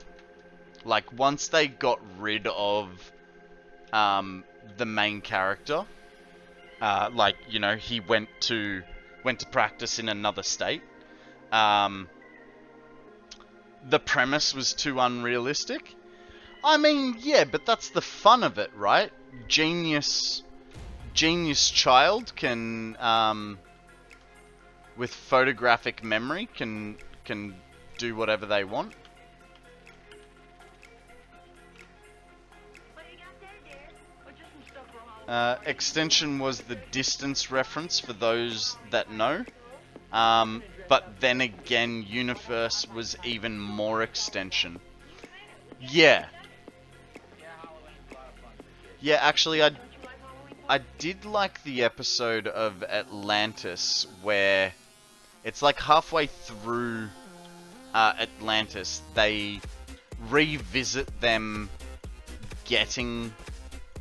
[SPEAKER 1] Like, once they got rid of the main character, like, you know, he went to practice in another state. The premise was too unrealistic. I mean, yeah, but that's the fun of it, right? Genius child can, with photographic memory, can do whatever they want. Extension was the distance reference for those that know. But then again, Universe was even more extension. Yeah. Yeah, actually, I did like the episode of Atlantis where it's like halfway through Atlantis, they revisit them getting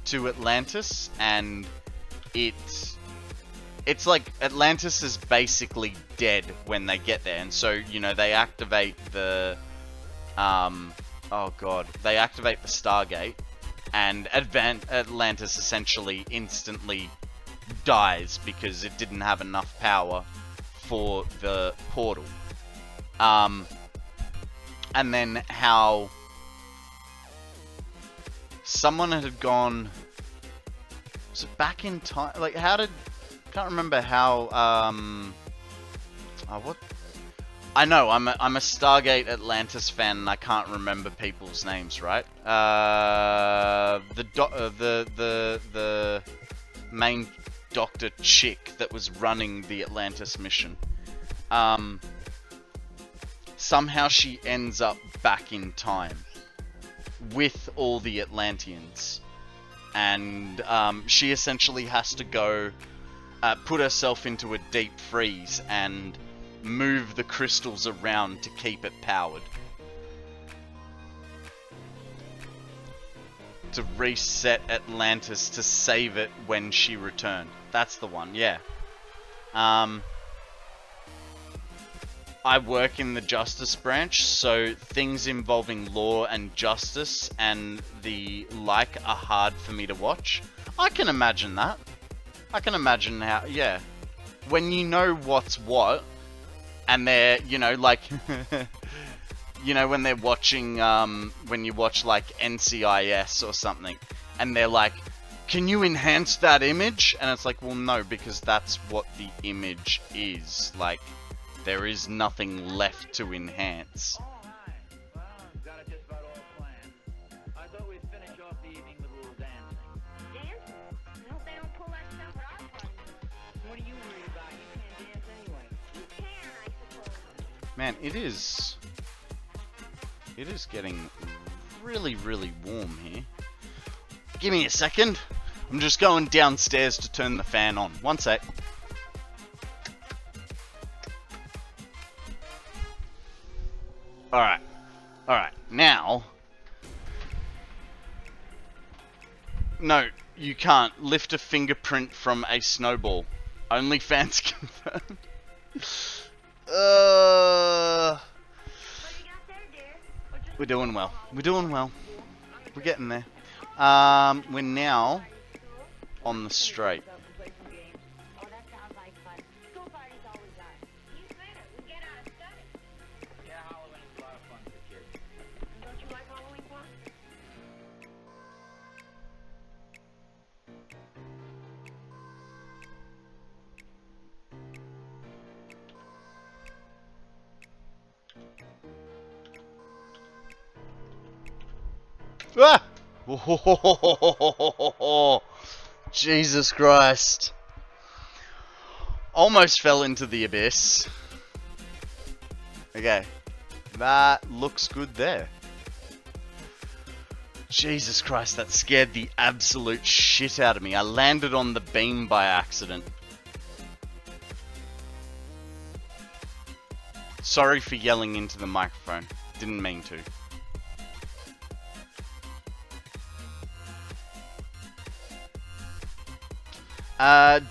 [SPEAKER 1] to Atlantis, and it's like Atlantis is basically dead when they get there, and so, you know, they activate the they activate the Stargate, and Atlantis essentially instantly dies because it didn't have enough power for the portal. And then how someone had gone, was it back in time? Like, can't remember how, what? I know, I'm a Stargate Atlantis fan, and I can't remember people's names, right? The main doctor chick that was running the Atlantis mission. Somehow she ends up back in time with all the Atlanteans. And she essentially has to go put herself into a deep freeze and move the crystals around to keep it powered. to reset Atlantis to save it when she returned. That's the one, yeah. I work in the justice branch, so things involving law and justice and the like are hard for me to watch. I can imagine that. I can imagine how, yeah. When you know what's what, and they're, you know, like, you know, when they're watching, when you watch, like, NCIS or something, and they're like, can you enhance that image? And it's like, well, no, because that's what the image is. Like, there is nothing left to enhance.
[SPEAKER 8] Oh, hi. Well, got it just about all planned. I thought we'd finish off the evening with a little dancing.
[SPEAKER 7] Dance? I hope they don't pull that stuff at our party.
[SPEAKER 8] What are you worried about? You can't dance anyway.
[SPEAKER 7] You can, I suppose.
[SPEAKER 1] Man, it is getting really, really warm here. Give me a second. I'm just going downstairs to turn the fan on. One sec. Alright. Alright. Now. No, you can't. Lift a fingerprint from a snowball. Only fans confirmed.
[SPEAKER 7] What do you got there, dear? Or just
[SPEAKER 1] We're doing well. We're doing well. We're getting there. We're now on the straight.
[SPEAKER 7] Oh, that sounds like fun. School parties always are. You better. We get out of study.
[SPEAKER 8] Yeah, Halloween's a lot of fun for kids.
[SPEAKER 7] Don't you like Halloween fun?
[SPEAKER 1] Ah! Jesus Christ. Almost fell into the abyss. Okay. That looks good there. Jesus Christ, that scared the absolute shit out of me. I landed on the beam by accident. Sorry for yelling into the microphone. Didn't mean to.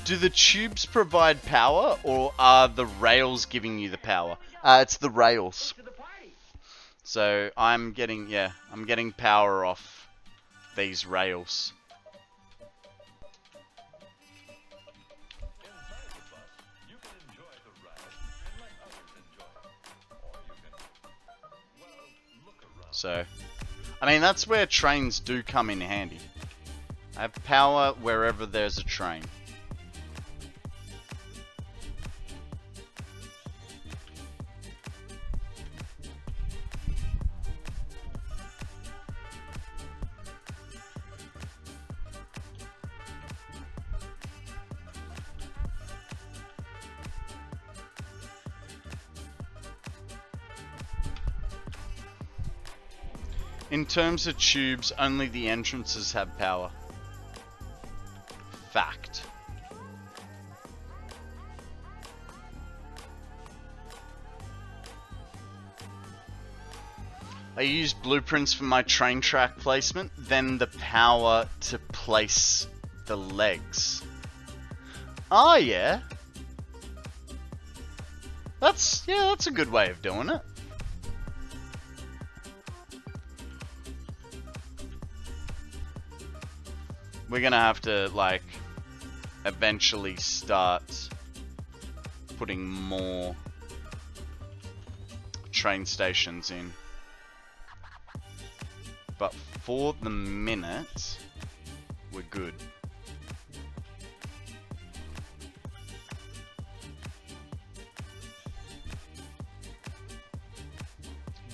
[SPEAKER 1] Do the tubes provide power, or are the rails giving you the power? It's the rails. So I'm getting, yeah, I'm getting power off these rails. So, I mean, that's where trains do come in handy. I have power wherever there's a train. In terms of tubes, only the entrances have power. Fact. I use blueprints for my train track placement, then the power to place the legs. Oh yeah. That's a good way of doing it. We're gonna have to, like, eventually start putting more train stations in. But for the minute, we're good.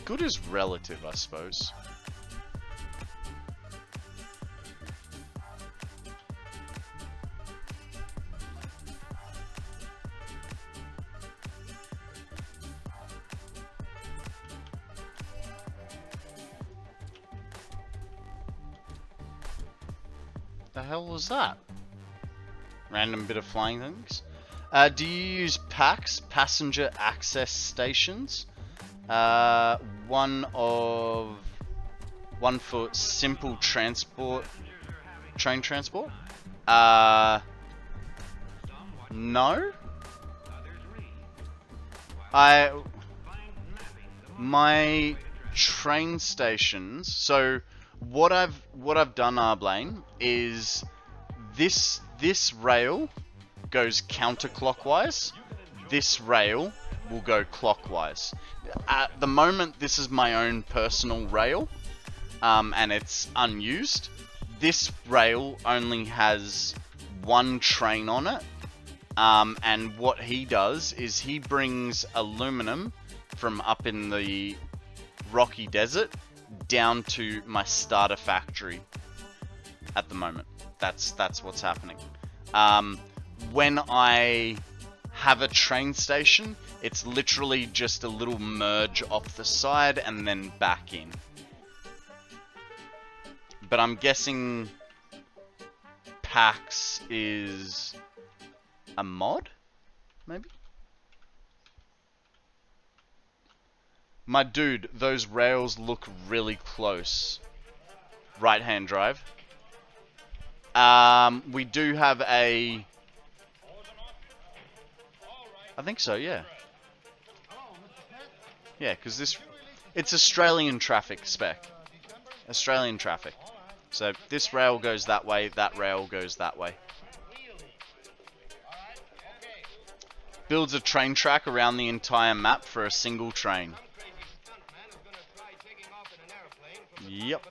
[SPEAKER 1] Good is relative, I suppose. The hell was that? Random bit of flying things. Do you use PAX, passenger access stations? One one for simple transport, train transport. No. My train stations. So what I've done, Arblane, is this rail goes counterclockwise. This rail will go clockwise. At the moment, this is my own personal rail, and it's unused. This rail only has one train on it, and what he does is he brings aluminum from up in the rocky desert down to my starter factory at the moment. That's what's happening. When I have a train station, it's literally just a little merge off the side and then back in. But I'm guessing PAX is a mod, maybe? My dude, those rails look really close. Right-hand drive. We do have a... I think so, yeah. Yeah, because this... It's Australian traffic spec. Australian traffic. So this rail goes that way, that rail goes that way. Builds a train track around the entire map for a single train. Yep.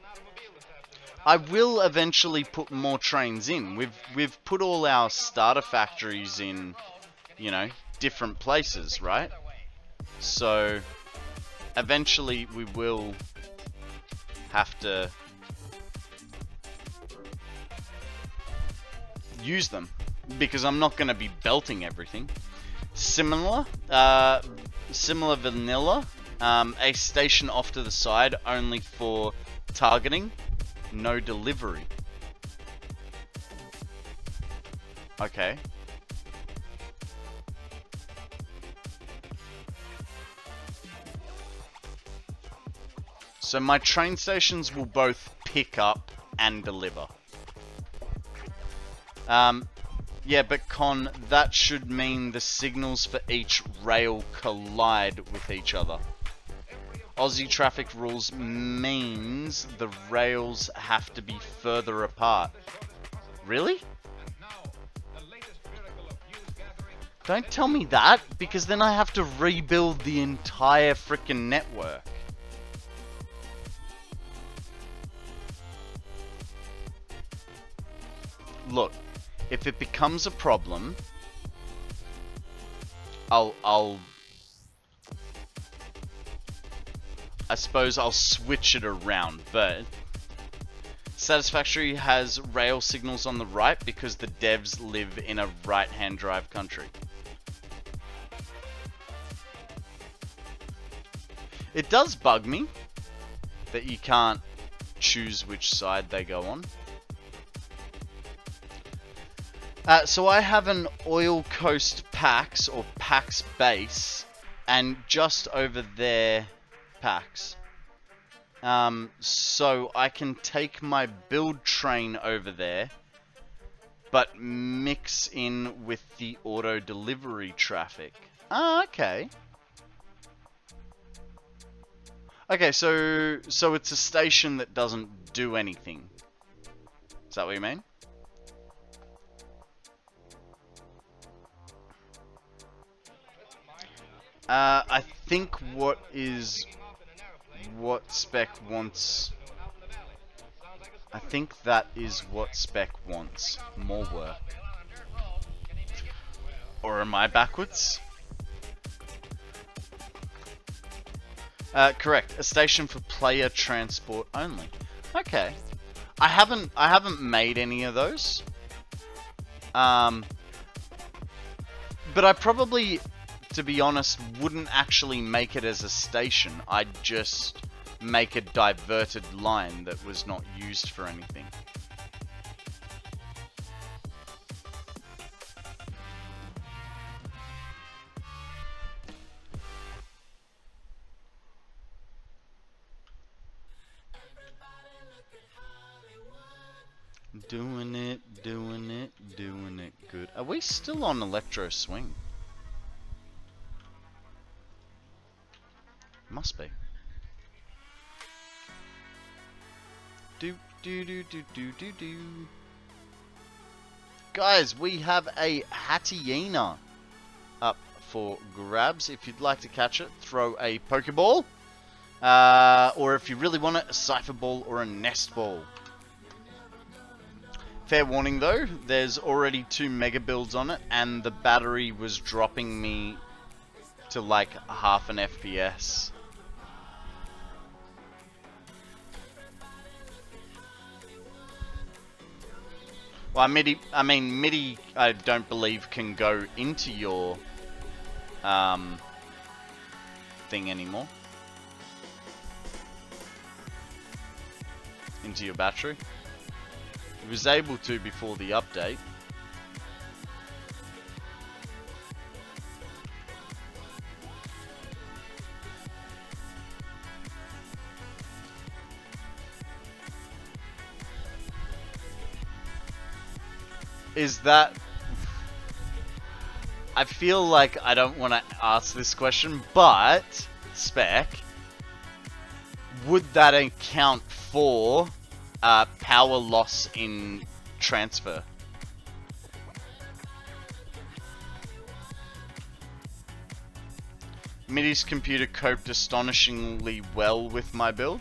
[SPEAKER 1] I will eventually put more trains in. We've put all our starter factories in, you know, different places, right? So eventually we will have to use them, because I'm not going to be belting everything. Similar vanilla, a station off to the side only for targeting, no delivery. Okay. So my train stations will both pick up and deliver. Yeah, but Con, that should mean the signals for each rail collide with each other. Aussie traffic rules means the rails have to be further apart. Really? Don't tell me that, because then I have to rebuild the entire frickin' network. Look, if it becomes a problem, I suppose I'll switch it around, but Satisfactory has rail signals on the right because the devs live in a right-hand drive country. It does bug me that you can't choose which side they go on. So I have an Oil Coast PAX, or PAX base, and just over there, PAX. So I can take my build train over there, but mix in with the auto delivery traffic. Ah, okay. Okay, so it's a station that doesn't do anything. Is that what you mean? I think what spec wants. I think that is what spec wants. More work. Or am I backwards? Correct. A station for player transport only. Okay. I haven't made any of those. But I probably, to be honest, wouldn't actually make it as a station. I'd just make a diverted line that was not used for anything. Doing it good. Are we still on Electro Swing? Must be. Do. Guys, we have a Hatyena up for grabs. If you'd like to catch it, throw a Pokeball. Or if you really want it, a Cypher Ball or a Nest Ball. Fair warning though, there's already 2 Mega Builds on it, and the battery was dropping me to like half an FPS. Well, MIDI, I don't believe can go into your thing anymore. Into your battery. It was able to before the update. Is that... I feel like I don't want to ask this question, but... Spec... Would that account for power loss in transfer? MIDI's computer coped astonishingly well with my build.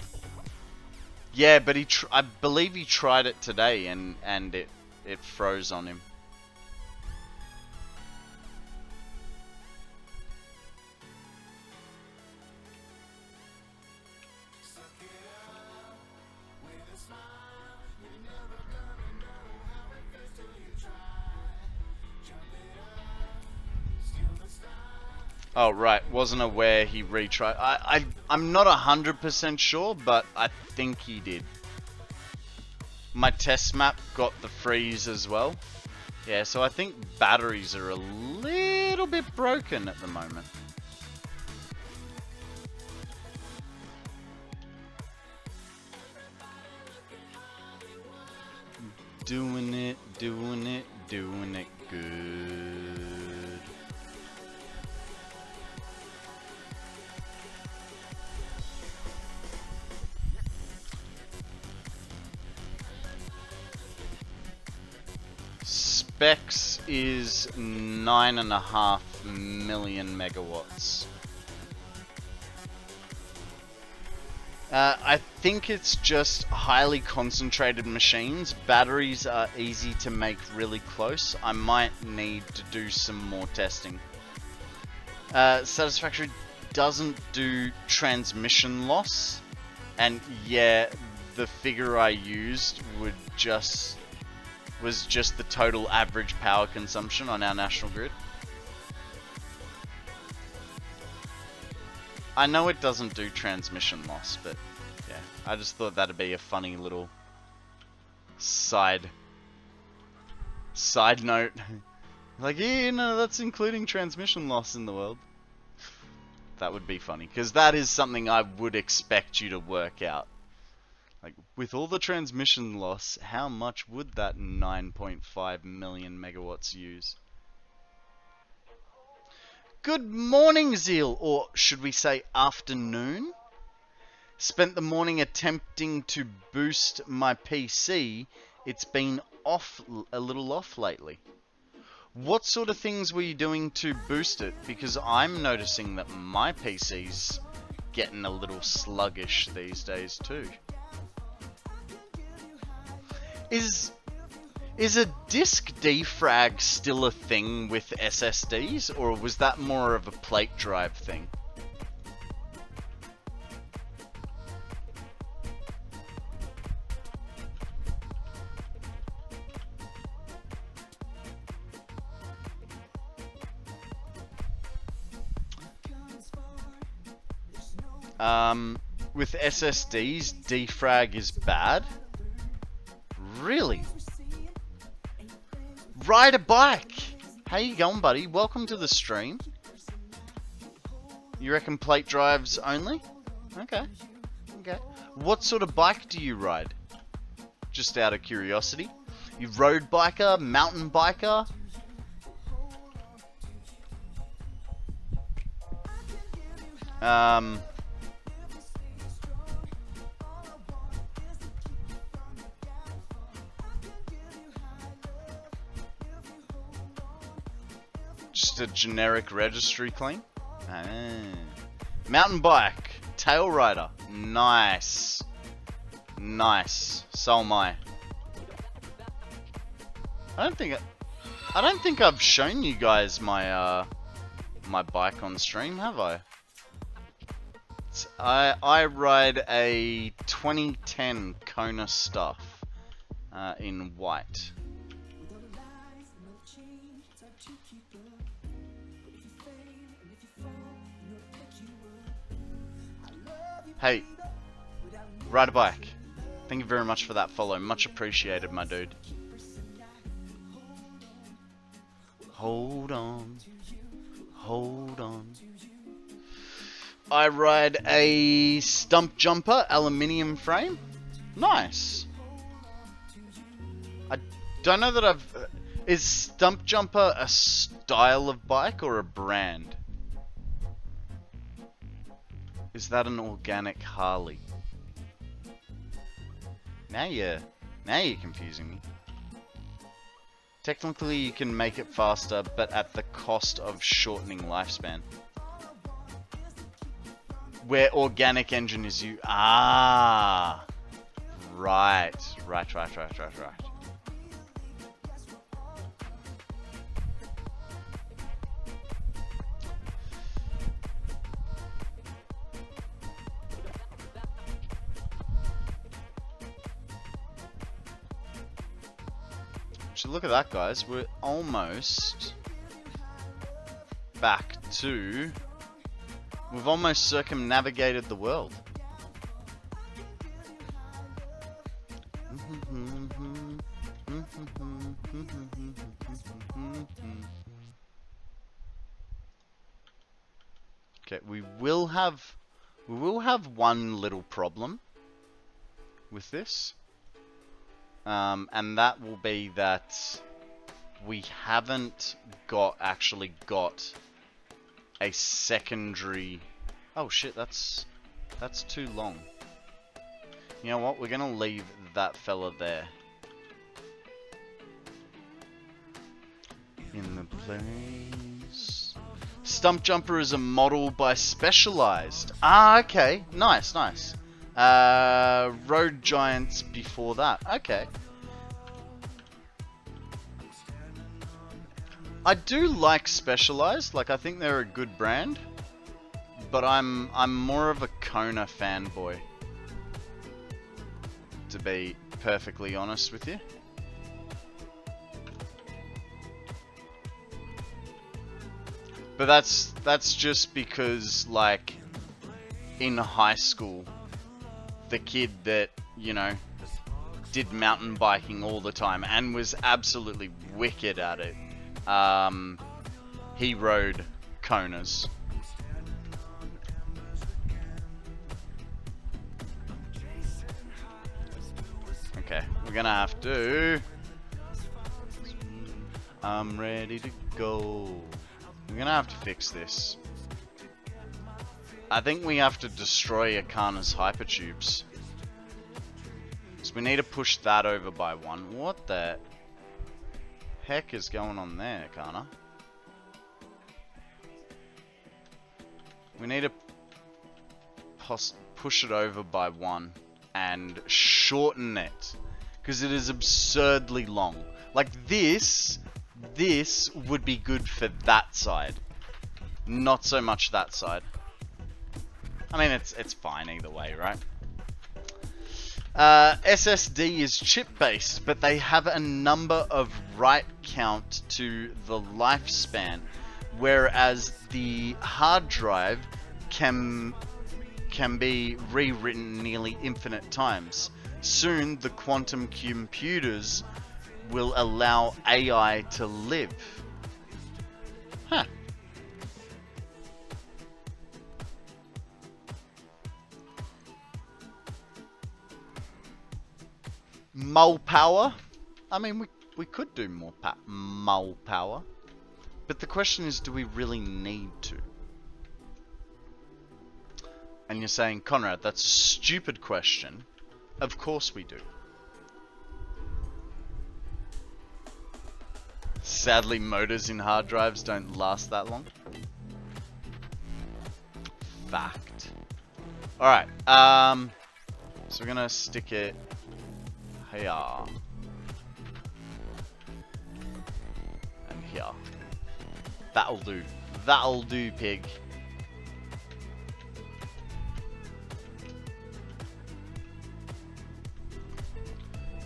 [SPEAKER 1] Yeah, but I believe he tried it today and it froze on him. Oh right, wasn't aware he retried. I'm not 100% sure, but I think he did. My test map got the freeze as well. Yeah, so I think batteries are a little bit broken at the moment. Doing it good. Specs is 9.5 million megawatts. I think it's just highly concentrated machines. Batteries are easy to make really close. I might need to do some more testing. Satisfactory doesn't do transmission loss. And yeah, the figure I used was just the total average power consumption on our national grid. I know it doesn't do transmission loss, but yeah, I just thought that'd be a funny little side note. Like, yeah, no, that's including transmission loss in the world. That would be funny, because that is something I would expect you to work out. Like, with all the transmission loss, how much would that 9.5 million megawatts use? Good morning, Zeal, or should we say afternoon? Spent the morning attempting to boost my PC. It's been a little off lately. What sort of things were you doing to boost it? Because I'm noticing that my PC's getting a little sluggish these days too. Is a disk defrag still a thing with SSDs, or was that more of a plate drive thing? With SSDs, defrag is bad? Really? Ride a bike! How you going, buddy? Welcome to the stream. You reckon plate drives only? Okay. Okay. What sort of bike do you ride? Just out of curiosity. You road biker, mountain biker. Just a generic registry clean. Ah. Mountain bike, tail rider, nice, nice. So am I. I don't think I've shown you guys my my bike on stream, have I? I ride a 2010 Kona Stuff in white. Hey, ride a bike. Thank you very much for that follow. Much appreciated, my dude. Hold on. Hold on. I ride a stump jumper aluminium frame. Nice. I don't know that I've... Is stump jumper a style of bike or a brand? Is that an organic Harley? Now you're confusing me. Technically you can make it faster, but at the cost of shortening lifespan. Where organic engine is you... Ah! Right. Right. So look at that, guys. We're almost back to... We've almost circumnavigated the world. Okay, we will have one little problem with this. And that will be that we haven't actually got a secondary... Oh shit, that's too long. You know what, we're gonna leave that fella there. In the place... Stump Jumper is a model by Specialized. Ah, okay, nice. Road Giants before that. Okay. I do like Specialized. Like, I think they're a good brand, but I'm more of a Kona fanboy, to be perfectly honest with you. But that's just because, like, in high school, the kid that, you know, did mountain biking all the time and was absolutely wicked at it, he rode Konas. Okay, we're gonna have to... I'm ready to go. We're gonna have to fix this. I think we have to destroy Akana's hypertubes. So we need to push that over by one. What the heck is going on there, Akana? We need to push it over by one and shorten it, because it is absurdly long. Like this would be good for that side, not so much that side. I mean, it's fine either way, right? SSD is chip-based, but they have a number of write count to the lifespan, whereas the hard drive can be rewritten nearly infinite times. Soon, the quantum computers will allow AI to live. Huh. Mull power. I mean, we could do more mull power. But the question is, do we really need to? And you're saying, Konrad, that's a stupid question. Of course we do. Sadly, motors in hard drives don't last that long. Fact. Alright, so we're gonna stick it here. And here. That'll do. That'll do, pig.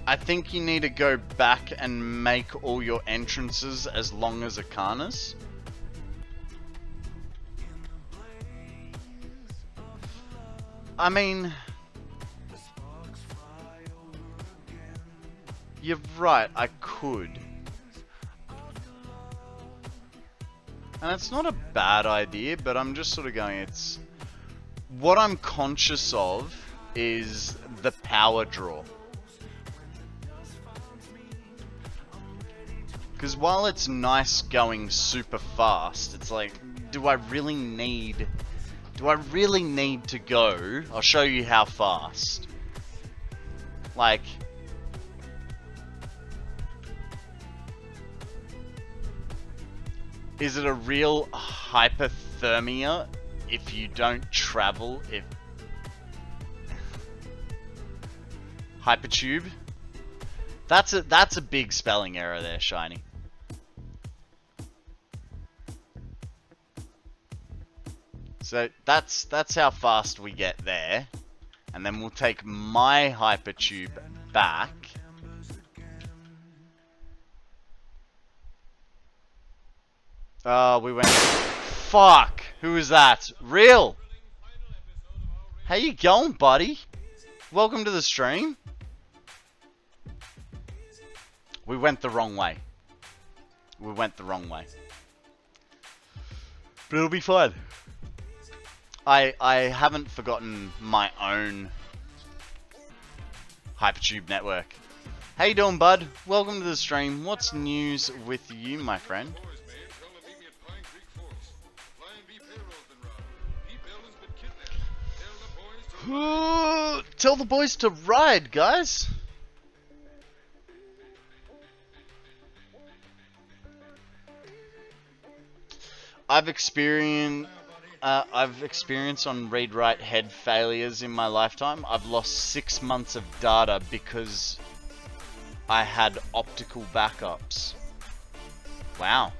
[SPEAKER 1] I think you need to go back and make all your entrances as long as Akana's. I mean, you're right, I could. And it's not a bad idea, but I'm just sort of going, it's... What I'm conscious of is the power draw. Because while it's nice going super fast, it's like, do I really need to go? I'll show you how fast. Like, is it a real hypothermia if you don't travel? If hypertube? That's a big spelling error there, Shiny. So that's how fast we get there. And then we'll take my hypertube back. Oh, we went... Fuck! Who is that? Real! How you going, buddy? Welcome to the stream. We went the wrong way. We went the wrong way. But it'll be fine. I haven't forgotten my own hypertube network. How you doing, bud? Welcome to the stream. What's news with you, my friend? Tell the boys to ride, guys. I've experienced on read-write head failures in my lifetime. I've lost 6 months of data because I had optical backups. Wow.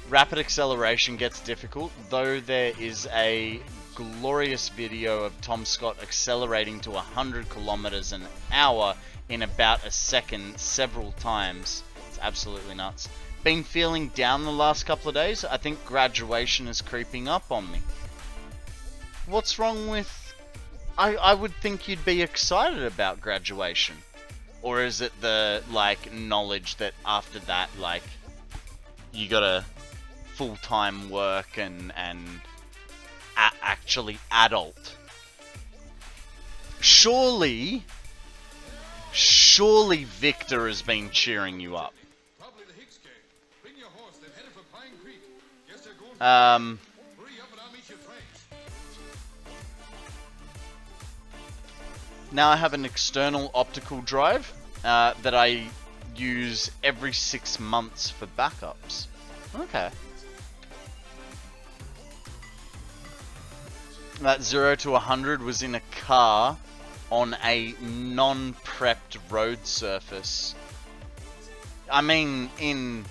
[SPEAKER 1] Rapid acceleration gets difficult, though there is a glorious video of Tom Scott accelerating to 100 kilometers an hour in about a second several times. It's absolutely nuts. Been feeling down the last couple of days. I think graduation is creeping up on me. What's wrong with... I would think you'd be excited about graduation. Or is it the, like, knowledge that after that, like, you gotta full-time work and actually adult? Surely Victor has been cheering you up. Now I have an external optical drive that I use every 6 months for backups. Okay. That 0 to 100 was in a car on a non-prepped road surface. I mean, in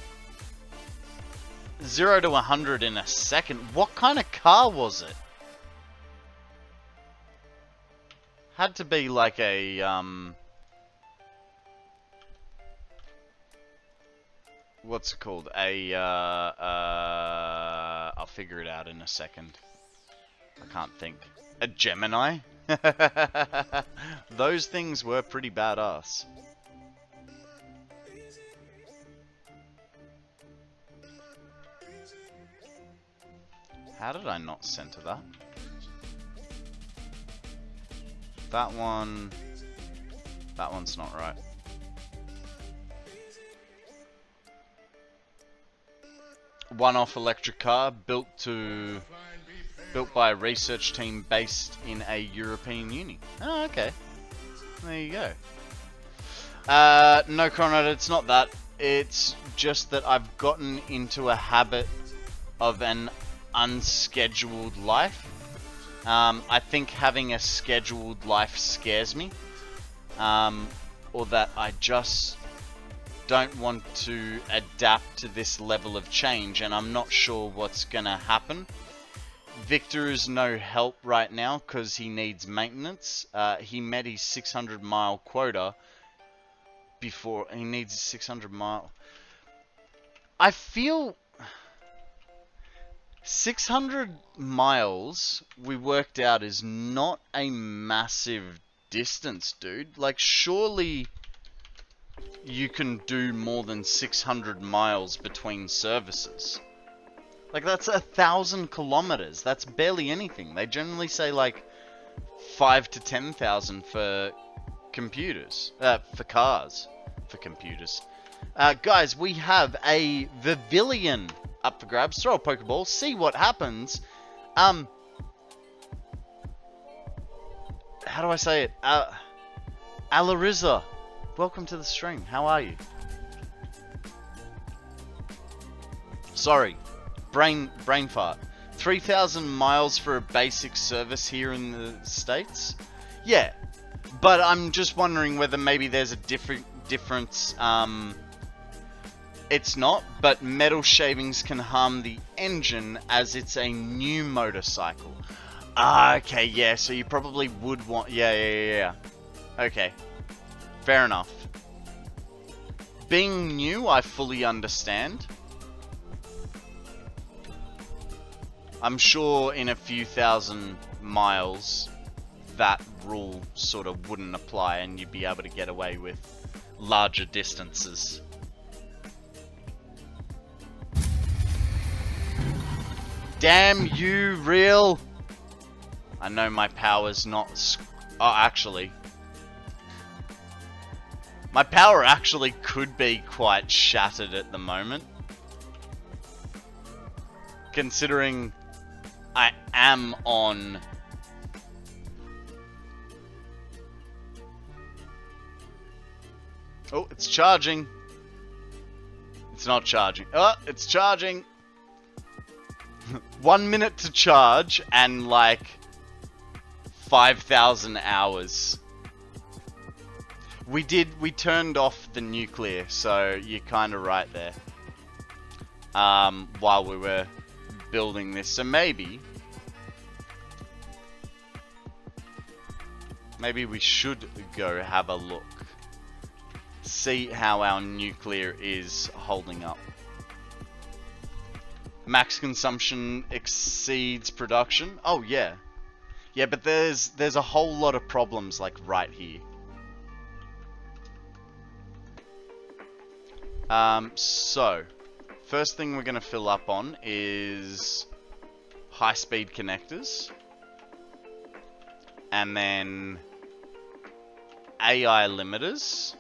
[SPEAKER 1] 0 to 100 in a second. What kind of car was it? Had to be like a, what's it called? I'll figure it out in a second. I can't think. A Gemini? Those things were pretty badass. How did I not center that? That one... That one's not right. One-off electric car built by a research team based in a European uni. Oh, okay. There you go. No, Konrad, it's not that. It's just that I've gotten into a habit of an unscheduled life. I think having a scheduled life scares me. Or that I just don't want to adapt to this level of change, and I'm not sure what's gonna happen. Victor is no help right now because he needs maintenance. He met his 600-mile quota before. He needs a 600-mile. I feel 600 miles we worked out is not a massive distance, dude. Like, surely you can do more than 600 miles between services. Like, that's 1,000 kilometers. That's barely anything. They generally say like 5 to 10,000 for computers, for cars, for computers. Guys, we have a Pavilion up for grabs. Throw a Pokeball, see what happens. How do I say it? Alariza, welcome to the stream. How are you? Sorry, brain fart. 3,000 miles for a basic service here in the States? Yeah, but I'm just wondering whether maybe there's a difference. It's not, but metal shavings can harm the engine as it's a new motorcycle. Okay, yeah, so you probably would want... Yeah. Okay, fair enough. Being new, I fully understand. I'm sure in a few thousand miles, that rule sort of wouldn't apply and you'd be able to get away with larger distances. Damn you, real! I know my power's not... Oh, actually. My power actually could be quite shattered at the moment. Considering I am on... Oh, it's charging. It's not charging. Oh, it's charging. 1 minute to charge and like 5,000 hours. We turned off the nuclear, so you're kind of right there. While we were building this, so maybe we should go have a look. See how our nuclear is holding up. Max consumption exceeds production. Oh yeah. Yeah, but there's a whole lot of problems like right here. So first thing we're gonna fill up on is high-speed connectors. And then AI limiters.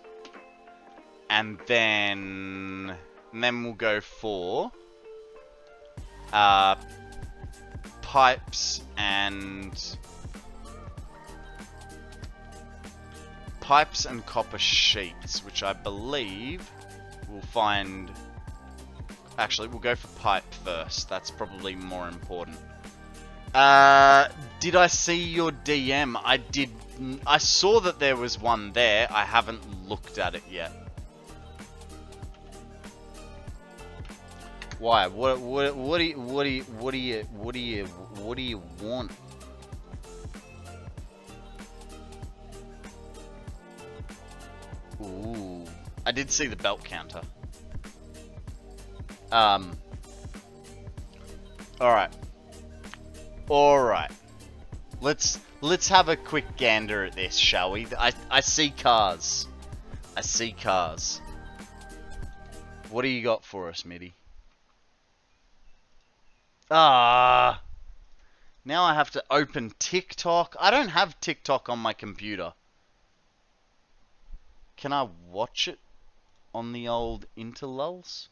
[SPEAKER 1] And then we'll go for pipes and copper sheets, which I believe we'll find. Actually, we'll go for pipe first. That's probably more important. Did I see your DM? I did. I saw that there was one there. I haven't looked at it yet. Why? What do you want? Ooh, I did see the belt counter. All right. Let's have a quick gander at this, shall we? I see cars. I see cars. What do you got for us, Mitty? Now I have to open TikTok. I don't have TikTok on my computer. Can I watch it on the old interlulls?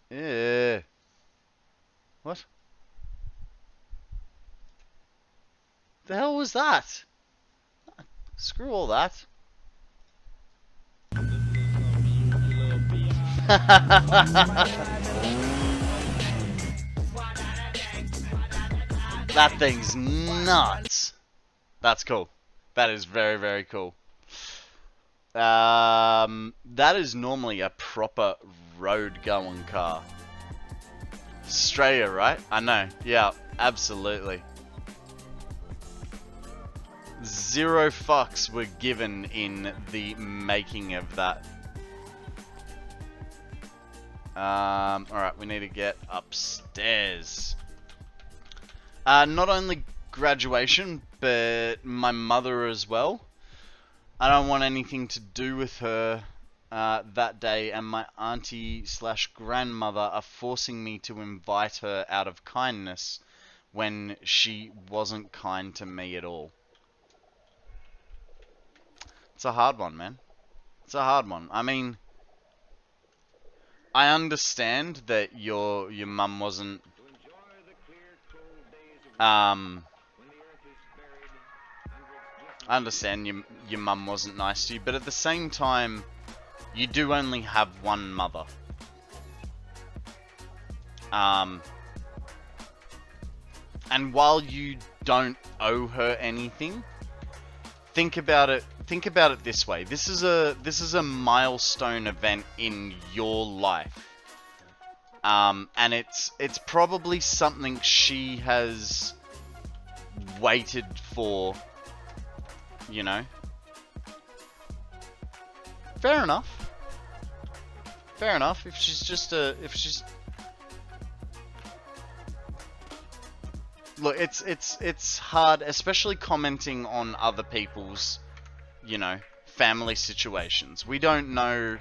[SPEAKER 1] Yeah. What? The hell was that? Screw all that. That thing's nuts. That's cool. That is very, very cool. That is normally a proper road-going car. Australia, right? I know. Yeah, absolutely. 0 fucks were given in the making of that. Alright, we need to get upstairs. Not only graduation, but my mother as well. I don't want anything to do with her that day, and my auntie / grandmother are forcing me to invite her out of kindness when she wasn't kind to me at all. It's a hard one, man. It's a hard one. I mean, I understand that your mum wasn't I understand your mum wasn't nice to you, but at the same time, you do only have one mother. And while you don't owe her anything, think about it this way. This is a milestone event in your life. And it's probably something she has waited for, you know. Fair enough. Fair enough. If she's look, it's hard, especially commenting on other people's, you know, family situations. We don't know,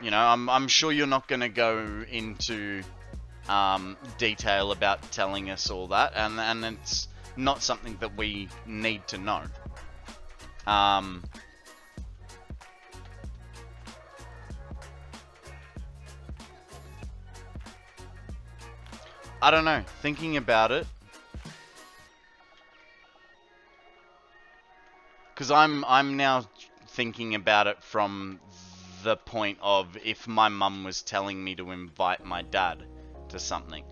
[SPEAKER 1] you know, I'm sure you're not going to go into detail about telling us all that, and it's not something that we need to know. I don't know, thinking about it, because I'm now thinking about it from the point of if my mum was telling me to invite my dad to something.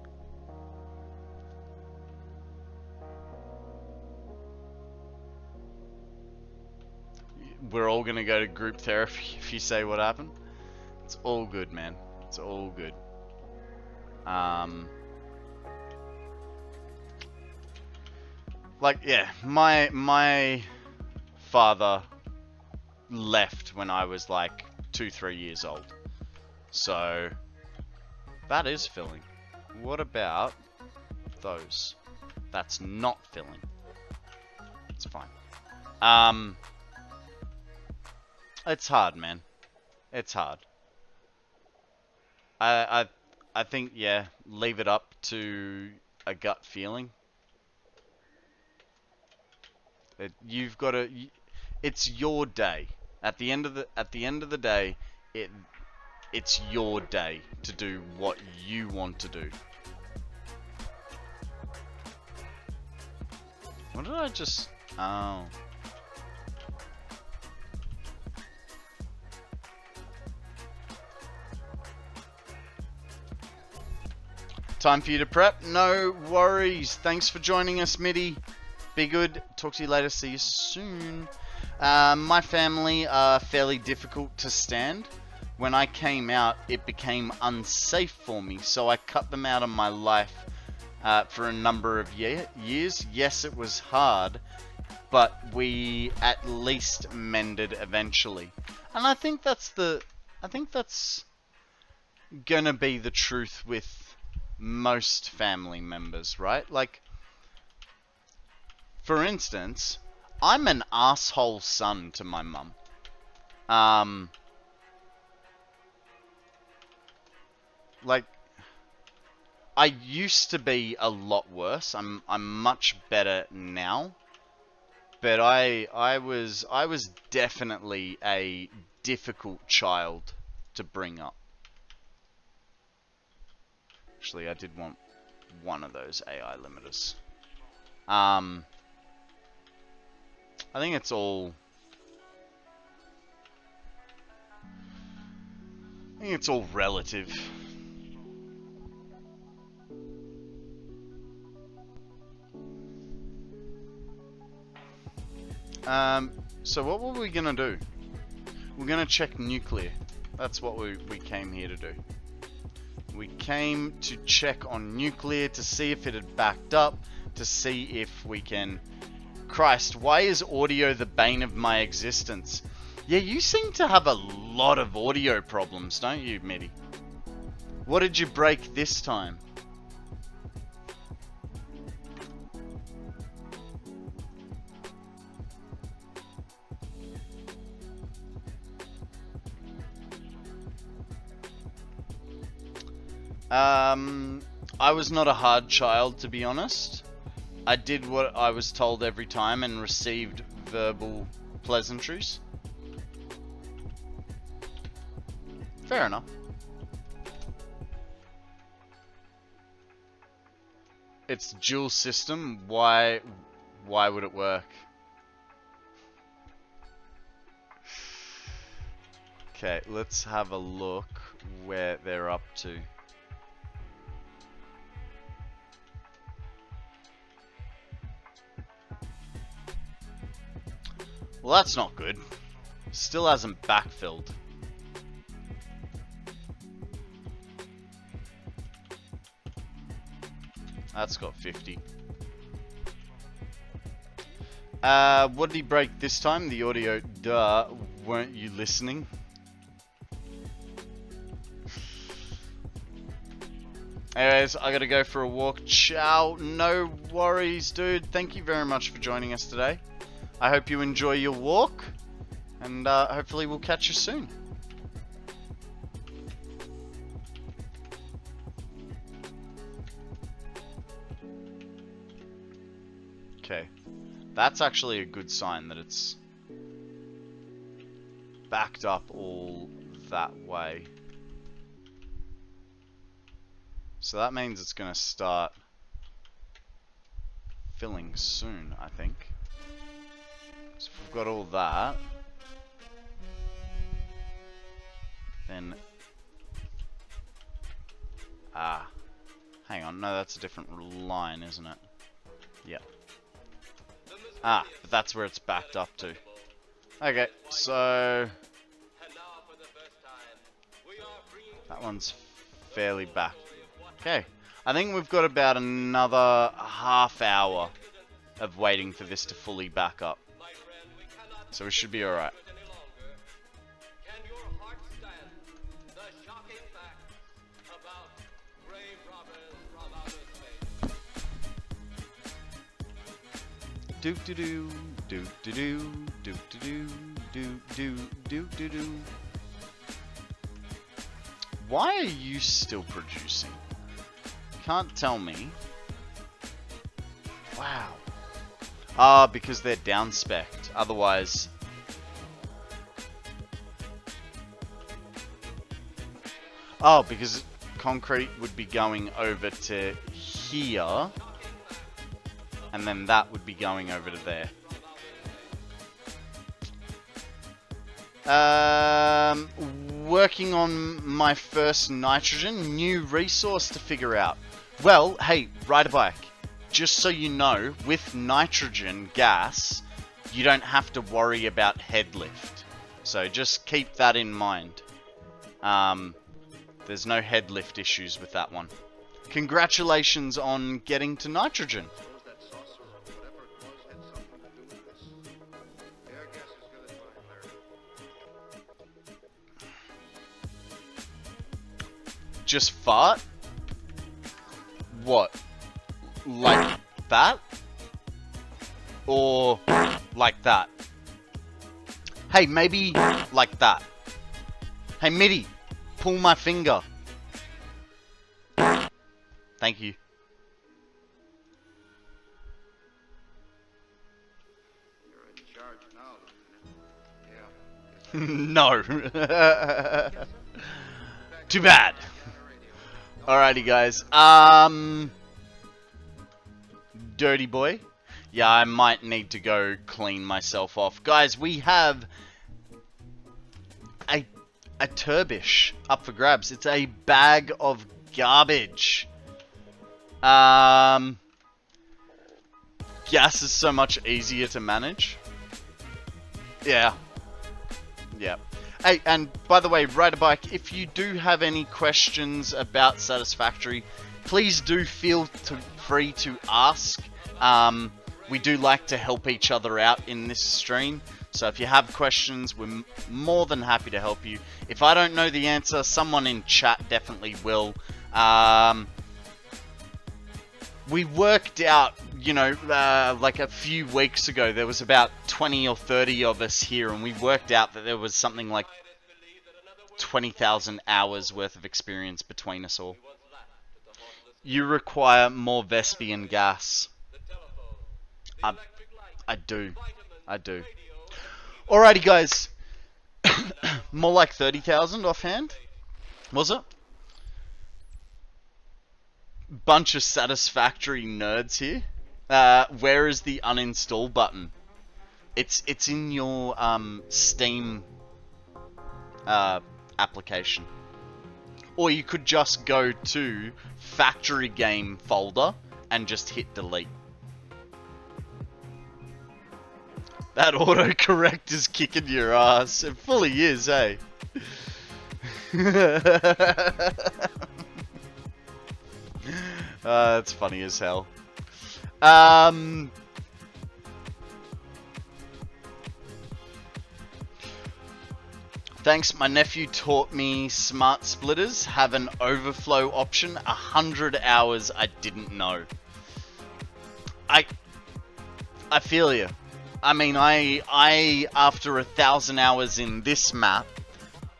[SPEAKER 1] We're all gonna go to group therapy if you say what happened. It's all good, man. It's all good. Like, yeah, my father left when I was like 2-3 years old. So that is filling. What about those? That's not filling. It's fine. It's hard, man. It's hard. I think, yeah, leave it up to a gut feeling. You've got to. It's your day. At the end of the day, it's your day to do what you want to do. What did I just? Oh. Time for you to prep? No worries. Thanks for joining us, Mitty. Be good. Talk to you later. See you soon. My family are fairly difficult to stand. When I came out, it became unsafe for me, so I cut them out of my life for a number of years. Yes, it was hard, but we at least mended eventually. And I think that's gonna be the truth with most family members, right? Like, for instance, I'm an asshole son to my mum. Like, I used to be a lot worse. I'm much better now. But I was definitely a difficult child to bring up. Actually, I did want one of those AI limiters. I think it's all relative. So what were we gonna do? We're gonna check nuclear. That's what we came here to do. We came to check on nuclear to see if it had backed up, to see if we can... Christ, why is audio the bane of my existence? Yeah, you seem to have a lot of audio problems, don't you, Mitty? What did you break this time? I was not a hard child, to be honest. I did what I was told every time and received verbal pleasantries. Fair enough. It's dual system. Why would it work? Okay, let's have a look where they're up to. Well, that's not good. Still hasn't backfilled. That's got 50. What did he break this time? The audio. Duh. Weren't you listening? Anyways, I gotta go for a walk. Ciao. No worries, dude. Thank you very much for joining us today. I hope you enjoy your walk, and hopefully we'll catch you soon. Okay, that's actually a good sign that it's backed up all that way. So that means it's gonna start filling soon, I think. So if we've got all that, then... hang on, no, that's a different line, isn't it? Yeah. But that's where it's backed up to. Okay, so... that one's fairly back. Okay, I think we've got about another half hour of waiting for this to fully back up. So we should be alright. Do do do do do do do do do do do do do. Why are you still producing? Can't tell me. Wow. Because they're down-specced. Otherwise... because concrete would be going over to here. And then that would be going over to there. Working on my first nitrogen. New resource to figure out. Well, hey, ride a bike. Just so you know, with nitrogen gas, you don't have to worry about head lift. So just keep that in mind. There's no head lift issues with that one. Congratulations on getting to nitrogen. Just fart? What? Like that? Or like that? Hey, maybe like that. Hey, Mitty, pull my finger. Thank you. No. Too bad. Alrighty, guys. Dirty boy. Yeah, I might need to go clean myself off. Guys, we have a turbish up for grabs. It's a bag of garbage. Gas is so much easier to manage. Yeah. Yeah. Hey, and by the way, Ride a Bike, if you do have any questions about Satisfactory, please do feel free to ask. We do like to help each other out in this stream. So if you have questions, we're more than happy to help you. If I don't know the answer, someone in chat definitely will. We worked out, you know, like a few weeks ago, there was about 20 or 30 of us here, and we worked out that there was something like 20,000 hours worth of experience between us all. You require more Vespian gas. I do. Alrighty, guys. More like 30,000 offhand. Was it? Bunch of Satisfactory nerds here. Where is the uninstall button? It's in your Steam application. Or you could just go to factory game folder and just hit delete. That autocorrect is kicking your ass. It fully is, eh? That's funny as hell. Thanks, my nephew taught me smart splitters have an overflow option. 100 hours I didn't know. I feel you. I mean, I after 1,000 hours in this map,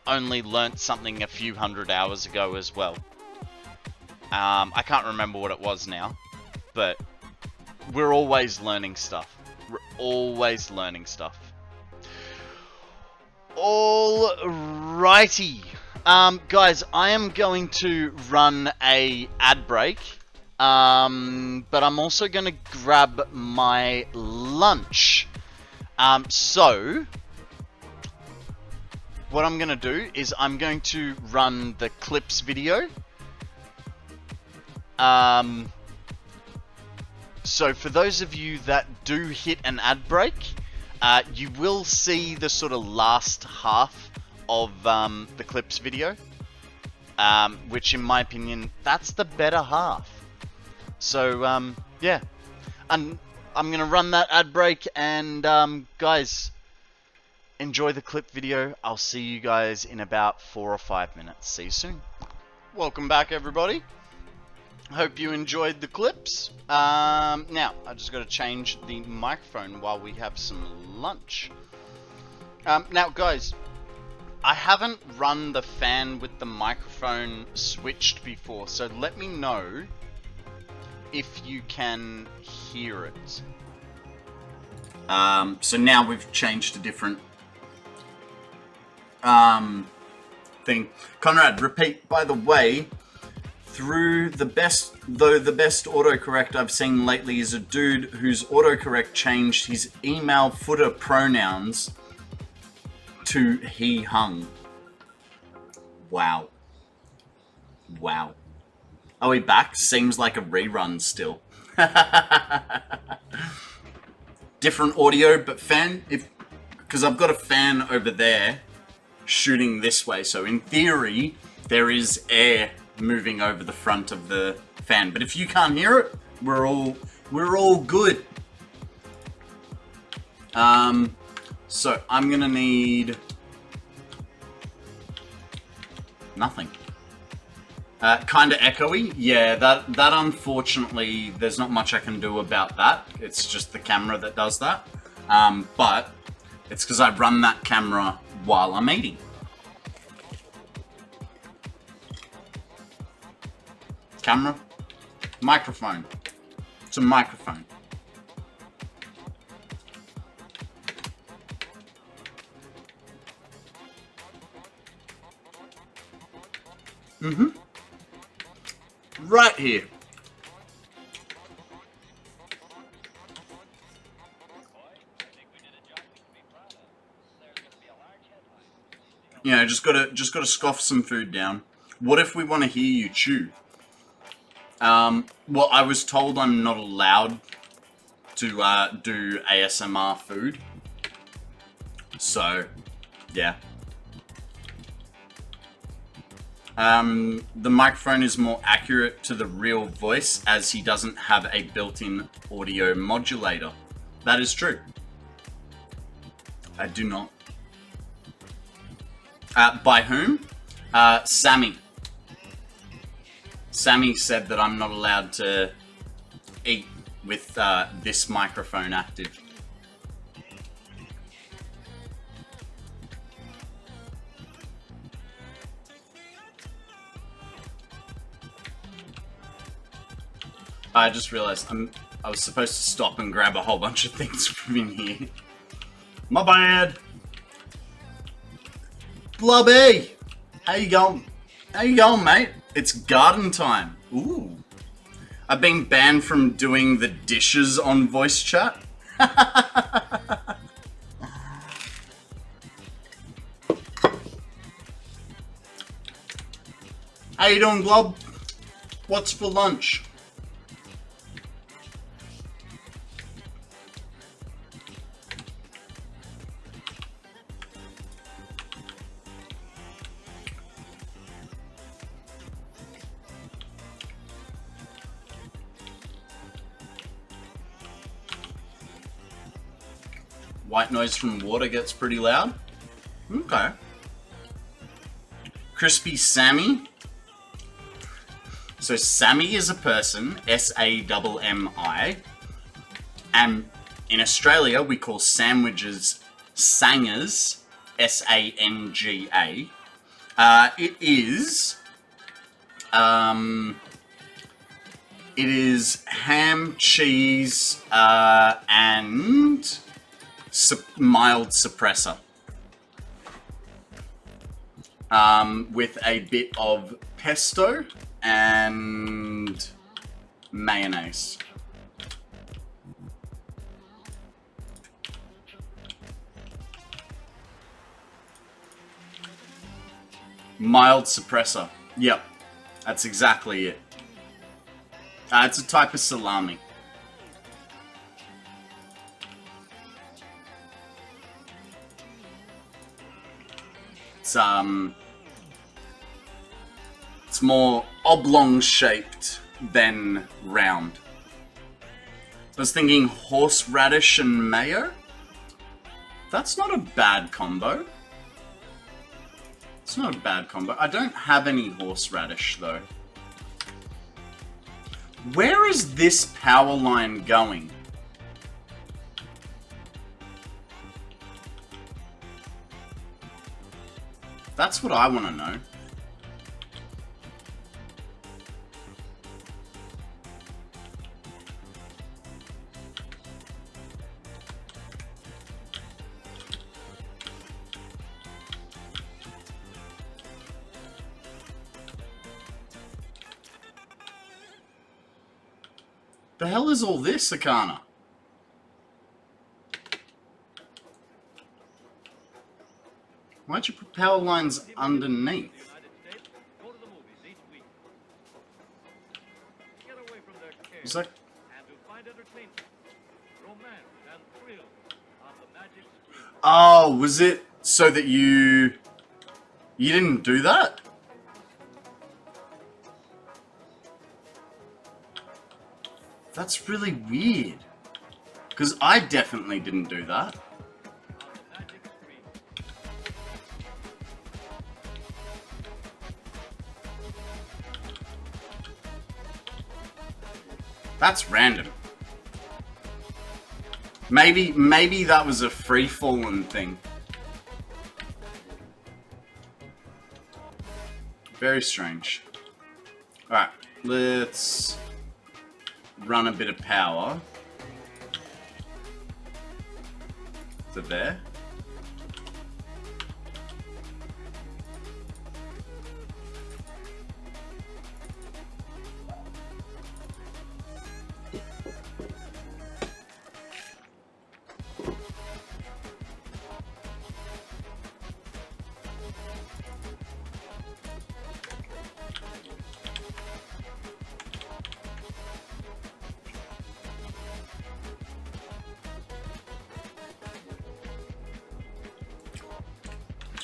[SPEAKER 1] only learnt something a few hundred hours ago as well. I can't remember what it was now, but we're always learning stuff. We're always learning stuff. Alrighty. Guys, I am going to run a ad break. But I'm also going to grab my lunch. So, what I'm going to do is I'm going to run the clips video. So for those of you that do hit an ad break, you will see the sort of last half of the clips video, which in my opinion, that's the better half. So, yeah, and I'm going to run that ad break, and guys, enjoy the clip video. I'll see you guys in about 4 or 5 minutes. See you soon. Welcome back, everybody. Hope you enjoyed the clips. Now, I just got to change the microphone while we have some lunch. Now, guys, I haven't run the fan with the microphone switched before, so let me know if you can hear it. So now we've changed to different thing. Konrad, repeat, by the way, the best autocorrect I've seen lately is a dude whose autocorrect changed his email footer pronouns to he hung. Wow. Wow. Are we back? Seems like a rerun still. Different audio, but fan, because I've got a fan over there shooting this way, so in theory there is air moving over the front of the fan. But if you can't hear it, we're all good. So I'm gonna need nothing. Kinda echoey. Yeah, that unfortunately, there's not much I can do about that. It's just the camera that does that. But it's because I run that camera while I'm eating. Camera, Microphone. It's a microphone. Right here. You know, just gotta scoff some food down. What if we want to hear you chew? Well, I was told I'm not allowed to do ASMR food. So, yeah. The microphone is more accurate to the real voice as he doesn't have a built-in audio modulator. That is true. I do not. By whom? Sammy. Sammy said that I'm not allowed to eat with this microphone active. I just realized I was supposed to stop and grab a whole bunch of things from in here. My bad. Blubby! How you going? How you going, mate? It's garden time. Ooh. I've been banned from doing the dishes on voice chat. How you doing, Glob? What's for lunch? White noise from water gets pretty loud. Okay. Crispy Sammy. So Sammy is a person, S-A-M-M-I. And in Australia, we call sandwiches sangers, S-A-N-G-A. It is ham, cheese, and mild suppressor. With a bit of pesto and mayonnaise. Mild suppressor. Yep, that's exactly it. It's a type of salami. It's more oblong shaped than round. I was thinking horseradish and mayo. That's not a bad combo. It's not a bad combo. I don't have any horseradish though. Where is this power line going? That's what I want to know. The hell is all this, Akana? Why'd you put power lines underneath? Is that... Oh, was it so that you didn't do that? That's really weird. Because I definitely didn't do that. That's random. Maybe that was a free-fallen thing. Very strange. Alright, let's run a bit of power to there.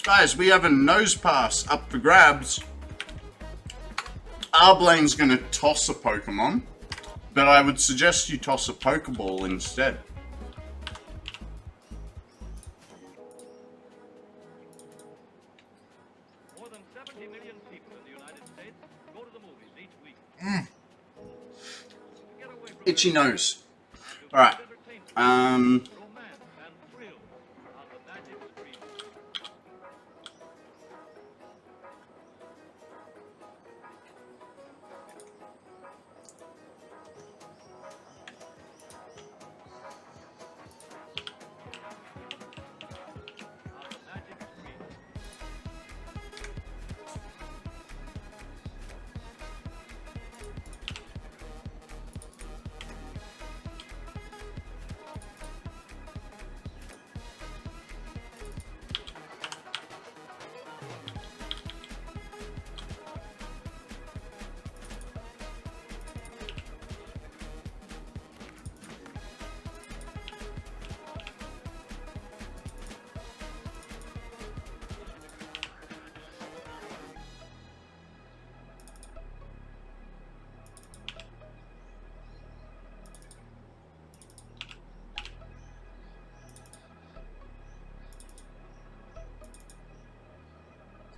[SPEAKER 1] Guys, we have a nose pass up for grabs. Arblane's going to toss a Pokemon, but I would suggest you toss a Pokeball instead.
[SPEAKER 9] More than 70 million people in the United States go to the movies each week. Get away from
[SPEAKER 1] Itchy nose. Alright.
[SPEAKER 9] romance and thrill on the magic screen. On the magic screen.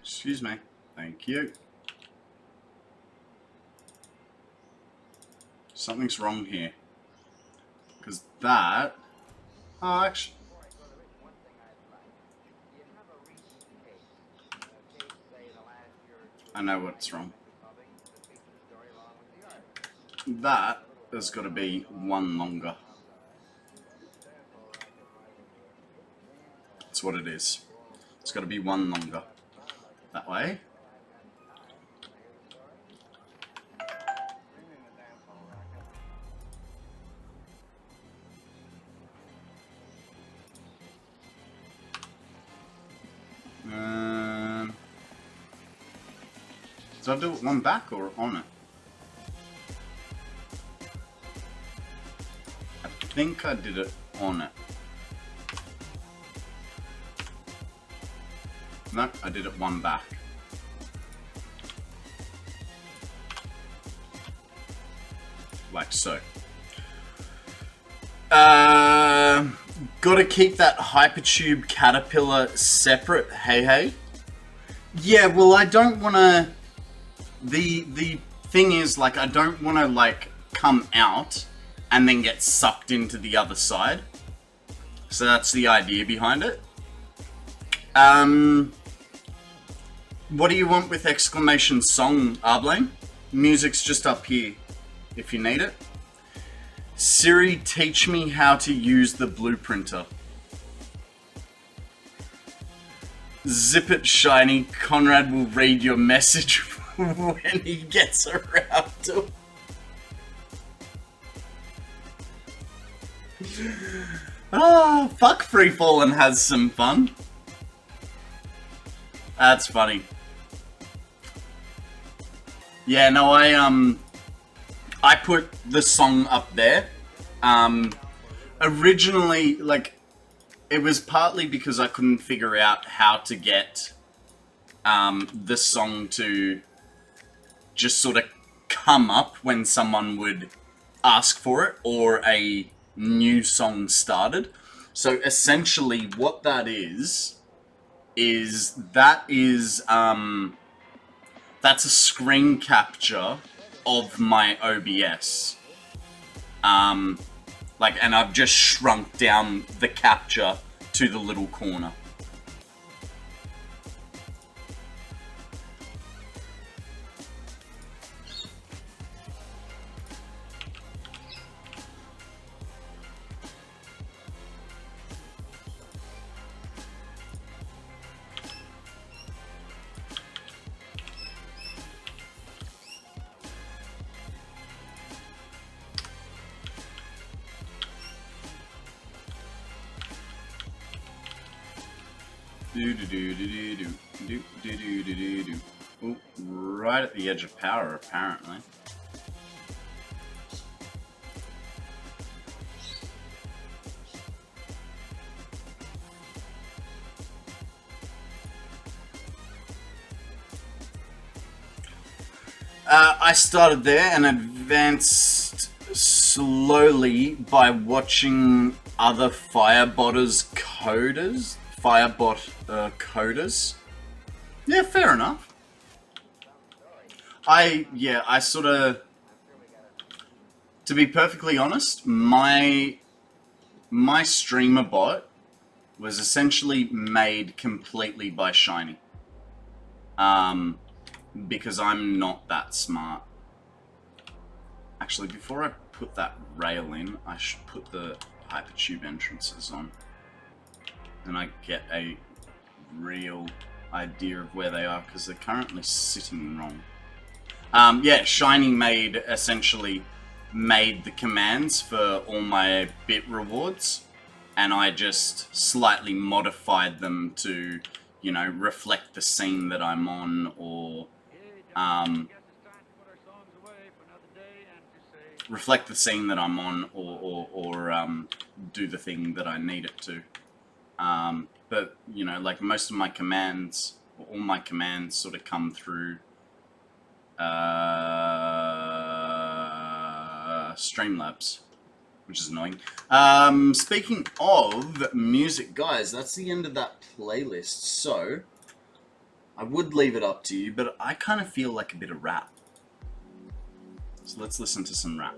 [SPEAKER 1] Excuse me. Thank you. Something's wrong here. Because that... Oh, actually... I know what's wrong. That has got to be one longer. That's what it is. It's got to be one longer. That way. Did I do it one back or on it? I think I did it on it. No, I did it one back. Like so. Gotta keep that Hypertube Caterpillar separate, hey? Yeah, well, I don't wanna... The thing is, like, I don't wanna, like, come out and then get sucked into the other side. So that's the idea behind it. What do you want with exclamation song, Arblane? Music's just up here, if you need it. Siri, teach me how to use the blueprinter. Zip it, Shiny. Konrad will read your message when he gets around to it. Ah, fuck Free Fallin' has some fun. That's funny. Yeah, no, I put the song up there. Originally, like, it was partly because I couldn't figure out how to get the song to just sort of come up when someone would ask for it or a new song started. So essentially what that is that's a screen capture of my OBS. Like, and I've just shrunk down the capture to the little corner.
[SPEAKER 10] Ooh, right at the edge of power, apparently. I started there and advanced slowly by watching other Firebot coders. Yeah, fair enough. I sort of, to be perfectly honest, my streamer bot was essentially made completely by Shiny. Because I'm not that smart. Actually, before I put that rail in, I should put the hypertube entrances on. And I get a real idea of where they are, because they're currently sitting wrong. Yeah, Shiny essentially made the commands for all my bit rewards, and I just slightly modified them to, you know, reflect the scene that I'm on, or reflect the scene that I'm on, or do the thing that I need it to. But, you know, like most of my commands, all my commands sort of come through Streamlabs, which is annoying. Speaking of music, guys, that's the end of that playlist, so I would leave it up to you, but I kind of feel like a bit of rap. So let's listen to some rap.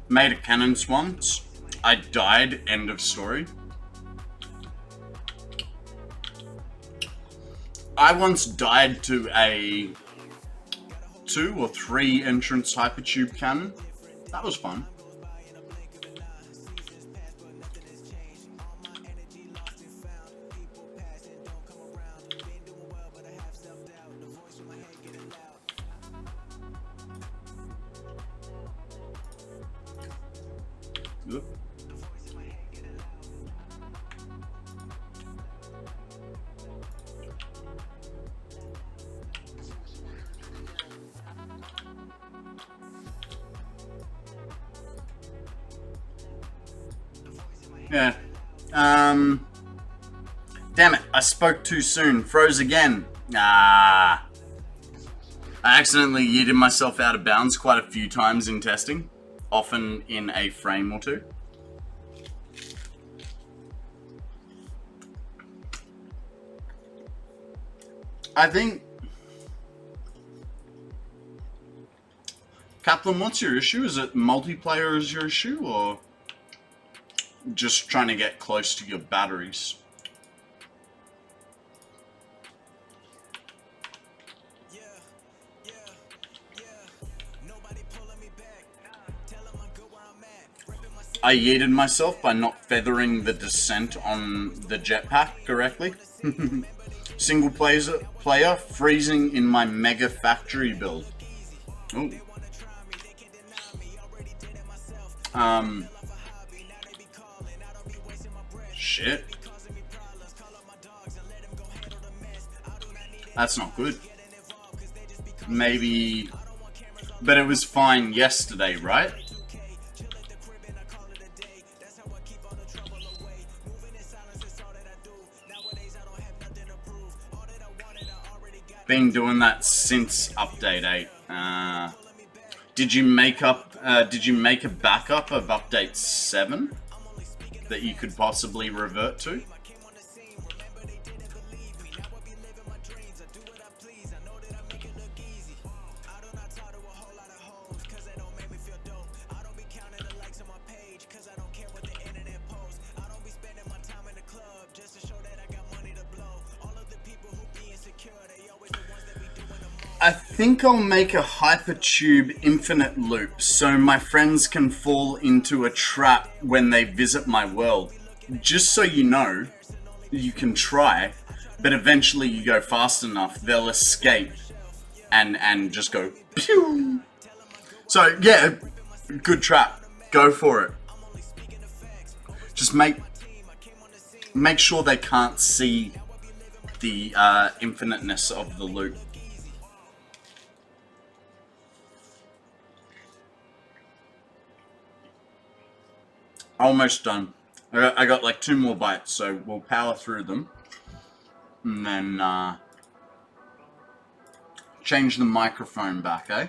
[SPEAKER 10] Made a cannons once. I died, end of story. I once died to a 2 or 3 entrance hypertube cannon. That was fun. Oop. Yeah. Damn it, I spoke too soon. Froze again. I accidentally yeeted myself out of bounds quite a few times in testing, often in a frame or two. I think... Kaplan, what's your issue? Is it multiplayer is your issue, or just trying to get close to your batteries? I yeeted myself by not feathering the descent on the jetpack correctly. Single player freezing in my mega factory build. Ooh. Shit. That's not good. Maybe... But it was fine yesterday, right? Been doing that since update 8. Did you make a backup of update 7? that you could possibly revert to. I think I'll make a hypertube infinite loop so my friends can fall into a trap when they visit my world. Just so you know, you can try, but eventually you go fast enough, they'll escape and just go pew. So yeah, good trap. Go for it. Just make sure they can't see the infiniteness of the loop. Almost done. I got like 2 more bites, so we'll power through them. And then change the microphone back, eh?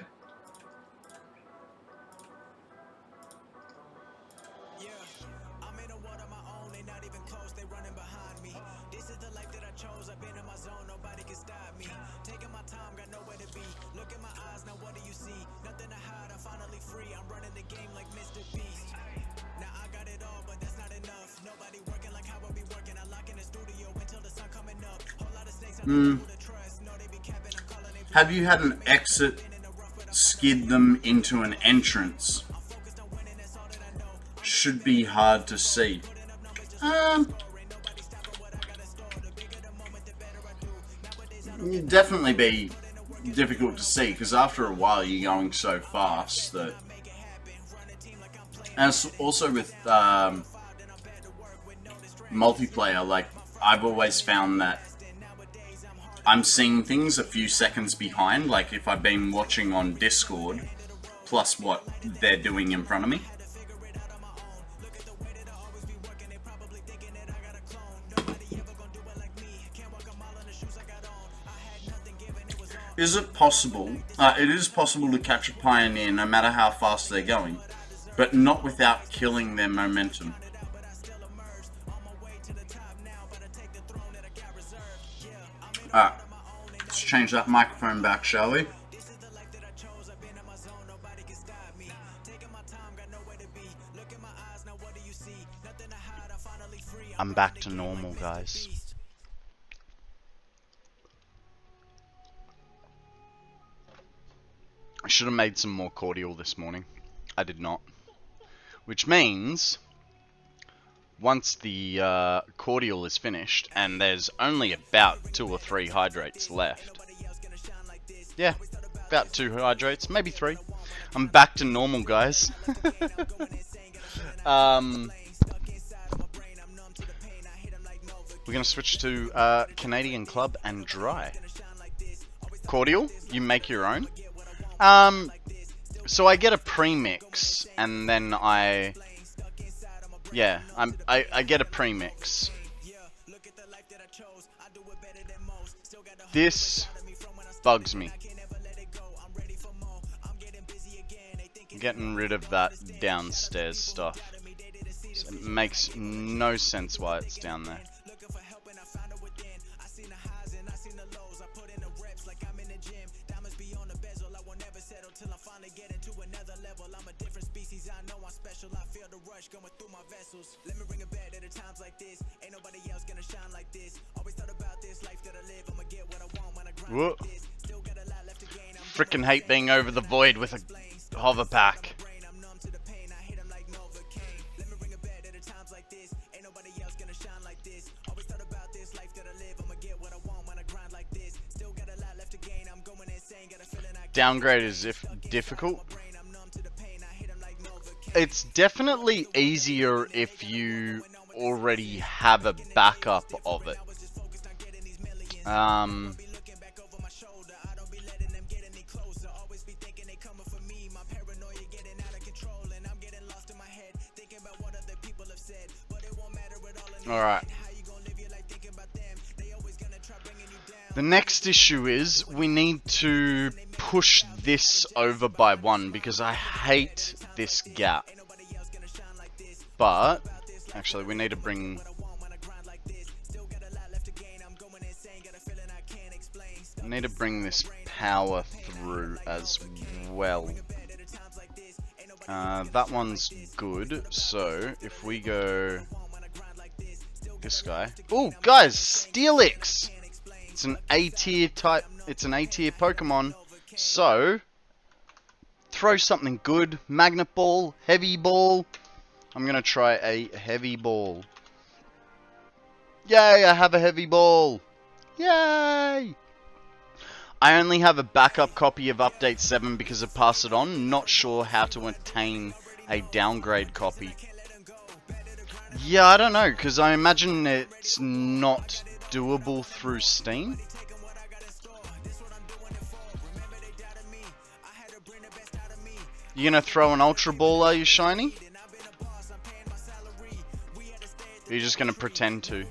[SPEAKER 10] Have you had an exit skid them into an entrance? Should be hard to see. It'd definitely be difficult to see because after a while you're going so fast that. And also with multiplayer, like I've always found that I'm seeing things a few seconds behind, like if I've been watching on Discord, plus what they're doing in front of me. Is it possible? It is possible to catch a pioneer no matter how fast they're going, but not without killing their momentum. Alright, let's change that microphone back, shall we?
[SPEAKER 1] I'm back to normal, guys. I should have made some more cordial this morning. I did not. Which means once the cordial is finished, and there's only about 2 or 3 hydrates left. Yeah, about 2 hydrates, maybe 3. I'm back to normal, guys. We're gonna switch to Canadian Club and Dry. Cordial, you make your own. So I get a premix, and then I get a premix. This bugs me. I'm getting rid of that downstairs stuff. So it makes no sense why it's down there. Whoa. Frickin' hate being over the void with a hover pack. Downgrade is difficult. It's definitely easier if you already have a backup of it. Alright. The next issue is we need to push this over by 1 because I hate this gap. But Actually, we need to bring... I need to bring this power through as well. That one's good, so if we go... this guy... Oh, guys! Steelix! It's an A-tier type... It's an A-tier Pokemon, so... throw something good. Magnet Ball, Heavy Ball. I'm gonna try a Heavy Ball. Yay, I have a Heavy Ball! Yay! I only have a backup copy of Update 7 because I passed it on. Not sure how to obtain a downgrade copy. Yeah, I don't know, because I imagine it's not doable through Steam. You gonna throw an Ultra Ball, are you, Shiny? Or you're just gonna pretend to?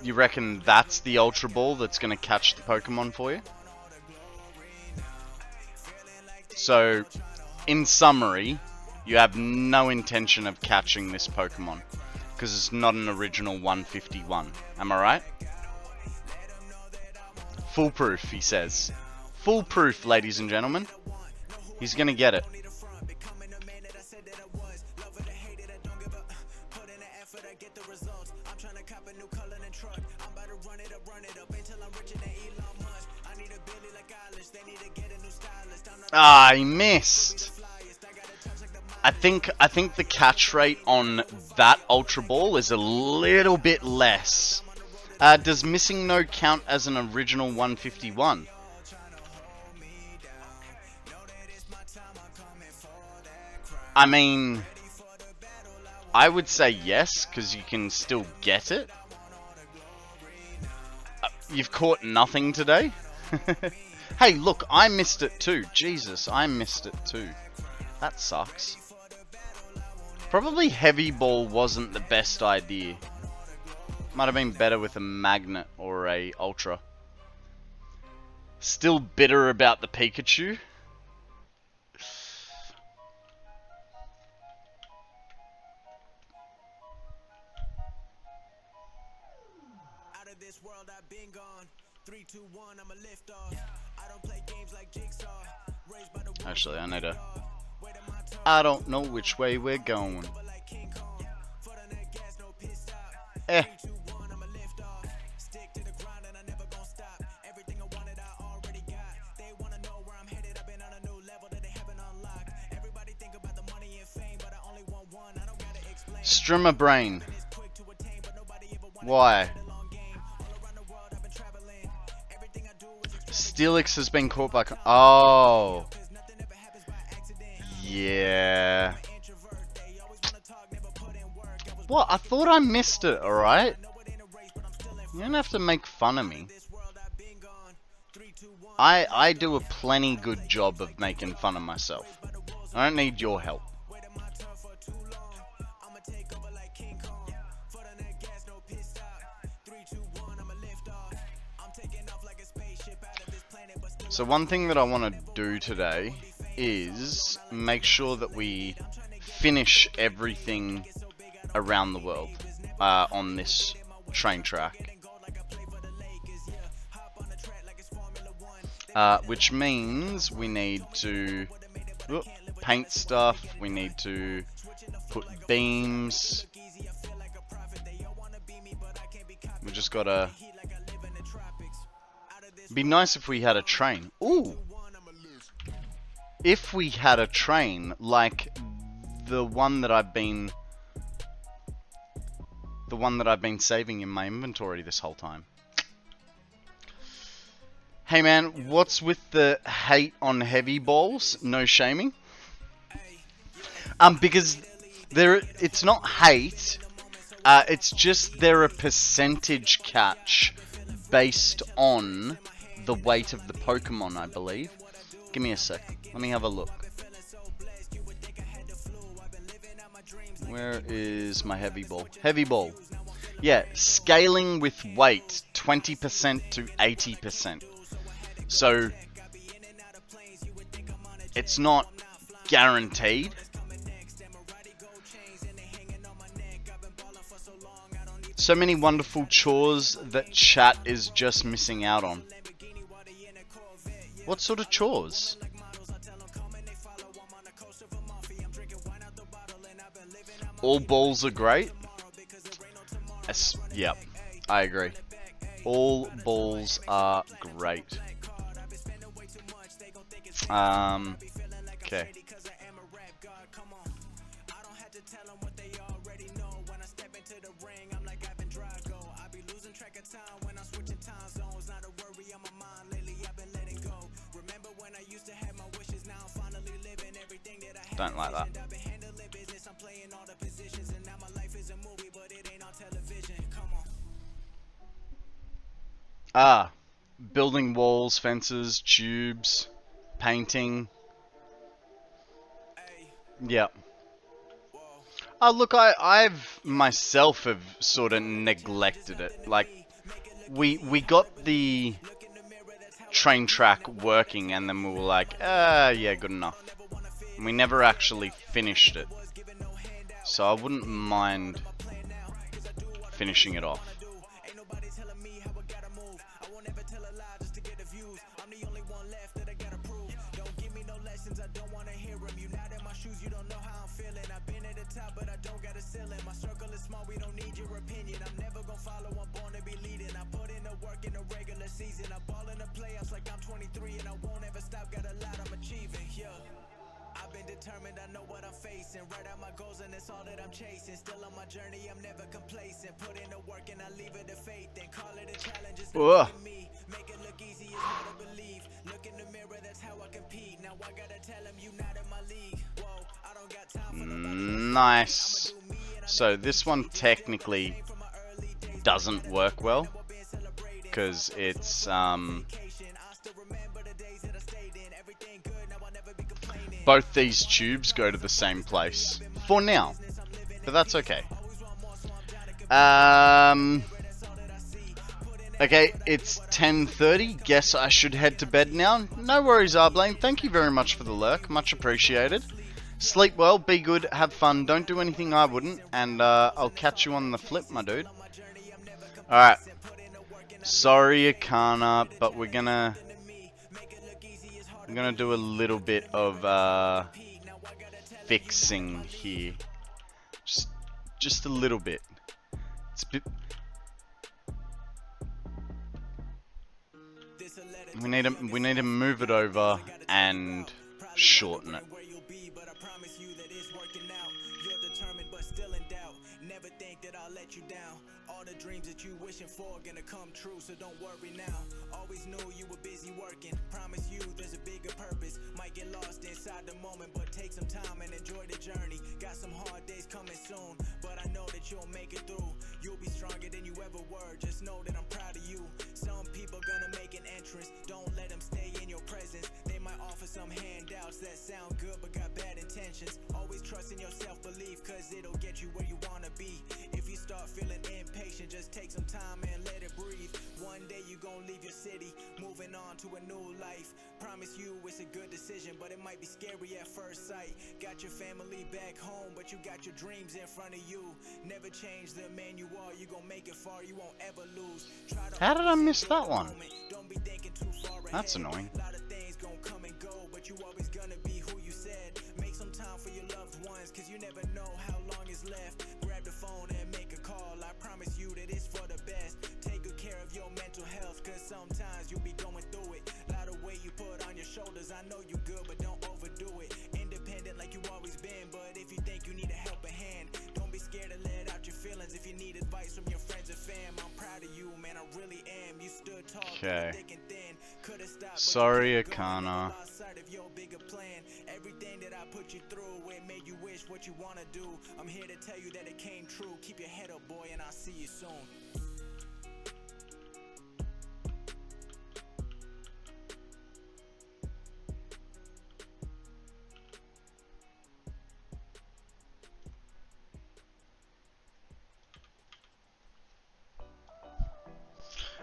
[SPEAKER 1] You reckon that's the Ultra Ball that's gonna catch the Pokemon for you? So, in summary, you have no intention of catching this Pokemon, because it's not an original 151. Am I right? Foolproof, he says. Foolproof, ladies and gentlemen. He's gonna get it. Ah, he missed. I think the catch rate on that Ultra Ball is a little bit less. Does missing no count as an original 151? I mean, I would say yes, because you can still get it. You've caught nothing today? Hey, look, I missed it too. Jesus, I missed it too. That sucks. Probably Heavy Ball wasn't the best idea. Might have been better with a Magnet or a Ultra. Still bitter about the Pikachu.
[SPEAKER 11] Out of this world I've been gone. 3, 2, 1, I'm a lift off. I don't play games like Jigsaw. Raised by the
[SPEAKER 1] Actually, I need to... I don't know which way we're going. Eh. Strimmer Brain. Why? Steelix has been caught by... Oh. Yeah. What? I thought I missed it, alright? You don't have to make fun of me. I do a plenty good job of making fun of myself. I don't need your help. So one thing that I want to do today is make sure that we finish everything around the world on this train track. Which means we need to paint stuff, we need to put beams. We just gotta... Be nice if we had a train. Ooh! If we had a train like the one that I've been saving in my inventory this whole time. Hey man, what's with the hate on Heavy Balls? No shaming. Because it's not hate. It's just they're a percentage catch based on the weight of the Pokemon, I believe. Give me a sec. Let me have a look. Where is my Heavy Ball? Heavy Ball. Yeah, scaling with weight 20% to 80%. So it's not guaranteed. So many wonderful chores that chat is just missing out on. What sort of chores? All balls are great. Yep, I agree. All balls are great. Okay. Don't like that. Ah, building walls, fences, tubes, painting. Yeah. Oh, look, I've myself have sort of neglected it. Like, we got the train track working, and then we were like, yeah, good enough. And we never actually finished it. So I wouldn't mind finishing it off.
[SPEAKER 11] Determined, I know what I'm facing. Write out my goals and it's all that I'm chasing. Still on my journey, I'm never complacent. Put in the work and I leave it to fate. Then call it a challenge, it's not me. Make it look easy, it's hard to believe. Look in the mirror, that's how I compete. Now I gotta tell him you not in my league. Whoa, I don't got time for nobody.
[SPEAKER 1] Nice. So this one technically doesn't work well because it's both these tubes go to the same place for now, but that's okay. Okay, it's 10:30. Guess I should head to bed now. No worries, Arblane. Thank you very much for the lurk. Much appreciated. Sleep well, be good, have fun. Don't do anything I wouldn't, and I'll catch you on the flip, my dude. Alright. Sorry, Akana, but we're gonna do a little bit of fixing here. Just a little bit. It's a bit. We need to move it over and shorten it. Never think that I'll let you down. All the dreams that you wishing for gonna come true, so don't worry now. Always knew you were busy working. Promise you there's a bigger purpose. Might get lost inside the moment, but take some time and enjoy the journey. Got some hard days coming soon, but I know that you'll make it through. You'll be stronger than you ever were. Just know that I'm proud of you. Some people gonna make an entrance. Don't let them stay in your presence. They might offer some handouts that sound good but got bad intentions. Always trust in your self-belief, cause it'll get you where you wanna be. If you start feeling impatient, just take some time and let it breathe. One day you gon' leave your city, moving on to a new life. Promise you it's a good decision, but it might be scary at first sight. Got your family back home, but you got your dreams in front of you. Never change the man you are, you gon' make it far, you won't ever lose. How did I miss that one? That's annoying.
[SPEAKER 11] A lot of things gon' come and go, but you always gonna be who you said. Make some time for your loved ones, cause you never know how long is left. Grab the phone and make a call, I promise you that it's for the best. Take good care of your mental health, cause sometimes you'll be going through it. Lot of weight you put on your shoulders, I know you good, but don't overdo it. Independent like you always been, but if you think you need a helping hand, don't be scared to let out your feelings. If you need advice from your friends and fam, I'm proud of you, man, I really am. You stood tall, thick and thin.
[SPEAKER 1] Sorry, Akana.
[SPEAKER 11] Everything that I put you through, it made you wish what you wanna do. I'm here to tell you that it came true. Keep your head up, boy, and I'll see you soon.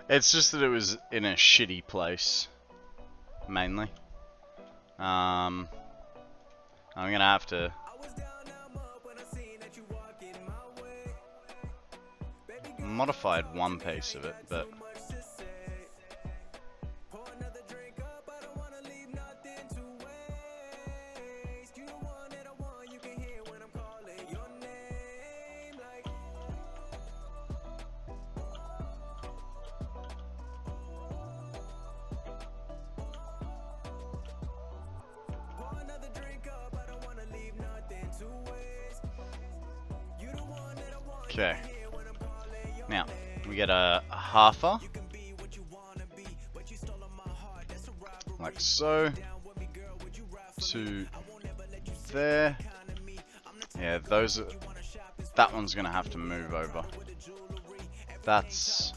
[SPEAKER 1] It's just that it was in a shitty place, mainly. I'm gonna have to modified one piece of it, but okay. Now we get a halfer, like so, to there. Yeah, those are, that one's gonna have to move over. That's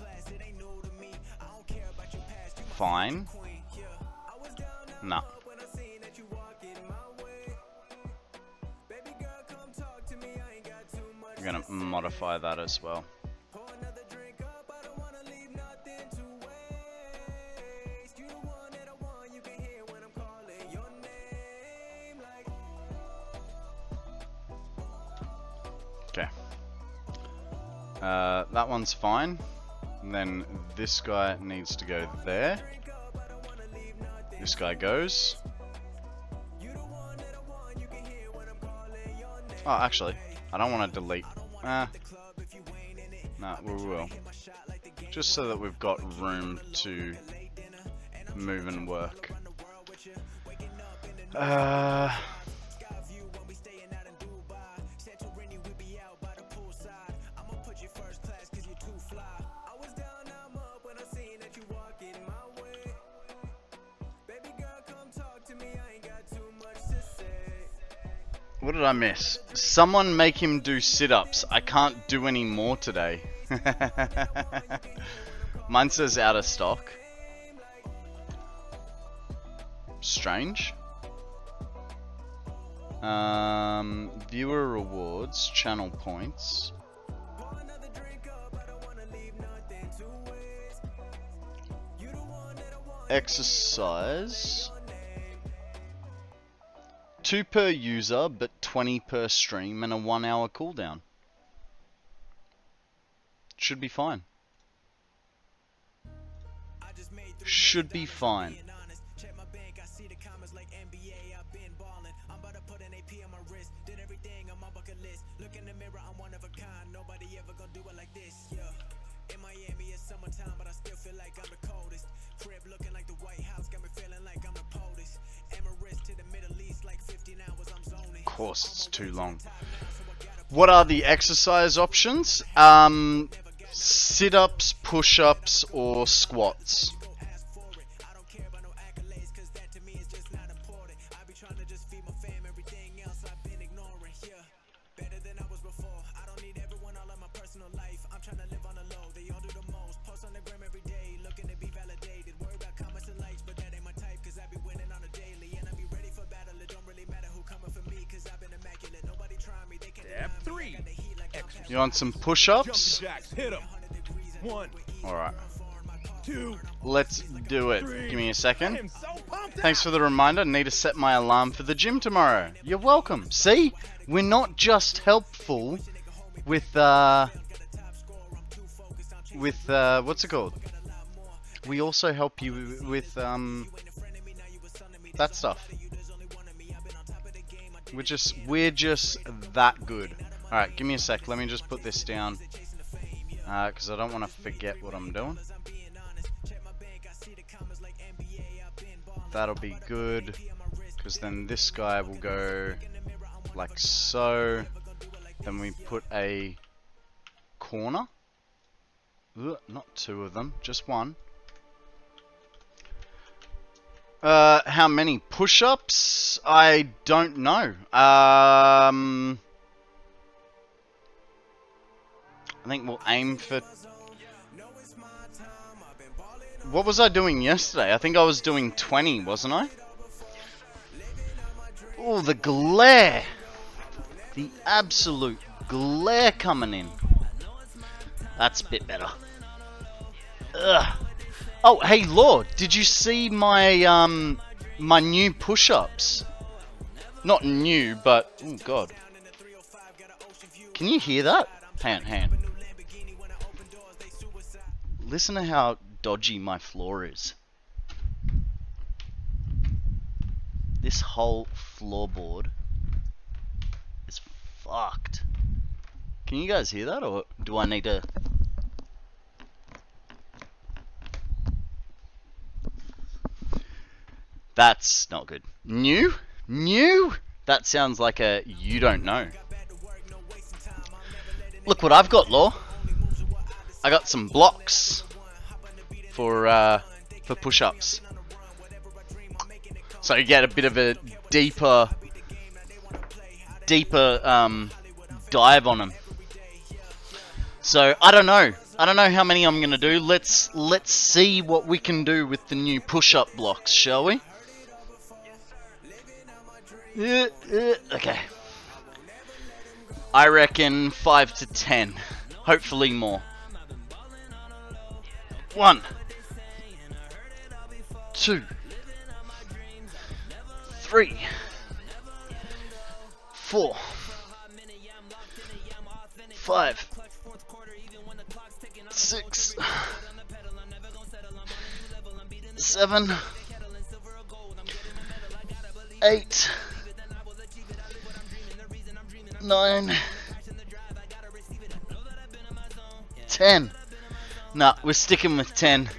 [SPEAKER 1] fine. No. I'm gonna modify that as well. Okay. That one's fine. And then this guy needs to go there. This guy goes. Oh, actually, I don't want to delete. No, we will. Just so that we've got room to move and work. What did I miss? Someone make him do sit-ups. I can't do any more today. Mine says out of stock. Strange. Viewer rewards, channel points. Exercise. 2 per user, but 20 per stream and a 1 hour cooldown. Should be fine. Should be fine. Of course, it's too long. What are the exercise options? Sit-ups, push-ups, or squats. You want some push-ups? Alright. Let's do it. Give me a second. Thanks for the reminder. Need to set my alarm for the gym tomorrow. You're welcome. See? We're not just helpful with what's it called? We also help you with that stuff. We're just that good. Alright, give me a sec. Let me just put this down. Because I don't want to forget what I'm doing. That'll be good. Because then this guy will go like so. Then we put a corner. Ugh, not 2 of them, just 1. How many push-ups? I don't know. I think we'll aim for... What was I doing yesterday? I think I was doing 20, wasn't I? Oh, the glare! The absolute glare coming in. That's a bit better. Ugh. Oh, hey, Lord, did you see my my new push-ups? Not new, but oh god. Can you hear that? Hang on. Listen to how dodgy my floor is. This whole floorboard is fucked. Can you guys hear that, or do I need to... That's not good. New? New? That sounds like a you don't know. Look what I've got, Law. I got some blocks for push-ups. So you get a bit of a deeper dive on them. So I don't know how many I'm gonna do. Let's see what we can do with the new push-up blocks, shall we? Okay. I reckon 5 to 10. Hopefully more. 1, 2, 3, 4, 5, 6, 7, 8, 9, 10. Nah, we're sticking with 10.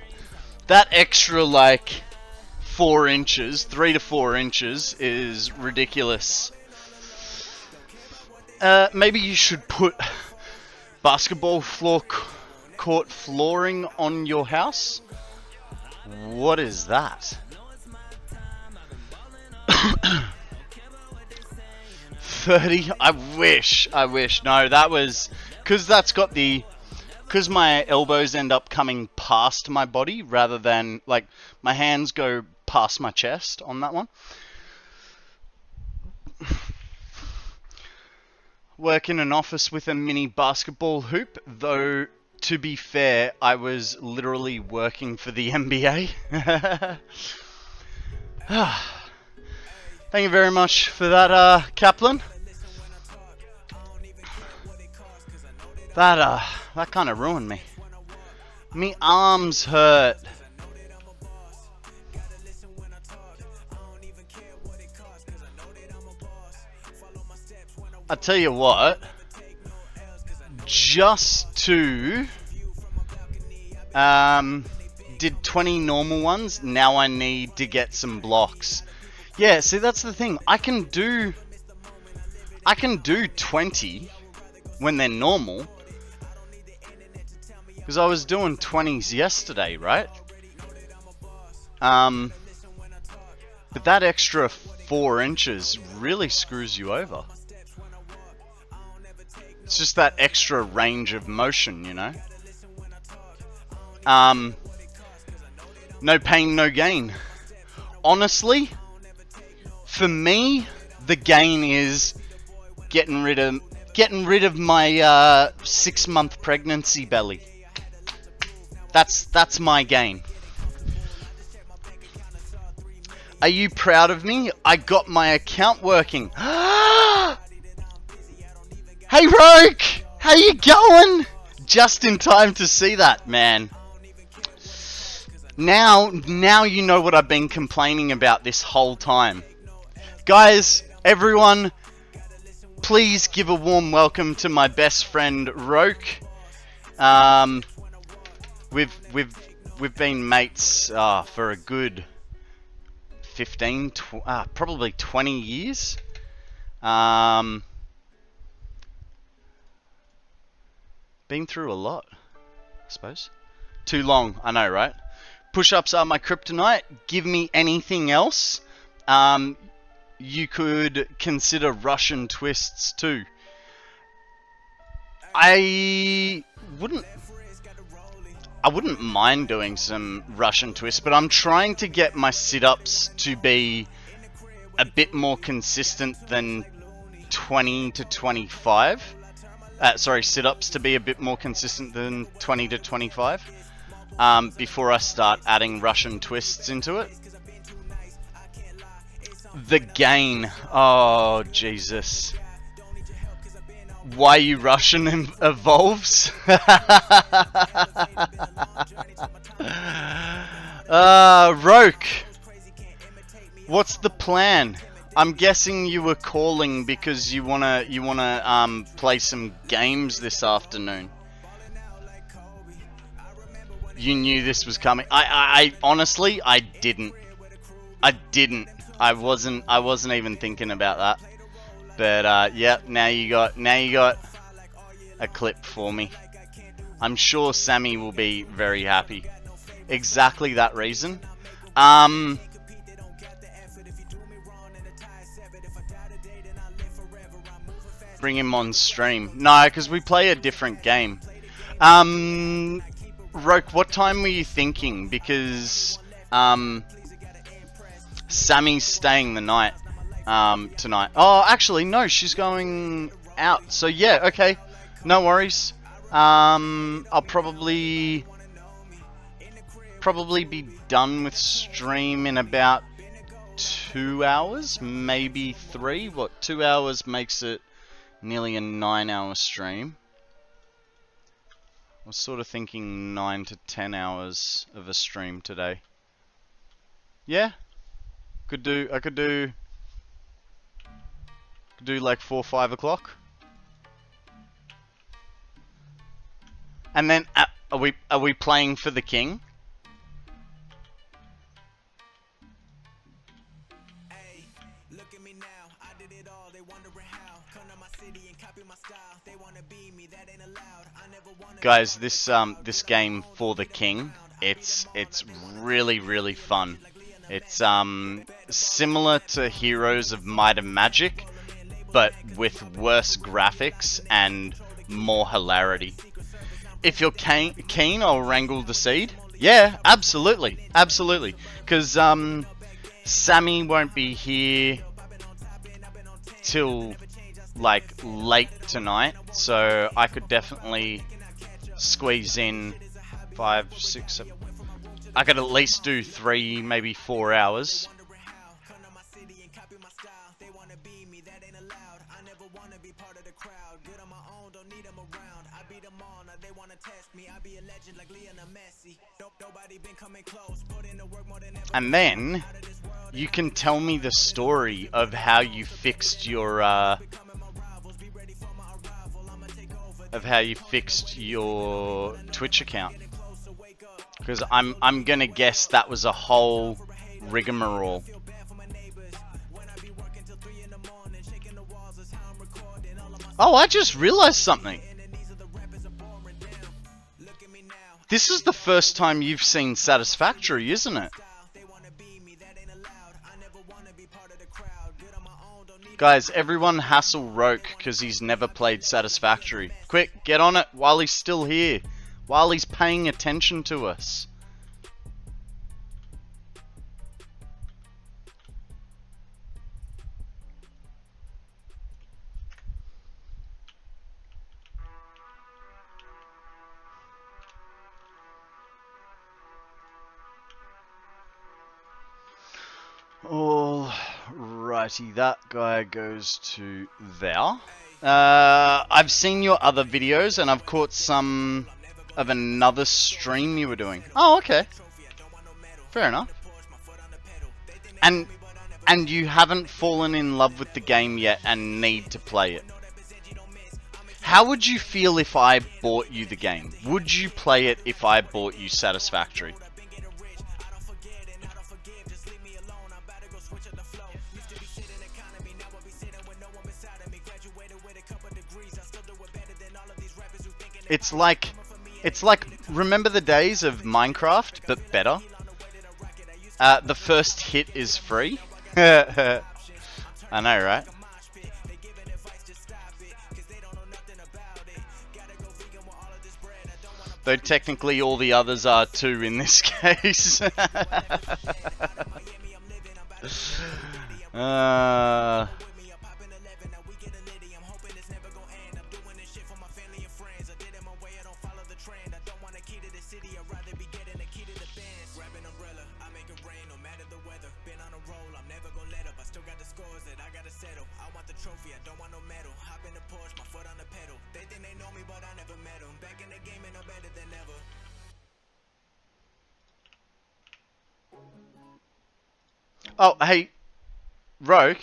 [SPEAKER 1] That extra, like, 4 inches, 3 to 4 inches, is ridiculous. Maybe you should put basketball court flooring on your house? What is that? 30? I wish. No, that was... Because that's got the... Because my elbows end up coming past my body rather than... Like, my hands go past my chest on that one. Work in an office with a mini basketball hoop, though, to be fair, I was literally working for the NBA. Thank you very much for that, Kaplan. That kind of ruined me. Me arms hurt. I tell you what, just to did 20 normal ones. Now I need to get some blocks. Yeah, see, that's the thing. I can do 20 when they're normal, because I was doing 20s yesterday, right? But that extra 4 inches really screws you over. It's just that extra range of motion, you know? No pain, no gain. Honestly, for me, the gain is getting rid of my 6-month pregnancy belly. That's my gain. Are you proud of me? I got my account working. Hey Roke! How you going? Just in time to see that, man. Now you know what I've been complaining about this whole time. Guys, everyone, please give a warm welcome to my best friend Roke. We've been mates for a good 15, probably 20 years. Been through a lot, I suppose. Too long, I know, right? Push-ups are my kryptonite. Give me anything else. You could consider Russian twists too. I wouldn't mind doing some Russian twists, but I'm trying to get my sit-ups to be a bit more consistent than 20 to 25. Sorry, sit-ups to be a bit more consistent than 20 to 25. before I start adding Russian twists into it. The gain. Oh, Jesus. Why you Russian evolves? Roke. What's the plan? I'm guessing you were calling because you wanna play some games this afternoon. You knew this was coming. I honestly, I didn't. I wasn't even thinking about that. But yeah, now you got a clip for me. I'm sure Sammy will be very happy. Exactly that reason. Bring him on stream. No, because we play a different game. Roke, what time were you thinking? Because Sammy's staying the night tonight. Oh, actually, no, she's going out. So yeah, okay, no worries. I'll probably be done with stream in about 2 hours, maybe 3. What, 2 hours makes it nearly a 9-hour stream. I was sort of thinking 9 to 10 hours of a stream today. Yeah, I could do like 4 or 5 o'clock. And then are we playing for the king? Guys, this game for the king, it's really fun. It's similar to Heroes of Might and Magic, but with worse graphics and more hilarity. If you're keen, I'll wrangle the seed. Yeah, absolutely, because Sammy won't be here till like late tonight, so I could definitely squeeze in 5, 6, 7. I could at least do 3, maybe 4 hours. And then you can tell me the story of how you fixed your Twitch account, because I'm gonna guess that was a whole rigmarole. Oh, I just realized something. This is the first time you've seen Satisfactory, isn't it? Guys, everyone hassle Roke because he's never played Satisfactory. Quick, get on it while he's still here. While he's paying attention to us. Alrighty, that guy goes to there. I've seen your other videos and I've caught some of another stream you were doing. Oh, okay. Fair enough. And you haven't fallen in love with the game yet and need to play it. How would you feel if I bought you the game? Would you play it if I bought you Satisfactory? It's like, remember the days of Minecraft, but better? The first hit is free. I know, right? Though technically all the others are too in this case. Oh, hey, Roke.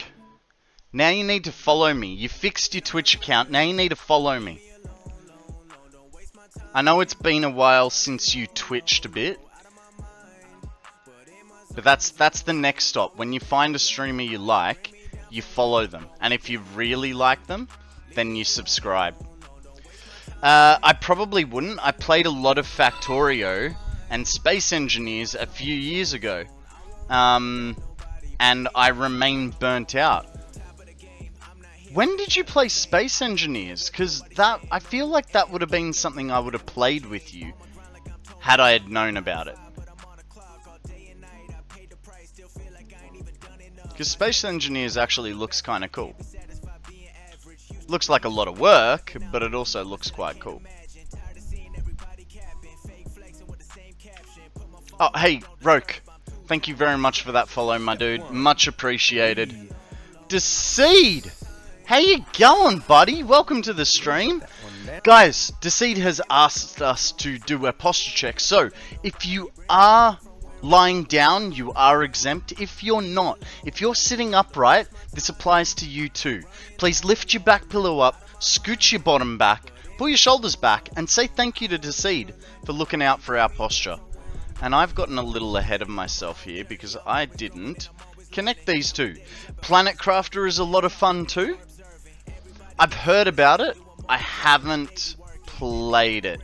[SPEAKER 1] Now you need to follow me. You fixed your Twitch account. Now you need to follow me. I know it's been a while since you twitched a bit. But that's the next stop. When you find a streamer you like, you follow them. And if you really like them, then you subscribe. I probably wouldn't. I played a lot of Factorio and Space Engineers a few years ago. And I remain burnt out. When did you play Space Engineers? Because that, I feel like that would have been something I would have played with you had I had known about it. Because Space Engineers actually looks kind of cool. Looks like a lot of work, but it also looks quite cool. Oh, hey, Roke. Thank you very much for that follow, my dude. Much appreciated. Deceed! How you going, buddy? Welcome to the stream. Guys, Deceed has asked us to do a posture check. So, if you are lying down, you are exempt. If you're not, if you're sitting upright, this applies to you too. Please lift your back pillow up, scooch your bottom back, pull your shoulders back, and say thank you to Deceed for looking out for our posture. And I've gotten a little ahead of myself here because I didn't connect these two. Planet Crafter is a lot of fun too. I've heard about it. I haven't played it.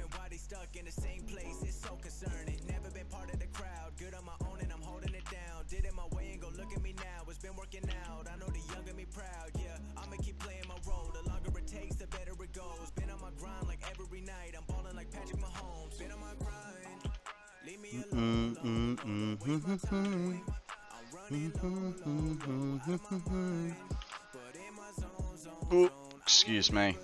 [SPEAKER 1] Ooh, excuse me.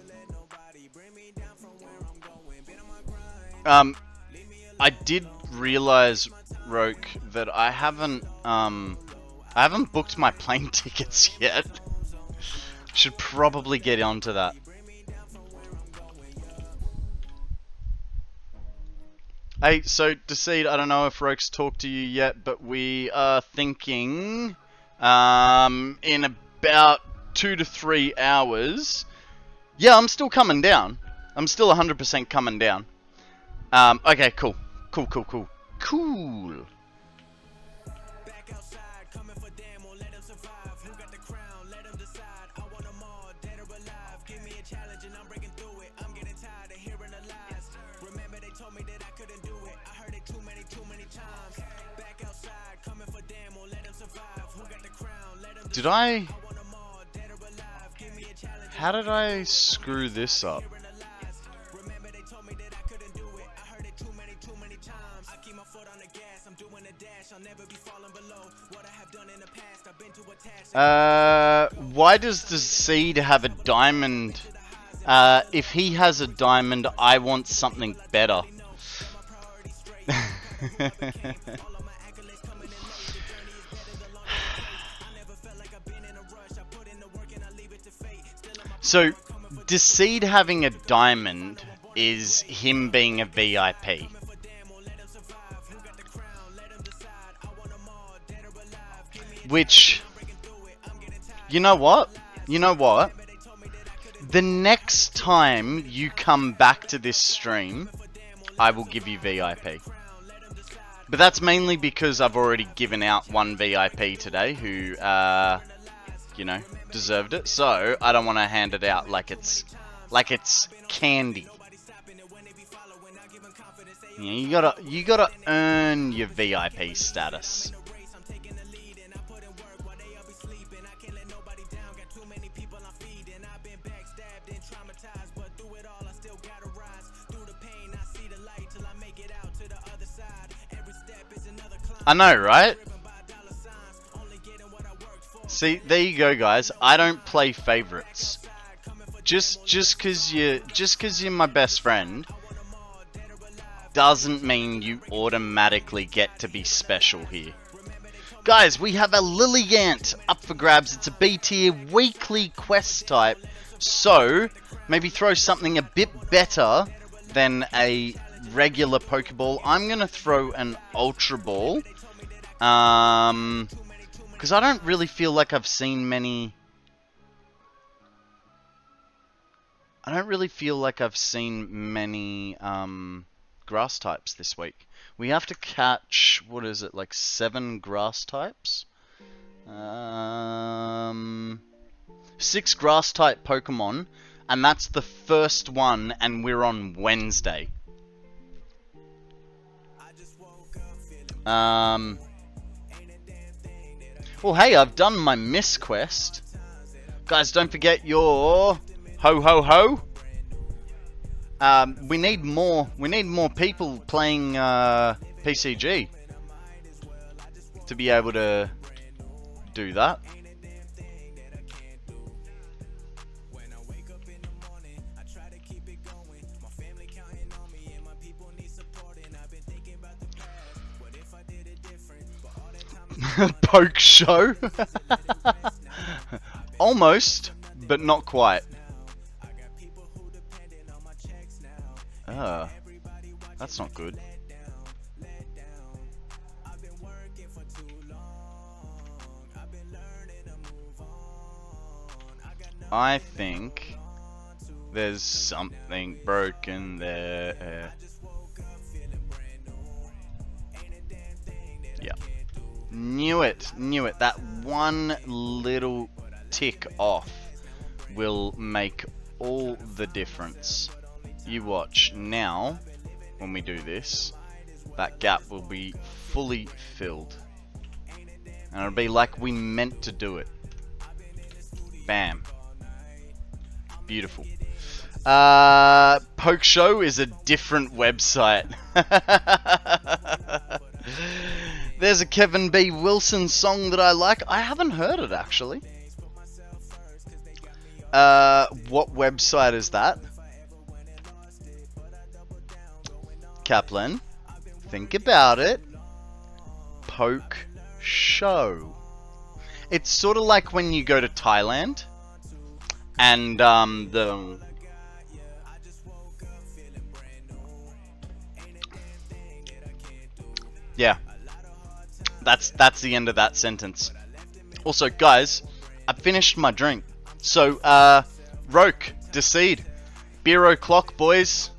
[SPEAKER 1] I did realize, Roke, that I haven't booked my plane tickets yet. Should probably get onto that. Hey, so Deceed, I don't know if Roke's talked to you yet, but we are thinking in about 2 to 3 hours. Yeah, I'm still coming down. I'm still 100% coming down. Okay, cool. Cool. How did I screw this up? Why does Deceed have a diamond? If he has a diamond, I want something better. So, Deceed having a diamond is him being a VIP. Which, you know what? The next time you come back to this stream, I will give you VIP. But that's mainly because I've already given out one VIP today who, you know, deserved it. So I don't want to hand it out like it's candy. Yeah, you gotta earn your VIP status. I know, right? See, there you go, guys. I don't play favorites. Just cause you're my best friend doesn't mean you automatically get to be special here. Guys, we have a Lilligant up for grabs. It's a B tier weekly quest type. So, maybe throw something a bit better than a regular Pokeball. I'm gonna throw an Ultra Ball. Because I don't really feel like I've seen many... I don't really feel like I've seen many grass types this week. We have to catch, what is it, like 7 grass types? 6 grass type Pokemon, and that's the first one, and we're on Wednesday. Well, hey, I've done my Miss Quest. Guys, don't forget your ho ho ho. We need more people playing PCG to be able to do that. Poke show? Almost, but not quite. That's not good. I think there's something broken there. Yeah. Knew it. That one little tick off will make all the difference. You watch. Now, when we do this, that gap will be fully filled. And it'll be like we meant to do it. Bam. Beautiful. Poke Show is a different website. There's a Kevin B. Wilson song that I like. I haven't heard it, actually. What website is that? Kaplan, think about it. Poke Show. It's sort of like when you go to Thailand and yeah, that's the end of that sentence. Also, guys, I finished my drink. So, Roke, Decide, beer o'clock, boys.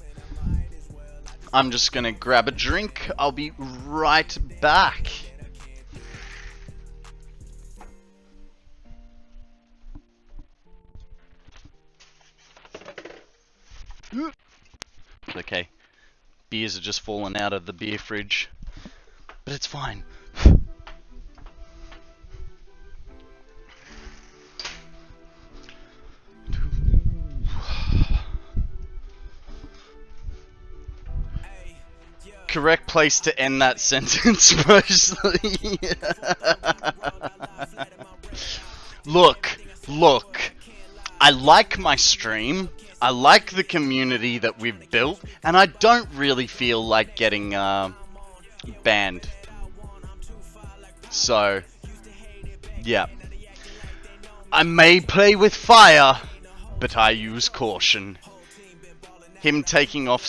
[SPEAKER 1] I'm just gonna grab a drink. I'll be right back. It's okay. Beers are just falling out of the beer fridge. But it's fine. Correct place to end that sentence, mostly. Look. I like my stream. I like the community that we've built, and I don't really feel like getting banned. So, yeah. I may play with fire, but I use caution. Him talking off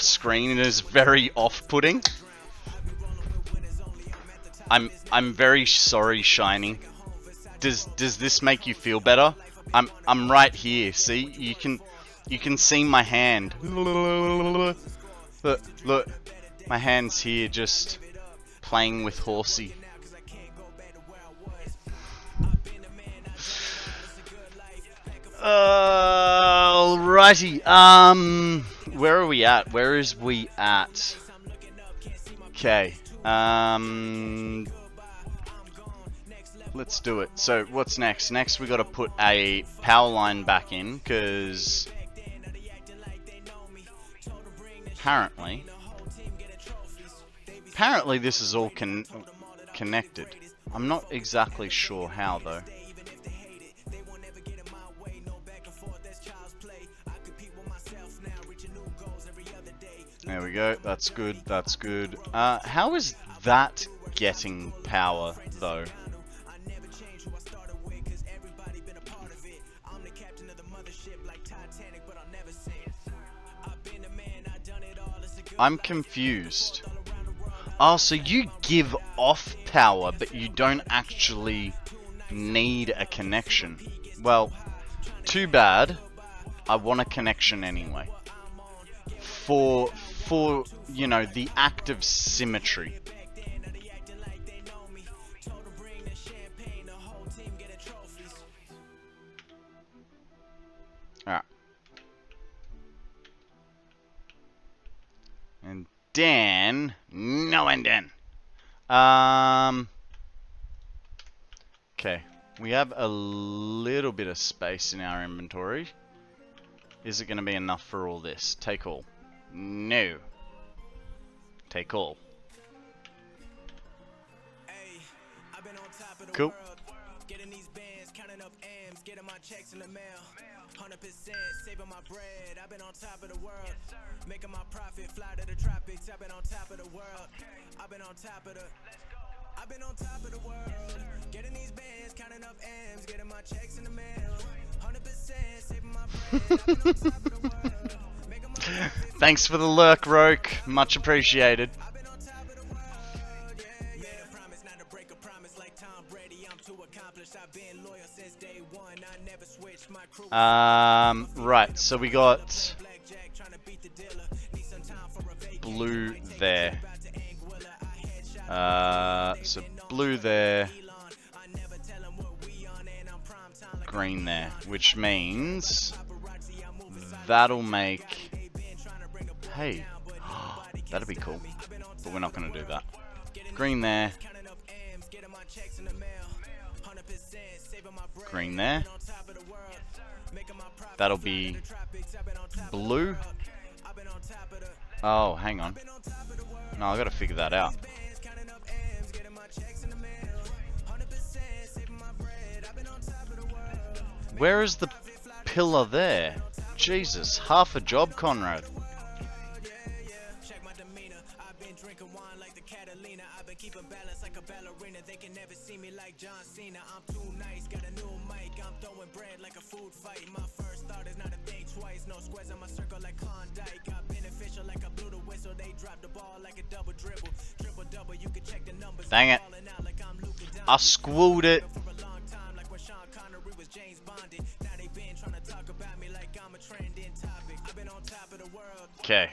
[SPEAKER 1] screen is very off-putting. I'm very sorry, Shiny. Does this make you feel better? I'm right here. See, you can see my hand. Look, my hand's here, just playing with Horsey. Alrighty. Where are we at? Where is we at? Okay. Let's do it. So, what's next? Next, we got to put a power line back in, because apparently this is all connected. I'm not exactly sure how, though. There we go. That's good. That's good. How is that getting power, though? I'm confused. Oh, so you give off power, but you don't actually need a connection. Well, too bad. I want a connection anyway. For you know, the act of symmetry. Alright. And then, no and then. Okay, we have a little bit of space in our inventory. Is it going to be enough for all this? Take all. No. Take all. Cool.
[SPEAKER 11] Getting these bands, counting up M's, getting my checks in the mail. 100% saving my bread. I've been on top of the world. Making my profit, fly to the tropics. I've been on top of the world. I've been on top of the. I've been on top of the world. Getting these bands, counting up M's, getting my checks in the mail. 100% saving my bread. I've been on top of the world. Making my profit.
[SPEAKER 1] Thanks for the lurk, Roke. Much appreciated.
[SPEAKER 11] I've been on top of the world. Yeah. Made a promise not to break a promise like Tom Brady. I'm too accomplished. I've been loyal since day one. I never switched my crew.
[SPEAKER 1] Right, so we got blue there. So blue there, green there, which means that'll make, hey, that'd be cool, but we're not going to do that. Green there, green there, that'll be blue. Oh, hang on. No, I gotta figure that out. Where is the pillar there? Jesus, half a job, Konrad. Dang it. I squalled it. Okay.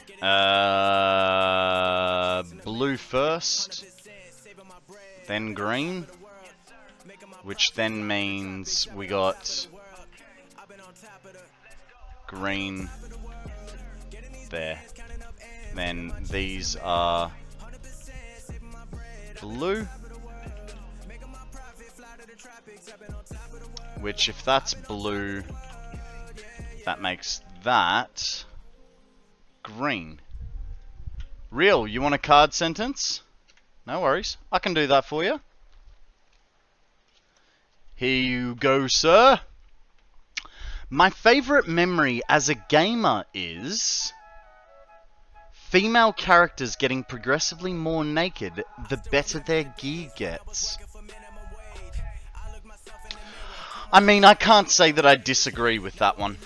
[SPEAKER 1] Blue first. Then green. Which then means we got green there. Then these are blue, which if that's blue, that makes that green. Real, you want a card sentence? No worries, I can do that for you. Here you go, sir. My favorite memory as a gamer is female characters getting progressively more naked the better their gear gets. I mean, I can't say that I disagree with that one.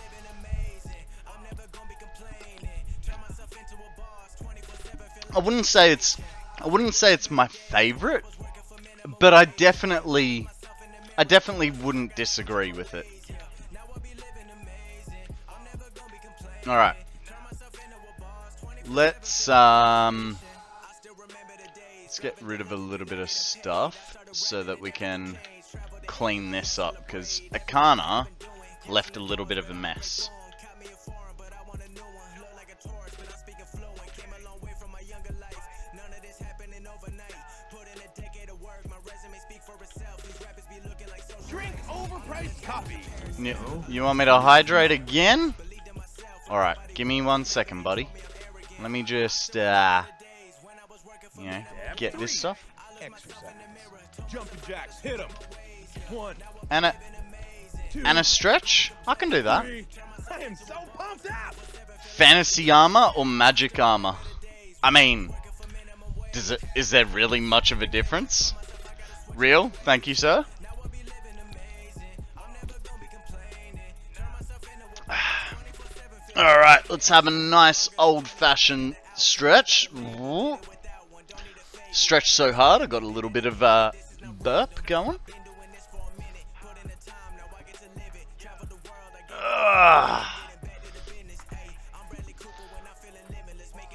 [SPEAKER 1] I wouldn't say it's my favorite, but I definitely wouldn't disagree with it. All right. Let's get rid of a little bit of stuff so that we can clean this up, because Akana left a little bit of a mess.
[SPEAKER 2] Drink overpriced coffee.
[SPEAKER 1] You want me to hydrate again? Alright, give me 1 second, buddy. Let me just, you know, get this stuff.
[SPEAKER 2] Exercise. Jumping jacks, hit 'em. 1,
[SPEAKER 1] And a stretch? I can do that.
[SPEAKER 2] 3. I am so pumped up.
[SPEAKER 1] Fantasy armor or magic armor? I mean, is there really much of a difference? Real? Thank you, sir. Alright, let's have a nice old-fashioned stretch. Stretched so hard, I got a little bit of burp going. Ugh.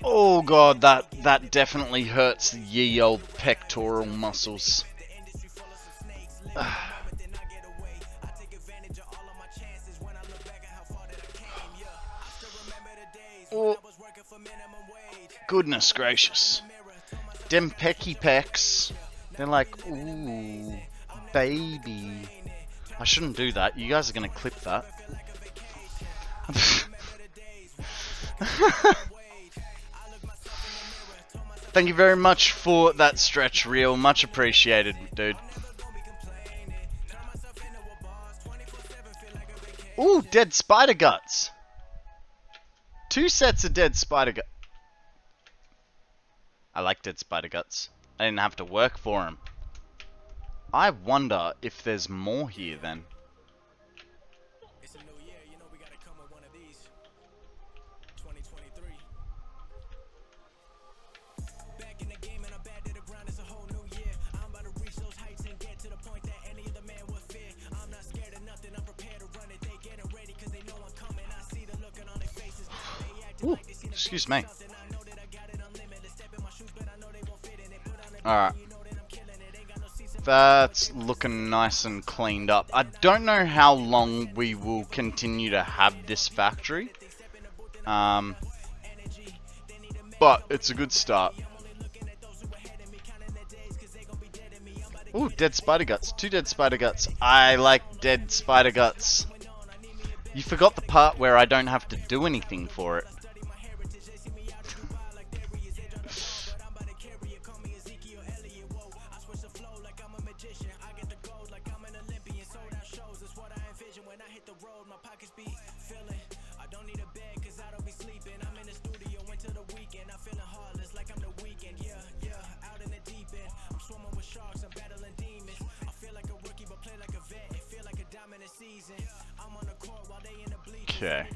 [SPEAKER 1] Oh god, that definitely hurts the ye old pectoral muscles. Oh. Goodness gracious. Dem pecky pecs. They're like, ooh, baby. I shouldn't do that. You guys are gonna clip that. Thank you very much for that stretch reel. Much appreciated, dude. Ooh, dead spider guts. 2 sets of dead spider guts. I like dead spider guts. I didn't have to work for them. I wonder if there's more here then.
[SPEAKER 11] It's a new year, you know we gotta come with one of these. 2023. Back in the game and I'm back to the grind, it's a whole new year. I'm about to reach those heights and get to the point that any other man would fear. I'm not scared of nothing, I'm prepared to run it. They getting ready cause they know I'm coming. I see the look on their faces. They acting like they seen
[SPEAKER 1] Excuse me.
[SPEAKER 11] something. I know that I got it unlimited. Step in my shoes, but I know they won't fit in it. Put on it.
[SPEAKER 1] Alright. That's looking nice and cleaned up. I don't know how long we will continue to have this factory. But it's a good start. Ooh, dead spider guts. 2 dead spider guts. I like dead spider guts. You forgot the part where I don't have to do anything for it. Okay.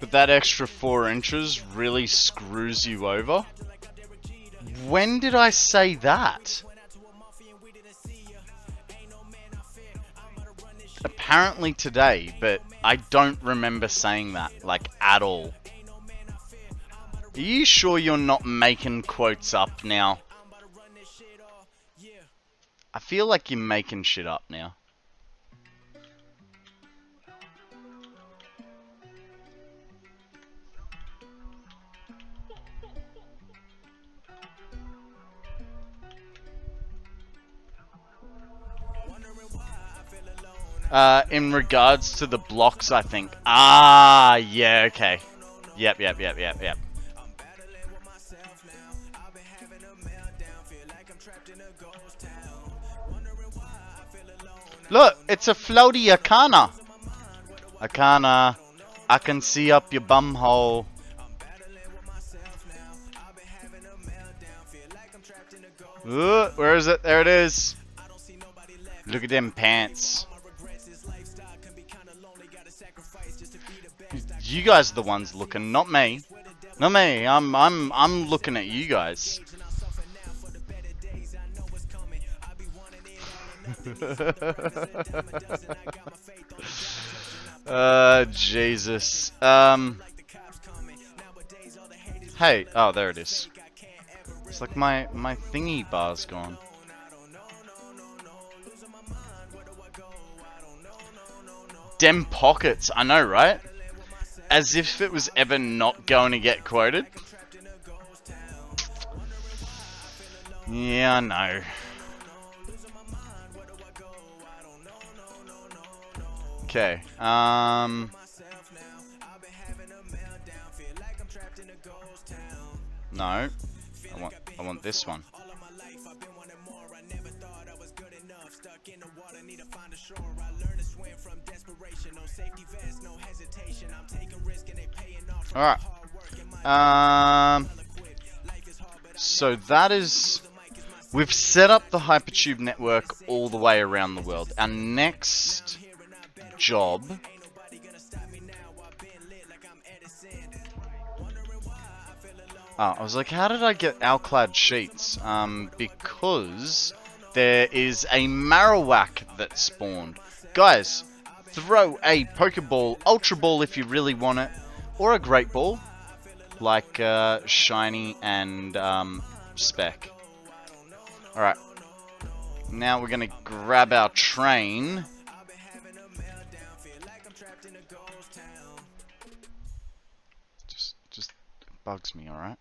[SPEAKER 1] But that extra 4 inches really screws you over. When did I say that? Apparently today, but I don't remember saying that, like, at all. Are you sure you're not making quotes up now? I feel like you're making shit up now. In regards to the blocks, I think. Ah, yeah, okay. Yep. Look, it's a floaty Akana. Akana, I can see up your bum hole. Ooh, where is it? There it is. Look at them pants. You guys are the ones looking, not me. Not me. I'm looking at you guys. Jesus. Hey, oh, there it is. It's like my thingy bar's gone. Dem pockets, I know, right? As if it was ever not going to get quoted. Yeah, I know. Okay, no. I want this one. Alright. So that is... We've set up the Hypertube network all the way around the world. Our next job... Oh, I was like, how did I get Alclad sheets? Because there is a Marowak that spawned. Guys, throw a Pokeball, Ultra Ball if you really want it, or a Great Ball, like Shiny and Spec. Alright, now we're gonna grab our train. Just bugs me, alright?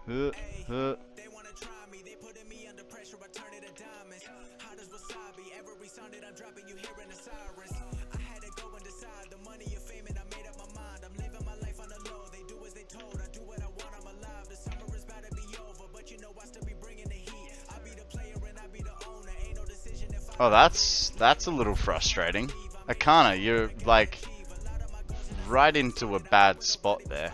[SPEAKER 11] They wanna try me, they putting me under pressure, I turn it to diamonds. Hot as wasabi, every song that I'm dropping, you hearing the sirens. I had to go and decide the money of fame, and I made up my mind. I'm living my life on the low, they do as they told. I do what I want, I'm alive. The summer is about to be over, but you know I still be bringing the heat. I be the player and I be the owner. Ain't no decision if I.
[SPEAKER 1] Oh, that's a little frustrating. Akana, you're like right into a bad spot there.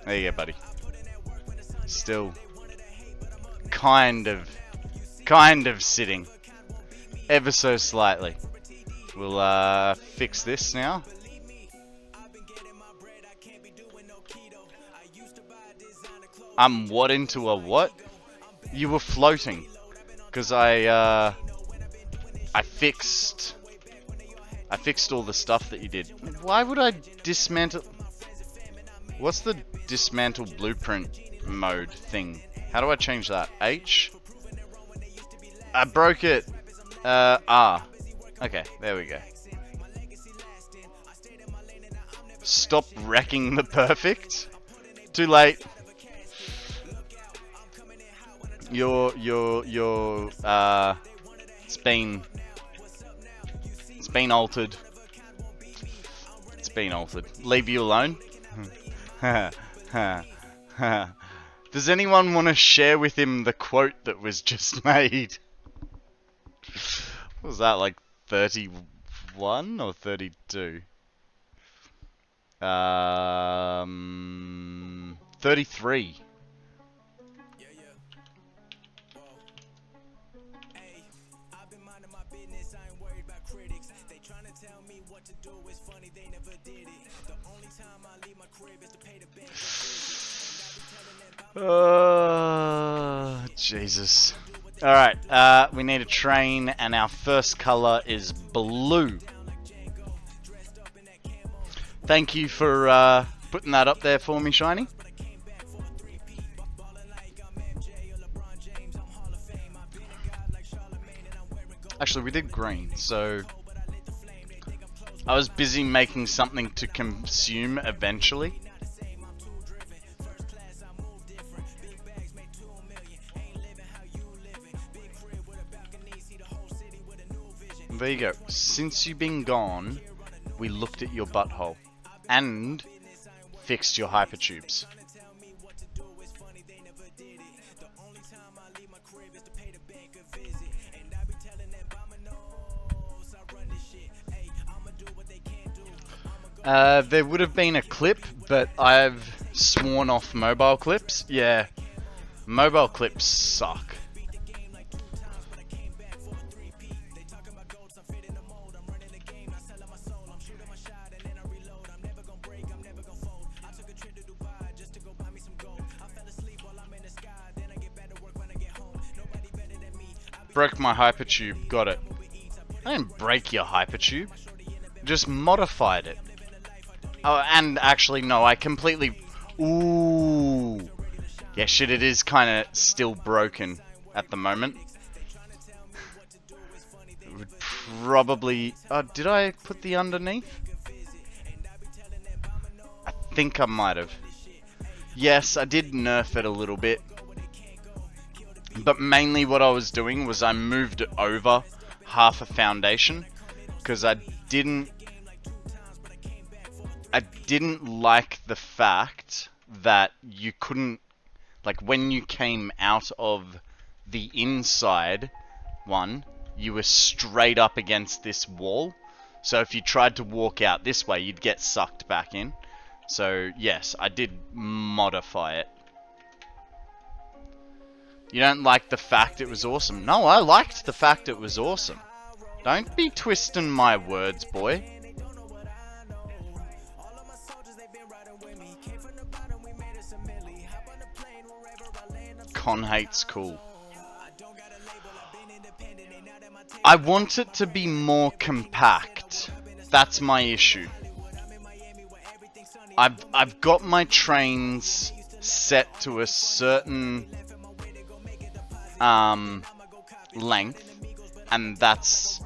[SPEAKER 1] There you go, buddy. Still kind of sitting ever so slightly. We'll fix this now. I'm what into a what? You were floating, because I fixed all the stuff that you did. Why would I dismantle? What's the dismantle blueprint mode thing? How do I change that? H? I broke it. R. Okay, there we go. Stop wrecking the perfect. Too late. It's been altered. It's been altered. Leave you alone. Does anyone want to share with him the quote that was just made? What was that, like 31 or 32? 33. Oh, Jesus. Alright, we need a train, and our first color is blue. Thank you for putting that up there for me, Shiny. Actually, we did green, so I was busy making something to consume eventually. There you go. Since you've been gone, we looked at your butthole and fixed your hypertubes. There would have been a clip, but I've sworn off mobile clips. Yeah, mobile clips suck. Broke my hypertube, got it. I didn't break your hypertube, just modified it. Oh, and actually no, I completely... Ooh. Yeah, shit, it is kind of still broken at the moment. It would probably... did I put the underneath? I think I might have. Yes, I did nerf it a little bit. But mainly what I was doing was I moved it over half a foundation, because I didn't like the fact that you couldn't, like, when you came out of the inside one, you were straight up against this wall. So if you tried to walk out this way, you'd get sucked back in. So, yes, I did modify it. You don't like the fact it was awesome? No, I liked the fact it was awesome. Don't be twisting my words, boy. Con hate's cool. I want it to be more compact. That's my issue. I've got my trains set to a certain length, and that's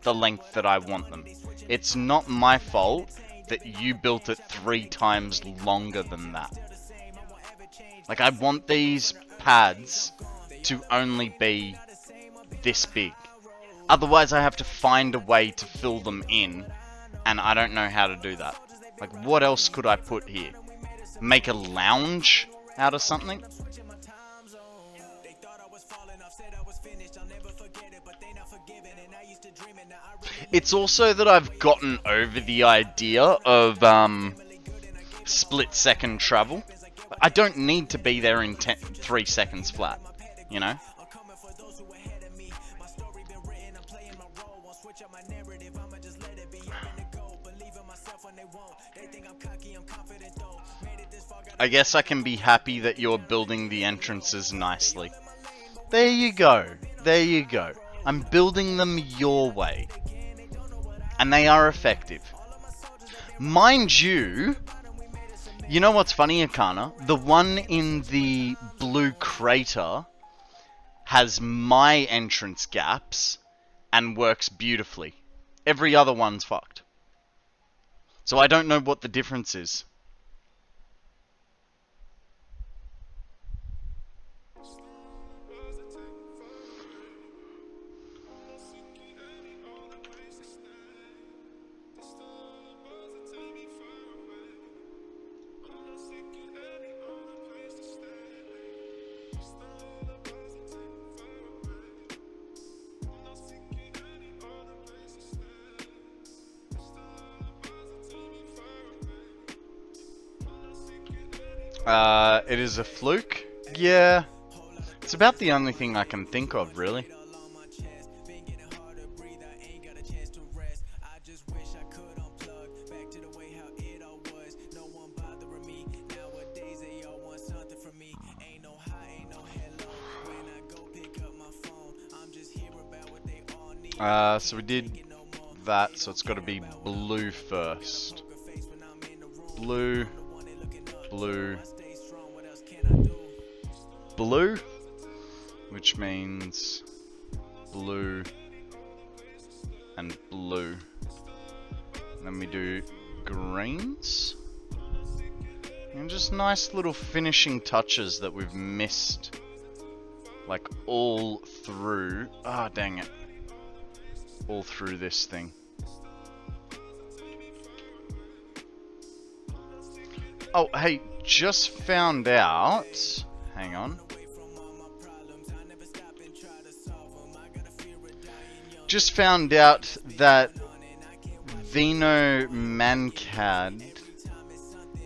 [SPEAKER 1] the length that I want them. It's not my fault that you built it 3 times longer than that. Like, I want these pads to only be this big. Otherwise, I have to find a way to fill them in, and I don't know how to do that. Like, what else could I put here? Make a lounge out of something? It's also that I've gotten over the idea of split-second travel. I don't need to be there in 3 seconds flat, you know? I guess I can be happy that you're building the entrances nicely. There you go. There you go. I'm building them your way. And they are effective. Mind you, you know what's funny, Akana? The one in the blue crater has my entrance gaps and works beautifully. Every other one's fucked. So I don't know what the difference is. It is a fluke? Yeah. It's about the only thing I can think of, really. So we did that, so it's got to be blue first. Blue. Blue. Blue, which means blue and blue. Then we do greens. And just nice little finishing touches that we've missed. Like all through. Ah, dang it. All through this thing. Oh, hey, just found out. Hang on. Just found out that Vino Mancad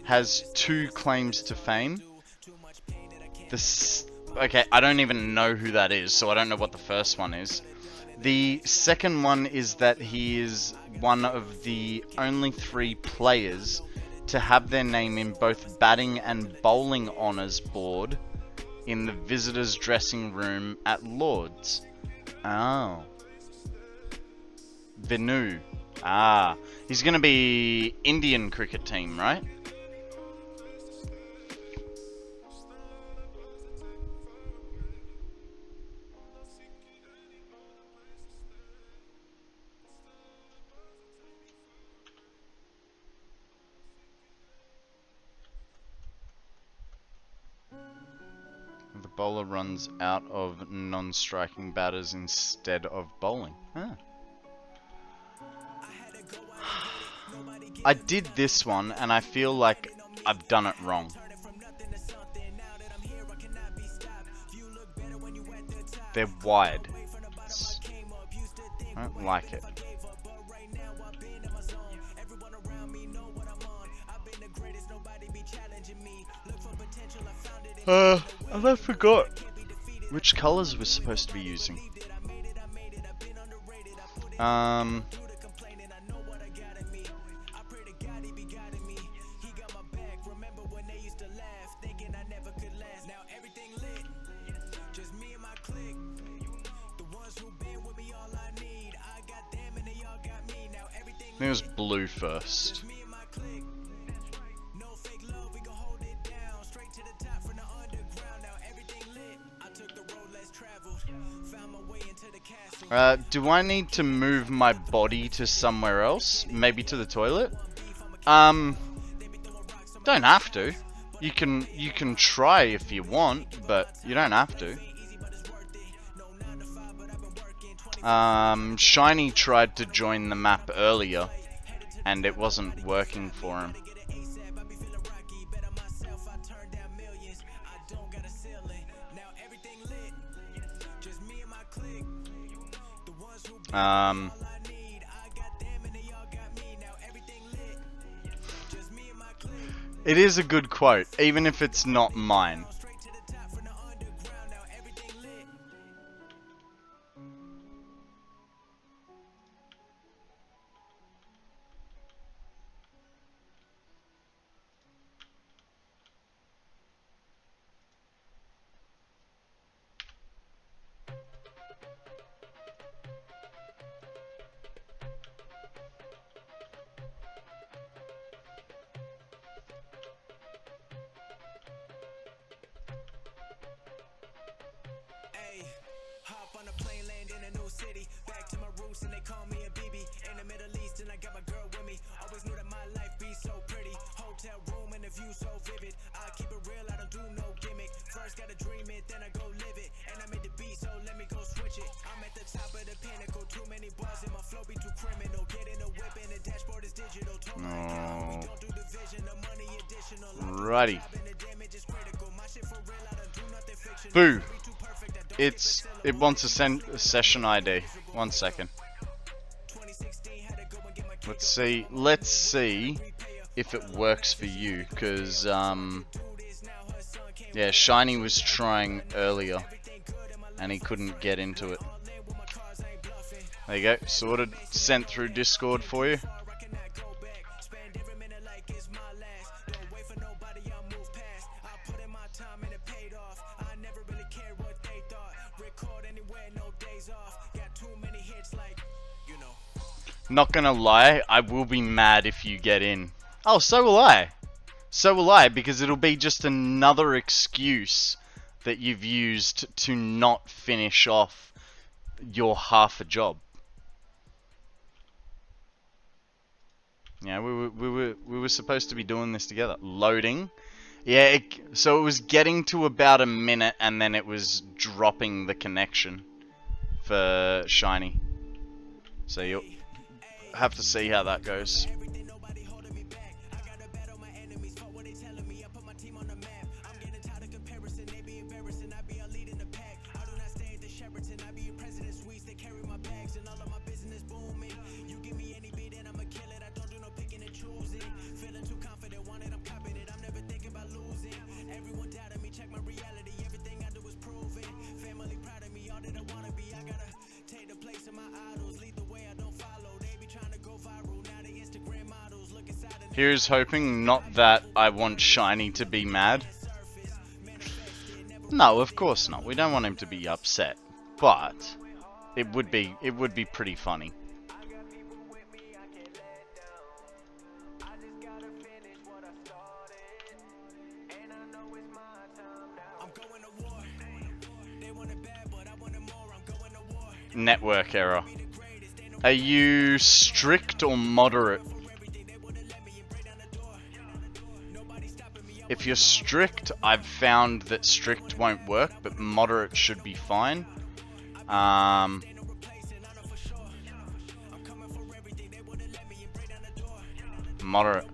[SPEAKER 1] has 2 claims to fame. Okay, I don't even know who that is, so I don't know what the first one is. The second one is that he is one of the only 3 players to have their name in both batting and bowling honours board in the visitors' dressing room at Lord's. Oh. Vinu. Ah. He's gonna be Indian cricket team, right? The bowler runs out of non-striking batters instead of bowling. Huh. I did this one and I feel like I've done it wrong. They're wide. I don't like it. And I forgot which colors we're supposed to be using. I think it was blue first. Do I need to move my body to somewhere else? Maybe to the toilet? Don't have to. You can try if you want, but you don't have to. Shiny tried to join the map earlier, and it wasn't working for him. It is a good quote, even if it's not mine. Righty. Boo. It wants a session ID. 1 second. Let's see if it works for you, cause yeah, Shiny was trying earlier and he couldn't get into it. There you go, sorted, sent through Discord for you. Not gonna lie, I will be mad if you get in. Oh, so will I. So will I, because it'll be just another excuse that you've used to not finish off your half a job. Yeah, we were supposed to be doing this together. Loading. Yeah, so it was getting to about a minute and then it was dropping the connection for Shiny. So you'll have to see how that goes. Here's hoping, not that I want Shiny to be mad. No, of course not. We don't want him to be upset. But it would be pretty funny. Network error. Are you strict or moderate? If you're strict, I've found that strict won't work, but moderate should be fine. Moderate.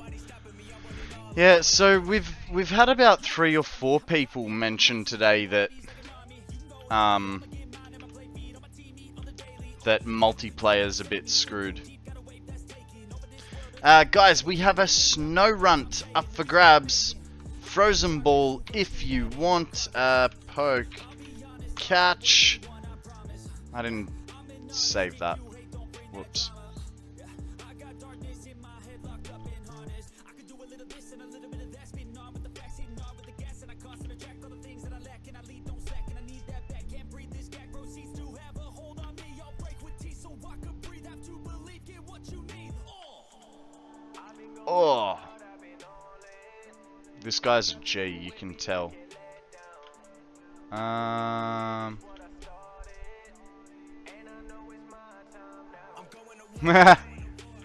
[SPEAKER 1] Yeah, so we've had about 3 or 4 people mention today that that multiplayer's a bit screwed. Guys, we have a snow runt up for grabs frozen ball if you want. Poke, catch. I didn't save that. Whoops. Oh, this guy's a G, you can tell.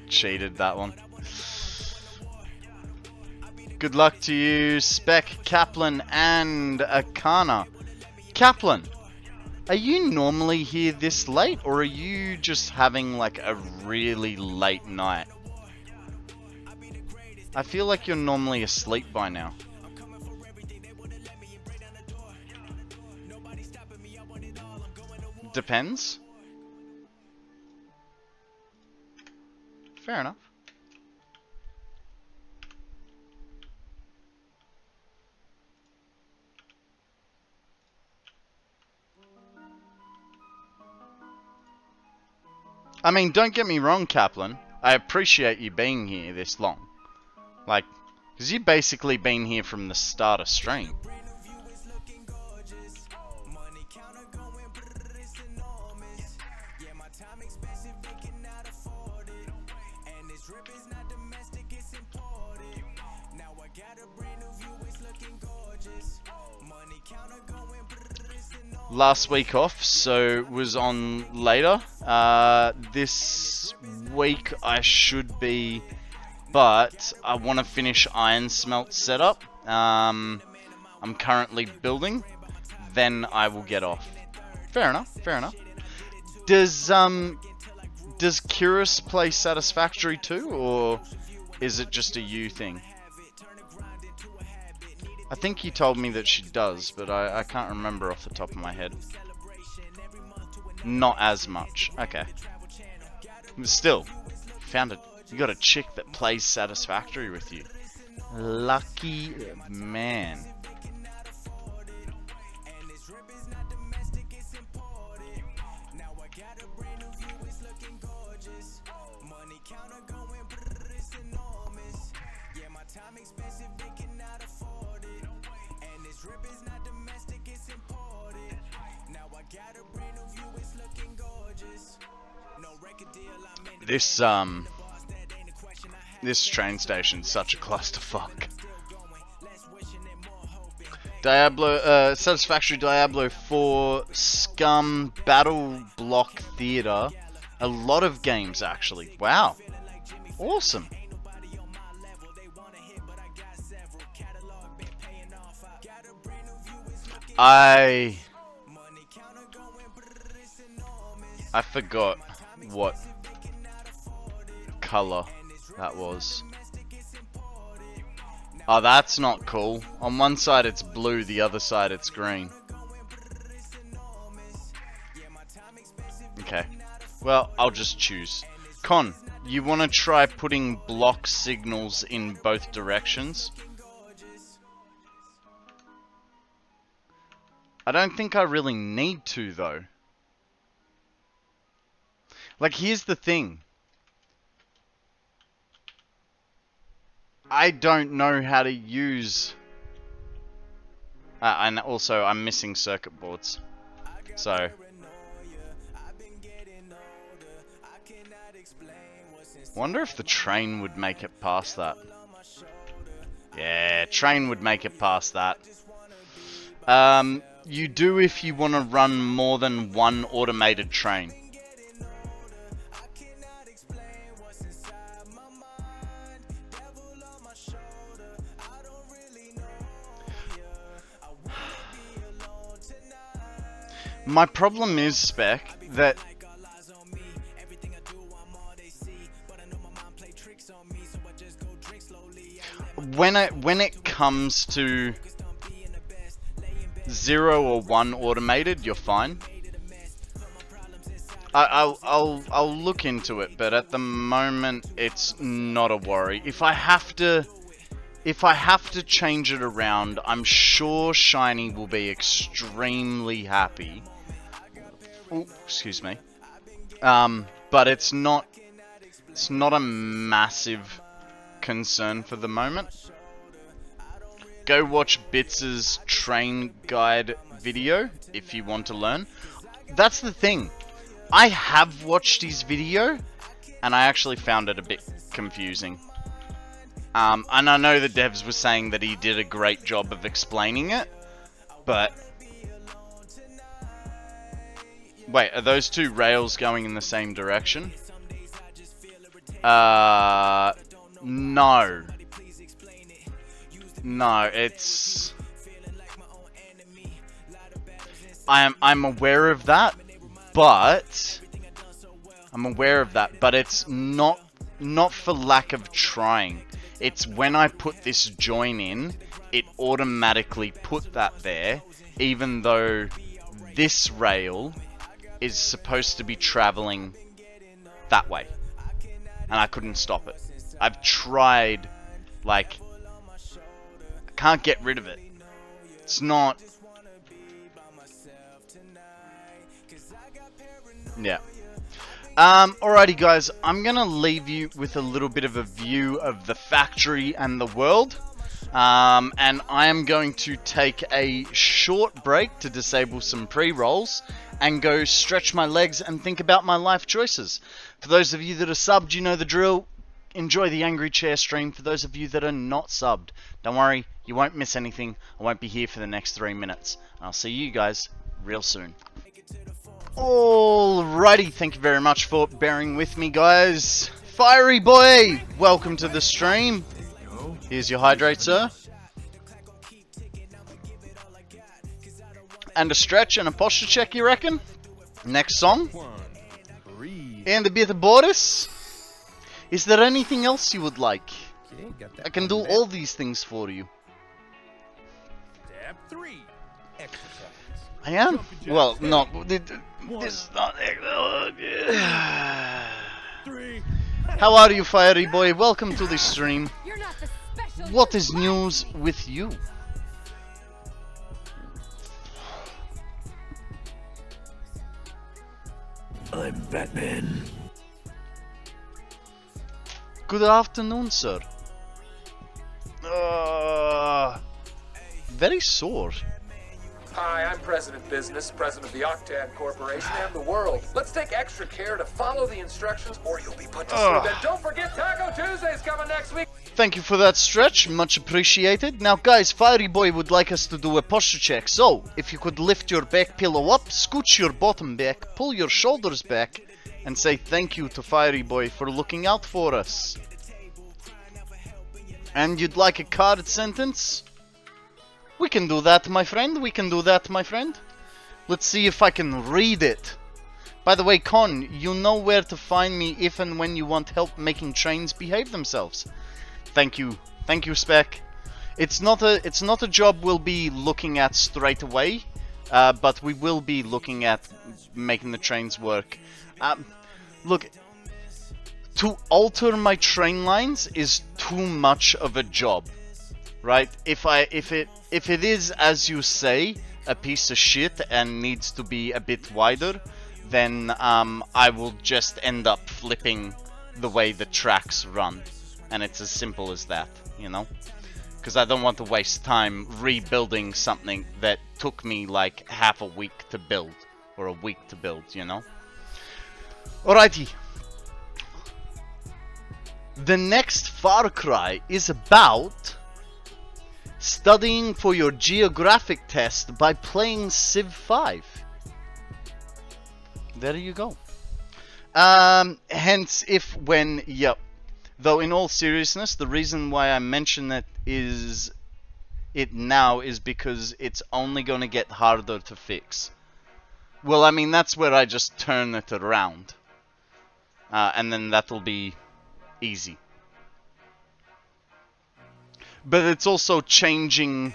[SPEAKER 1] Cheated that one. Good luck to you, Spec, Kaplan, and Akana. Kaplan, are you normally here this late, or are you just having like a really late night? I feel like you're normally asleep by now. Depends. Fair enough. I mean, don't get me wrong, Kaplan. I appreciate you being here this long. Like, because you've basically been here from the start of stream. Last week off, so was on later. This week I should be, but I want to finish iron smelt setup. I'm currently building, then I will get off. Fair enough, fair enough. Does Kyrus play Satisfactory too, or is it just a you thing? I think he told me that she does, but I can't remember off the top of my head. Not as much. Okay. But still, found it. You got a chick that plays Satisfactory with you. Lucky man. This train station's such a clusterfuck. Diablo, Satisfactory Diablo 4, Scum, Battle Block Theater. A lot of games, actually. Wow. Awesome. I forgot what color that was. Oh, that's not cool. On one side it's blue, the other side it's green. Okay. Well, I'll just choose. Con, you want to try putting block signals in both directions? I don't think I really need to, though. Like, here's the thing. I don't know how to use... and also, I'm missing circuit boards. So... wonder if the train would make it past that. Yeah, train would make it past that. You do if you want to run more than one automated train. My problem is, Spec, that when it comes to 0 or 1 automated, you're fine. I'll look into it, but at the moment it's not a worry. If I have to if I have to change it around, I'm sure Shiny will be extremely happy. Ooh, excuse me. But it's not a massive concern for the moment. Go watch Bitz's train guide video if you want to learn. That's the thing. I have watched his video, and I actually found it a bit confusing. And I know the devs were saying that he did a great job of explaining it, but... Wait, are those two rails going in the same direction? No. No, it's... I'm aware of that, but... it's not for lack of trying. It's when I put this join in, it automatically put that there, even though this rail is supposed to be traveling that way. And I couldn't stop it. I've tried, like, I can't get rid of it. It's not... Yeah. Alrighty guys, I'm gonna leave you with a little bit of a view of the factory and the world. And I am going to take a short break to disable some pre-rolls and go stretch my legs and think about my life choices. For those of you that are subbed, you know the drill. Enjoy the Angry Chair stream. For those of you that are not subbed, don't worry, you won't miss anything. I won't be here for the next 3 minutes. I'll see you guys real soon. Alrighty, thank you very much for bearing with me, guys. Fiery boy, welcome to the stream. Here's your hydrate, sir. And a stretch and a posture check, you reckon? Next song. And a bit of Boris. Is there anything else you would like? I can do all these things for you.
[SPEAKER 2] Step 3. Exercise.
[SPEAKER 1] I am? Well, no. This is not... How are you, Fiery Boy? Welcome to the stream. What is news with you?
[SPEAKER 2] I'm Batman.
[SPEAKER 1] Good afternoon, sir. Very sore.
[SPEAKER 3] Hi, I'm President Business, President of the Octad Corporation and the world. Let's take extra care to follow the instructions or you'll be put to sleep. And don't forget Taco Tuesday's coming next week.
[SPEAKER 1] Thank you for that stretch, much appreciated. Now guys, Fiery Boy would like us to do a posture check. So, if you could lift your back pillow up, scooch your bottom back, pull your shoulders back, and say thank you to Fiery Boy for looking out for us. And you'd like a card sentence? We can do that, my friend. We can do that, my friend. Let's see if I can read it. By the way, Con, you know where to find me if and when you want help making trains behave themselves. Thank you, Spec. It's not a job we'll be looking at straight away, but we will be looking at making the trains work. Look, to alter my train lines is too much of a job, right? If it is, as you say, a piece of shit and needs to be a bit wider, then I will just end up flipping the way the tracks run. And it's as simple as that, you know? Because I don't want to waste time rebuilding something that took me like half a week to build. Or a week to build, you know? Alrighty. The next Far Cry is about studying for your geographic test by playing Civ 5. There you go. Hence, if, when, yep. Though in all seriousness, the reason why I mention it now is because it's only going to get harder to fix. Well, I mean, that's where I just turn it around. And then that'll be easy. But it's also changing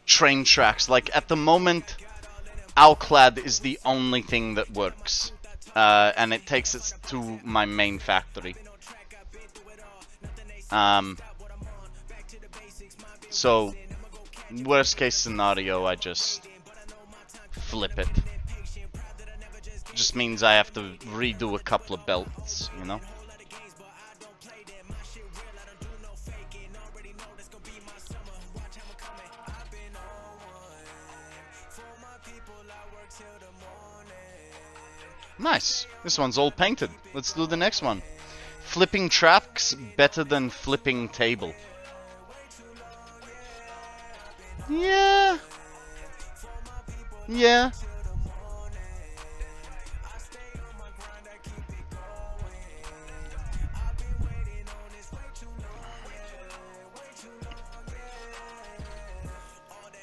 [SPEAKER 1] train tracks. Like, at the moment, Alclad is the only thing that works. And it takes us to my main factory. So, worst case scenario, I just flip it. Just means I have to redo a couple of belts, you know? Nice. This one's all painted. Let's do the next one. Flipping tracks better than flipping table. Yeah. Yeah.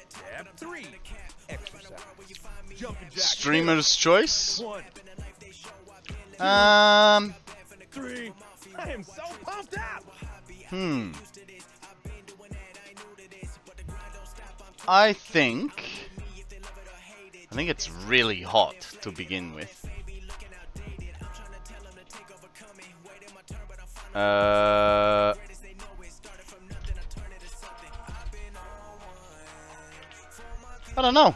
[SPEAKER 2] Step 3. Exercise. Jumping jacks.
[SPEAKER 1] Streamer's choice.
[SPEAKER 2] 1,
[SPEAKER 1] 3.
[SPEAKER 2] I am so pumped up.
[SPEAKER 1] I think it's really hot to begin with. I don't know.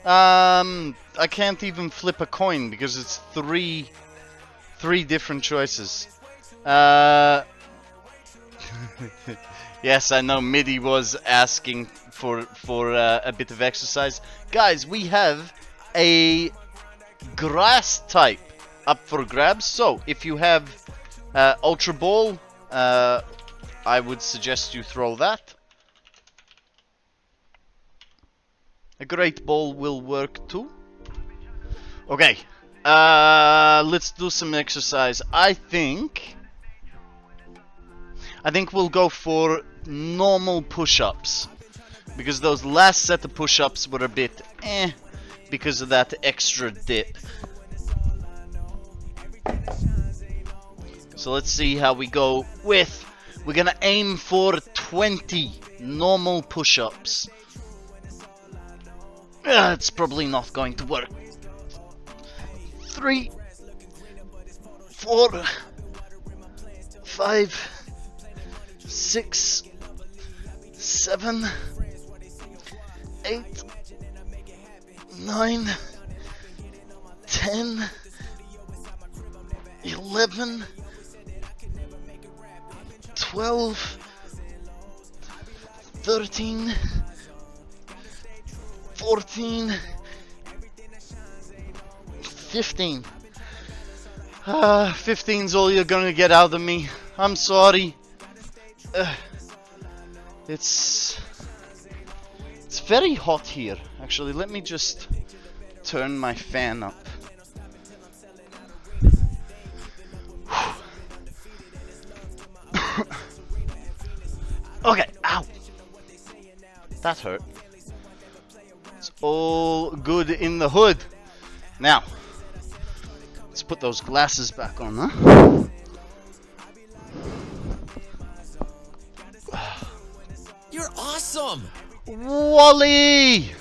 [SPEAKER 1] I can't even flip a coin because it's three different choices. Yes, I know Midi was asking for a bit of exercise. Guys, we have a grass type up for grabs. So if you have Ultra Ball, I would suggest you throw that. A Great Ball will work too. Okay, let's do some exercise. I think we'll go for normal push-ups, because those last set of push-ups were a bit because of that extra dip. So let's see how we go with. We're gonna aim for 20 normal push-ups. It's probably not going to work. 3, 4, 5, 6, 7, 8, 9, 10, 11, 12, 13, 14, 15. 15's all you're gonna get out of me. I'm sorry. It's very hot here. Actually, let me just turn my fan up. Okay, ow. That hurt. It's all good in the hood. Now, let's put those glasses back on, huh?
[SPEAKER 4] You're awesome!
[SPEAKER 1] Wally!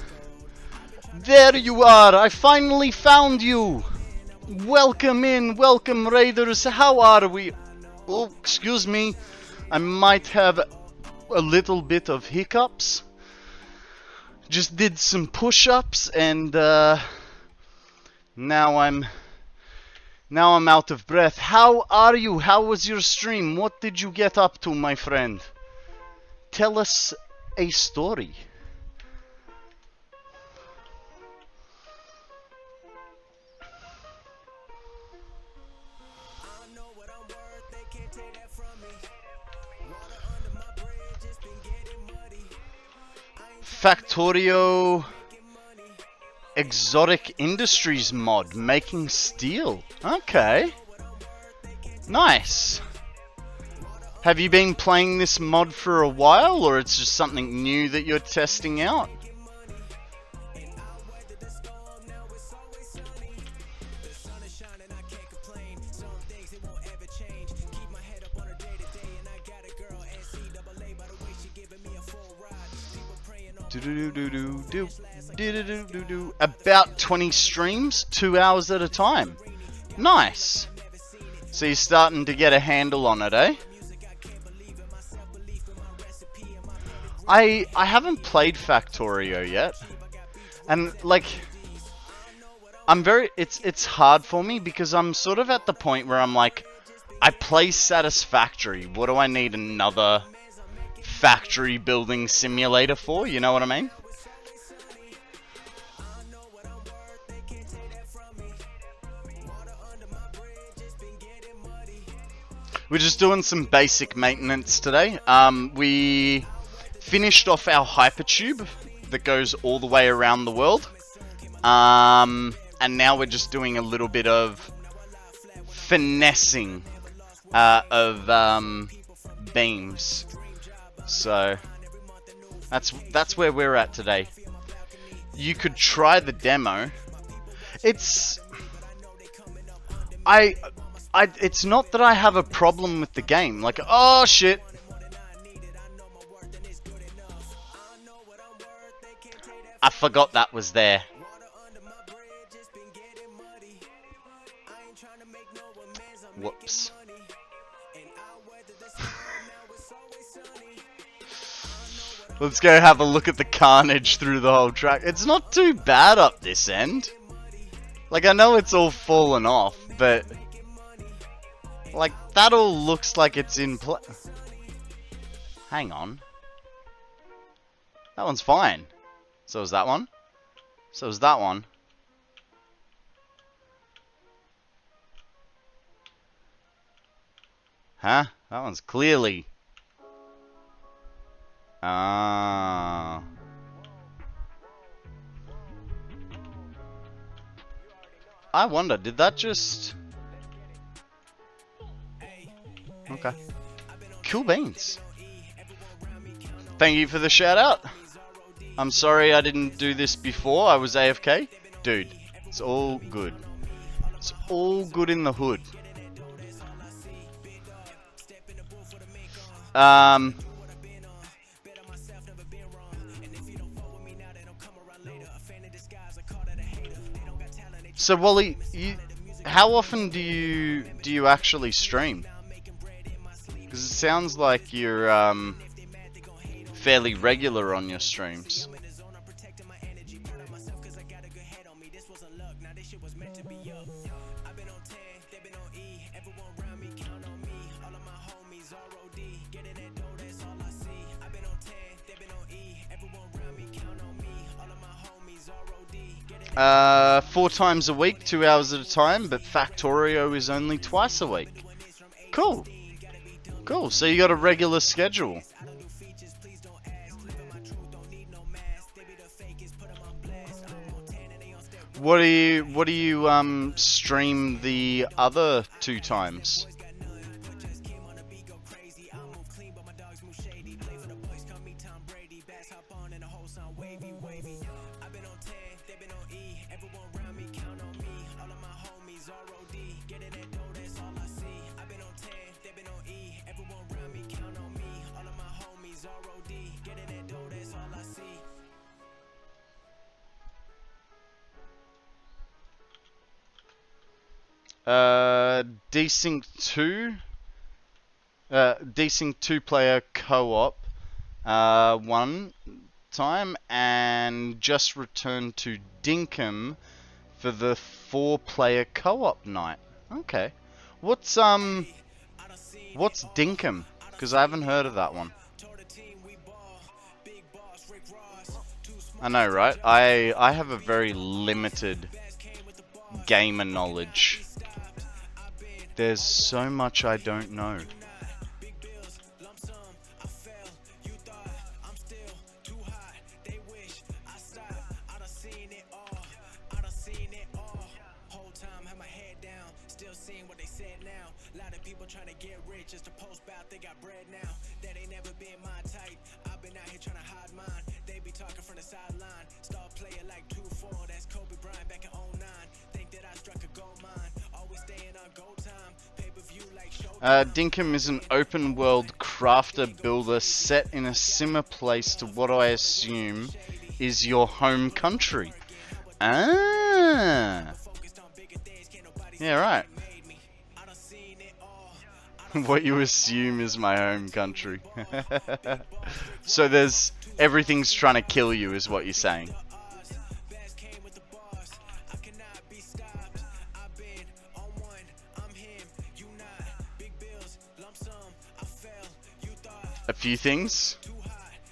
[SPEAKER 1] There you are! I finally found you! Welcome in, welcome raiders, how are we? Oh, excuse me, I might have a little bit of hiccups. Just did some push-ups and now I'm out of breath. How are you? How was your stream? What did you get up to, my friend? Tell us a story. Factorio Exotic Industries mod, making steel. Okay. Nice. Have you been playing this mod for a while, or it's just something new that you're testing out? About 20 streams, 2 hours at a time. Nice. So you're starting to get a handle on it, eh? I haven't played Factorio yet, and like, it's hard for me because I'm sort of at the point where I'm like, I play Satisfactory. What do I need another factory building simulator for? You know what I mean? We're just doing some basic maintenance today. We finished off our hypertube that goes all the way around the world. And now we're just doing a little bit of finessing of beams. So that's where we're at today. You could try the demo. It's not that I have a problem with the game. Like, oh shit. I forgot that was there. Whoops. Let's go have a look at the carnage through the whole track. It's not too bad up this end. Like, I know it's all fallen off, but like, that all looks like it's in play. Hang on. That one's fine. So is that one. So is that one. Huh? That one's clearly... Ah. I wonder, did that just... Okay. Cool beans. Thank you for the shout out. I'm sorry I didn't do this before. I was AFK. Dude, it's all good. It's all good in the hood. So Wally, how often do you actually stream? Because it sounds like you're fairly regular on your streams. Four times a week, 2 hours at a time, but Factorio is only twice a week. Cool. Cool, so you got a regular schedule. What do you stream the other 2 times? Desync 2. Desync 2-player co-op. 1 time, and just returned to Dinkum for the 4-player co-op night. Okay. What's Dinkum? Because I haven't heard of that one. I know, right? I have a very limited gamer knowledge. There's so much I don't know. Dinkum is an open-world crafter-builder set in a similar place to what I assume is your home country. Ah! Yeah, right. What you assume is my home country. So there's... everything's trying to kill you is what you're saying. A few things?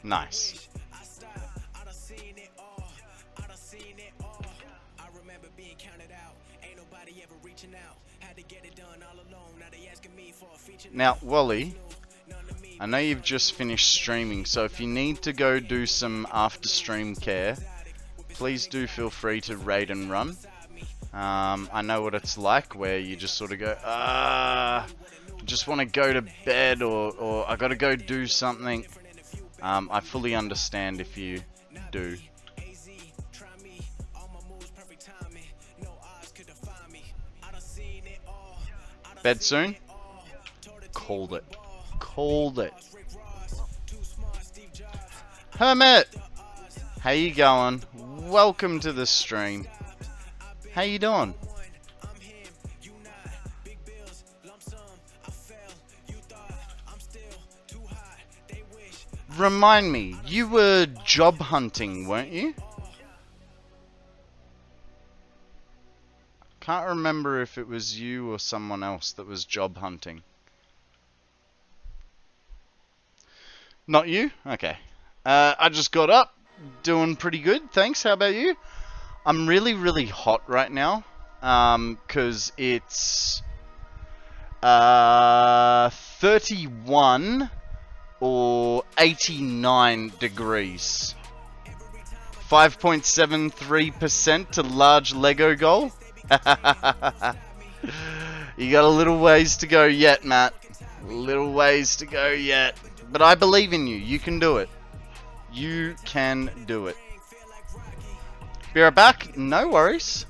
[SPEAKER 1] Nice. Now, Wally, I know you've just finished streaming, so if you need to go do some after-stream care, please do feel free to raid and run. I know what it's like, where you just sort of go, just want to go to bed, or I gotta go do something. I fully understand if you do. Bed soon? Called it. Called it. Hermit! How you going? Welcome to the stream. How you doing? Remind me, you were job hunting, weren't you? Can't remember if it was you or someone else that was job hunting. Not you? Okay. I just got up, doing pretty good, thanks. How about you? I'm really, really hot right now, because it's 31 or 89 degrees. 5.73% to large Lego goal. You got a little ways to go yet, Matt. Little ways to go yet. But I believe in you. You can do it. You can do it. Be right back. No worries.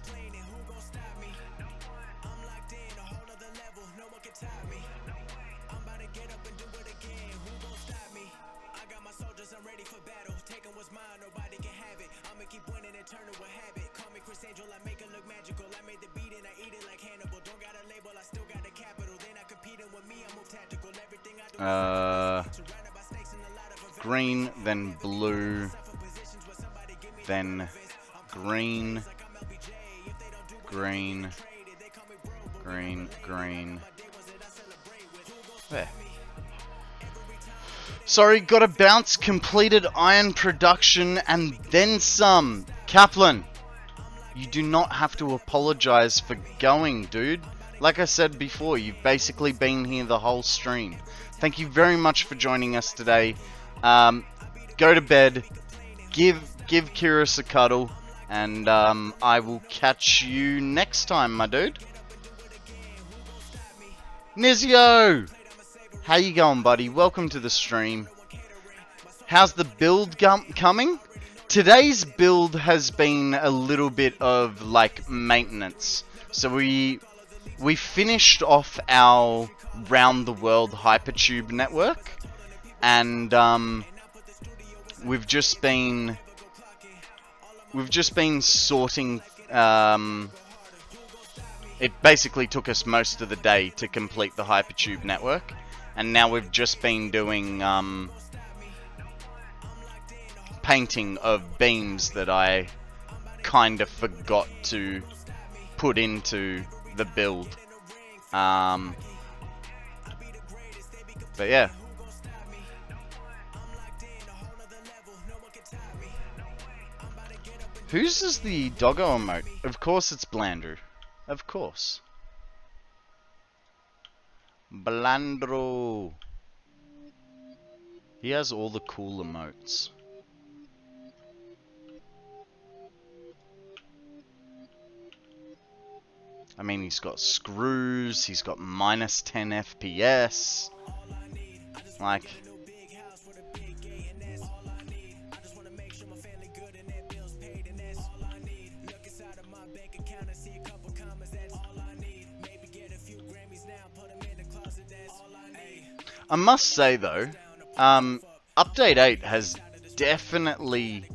[SPEAKER 1] Green, then blue, then green, green, green, green. There. Sorry, got a bounce, completed iron production, and then some. Kaplan, you do not have to apologize for going, dude. Like I said before, you've basically been here the whole stream. Thank you very much for joining us today. Go to bed, give Kyrus a cuddle, and I will catch you next time, my dude. Nizio! How you going, buddy? Welcome to the stream. How's the build coming? Today's build has been a little bit of, like, maintenance. So we finished off our round-the-world hypertube network, and we've just been sorting. It basically took us most of the day to complete the hypertube network, and now we've just been doing painting of beams that I kind of forgot to put into the build. But yeah. Whose is the doggo emote? Of course it's Blandrew. Of course. Blandrew. He has all the cool emotes. I mean, he's got screws, he's got minus 10 FPS. Like... I must say though, Update 8 has definitely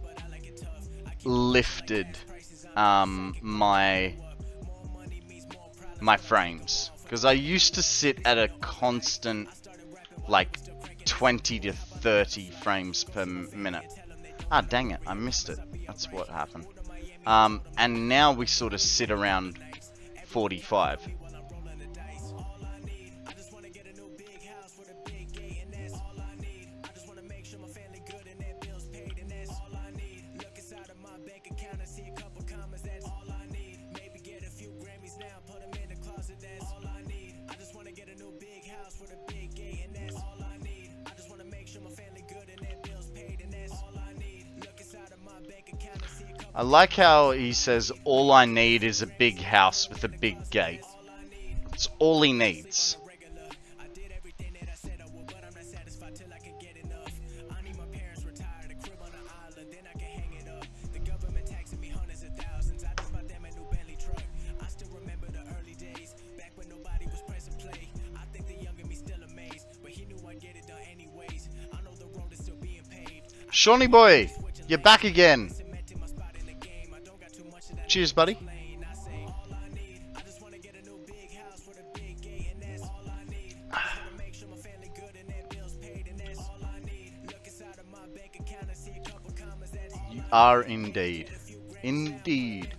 [SPEAKER 1] lifted my frames. Because I used to sit at a constant, like, 20 to 30 frames per minute. Ah, dang it, I missed it. That's what happened. And now we sort of sit around 45. I like how he says, all I need is a big house with a big gate. It's all he needs. Shawnee boy, you're back again. Cheers, buddy. You are indeed. Indeed.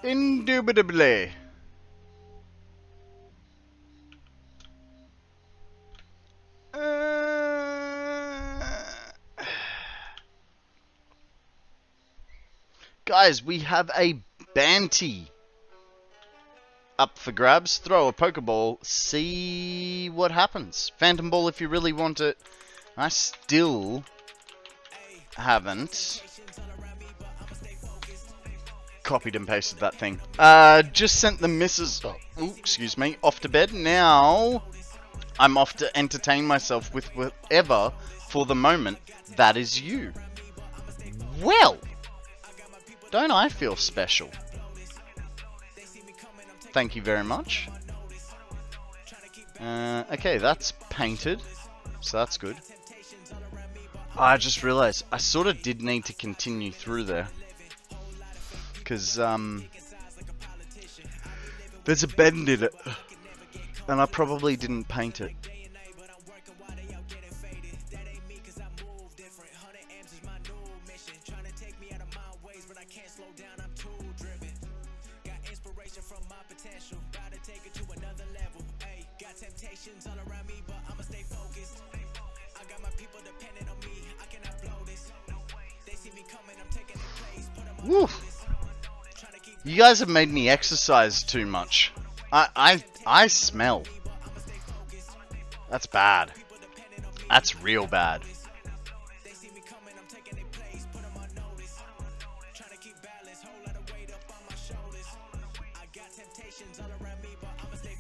[SPEAKER 1] Indubitably. Guys, we have a Banty up for grabs. Throw a Pokeball, see what happens. Phantom Ball if you really want it. I still haven't copied and pasted that thing. Just sent the missus, excuse me, off to bed. Now I'm off to entertain myself with whatever, for the moment, that is you. Well, don't I feel special? Thank you very much. Okay, that's painted, so that's good. I just realized I sort of did need to continue through there, because there's a bend in it, and I probably didn't paint it. Woo. You guys have made me exercise too much. I smell. That's bad. That's real bad.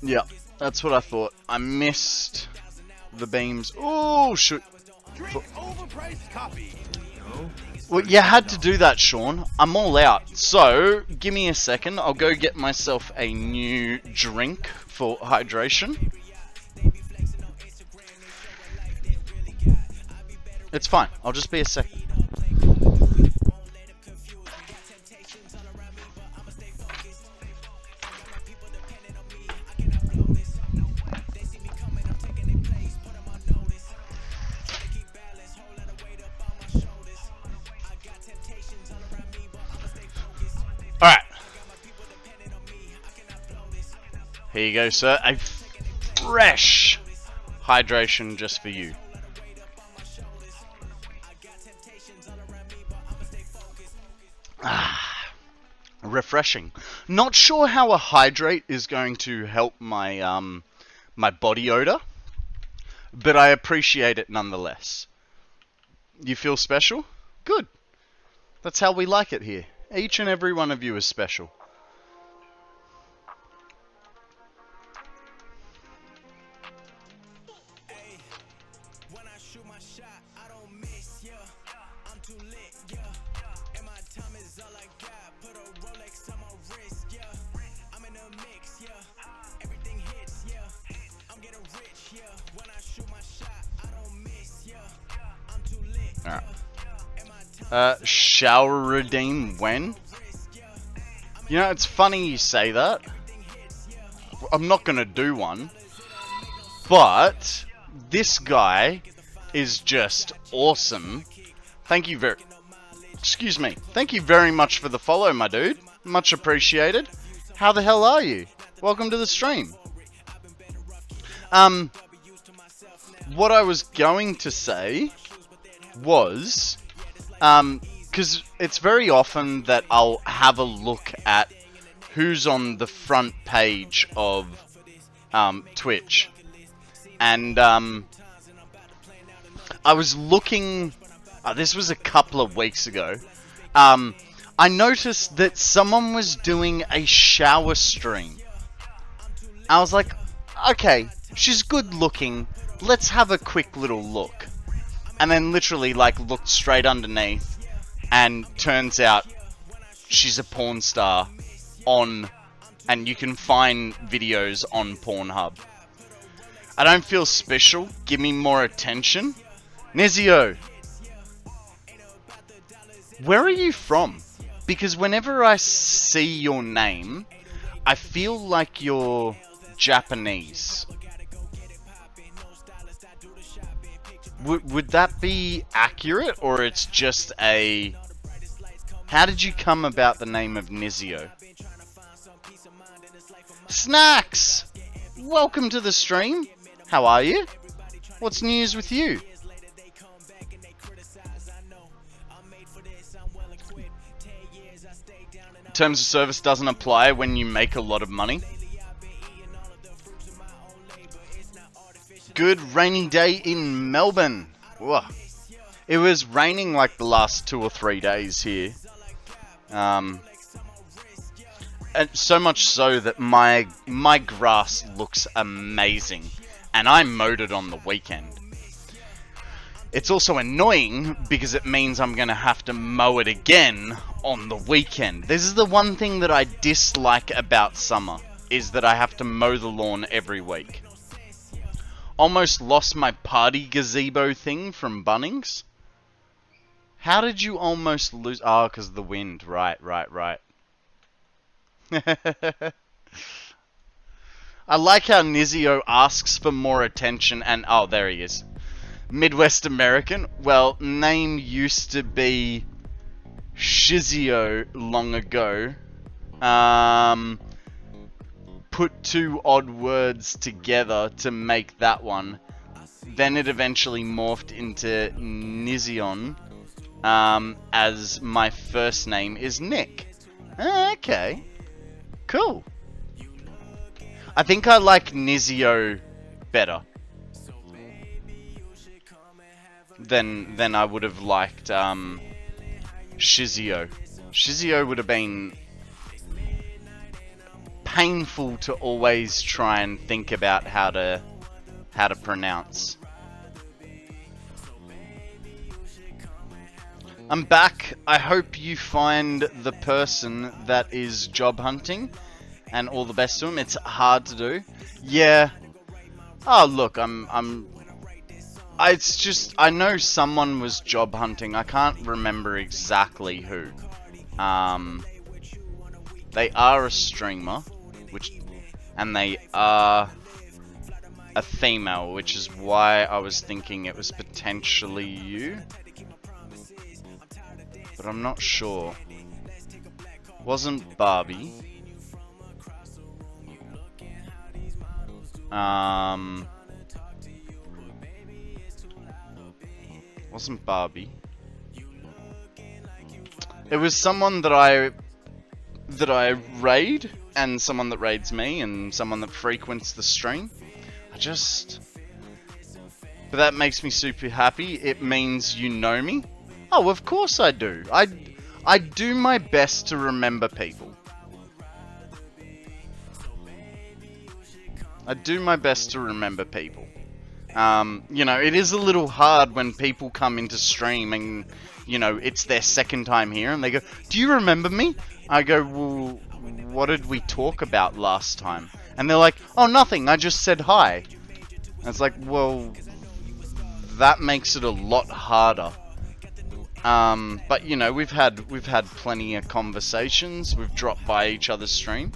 [SPEAKER 1] Yeah, that's what I thought. I missed the beams. Oh, shoot.
[SPEAKER 2] Overpriced copy.
[SPEAKER 1] Well, you had to do that, Sean. I'm all out. So, give me a second. I'll go get myself a new drink for hydration. It's fine. I'll just be a second. Alright. Here you go, sir. A fresh hydration just for you. Refreshing. Not sure how a hydrate is going to help my my body odor, but I appreciate it nonetheless. You feel special? Good. That's how we like it here. Each and every one of you is special. Shall redeem when? You know, it's funny you say that. I'm not gonna do one. But this guy is just awesome. Thank you very... Excuse me. Thank you very much for the follow, my dude. Much appreciated. How the hell are you? Welcome to the stream. What I was going to say was... because it's very often that I'll have a look at who's on the front page of Twitch. And I was looking... this was a couple of weeks ago. I noticed that someone was doing a shower stream. I was like, okay, she's good looking. Let's have a quick little look. And then literally like looked straight underneath, and turns out she's a porn star on, and you can find videos on Pornhub. I don't feel special. Give me more attention. Nizio, where are you from? Because whenever I see your name, I feel like you're Japanese. Would that be accurate, or it's just a... How did you come about the name of Nizio? Snacks! Welcome to the stream. How are you? What's news with you? Terms of service doesn't apply when you make a lot of money. Good rainy day in Melbourne. Whoa. It was raining like the last 2 or 3 days here. And so much so that my grass looks amazing. And I mowed it on the weekend. It's also annoying because it means I'm going to have to mow it again on the weekend. This is the one thing that I dislike about summer, is that I have to mow the lawn every week. Almost lost my party gazebo thing from Bunnings. How did you almost lose... Oh, because of the wind. Right. I like how Nizio asks for more attention and... Oh, there he is. Midwest American. Well, name used to be Shizio long ago. Put 2 odd words together to make that one. Then it eventually morphed into Nizion, as my first name is Nick. Okay. Cool. I think I like Nizio better than I would have liked Shizio. Shizio would have been painful to always try and think about how to pronounce. I'm back. I hope you find the person that is job hunting, and all the best to him. It's hard to do. Yeah. Oh, look, it's just, I know someone was job hunting. I can't remember exactly who. They are a streamer, and they are a female, which is why I was thinking it was potentially you. But I'm not sure. Wasn't Barbie. Wasn't Barbie. It was someone that I raid, and someone that raids me, and someone that frequents the stream. But that makes me super happy. It means you know me. Oh, of course I do. I do my best to remember people. I do my best to remember people. You know, it is a little hard when people come into stream and, you know, it's their second time here and they go, "Do you remember me?" I go, "Well, what did we talk about last time?" And they're like, "Oh, nothing, I just said hi." And it's like, well, that makes it a lot harder. But you know, we've had plenty of conversations. We've dropped by each other's stream.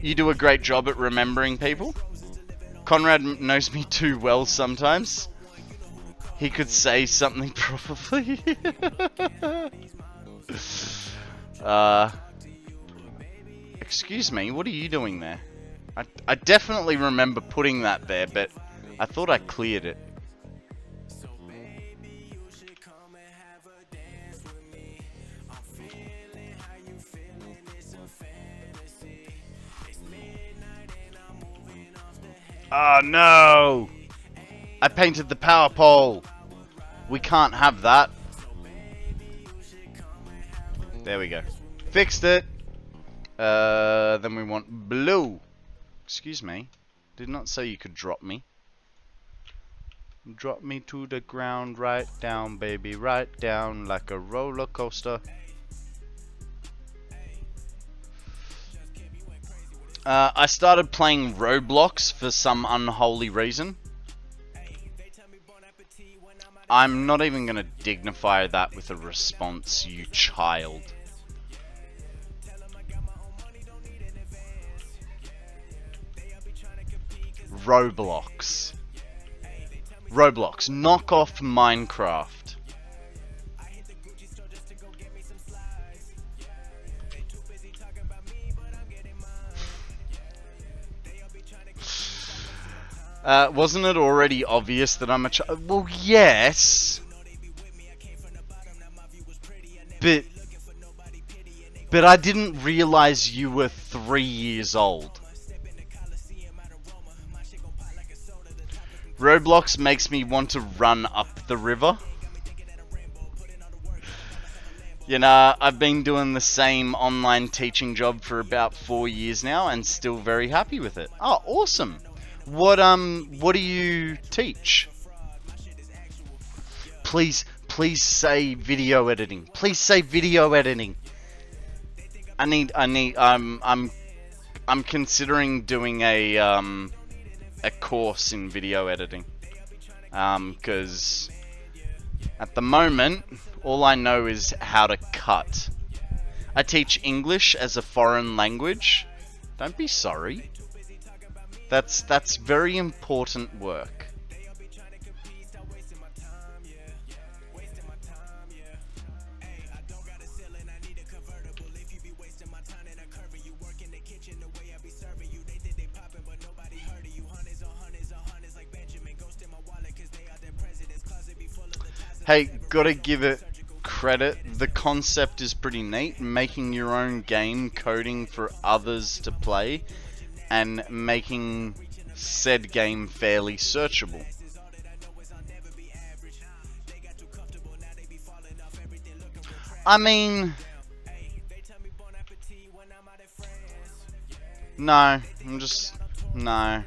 [SPEAKER 1] You do a great job at remembering people. Konrad knows me too well sometimes. He could say something probably. Excuse me, what are you doing there? I definitely remember putting that there, but I thought I cleared it. Oh no! I painted the power pole! We can't have that. There we go. Fixed it! Then we want blue. Excuse me. Did not say you could drop me. Drop me to the ground, right down, baby, right down like a roller coaster. I started playing Roblox for some unholy reason. I'm not even going to dignify that with a response, you child. Roblox. Roblox, knock off Minecraft. Wasn't it already obvious that I'm a child? Well, yes. But I didn't realize you were 3 years old. Roblox makes me want to run up the river. You know, I've been doing the same online teaching job for about 4 years now and still very happy with it. Oh, awesome. What do you teach? Please say video editing. Please say video editing. I'm considering doing a course in video editing. 'Cause at the moment, all I know is how to cut. I teach English as a foreign language. Don't be sorry. That's very important work. Hey, gotta give it credit. The concept is pretty neat. Making your own game, coding for others to play, and making said game fairly searchable. I mean, no, no.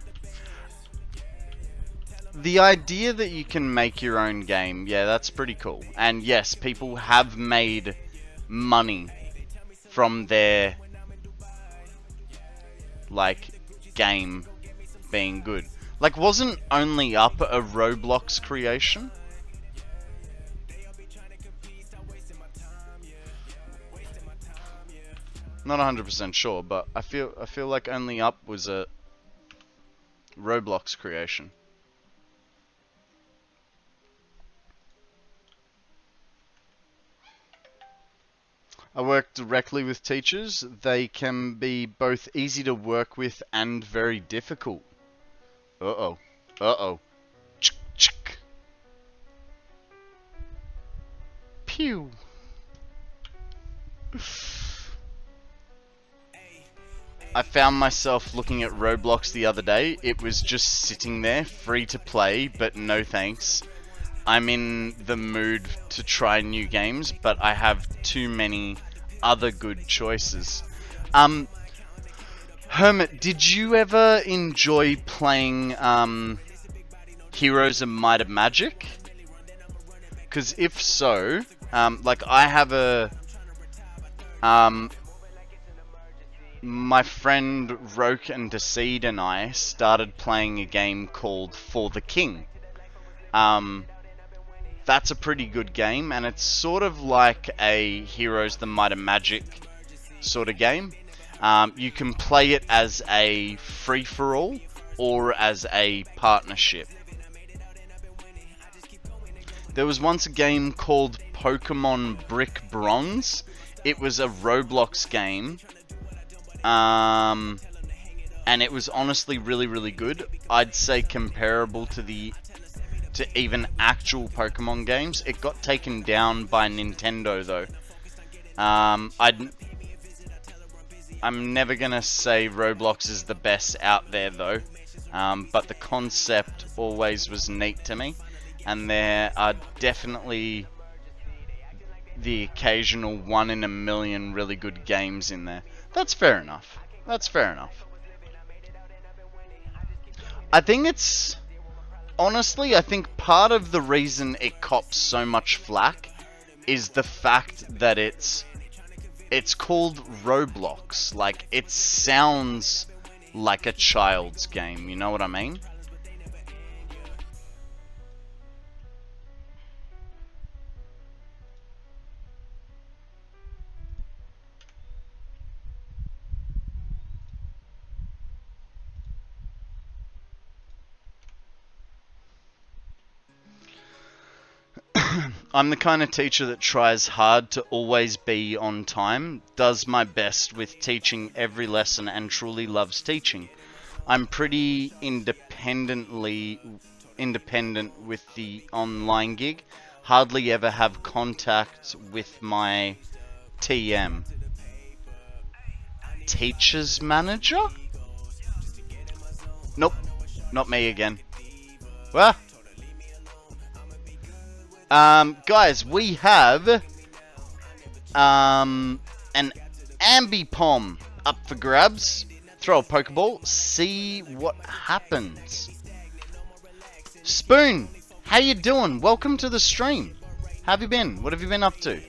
[SPEAKER 1] The idea that you can make your own game, yeah, that's pretty cool. And yes, people have made money from their, like, game being good. Like, wasn't Only Up a Roblox creation? Not 100% sure, but I feel like Only Up was a Roblox creation. I work directly with teachers. They can be both easy to work with and very difficult. Uh-oh. Uh-oh. Chick. Pew. I found myself looking at Roblox the other day. It was just sitting there, free to play, but no thanks. I'm in the mood to try new games, but I have too many other good choices. Hermit, did you ever enjoy playing Heroes of Might and Magic? Because if so, like I have a my friend Roke and Decede and I started playing a game called For the King. That's a pretty good game, and it's sort of like a Heroes the Might and Magic sort of game. You can play it as a free-for-all or as a partnership. There was once a game called Pokemon Brick Bronze. It was a Roblox game. And it was honestly really, really good. I'd say comparable to even actual Pokemon games. It got taken down by Nintendo though. I'm never gonna say Roblox is the best out there though. But the concept always was neat to me. And there are definitely the occasional 1 in a million really good games in there. That's fair enough. That's fair enough. I think it's... Honestly, I think part of the reason it cops so much flack is the fact that it's called Roblox. Like, it sounds like a child's game, you know what I mean? I'm the kind of teacher that tries hard to always be on time, does my best with teaching every lesson, and truly loves teaching. I'm pretty independent with the online gig, hardly ever have contact with my TM. Teacher's manager? Nope, not me again. Well, guys, we have an Ambipom up for grabs. Throw a Pokeball, see what happens. Spoon, how you doing? Welcome to the stream. How have you been? What have you been up to?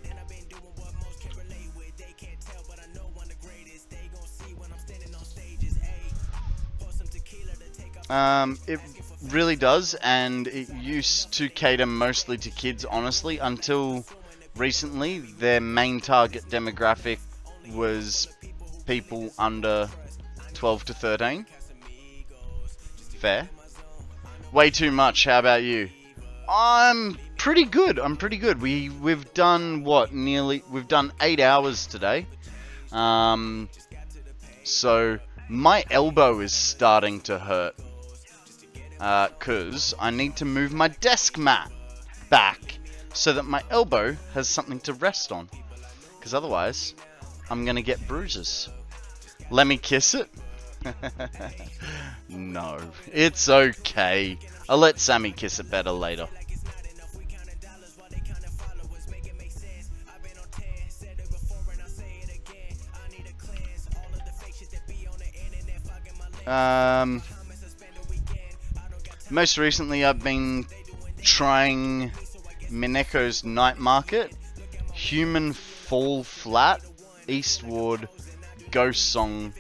[SPEAKER 1] It really does, and it used to cater mostly to kids, honestly, until recently. Their main target demographic was people under 12 to 13. Fair. Way too much. How about you? I'm pretty good. We've done what? We've done 8 hours today. So my elbow is starting to hurt. Cause I need to move my desk mat back so that my elbow has something to rest on. Cause otherwise, I'm gonna get bruises. Let me kiss it? No, it's okay. I'll let Sammy kiss it better later. Most recently I've been trying Mineko's Night Market, Human Fall Flat, Eastward, Ghost Song,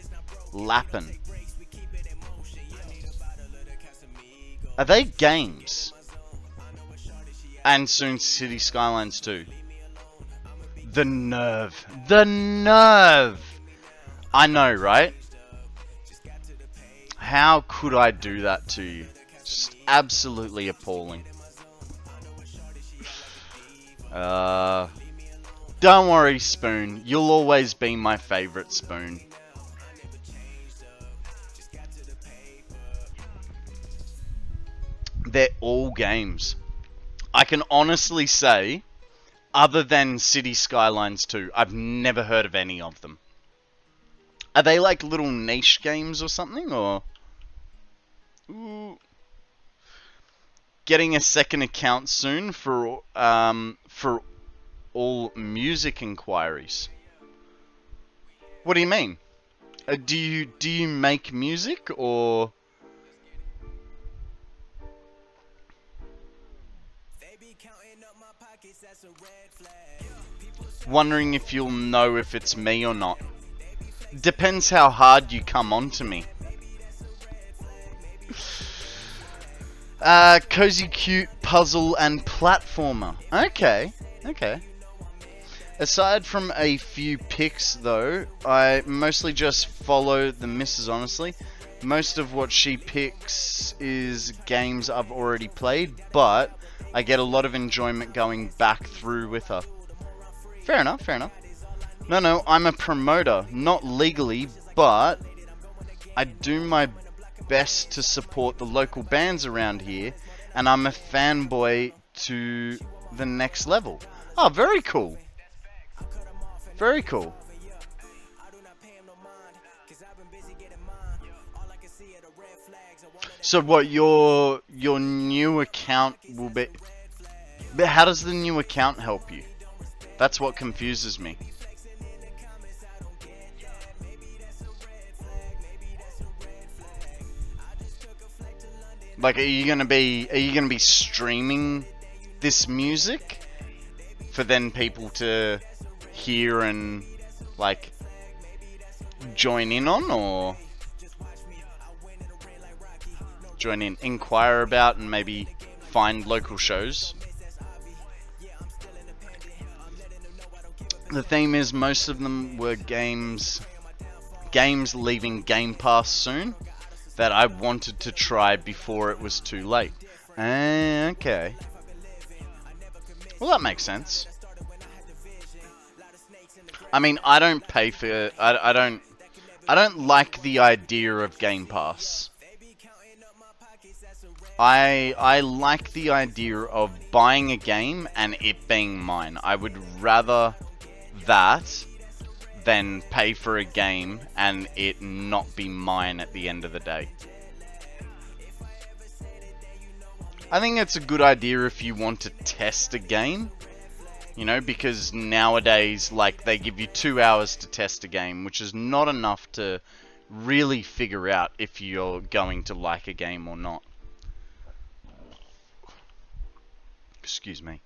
[SPEAKER 1] Lappin'. Are they games? And soon City Skylines 2. The nerve. The nerve! I know, right? How could I do that to you? Just absolutely appalling. Don't worry, Spoon. You'll always be my favorite, Spoon. They're all games. I can honestly say, other than City Skylines 2, I've never heard of any of them. Are they like little niche games or something, or? Ooh. Getting a second account soon for all music inquiries. What do you mean? Do you make music, or? Wondering if you'll know if it's me or not. Depends how hard you come on to me. Cozy, cute, puzzle, and platformer. Okay, okay. Aside from a few picks, though, I mostly just follow the missus, honestly. Most of what she picks is games I've already played, but I get a lot of enjoyment going back through with her. Fair enough, fair enough. No, I'm a promoter, not legally, but I do my best to support the local bands around here, and I'm a fanboy to the next level. Oh, very cool. Very cool. So what, your new account will be... But how does the new account help you? That's what confuses me. Like, are you gonna be streaming this music for then people to hear and like join in on, or join in, inquire about, and maybe find local shows? The theme is most of them were games leaving Game Pass soon that I wanted to try before it was too late. Okay. Well, that makes sense. I mean, I don't pay for... I don't like the idea of Game Pass. I like the idea of buying a game and it being mine. I would rather that than pay for a game and it not be mine at the end of the day. I think it's a good idea if you want to test a game, you know, because nowadays, like, they give you 2 hours to test a game, which is not enough to really figure out if you're going to like a game or not. Excuse me.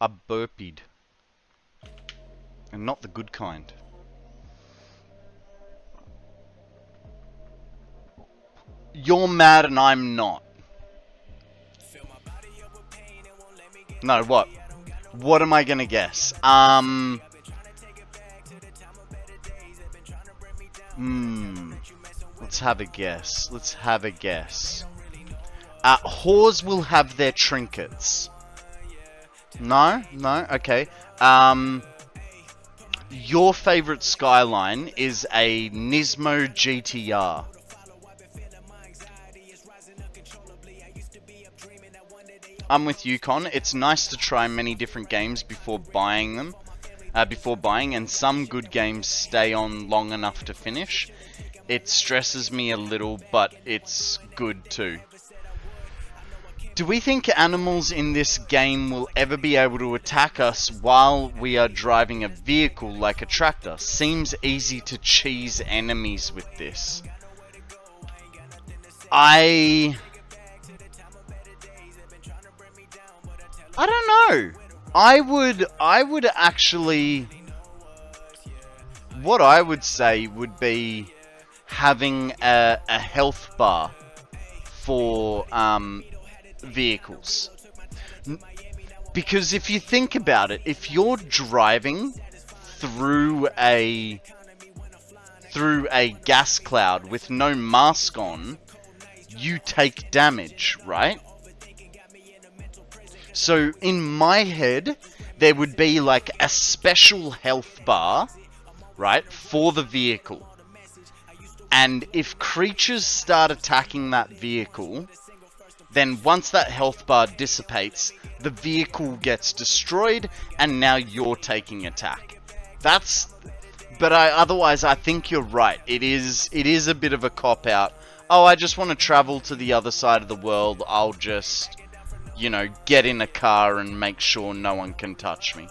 [SPEAKER 1] I burpied. And not the good kind. You're mad and I'm not. No, what? What am I gonna guess? Let's have a guess. Let's have a guess. Whores will have their trinkets. No? No? Okay. Your favorite Skyline is a Nismo GTR. I'm with you, Con. It's nice to try many different games before buying them. And some good games stay on long enough to finish. It stresses me a little, but it's good too. Do we think animals in this game will ever be able to attack us while we are driving a vehicle like a tractor? Seems easy to cheese enemies with this. I don't know. I would actually... What I would say would be having a health bar for vehicles. Because if you think about it, if you're driving through a gas cloud with no mask on, you take damage, right? So in my head, there would be like a special health bar, right, for the vehicle. And if creatures start attacking that vehicle, then once that health bar dissipates, the vehicle gets destroyed, and now you're taking attack. But otherwise, I think you're right. It is a bit of a cop-out. Oh, I just want to travel to the other side of the world. I'll just, you know, get in a car and make sure no one can touch me.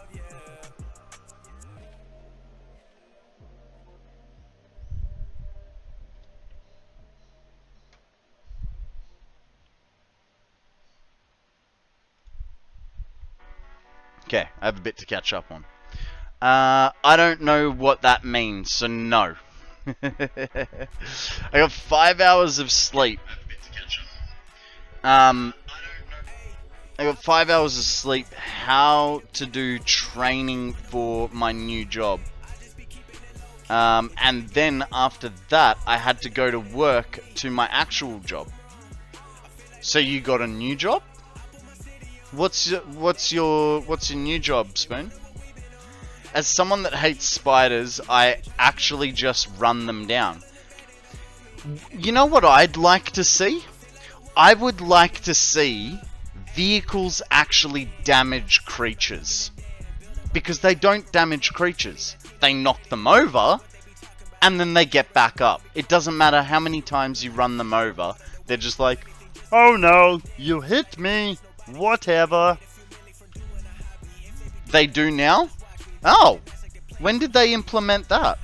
[SPEAKER 1] Okay, I have a bit to catch up on. I don't know what that means, so no. I got 5 hours of sleep. I I got 5 hours of sleep. How to do training for my new job. And then after that, I had to go to work to my actual job. So you got a new job? What's your new job, Spoon? As someone that hates spiders, I actually just run them down. You know what I'd like to see? I would like to see vehicles actually damage creatures. Because they don't damage creatures. They knock them over, and then they get back up. It doesn't matter how many times you run them over. They're just like, oh no, you hit me. Whatever. They do now? Oh, when did they implement that?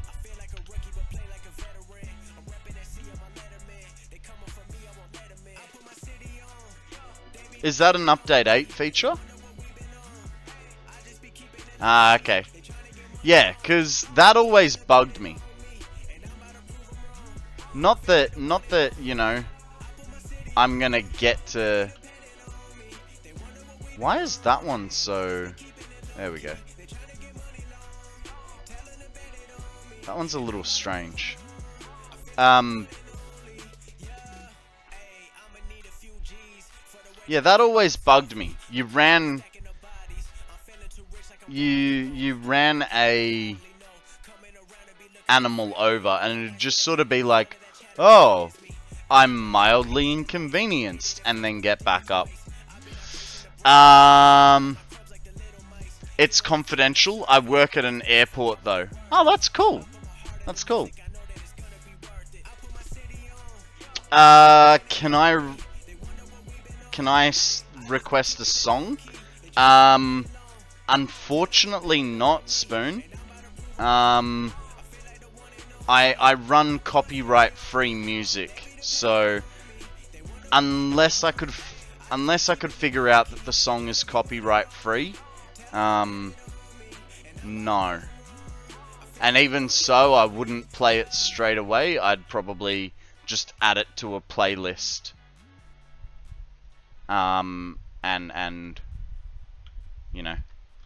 [SPEAKER 1] Is that an update 8 feature? Ah, okay. Yeah, because that always bugged me. Not that, you know, I'm gonna get to... Why is that one so... There we go. That one's a little strange. Yeah, that always bugged me. You ran a animal over, and it'd just sort of be like, oh, I'm mildly inconvenienced, and then get back up. It's confidential. I work at an airport, though. Oh, that's cool. That's cool. Can I request a song? Unfortunately not, Spoon. I run copyright-free music, so unless I could figure out that the song is copyright-free, no. And even so, I wouldn't play it straight away. I'd probably just add it to a playlist. And you know,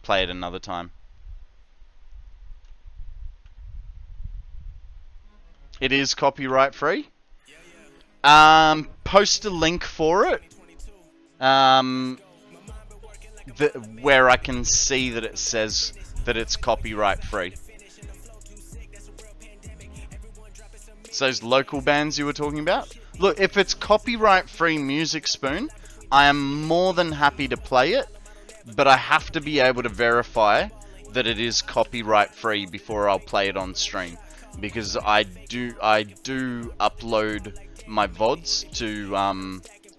[SPEAKER 1] play it another time. It is copyright free. Post a link for it. Where I can see that it says that it's copyright free. It's those local bands you were talking about. Look, if it's copyright free music, Spoon, I am more than happy to play it, but I have to be able to verify that it is copyright free before I'll play it on stream, because I do upload my VODs to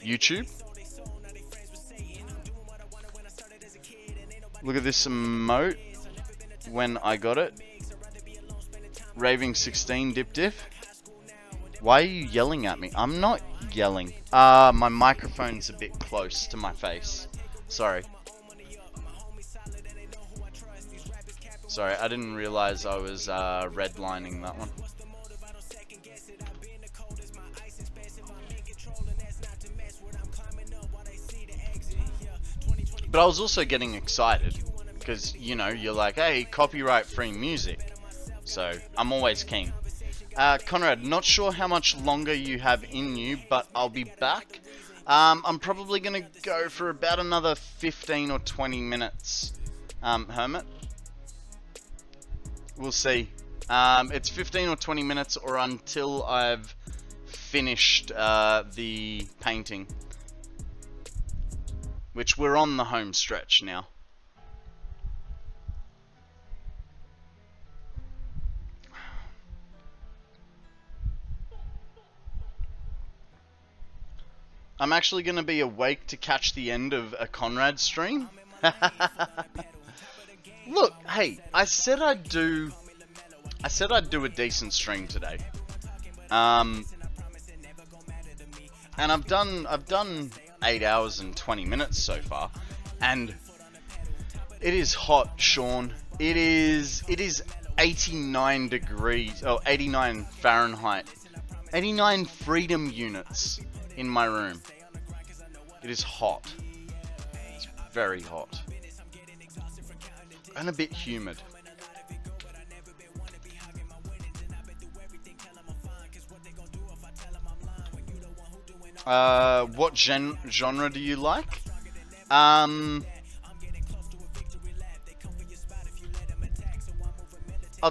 [SPEAKER 1] YouTube. Look at this emote when I got it. Raving 16 dip diff. Why are you yelling at me? I'm not yelling. My microphone's a bit close to my face. Sorry. Sorry, I didn't realize I was redlining that one. But I was also getting excited because, you know, you're like, hey, copyright free music. So I'm always keen. Konrad, not sure how much longer you have in you, but I'll be back. I'm probably going to go for about another 15 or 20 minutes, Hermit. We'll see. It's 15 or 20 minutes or until I've finished the painting. Which we're on the home stretch now. I'm actually going to be awake to catch the end of a Konrad stream. Look, hey, I said I'd do a decent stream today. And I've done 8 hours and 20 minutes so far, and it is hot, Sean. It is 89 degrees, oh, 89 Fahrenheit, 89 freedom units in my room. It is hot. It's very hot. And a bit humid. What genre do you like? I'll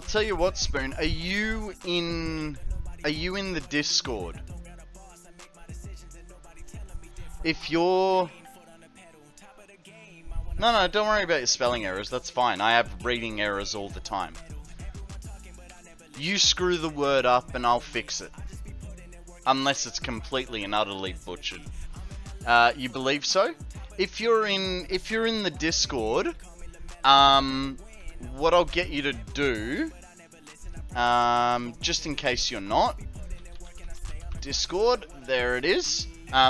[SPEAKER 1] tell you what, Spoon. Are you in the Discord? If you're... No, don't worry about your spelling errors. That's fine. I have reading errors all the time. You screw the word up and I'll fix it. Unless it's completely and utterly butchered. You believe so? If you're in the Discord, what I'll get you to do, just in case you're not, Discord, there it is.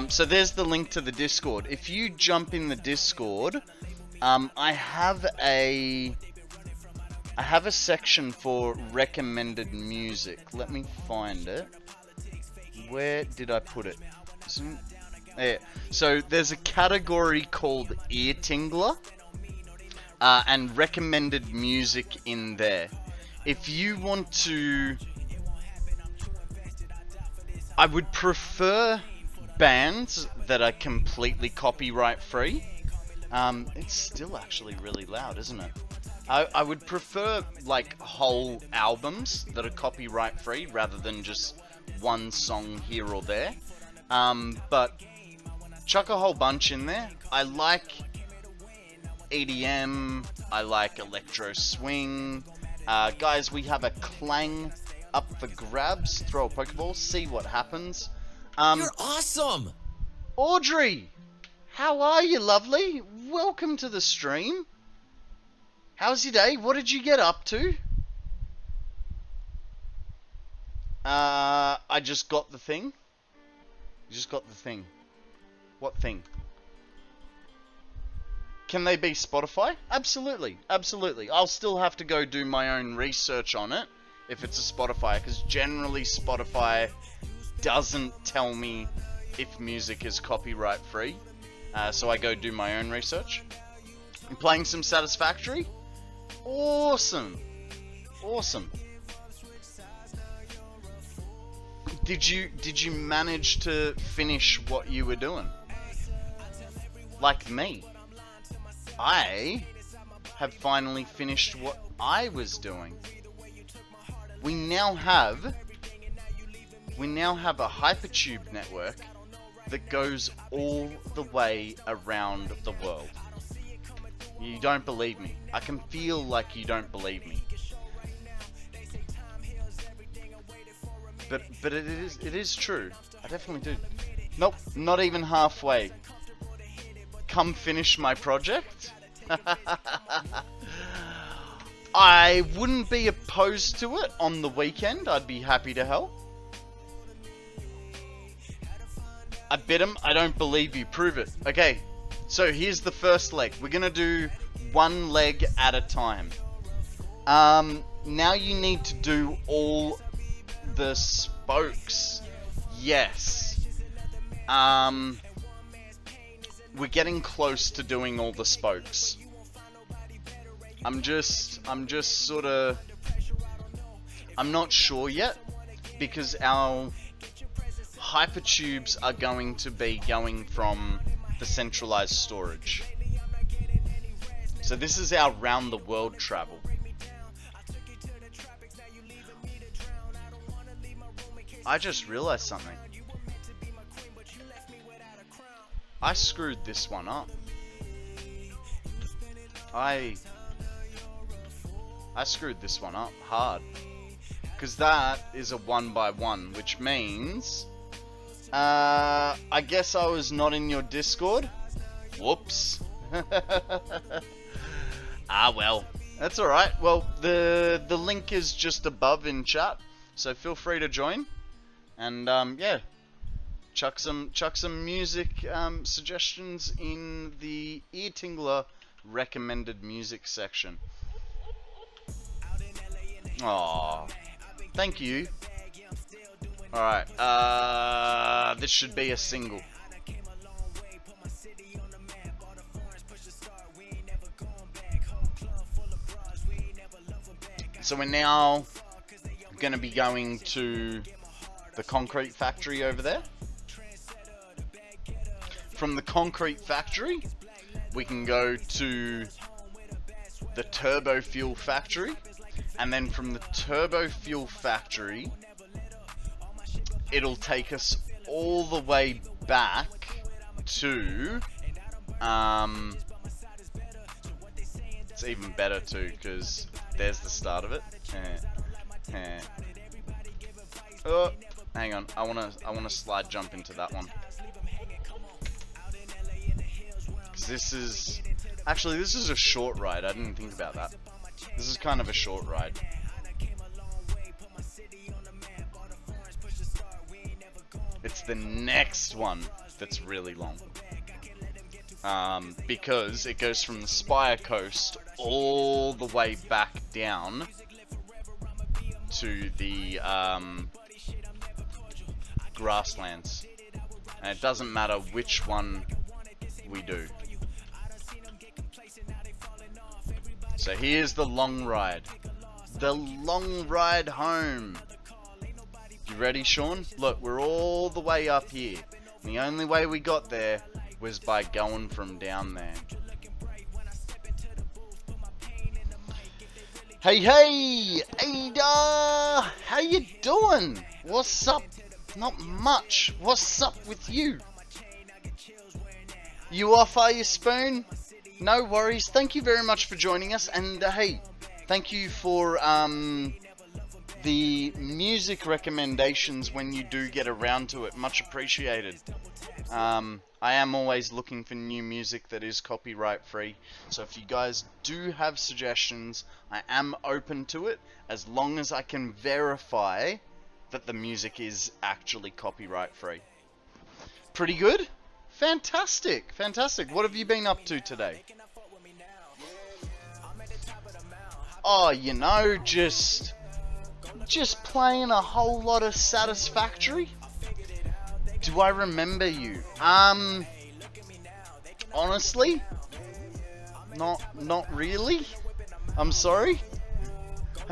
[SPEAKER 1] So there's the link to the Discord. If you jump in the Discord, I have a section for recommended music. Let me find it. Where did I put it? There. So there's a category called Ear Tingler, and recommended music in there. If you want to, I would prefer bands that are completely copyright free. It's still actually really loud, isn't it? I would prefer like whole albums that are copyright free rather than just one song here or there. But chuck a whole bunch in there. I like EDM, I like electro swing. Guys, we have a clang up for grabs. Throw a Pokeball, see what happens.
[SPEAKER 4] You're awesome!
[SPEAKER 1] Audrey! How are you, lovely? Welcome to the stream. How's your day? What did you get up to? I just got the thing. You just got the thing. What thing? Can they be Spotify? Absolutely, absolutely. I'll still have to go do my own research on it if it's a Spotify, because generally Spotify doesn't tell me if music is copyright free. So I go do my own research. I'm playing some Satisfactory. Awesome. Awesome. Did you manage to finish what you were doing? Like me. I have finally finished what I was doing. We now have a hypertube network that goes all the way around the world. You don't believe me. I can feel like you don't believe me. But it is true. I definitely do. Nope, not even halfway. Come finish my project? I wouldn't be opposed to it on the weekend. I'd be happy to help. I bit him. I don't believe you. Prove it. Okay, so here's the first leg. We're gonna do one leg at a time. Now you need to do all the spokes. Yes. We're getting close to doing all the spokes. I'm just sort of... I'm not sure yet, because our hypertubes are going to be going from the centralized storage. So this is our round the world travel. I just realized something. I screwed this one up. I screwed this one up hard. Because that is a 1x1, which means... I guess I was not in your Discord. Whoops. Ah, well. That's alright. Well, the link is just above in chat. So feel free to join. And, yeah. Chuck some music suggestions in the Ear Tingler recommended music section. Aww. Thank you. Alright, this should be a single. So we're now going to be going to the concrete factory over there. From the concrete factory, we can go to the turbo fuel factory, and then from the turbo fuel factory, it'll take us all the way back to, it's even better too, because there's the start of it. Oh, hang on, I wanna slide jump into that one. This is a short ride. I didn't think about that. This is kind of a short ride. It's the next one that's really long. Because it goes from the Spire Coast all the way back down to the grasslands. And it doesn't matter which one we do. So here's the long ride. The long ride home. You ready, Sean? Look, we're all the way up here. And the only way we got there was by going from down there. Hey, hey! Ada! How you doing? What's up? Not much. What's up with you? You off, are you, Spoon? No worries. Thank you very much for joining us. And hey, thank you for the music recommendations when you do get around to it. Much appreciated. I am always looking for new music that is copyright free. So if you guys do have suggestions, I am open to it as long as I can verify that the music is actually copyright free. Pretty good? Fantastic, fantastic. What have you been up to today? Oh, you know, just playing a whole lot of Satisfactory. Do I remember you? Honestly, not really. I'm sorry.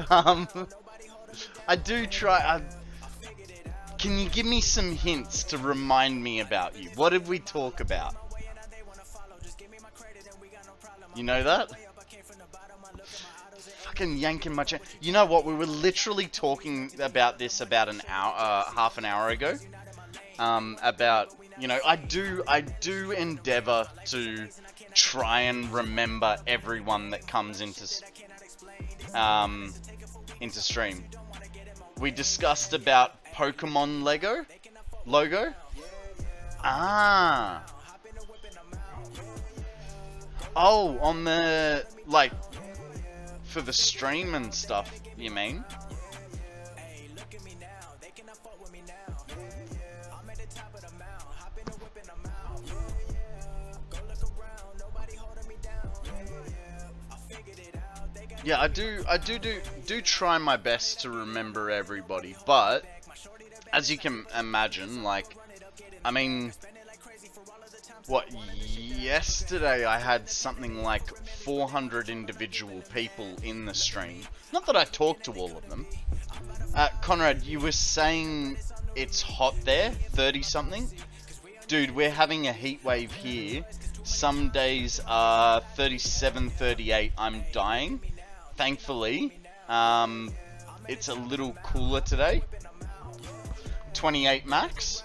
[SPEAKER 1] I do try. Can you give me some hints to remind me about you? What did we talk about? You know that? Fucking yanking my chain. You know what? We were literally talking about this about an hour, half an hour ago. About, you know, I do endeavor to try and remember everyone that comes into stream. We discussed about Pokemon logo. Ah. Oh, on the, like, for the stream and stuff, you mean? Yeah, I do try my best to remember everybody, but as you can imagine, like, I mean, what, yesterday I had something like 400 individual people in the stream. Not that I talked to all of them. Konrad, you were saying it's hot there, 30 something? Dude, we're having a heat wave here. Some days are 37, 38, I'm dying. Thankfully, it's a little cooler today. 28 max.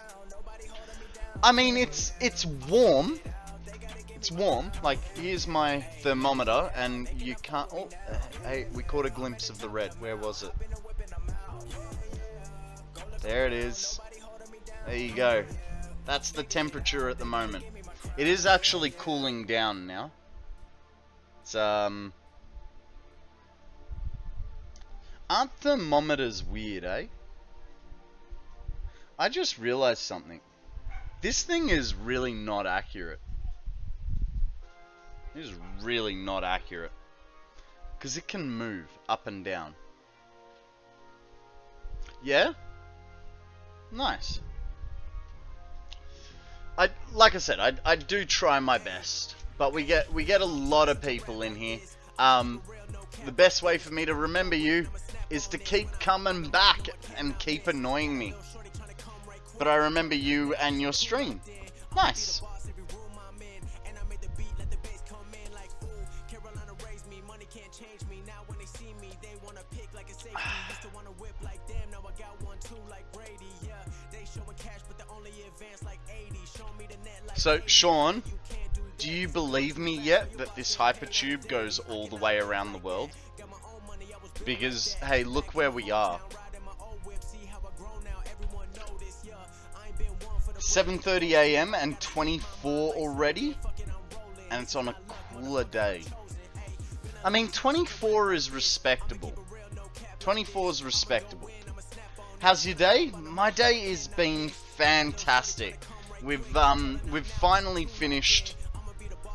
[SPEAKER 1] I mean, it's warm. It's warm. Like, here's my thermometer, and you can't. Oh, hey, we caught a glimpse of the red. Where was it? There it is. There you go. That's the temperature at the moment. It is actually cooling down now. It's Aren't thermometers weird, eh? I just realized something. This thing is really not accurate. It is really not accurate. Because it can move up and down. Yeah? Nice. Like I said, I do try my best. But we get a lot of people in here. the best way for me to remember you is to keep coming back and keep annoying me. But I remember you and your stream. Nice. So, Sean, do you believe me yet that this hypertube goes all the way around the world? Because, hey, look where we are. 7:30 AM and 24 already? And it's on a cooler day. I mean, 24 is respectable. 24 is respectable. How's your day? My day has been fantastic. We've finally finished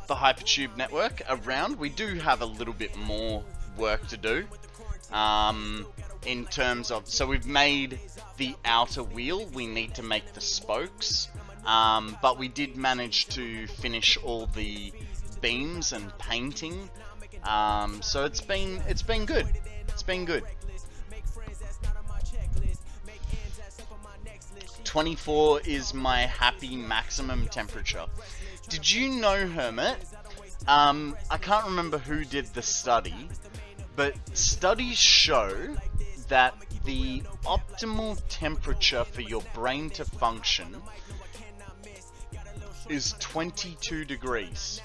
[SPEAKER 1] the Hypertube network around. We do have a little bit more work to do. In terms of, so we've made the outer wheel, we need to make the spokes, but we did manage to finish all the beams and painting, so it's been good. It's been good. 24 is my happy maximum temperature. Did you know, Hermit? I can't remember who did the study, but studies show that the optimal temperature for your brain to function is 22 degrees.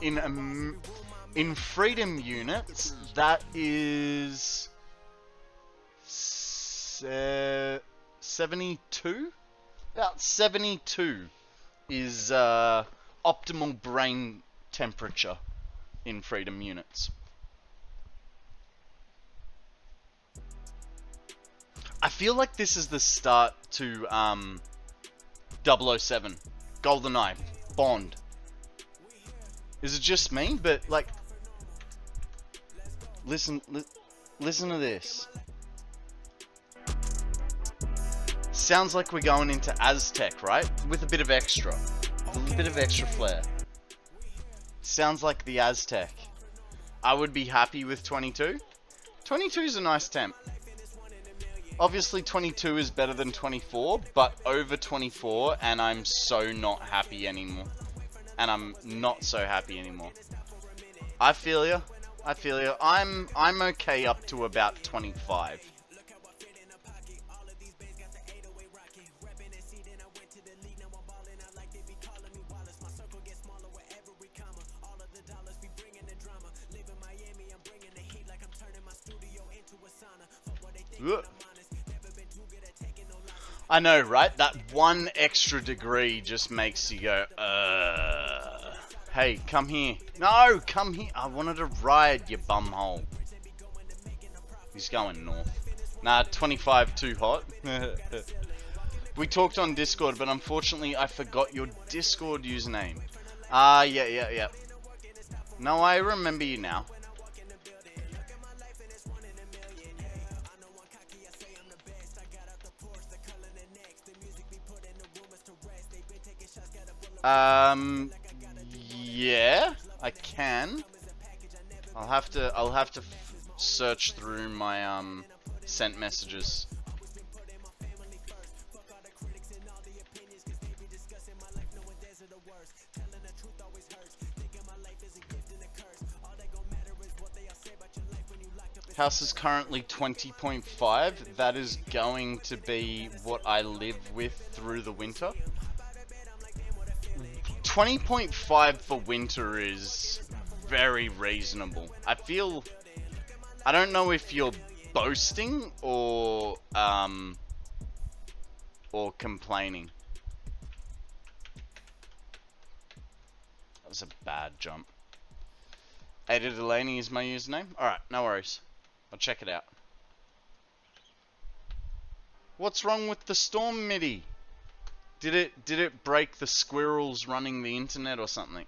[SPEAKER 1] In freedom units, that is 72? About 72 is optimal brain temperature in freedom units. I feel like this is the start to 007, GoldenEye, Bond. Is it just me? But like, listen to this. Sounds like we're going into Aztec, right? With a bit of extra flair. Sounds like the Aztec. I would be happy with 22. 22 is a nice temp. Obviously 22 is better than 24, but over 24 and I'm so not happy anymore. And I'm not so happy anymore. I feel ya. I feel ya. I'm okay up to about 25. I know, right? That one extra degree just makes you go, hey, come here. No, come here. I wanted to ride, you bumhole. He's going north. Nah, 25 too hot. We talked on Discord, but unfortunately I forgot your Discord username. Yeah. No, I remember you now. Yeah, I can. I'll have to search through my sent messages. House is currently 20.5. That is going to be what I live with through the winter. 20.5 for winter is very reasonable. I don't know if you're boasting or complaining. That was a bad jump. Ada Delaney is my username. Alright, no worries. I'll check it out. What's wrong with the Storm MIDI? Did it break the squirrels running the internet or something?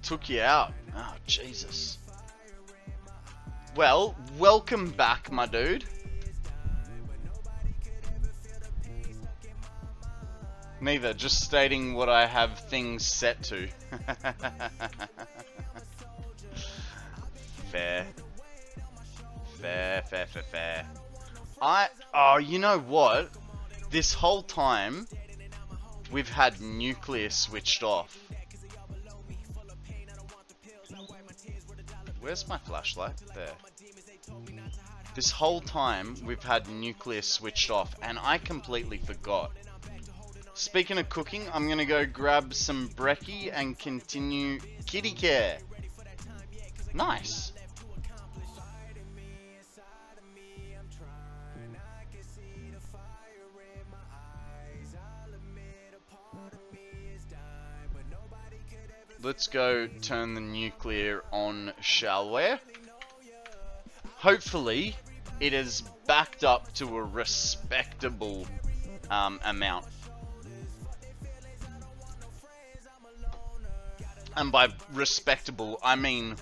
[SPEAKER 1] Took you out. Oh, Jesus. Well, welcome back, my dude. Neither, just stating what I have things set to. Fair. Fair, fair, fair, fair. Oh, you know what? This whole time, we've had nuclear switched off. Where's my flashlight? There. This whole time, we've had nuclear switched off, and I completely forgot. Speaking of cooking, I'm gonna go grab some brekkie and continue kitty care. Nice. Let's go turn the nuclear on, shall we? Hopefully, it is backed up to a respectable amount. And by respectable, I mean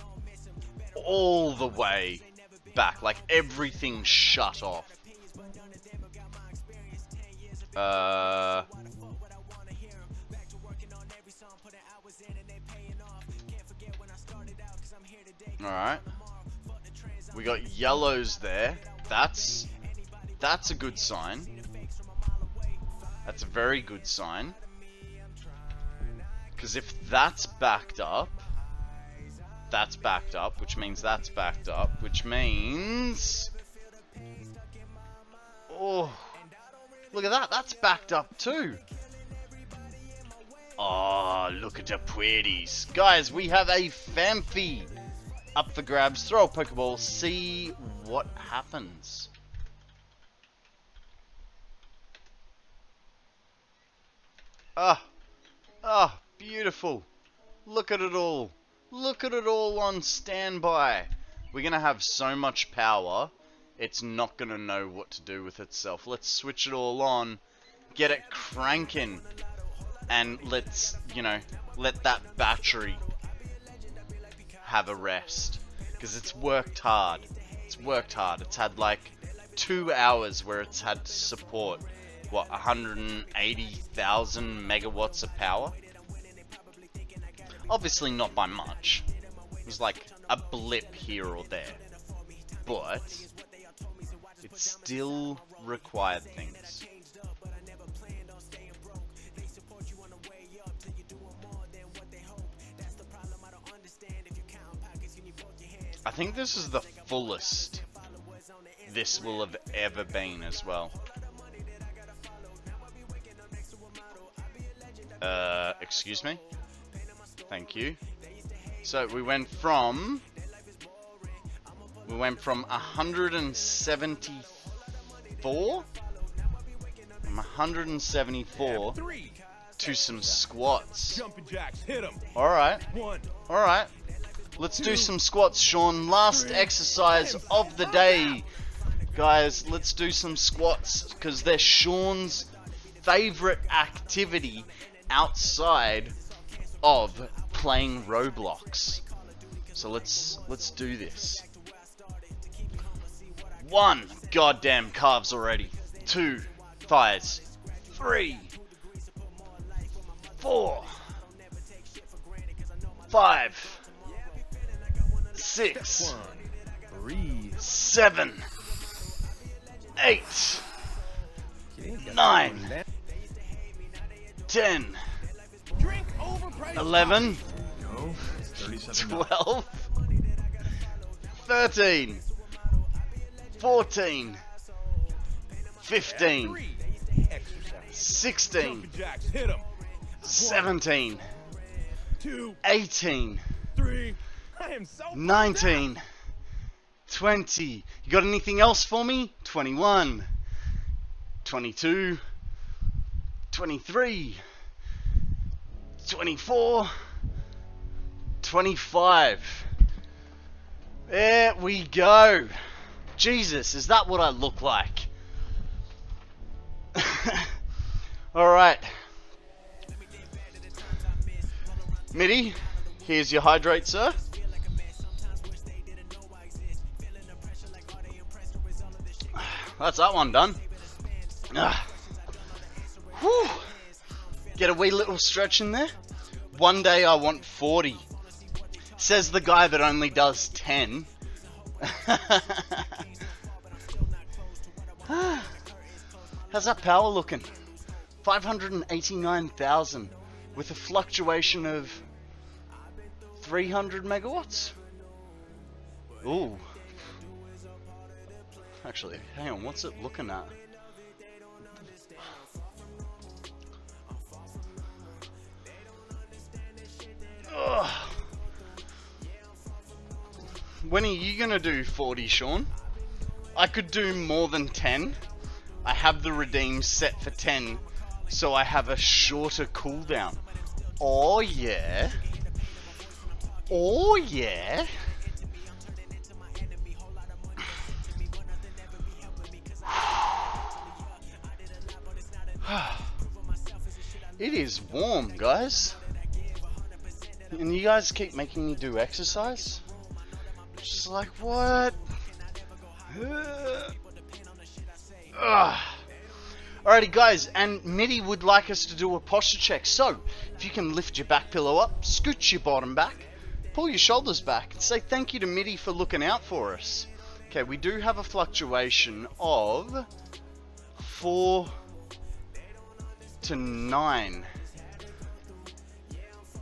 [SPEAKER 1] all the way back. Like, everything shut off. Alright. We got yellows there. That's a good sign. That's a very good sign. Because if that's backed up, which means that's backed up, which means... Oh, look at that, that's backed up too. Oh, look at the pretties. Guys, we have a Famfi up for grabs. Throw a Pokeball, see what happens. Ah, beautiful. Look at it all. Look at it all on standby. We're going to have so much power, it's not going to know what to do with itself. Let's switch it all on, get it cranking, and let's, you know, let that battery have a rest. Because it's worked hard. It's worked hard. It's had like 2 hours where it's had to support, what, 180,000 megawatts of power? Obviously not by much. It was like a blip here or there. But it still required things. I think this is the fullest this will have ever been as well. Excuse me? Thank you. So we went from 174 to some squats.
[SPEAKER 2] Jumping jacks, hit 'em.
[SPEAKER 1] Alright.
[SPEAKER 2] 1.
[SPEAKER 1] Alright. Let's do some squats, Sean. Last exercise of the day. Guys, let's do some squats, because they're Sean's favorite activity outside of playing Roblox. So let's do this. 1, goddamn calves already. 2, thighs. 3, 4, 5, 6, 7, 8, 9, 10, 11, 12, 13, 14, 15, 16, 17, 18, 19, 20. You got anything else for me? 21, 22, 23, 24, 25. There we go. Jesus, is that what I look like? Alright. Mitty, here's your hydrate, sir. That's that one done. Whew. Get a wee little stretch in there. One day I want 40. Says the guy that only does 10. How's that power looking? 589,000 with a fluctuation of 300 megawatts. Ooh. Actually, hang on, what's it looking at? Ugh. When are you gonna do 40, Sean? I could do more than 10. I have the redeem set for 10, so I have a shorter cooldown. Oh yeah. Oh yeah. It is warm, guys. And you guys keep making me do exercise? Just like, what? Alrighty guys, and Mitty would like us to do a posture check. So, if you can lift your back pillow up, scoot your bottom back, pull your shoulders back, and say thank you to Mitty for looking out for us. Okay, we do have a fluctuation of 4 to 9.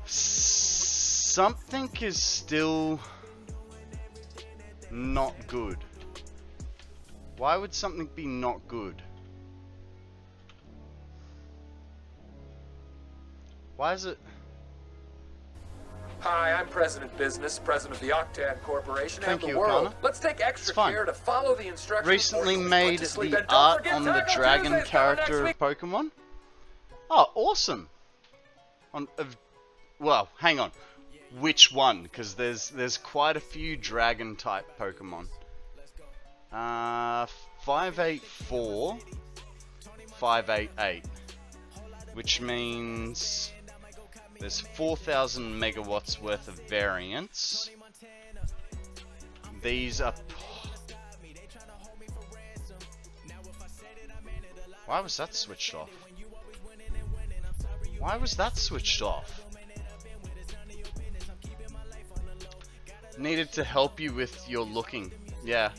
[SPEAKER 1] Something is still not good. Why would something be not good? Why is it?
[SPEAKER 3] Hi, I'm President Business, President of the Octad Corporation and
[SPEAKER 1] Thank
[SPEAKER 3] the
[SPEAKER 1] you,
[SPEAKER 3] world.
[SPEAKER 1] O'Connor.
[SPEAKER 3] Let's take extra care to follow the instructions.
[SPEAKER 1] Recently
[SPEAKER 3] or you'll be
[SPEAKER 1] made
[SPEAKER 3] put to sleep.
[SPEAKER 1] the
[SPEAKER 3] And don't
[SPEAKER 1] art
[SPEAKER 3] forget
[SPEAKER 1] on the
[SPEAKER 3] Taco
[SPEAKER 1] dragon
[SPEAKER 3] Tuesday's coming
[SPEAKER 1] character
[SPEAKER 3] next
[SPEAKER 1] of
[SPEAKER 3] week.
[SPEAKER 1] Pokemon. Oh, awesome. Well, hang on. Which one? Because there's quite a few dragon type Pokemon. 584, 588, which means there's 4,000 megawatts worth of variance. These are. Why was that switched off? Why was that switched off? Needed to help you with your looking. Yeah.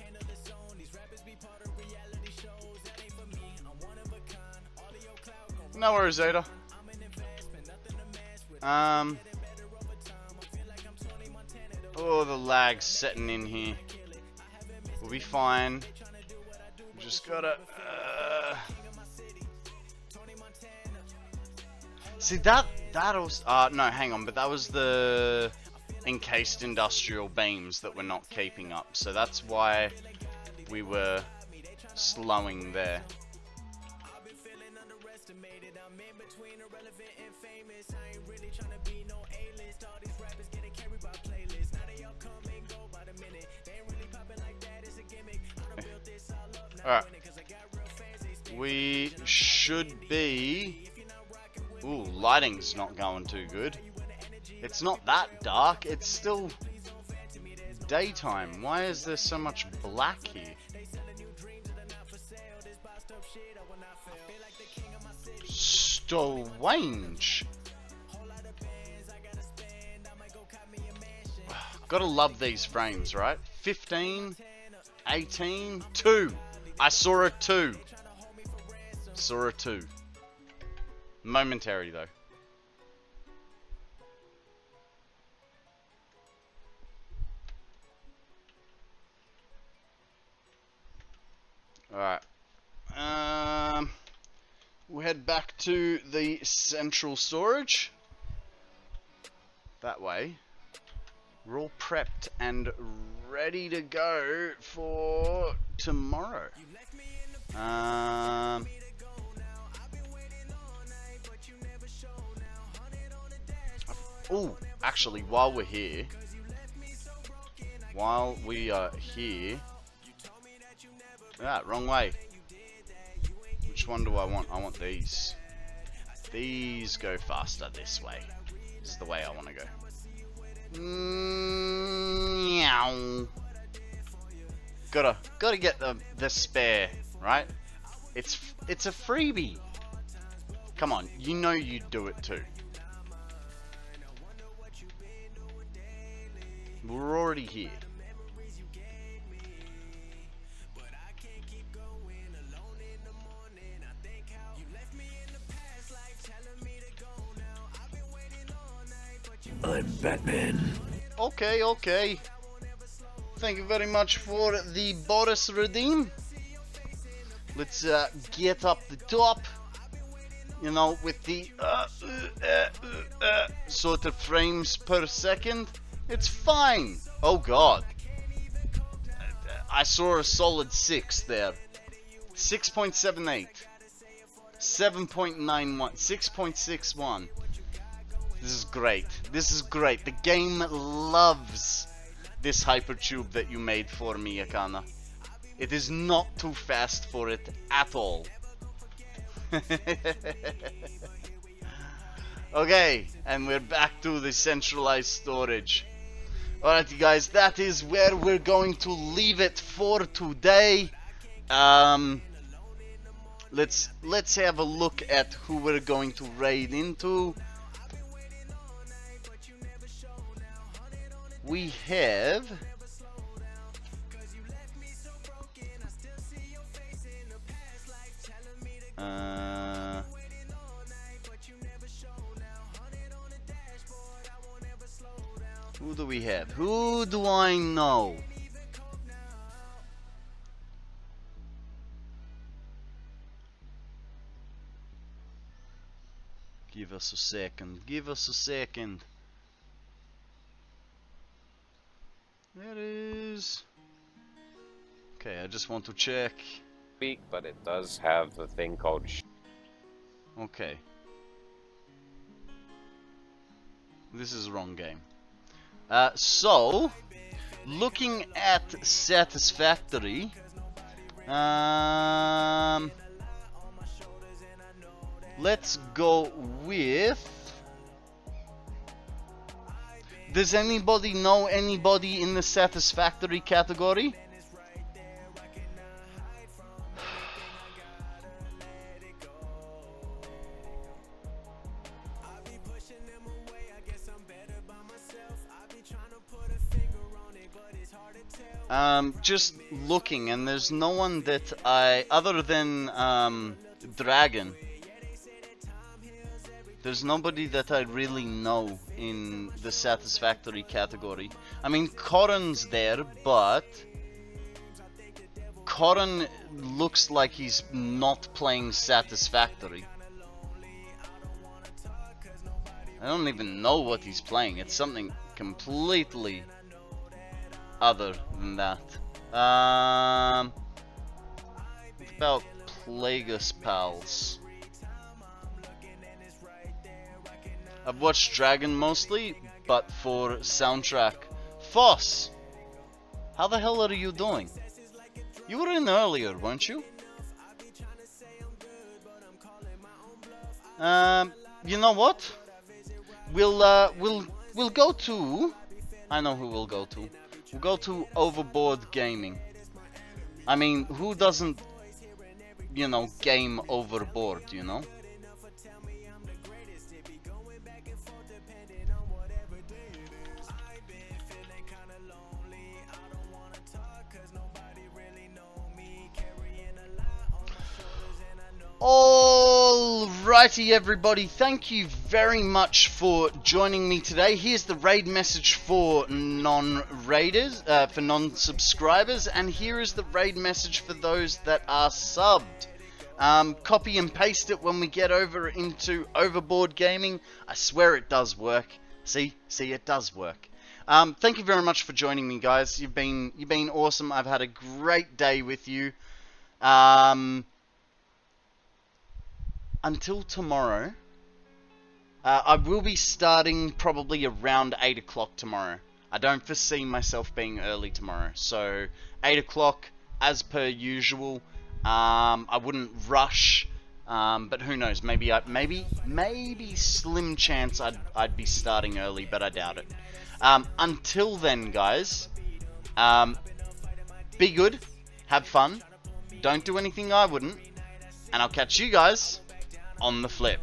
[SPEAKER 1] No worries, Ada. Oh, the lag's setting in here. We'll be fine. Just gotta. See that also. No, hang on. But that was the encased industrial beams that were not keeping up. So that's why we were slowing there. Alright. We should be... Ooh, lighting's not going too good. It's not that dark, it's still daytime. Why is there so much black here? Strange. Gotta love these frames, right? 15, 18, 2. I saw a 2. Saw a 2. Momentary though. Alright. We'll head back to the central storage. That way. We're all prepped and ready to go for tomorrow. Oh, actually, while we are here, wrong way. Which one do I want? I want these. These go faster this way. This is the way I want to go. Meow. Gotta get the spare, right? It's a freebie. Come on, you know you'd do it too. We're already here.
[SPEAKER 2] I'm Batman.
[SPEAKER 1] Okay, okay. Thank you very much for the Boris redeem. Let's get up the top. You know, with the sort of frames per second. It's fine. Oh god. I saw a solid 6 there. 6.78. 7.91. 6.61. This is great. This is great. The game loves this hypertube that you made for me, Akana. It is not too fast for it at all. Okay, and we're back to the centralized storage. Alright, you guys, that is where we're going to leave it for today. Let's have a look at who we're going to raid into. We have who do we have? Who do I know? Give us a second. Give us a second. There is. Okay, I just want to check.
[SPEAKER 12] Weak, but it does have the thing called.
[SPEAKER 1] Okay. This is the wrong game. So, looking at Satisfactory, let's go with. Does anybody know anybody in the Satisfactory category? Just looking, and there's no one that other than Dragon, there's nobody that I really know in the Satisfactory category. I mean, Corin's there, but Corin looks like he's not playing Satisfactory. I don't even know what he's playing. It's something completely other than that. What about Plagueis Pals? I've watched Dragon mostly, but for soundtrack. Foss! How the hell are you doing? You were in earlier, weren't you? You know what? We'll go to. I know who we'll go to. We'll go to Overboard Gaming. I mean, who doesn't, you know, game overboard, you know? Alrighty everybody, thank you very much for joining me today. Here's the raid message for non-raiders, for non-subscribers, and here is the raid message for those that are subbed. Copy and paste it when we get over into Overboard Gaming. I swear it does work. See, it does work. Thank you very much for joining me, guys. You've been awesome. I've had a great day with you. Until tomorrow, I will be starting probably around 8 o'clock tomorrow. I don't foresee myself being early tomorrow, so 8 o'clock as per usual. I wouldn't rush, but who knows? Maybe slim chance I'd be starting early, but I doubt it. Until then, guys, be good, have fun, don't do anything I wouldn't, and I'll catch you guys on the flip.